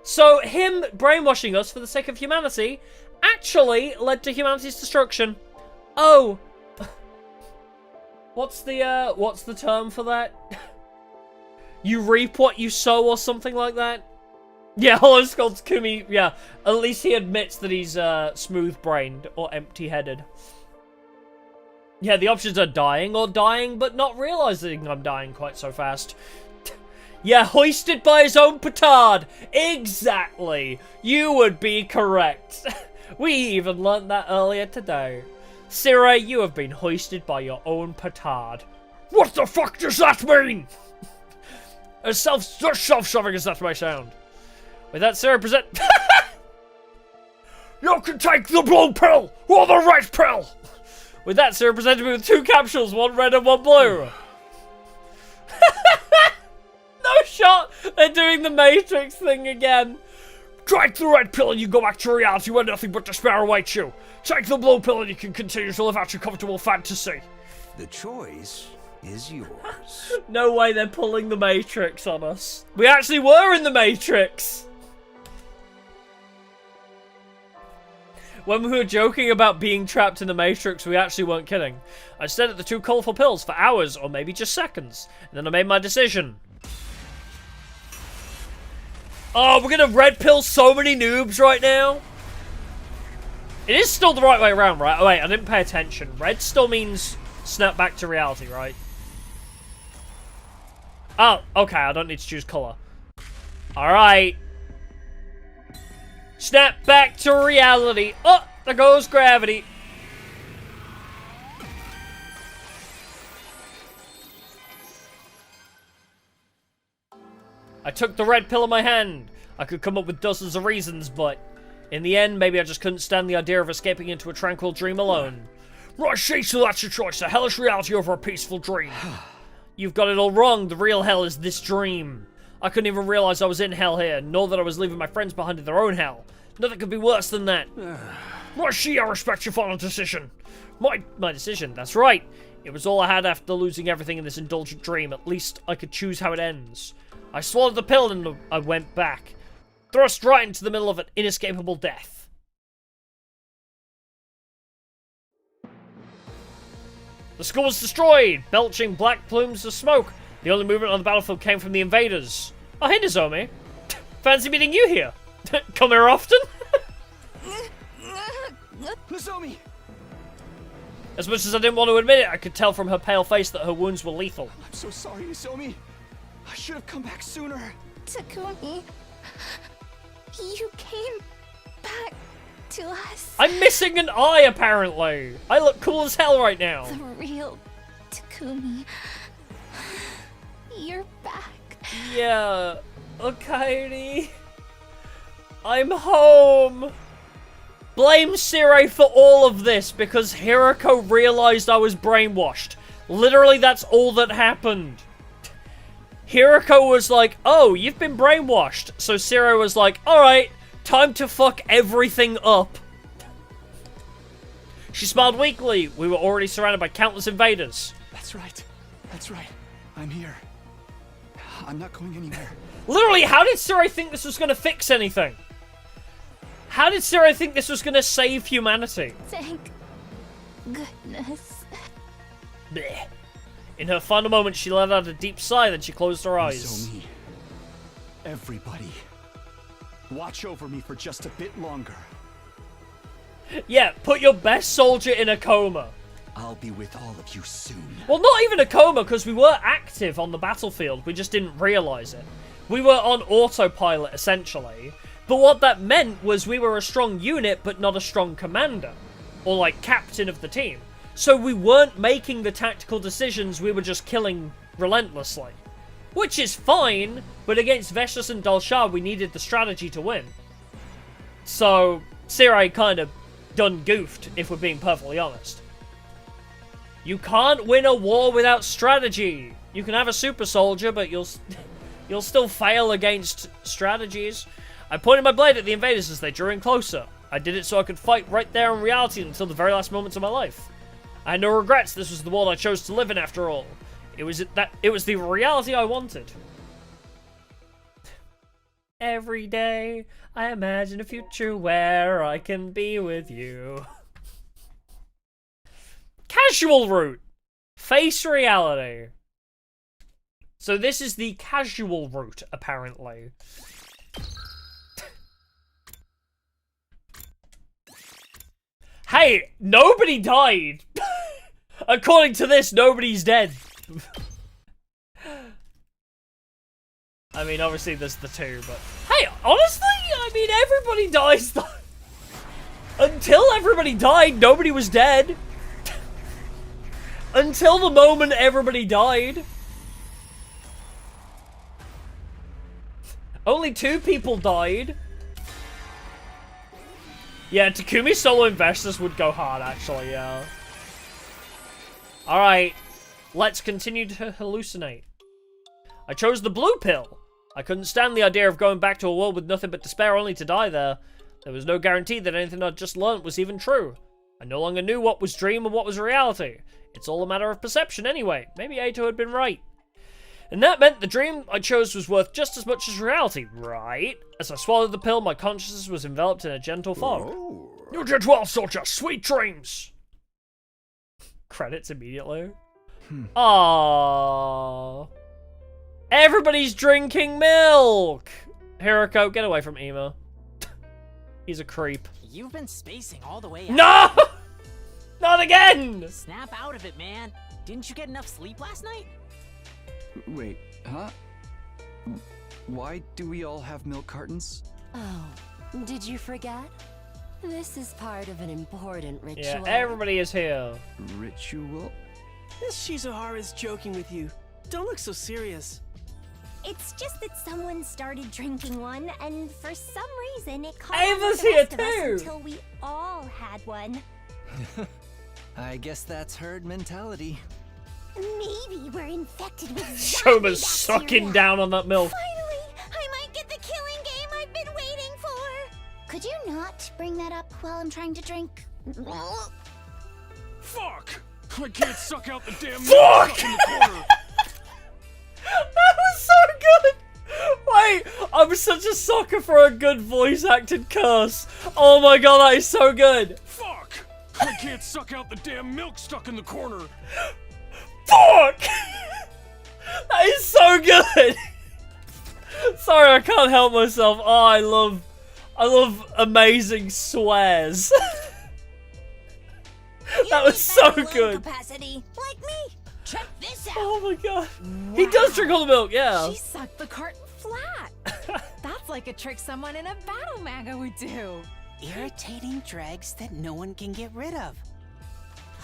So him brainwashing us for the sake of humanity actually led to humanity's destruction. Oh. What's the term for that? You reap what you sow or something like that? Yeah, Hollow Skull's Kumi, yeah. At least he admits that he's smooth-brained or empty-headed. Yeah, the options are dying or dying, but not realizing I'm dying quite so fast. Yeah, hoisted by his own petard. Exactly. You would be correct. We even learnt that earlier today. Siri, you have been hoisted by your own petard. What the fuck does that mean? As self-serving as that may sound. With that, Siri present... You can take the blue pill or the red pill. With that, Siri presented me with two capsules, one red and one blue. No shot! They're doing the Matrix thing again. Take the red pill and you go back to reality where nothing but despair awaits you. Take the blue pill and you can continue to live out your comfortable fantasy. The choice is yours. No way they're pulling the Matrix on us. We actually were in the Matrix. When we were joking about being trapped in the Matrix, we actually weren't kidding. I stared at the two colourful pills for hours, or maybe just seconds, and then I made my decision. Oh, we're gonna red pill so many noobs right now? It is still the right way around, right? Oh wait, I didn't pay attention. Red still means snap back to reality, right? Oh, okay, I don't need to choose colour. Alright. Snap back to reality. Oh, there goes gravity. I took the red pill in my hand. I could come up with dozens of reasons, but in the end, maybe I just couldn't stand the idea of escaping into a tranquil dream alone. Right, so that's your choice. A hellish reality over a peaceful dream. You've got it all wrong. The real hell is this dream. I couldn't even realize I was in hell here, nor that I was leaving my friends behind in their own hell. Nothing could be worse than that. Right, I respect your final decision. My decision, that's right. It was all I had after losing everything in this indulgent dream. At least I could choose how it ends. I swallowed the pill and I went back. Thrust right into the middle of an inescapable death. The school was destroyed, belching black plumes of smoke. The only movement on the battlefield came from the invaders. Oh, hey, Nozomi. Fancy meeting you here. Come here often? Nozomi! As much as I didn't want to admit it, I could tell from her pale face that her wounds were lethal. I'm so sorry, Nozomi. I should have come back sooner. Takumi, you came back to us. I'm missing an eye, apparently. I look cool as hell right now. The real Takumi. You're back. Yeah. Okay. I'm home. Blame Sirei for all of this because Hiroko realized I was brainwashed. Literally, that's all that happened. Hiroko was like, oh, you've been brainwashed. So Sirei was like, alright, time to fuck everything up. She smiled weakly. We were already surrounded by countless invaders. That's right. That's right. I'm here. I'm not going anywhere. Literally, how did Sirei think this was going to fix anything? How did Sirei think this was going to save humanity? Thank goodness. Blech. In her final moment, she let out a deep sigh, then she closed her eyes. Nozomi, everybody, watch over me for just a bit longer. Yeah, put your best soldier in a coma. I'll be with all of you soon. Well, not even a coma, because we were active on the battlefield. We just didn't realize it. We were on autopilot, essentially. But what that meant was we were a strong unit, but not a strong commander. Or, like, captain of the team. So we weren't making the tactical decisions, we were just killing relentlessly. Which is fine, but against Veshus and Dalshah, we needed the strategy to win. So, Sirei kind of done goofed, if we're being perfectly honest. You can't win a war without strategy. You can have a super soldier, but you'll still fail against strategies. I pointed my blade at the invaders as they drew in closer. I did it so I could fight right there in reality until the very last moments of my life. I had no regrets. This was the world I chose to live in after all. It was the reality I wanted. Every day, I imagine a future where I can be with you. Casual route. Face reality. So this is the casual route, apparently. Hey, nobody died. According to this, nobody's dead. I mean, obviously there's the two, but... Hey, honestly, I mean, everybody dies, though. Until everybody died, nobody was dead. Until the moment everybody died. Only 2 people died. Yeah, Takumi solo Investors would go hard, actually, yeah. Alright, let's continue to hallucinate. I chose the blue pill. I couldn't stand the idea of going back to a world with nothing but despair only to die there. There was no guarantee that anything I'd just learnt was even true. I no longer knew what was dream and what was reality. It's all a matter of perception anyway. Maybe Eito had been right. And that meant the dream I chose was worth just as much as reality, right? As I swallowed the pill, my consciousness was enveloped in a gentle fog. Oh. You did well, soldier. Sweet dreams. Credits immediately. Aww. Everybody's drinking milk. Hiroko, get away from Emo. He's a creep. You've been spacing all the way out. No! Not again! Snap out of it, man. Didn't you get enough sleep last night? Wait, huh? Why do we all have milk cartons? Oh, did you forget? This is part of an important ritual. Yeah, everybody is here. Ritual? Miss Shizuhara's joking with you. Don't look so serious. It's just that someone started drinking one, and for some reason it caught Ava's on with the here rest of us too! until we all had one. I guess that's herd mentality. Maybe we're infected with Shoma's sucking down on that milk. Finally, I might get the killing game I've been waiting for. Could you not bring that up while I'm trying to drink? Fuck! I can't suck out the damn Fuck! milk stuck in the corner. That was so good! Wait, I'm such a sucker for a good voice acted curse. Oh my god, that is so good. Fuck! I can't suck out the damn milk stuck in the corner. Fuck! That is so good. Sorry, I can't help myself. Oh, I love amazing swears. That was so good. Capacity, like me. Check this out. Oh my god. Wow. He does drink all the milk, yeah. She sucked the carton flat. That's like a trick someone in a battle manga would do. Irritating dregs that no one can get rid of.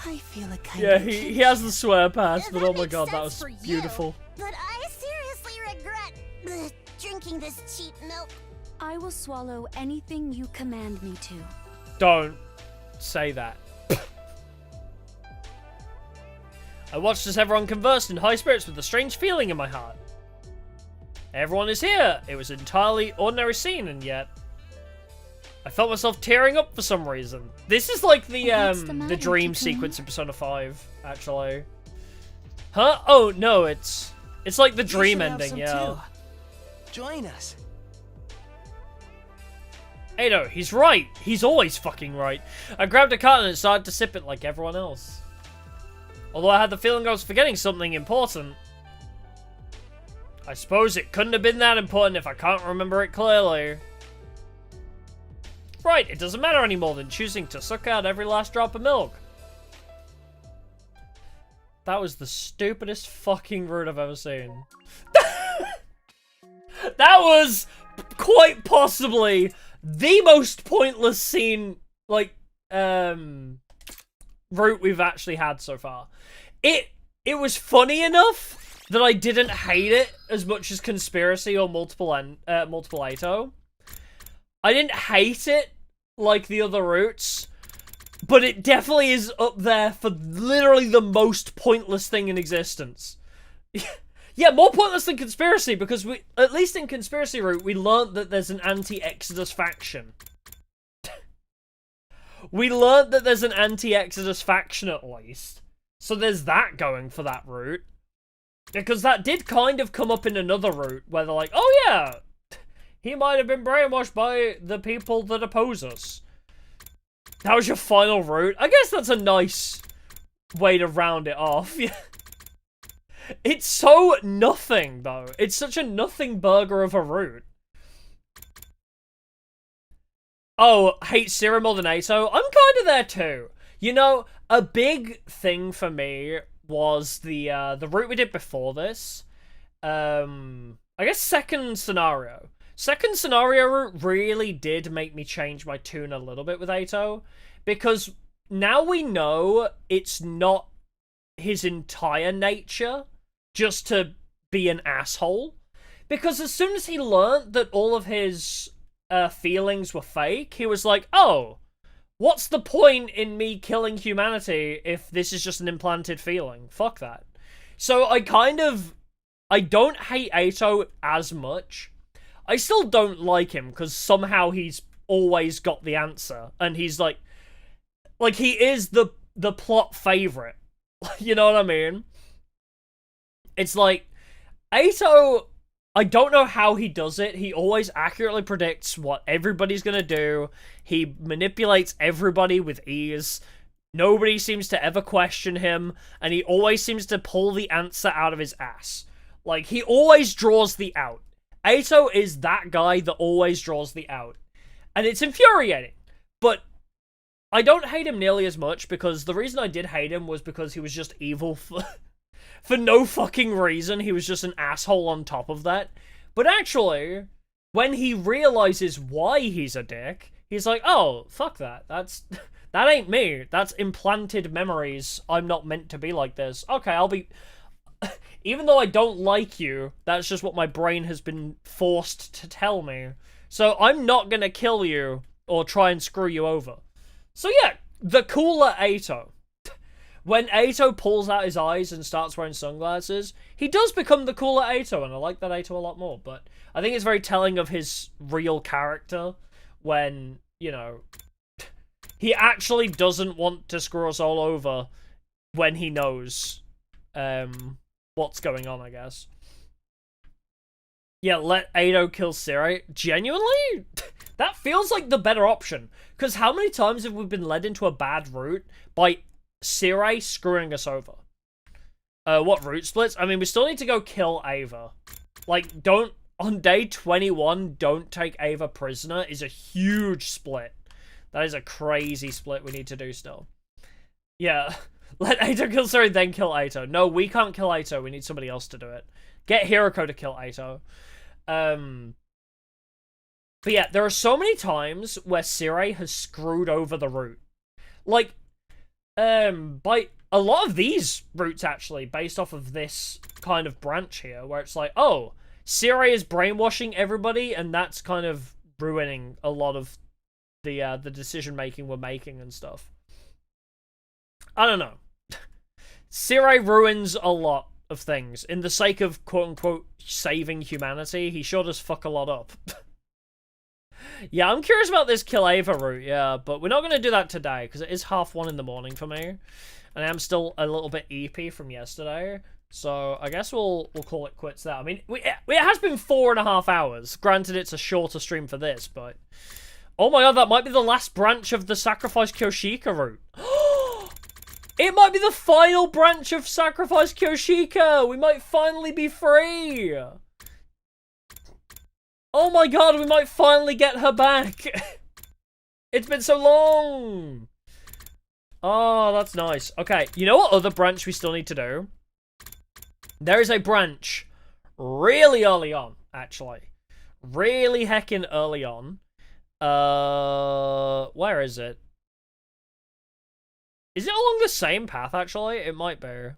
I feel a kind Yeah, of he has the swear pass, but oh my god, that was beautiful. But I seriously regret drinking this cheap milk. I will swallow anything you command me to. Don't say that. I watched as everyone conversed in high spirits with a strange feeling in my heart. Everyone is here. It was an entirely ordinary scene, and yet I felt myself tearing up for some reason. This is like the dream sequence in Persona 5, actually. Huh? Oh no, it's like the dream ending, yeah. Join us. Hey no, he's right. He's always fucking right. I grabbed a carton and started to sip it like everyone else. Although I had the feeling I was forgetting something important. I suppose it couldn't have been that important if I can't remember it clearly. Right, it doesn't matter any more than choosing to suck out every last drop of milk. That was the stupidest fucking route I've ever seen. That was quite possibly the most pointless scene, like, route we've actually had so far. It was funny enough that I didn't hate it as much as Conspiracy or Multiple Ato. I didn't hate it like the other routes, but it definitely is up there for literally the most pointless thing in existence. Yeah, more pointless than Conspiracy, because we, at least in Conspiracy route, we learned that there's an anti-Exodus faction. We learned that there's an anti-Exodus faction at least. So there's that going for that route. Because that did kind of come up in another route, where they're like, oh yeah, he might have been brainwashed by the people that oppose us. That was your final route? I guess that's a nice way to round it off. Yeah. It's so nothing, though. It's such a nothing burger of a route. Oh, hate Siri more than Ato? I'm kind of there too. You know, a big thing for me was the route we did before this. I guess second scenario. Second scenario route really did make me change my tune a little bit with Ato, because now we know it's not his entire nature just to be an asshole. Because as soon as he learned that all of his feelings were fake, he was like, oh, what's the point in me killing humanity if this is just an implanted feeling? Fuck that. So I don't hate Ato as much. I still don't like him, because somehow he's always got the answer. And he's like he is the plot favorite. You know what I mean? It's like, Ato, I don't know how he does it. He always accurately predicts what everybody's gonna do. He manipulates everybody with ease. Nobody seems to ever question him. And he always seems to pull the answer out of his ass. Like, he always draws the out. Ato is that guy that always draws the out. And it's infuriating. But I don't hate him nearly as much, because the reason I did hate him was because he was just evil for no fucking reason. He was just an asshole on top of that. But actually, when he realizes why he's a dick, he's like, oh, fuck that. That ain't me. That's implanted memories. I'm not meant to be like this. Okay, I'll be... Even though I don't like you, that's just what my brain has been forced to tell me. So I'm not gonna kill you or try and screw you over. So yeah, the cooler Ato. when Aito pulls out his eyes and starts wearing sunglasses, he does become the cooler Aito, and I like that Aito a lot more. But I think it's very telling of his real character when, you know, he actually doesn't want to screw us all over when he knows what's going on, I guess. Yeah, let Aito kill Siri. Genuinely? That feels like the better option. Because how many times have we been led into a bad route by Siri screwing us over? What route splits? I mean, we still need to go kill Ava. Like, don't... On day 21, don't take Ava prisoner is a huge split. That is a crazy split we need to do still. Yeah. Let Aito kill Siri, then kill Aito. No, we can't kill Aito. We need somebody else to do it. Get Hiroko to kill Aito. But yeah, there are so many times where Siri has screwed over the route. Like, by a lot of these routes, actually, based off of this kind of branch here, where it's like, oh, Siri is brainwashing everybody, and that's kind of ruining a lot of the decision-making we're making and stuff. I don't know. Siri ruins a lot of things. In the sake of, quote-unquote, saving humanity, he sure does fuck a lot up. Yeah, I'm curious about this Kill Ava route, yeah, but we're not going to do that today, because it is 1:30 in the morning for me, and I'm still a little bit EP from yesterday, so I guess we'll call it quits there. I mean, it has been 4.5 hours. Granted, it's a shorter stream for this, but... Oh my god, that might be the last branch of the Sacrifice Kyoshika route. It might be the final branch of Sacrifice Kyoshika! We might finally be free! Oh my god, we might finally get her back! It's been so long! Oh, that's nice. Okay, you know what other branch we still need to do? There is a branch really early on, actually. Really heckin' early on. Where is it? Is it along the same path, actually? It might be.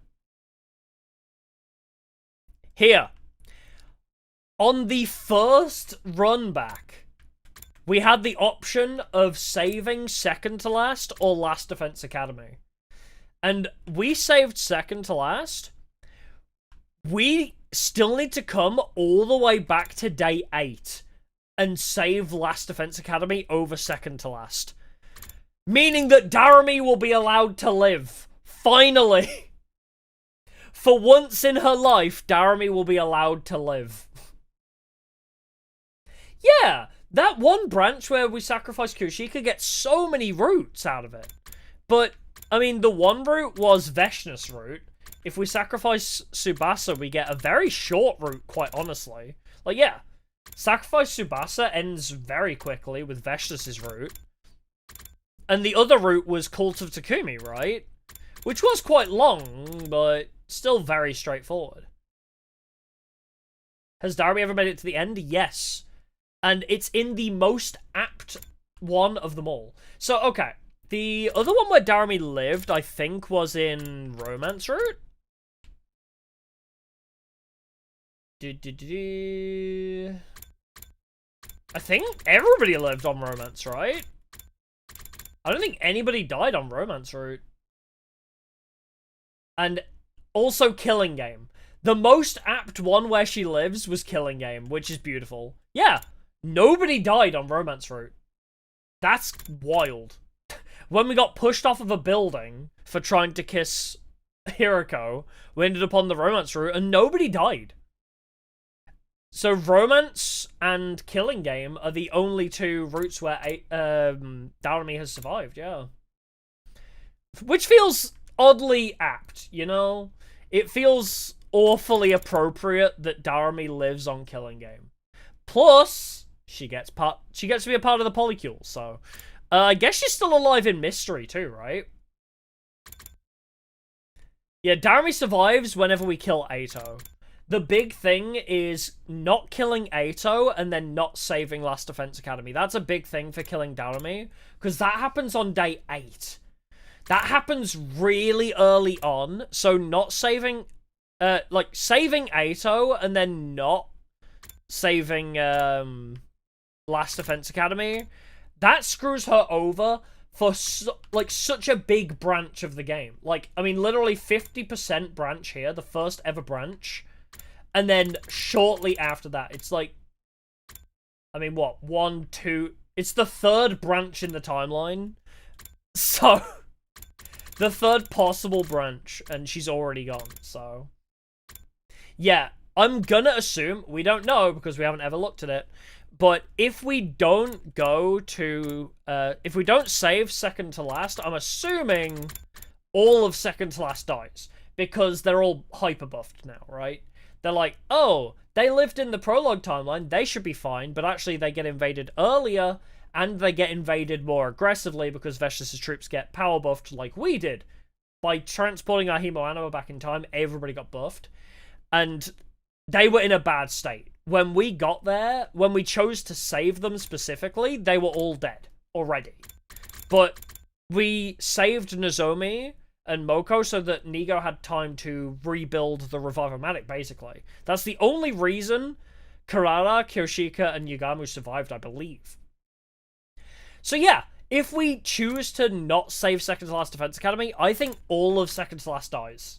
Here. On the first run back, we had the option of saving second to last or Last Defense Academy. And we saved second to last. We still need to come all the way back to day 8 and save Last Defense Academy over second to last. Meaning that Darumi will be allowed to live. Finally. For once in her life, Darumi will be allowed to live. Yeah, that one branch where we sacrifice Kyoshika gets so many routes out of it. But, I mean, the one route was Veshna's route. If we sacrifice Tsubasa, we get a very short route, quite honestly. Like, yeah, sacrifice Tsubasa ends very quickly with Veshna's route. And the other route was Cult of Takumi, right? Which was quite long, but still very straightforward. Has Darumi ever made it to the end? Yes. And it's in the most apt one of them all. So, okay. The other one where Darumi lived, I think, was in Romance Route? I think everybody lived on Romance, right? I don't think anybody died on Romance Route. And also Killing Game. The most apt one where she lives was Killing Game, which is beautiful. Yeah, nobody died on Romance Route. That's wild. When we got pushed off of a building for trying to kiss Hiroko, we ended up on the Romance Route and nobody died. So Romance and Killing Game are the only two routes where Darumi has survived, yeah. Which feels oddly apt, you know? It feels awfully appropriate that Darumi lives on Killing Game. Plus, she gets to be a part of the Polycule, so... I guess she's still alive in Mystery too, right? Yeah, Darumi survives whenever we kill Aito. The big thing is not killing Aito and then not saving Last Defense Academy. That's a big thing for killing Darumi, because that happens on day 8. That happens really early on, so not saving... like, saving Aito and then not saving Last Defense Academy, that screws her over for like such a big branch of the game. Like, I mean, literally 50% branch here, the first ever branch, and then shortly after that, it's like, I mean, what, 1, 2, it's the third branch in the timeline, so, the third possible branch, and she's already gone, so, yeah, I'm gonna assume, we don't know, because we haven't ever looked at it, but if we don't go to, if we don't save second to last, I'm assuming all of second to last dies. Because they're all hyper buffed now, right? They're like, oh, they lived in the prologue timeline, they should be fine, but actually they get invaded earlier, and they get invaded more aggressively because Veshtis' troops get power buffed like we did. By transporting our Hemo Anima back in time, everybody got buffed. And they were in a bad state. When we got there, when we chose to save them specifically, they were all dead already. But we saved Nozomi and Moko so that Nigo had time to rebuild the Revivomatic, basically. That's the only reason Karara, Kyoshika, and Yugamu survived, I believe. So yeah, if we choose to not save Second to Last Defense Academy, I think all of Second to Last dies.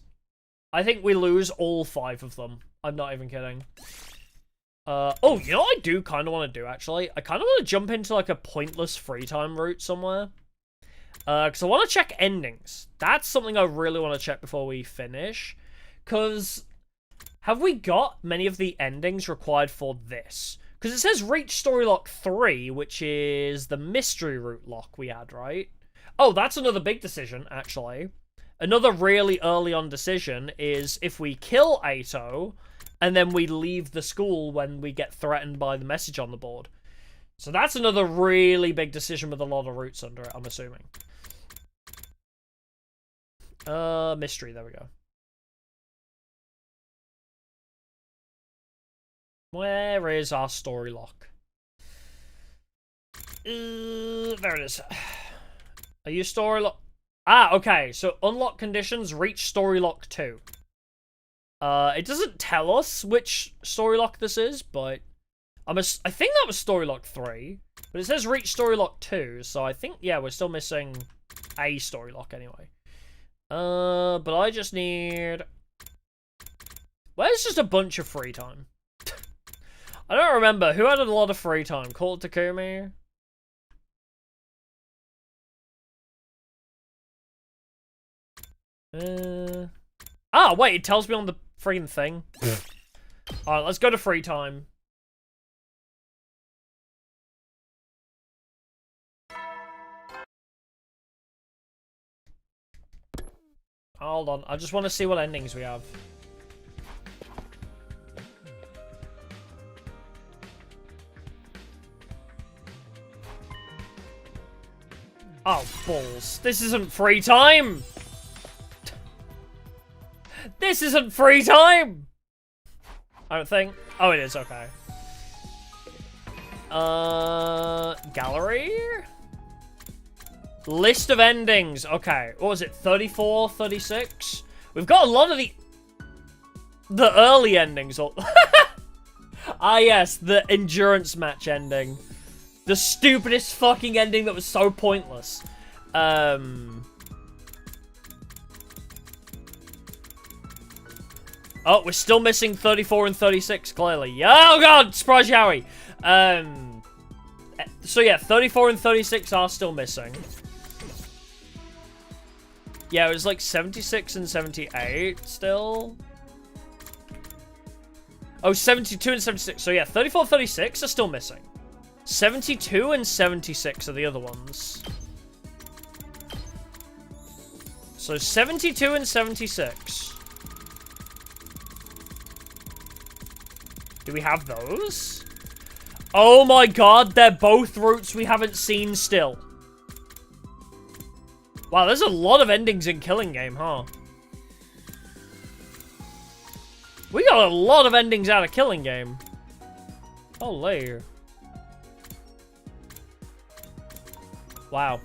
I think we lose all 5 of them. I'm not even kidding. Oh, you know what I do kind of want to do, actually? I kind of want to jump into, like, a pointless free time route somewhere. Because I want to check endings. That's something I really want to check before we finish. Because, have we got many of the endings required for this? Because it says reach story lock 3, which is the mystery route lock we had, right? Oh, that's another big decision, actually. Another really early on decision is if we kill Aito, and then we leave the school when we get threatened by the message on the board. So that's another really big decision with a lot of routes under it, I'm assuming. Mystery, there we go. Where is our story lock? There it is. Are you story lock? Ah, okay. So unlock conditions, reach story lock 2. It doesn't tell us which story lock this is, but I think that was story lock 3. But it says reach story lock 2, so I think, yeah, we're still missing a story lock anyway. But I just need... Where's just a bunch of free time? I don't remember. Who had a lot of free time? Call it Takumi? Ah, wait, it tells me on the freaking thing. Alright, let's go to free time. Hold on, I just want to see what endings we have. Oh, balls. This isn't free time! This isn't free time! I don't think. Oh, it is, okay. Gallery? List of endings. Okay, what was it? 34, 36? We've got a lot of the early endings. Ah, yes, the endurance match ending. The stupidest fucking ending that was so pointless. Oh, we're still missing 34 and 36, clearly. Yeah, oh god, surprise Yowie. So yeah, 34 and 36 are still missing. Yeah, it was like 76 and 78 still. Oh, 72 and 76. So yeah, 34 and 36 are still missing. 72 and 76 are the other ones. So 72 and 76. Do we have those? Oh my god, they're both routes we haven't seen still. Wow, there's a lot of endings in Killing Game, huh? We got a lot of endings out of Killing Game. Holy. Wow.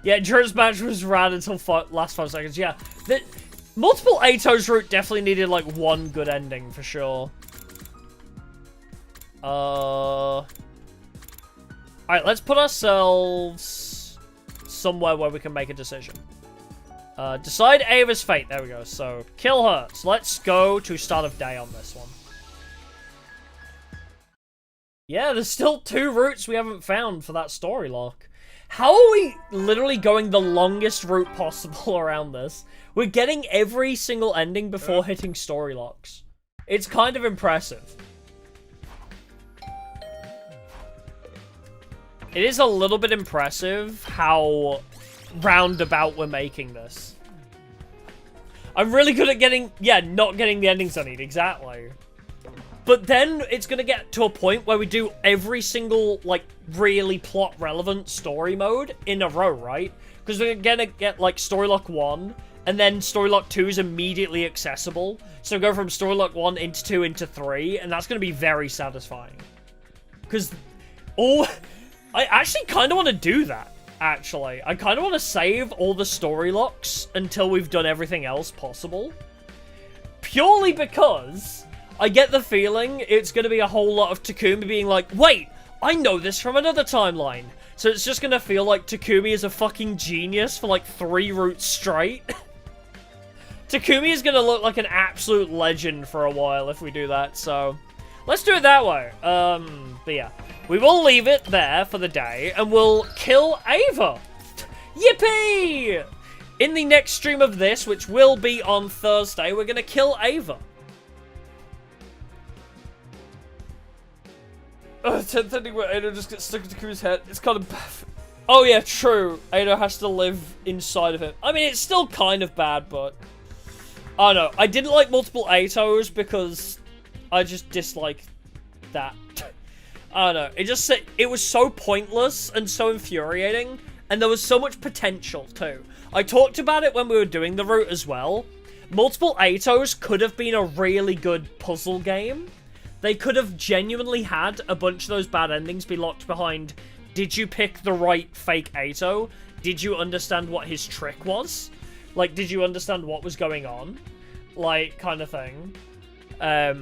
Yeah, endurance match was rad until last 5 seconds. Yeah, multiple Ato's route definitely needed like one good ending for sure. Alright, let's put ourselves somewhere where we can make a decision. Decide Ava's fate. There we go. So, kill her. So let's go to start of day on this one. Yeah, there's still 2 routes we haven't found for that story lock. How are we literally going the longest route possible around this? We're getting every single ending before hitting story locks. It's kind of impressive. It is a little bit impressive how roundabout we're making this. I'm really good at getting, yeah, not getting the endings I need, exactly. But then it's gonna get to a point where we do every single, like, really plot-relevant story mode in a row, right? Because we're gonna get, like, story lock 1, and then story lock 2 is immediately accessible. So go from story lock 1 into 2 into 3, and that's gonna be very satisfying. Because, I actually kind of want to do that, actually. I kind of want to save all the story locks until we've done everything else possible. Purely because I get the feeling it's going to be a whole lot of Takumi being like, wait, I know this from another timeline. So it's just going to feel like Takumi is a fucking genius for like 3 routes straight. Takumi is going to look like an absolute legend for a while if we do that, so let's do it that way. But yeah. We will leave it there for the day, and we'll kill Ava. Yippee! In the next stream of this, which will be on Thursday, we're going to kill Ava. 10:30 where Ada just gets stuck into Takumi's head. It's kind of bad. Oh yeah, true. Ada has to live inside of him. I mean, it's still kind of bad, but I don't know. I didn't like multiple Atos because I just dislike that. I don't know, it was so pointless and so infuriating, and there was so much potential too. I talked about it when we were doing the route as well. Multiple Atos could have been a really good puzzle game. They could have genuinely had a bunch of those bad endings be locked behind, did you pick the right fake Ato? Did you understand what his trick was? Like, did you understand what was going on? Like, kind of thing. I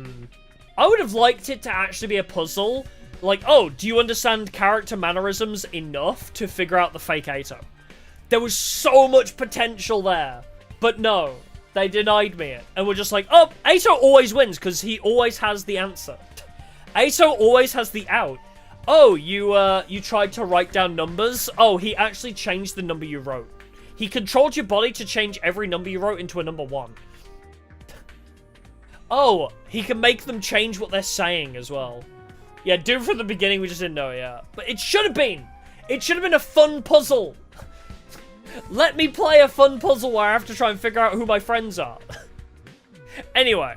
would have liked it to actually be a puzzle. Like, oh, do you understand character mannerisms enough to figure out the fake Ato? There was so much potential there. But no, they denied me it. And we're just like, oh, Ato always wins because he always has the answer. Ato always has the out. Oh, you tried to write down numbers? Oh, he actually changed the number you wrote. He controlled your body to change every number you wrote into a number 1. Oh, he can make them change what they're saying as well. Yeah, Doom from the beginning, we just didn't know, yeah. But it should have been! It should have been a fun puzzle! Let me play a fun puzzle where I have to try and figure out who my friends are. Anyway.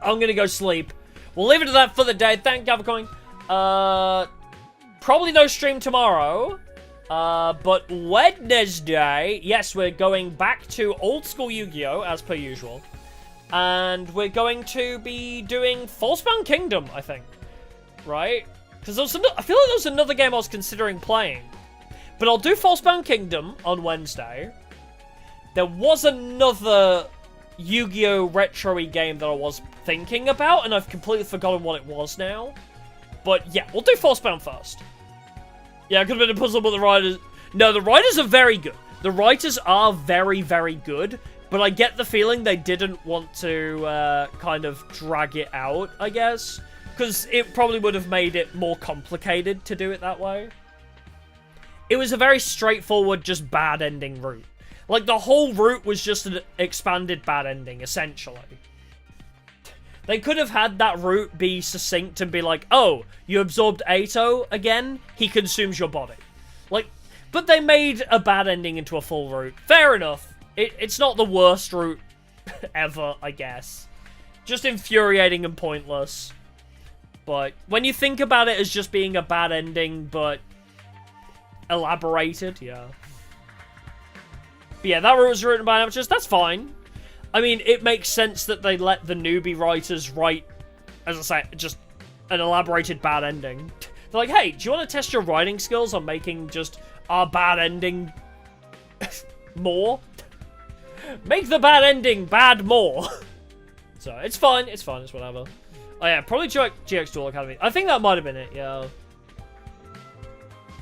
I'm gonna go sleep. We'll leave it at that for the day. Thank you for coming. Probably no stream tomorrow. But Wednesday, yes, we're going back to old school Yu-Gi-Oh! As per usual. And we're going to be doing Falsebound Kingdom, I think. Right? Because I feel like there was another game I was considering playing. But I'll do Falsebound Kingdom on Wednesday. There was another Yu-Gi-Oh! Retro-y game that I was thinking about, and I've completely forgotten what it was now. But yeah, we'll do Falsebound first. Yeah, it could have been a puzzle, but the writers... No, the writers are very good. The writers are very, very good. But I get the feeling they didn't want to kind of drag it out, I guess. Because it probably would have made it more complicated to do it that way. It was a very straightforward, just bad ending route. Like, the whole route was just an expanded bad ending, essentially. They could have had that route be succinct and be like, oh, you absorbed Ato again? He consumes your body. Like, but they made a bad ending into a full route. Fair enough. It's not the worst route ever, I guess. Just infuriating and pointless. But when you think about it as just being a bad ending, but elaborated, yeah. But yeah, that route was written by amateurs, that's fine. I mean, it makes sense that they let the newbie writers write, as I say, just an elaborated bad ending. They're like, hey, do you want to test your writing skills on making just our bad ending more? Make the bad ending bad more. So, it's fine, it's whatever. Oh yeah, probably GX Duel Academy. I think that might have been it, yeah.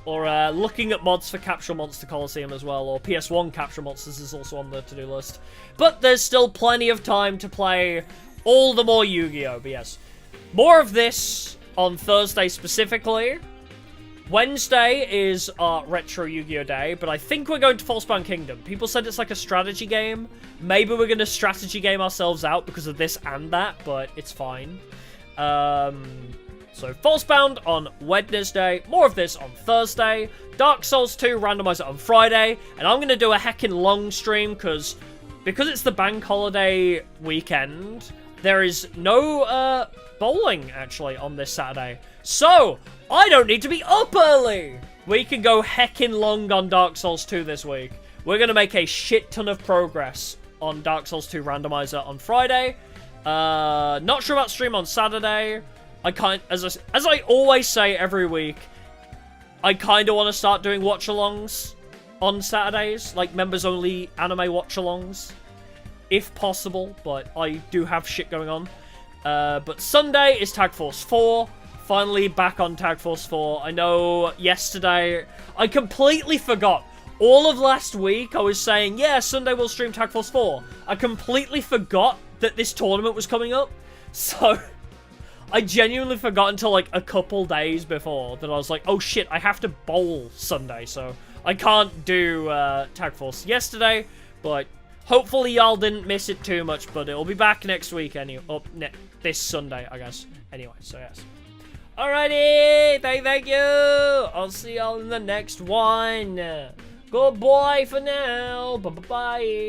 Or looking at mods for Capture Monster Coliseum as well, or PS1 Capture Monsters is also on the to-do list. But there's still plenty of time to play all the more Yu-Gi-Oh! But yes, more of this on Thursday specifically. Wednesday is our Retro Yu-Gi-Oh! Day, but I think we're going to Falsebound Kingdom. People said it's like a strategy game. Maybe we're going to strategy game ourselves out because of this and that, but it's fine. So, Falsebound on Wednesday, more of this on Thursday, Dark Souls 2 randomizer on Friday, and I'm going to do a heckin' long stream because it's the bank holiday weekend, there is no bowling, actually, on this Saturday. So, I don't need to be up early! We can go heckin' long on Dark Souls 2 this week. We're going to make a shit ton of progress on Dark Souls 2 randomizer on Friday. Not sure about stream on Saturday. As I always say every week, I kind of want to start doing watch-alongs on Saturdays, like members-only anime watch-alongs, if possible, but I do have shit going on. But Sunday is Tag Force 4, finally back on Tag Force 4. I know yesterday, I completely forgot. All of last week, I was saying, yeah, Sunday we'll stream Tag Force 4. I completely forgot that this tournament was coming up, so I genuinely forgot until like a couple days before that I was like, oh shit, I have to bowl Sunday, so I can't do Tag Force yesterday, but hopefully y'all didn't miss it too much, but it'll be back next week anyway, this Sunday, I guess. Anyway, so yes. Alrighty, thank you. I'll see y'all in the next one. Goodbye for now. Bye-bye.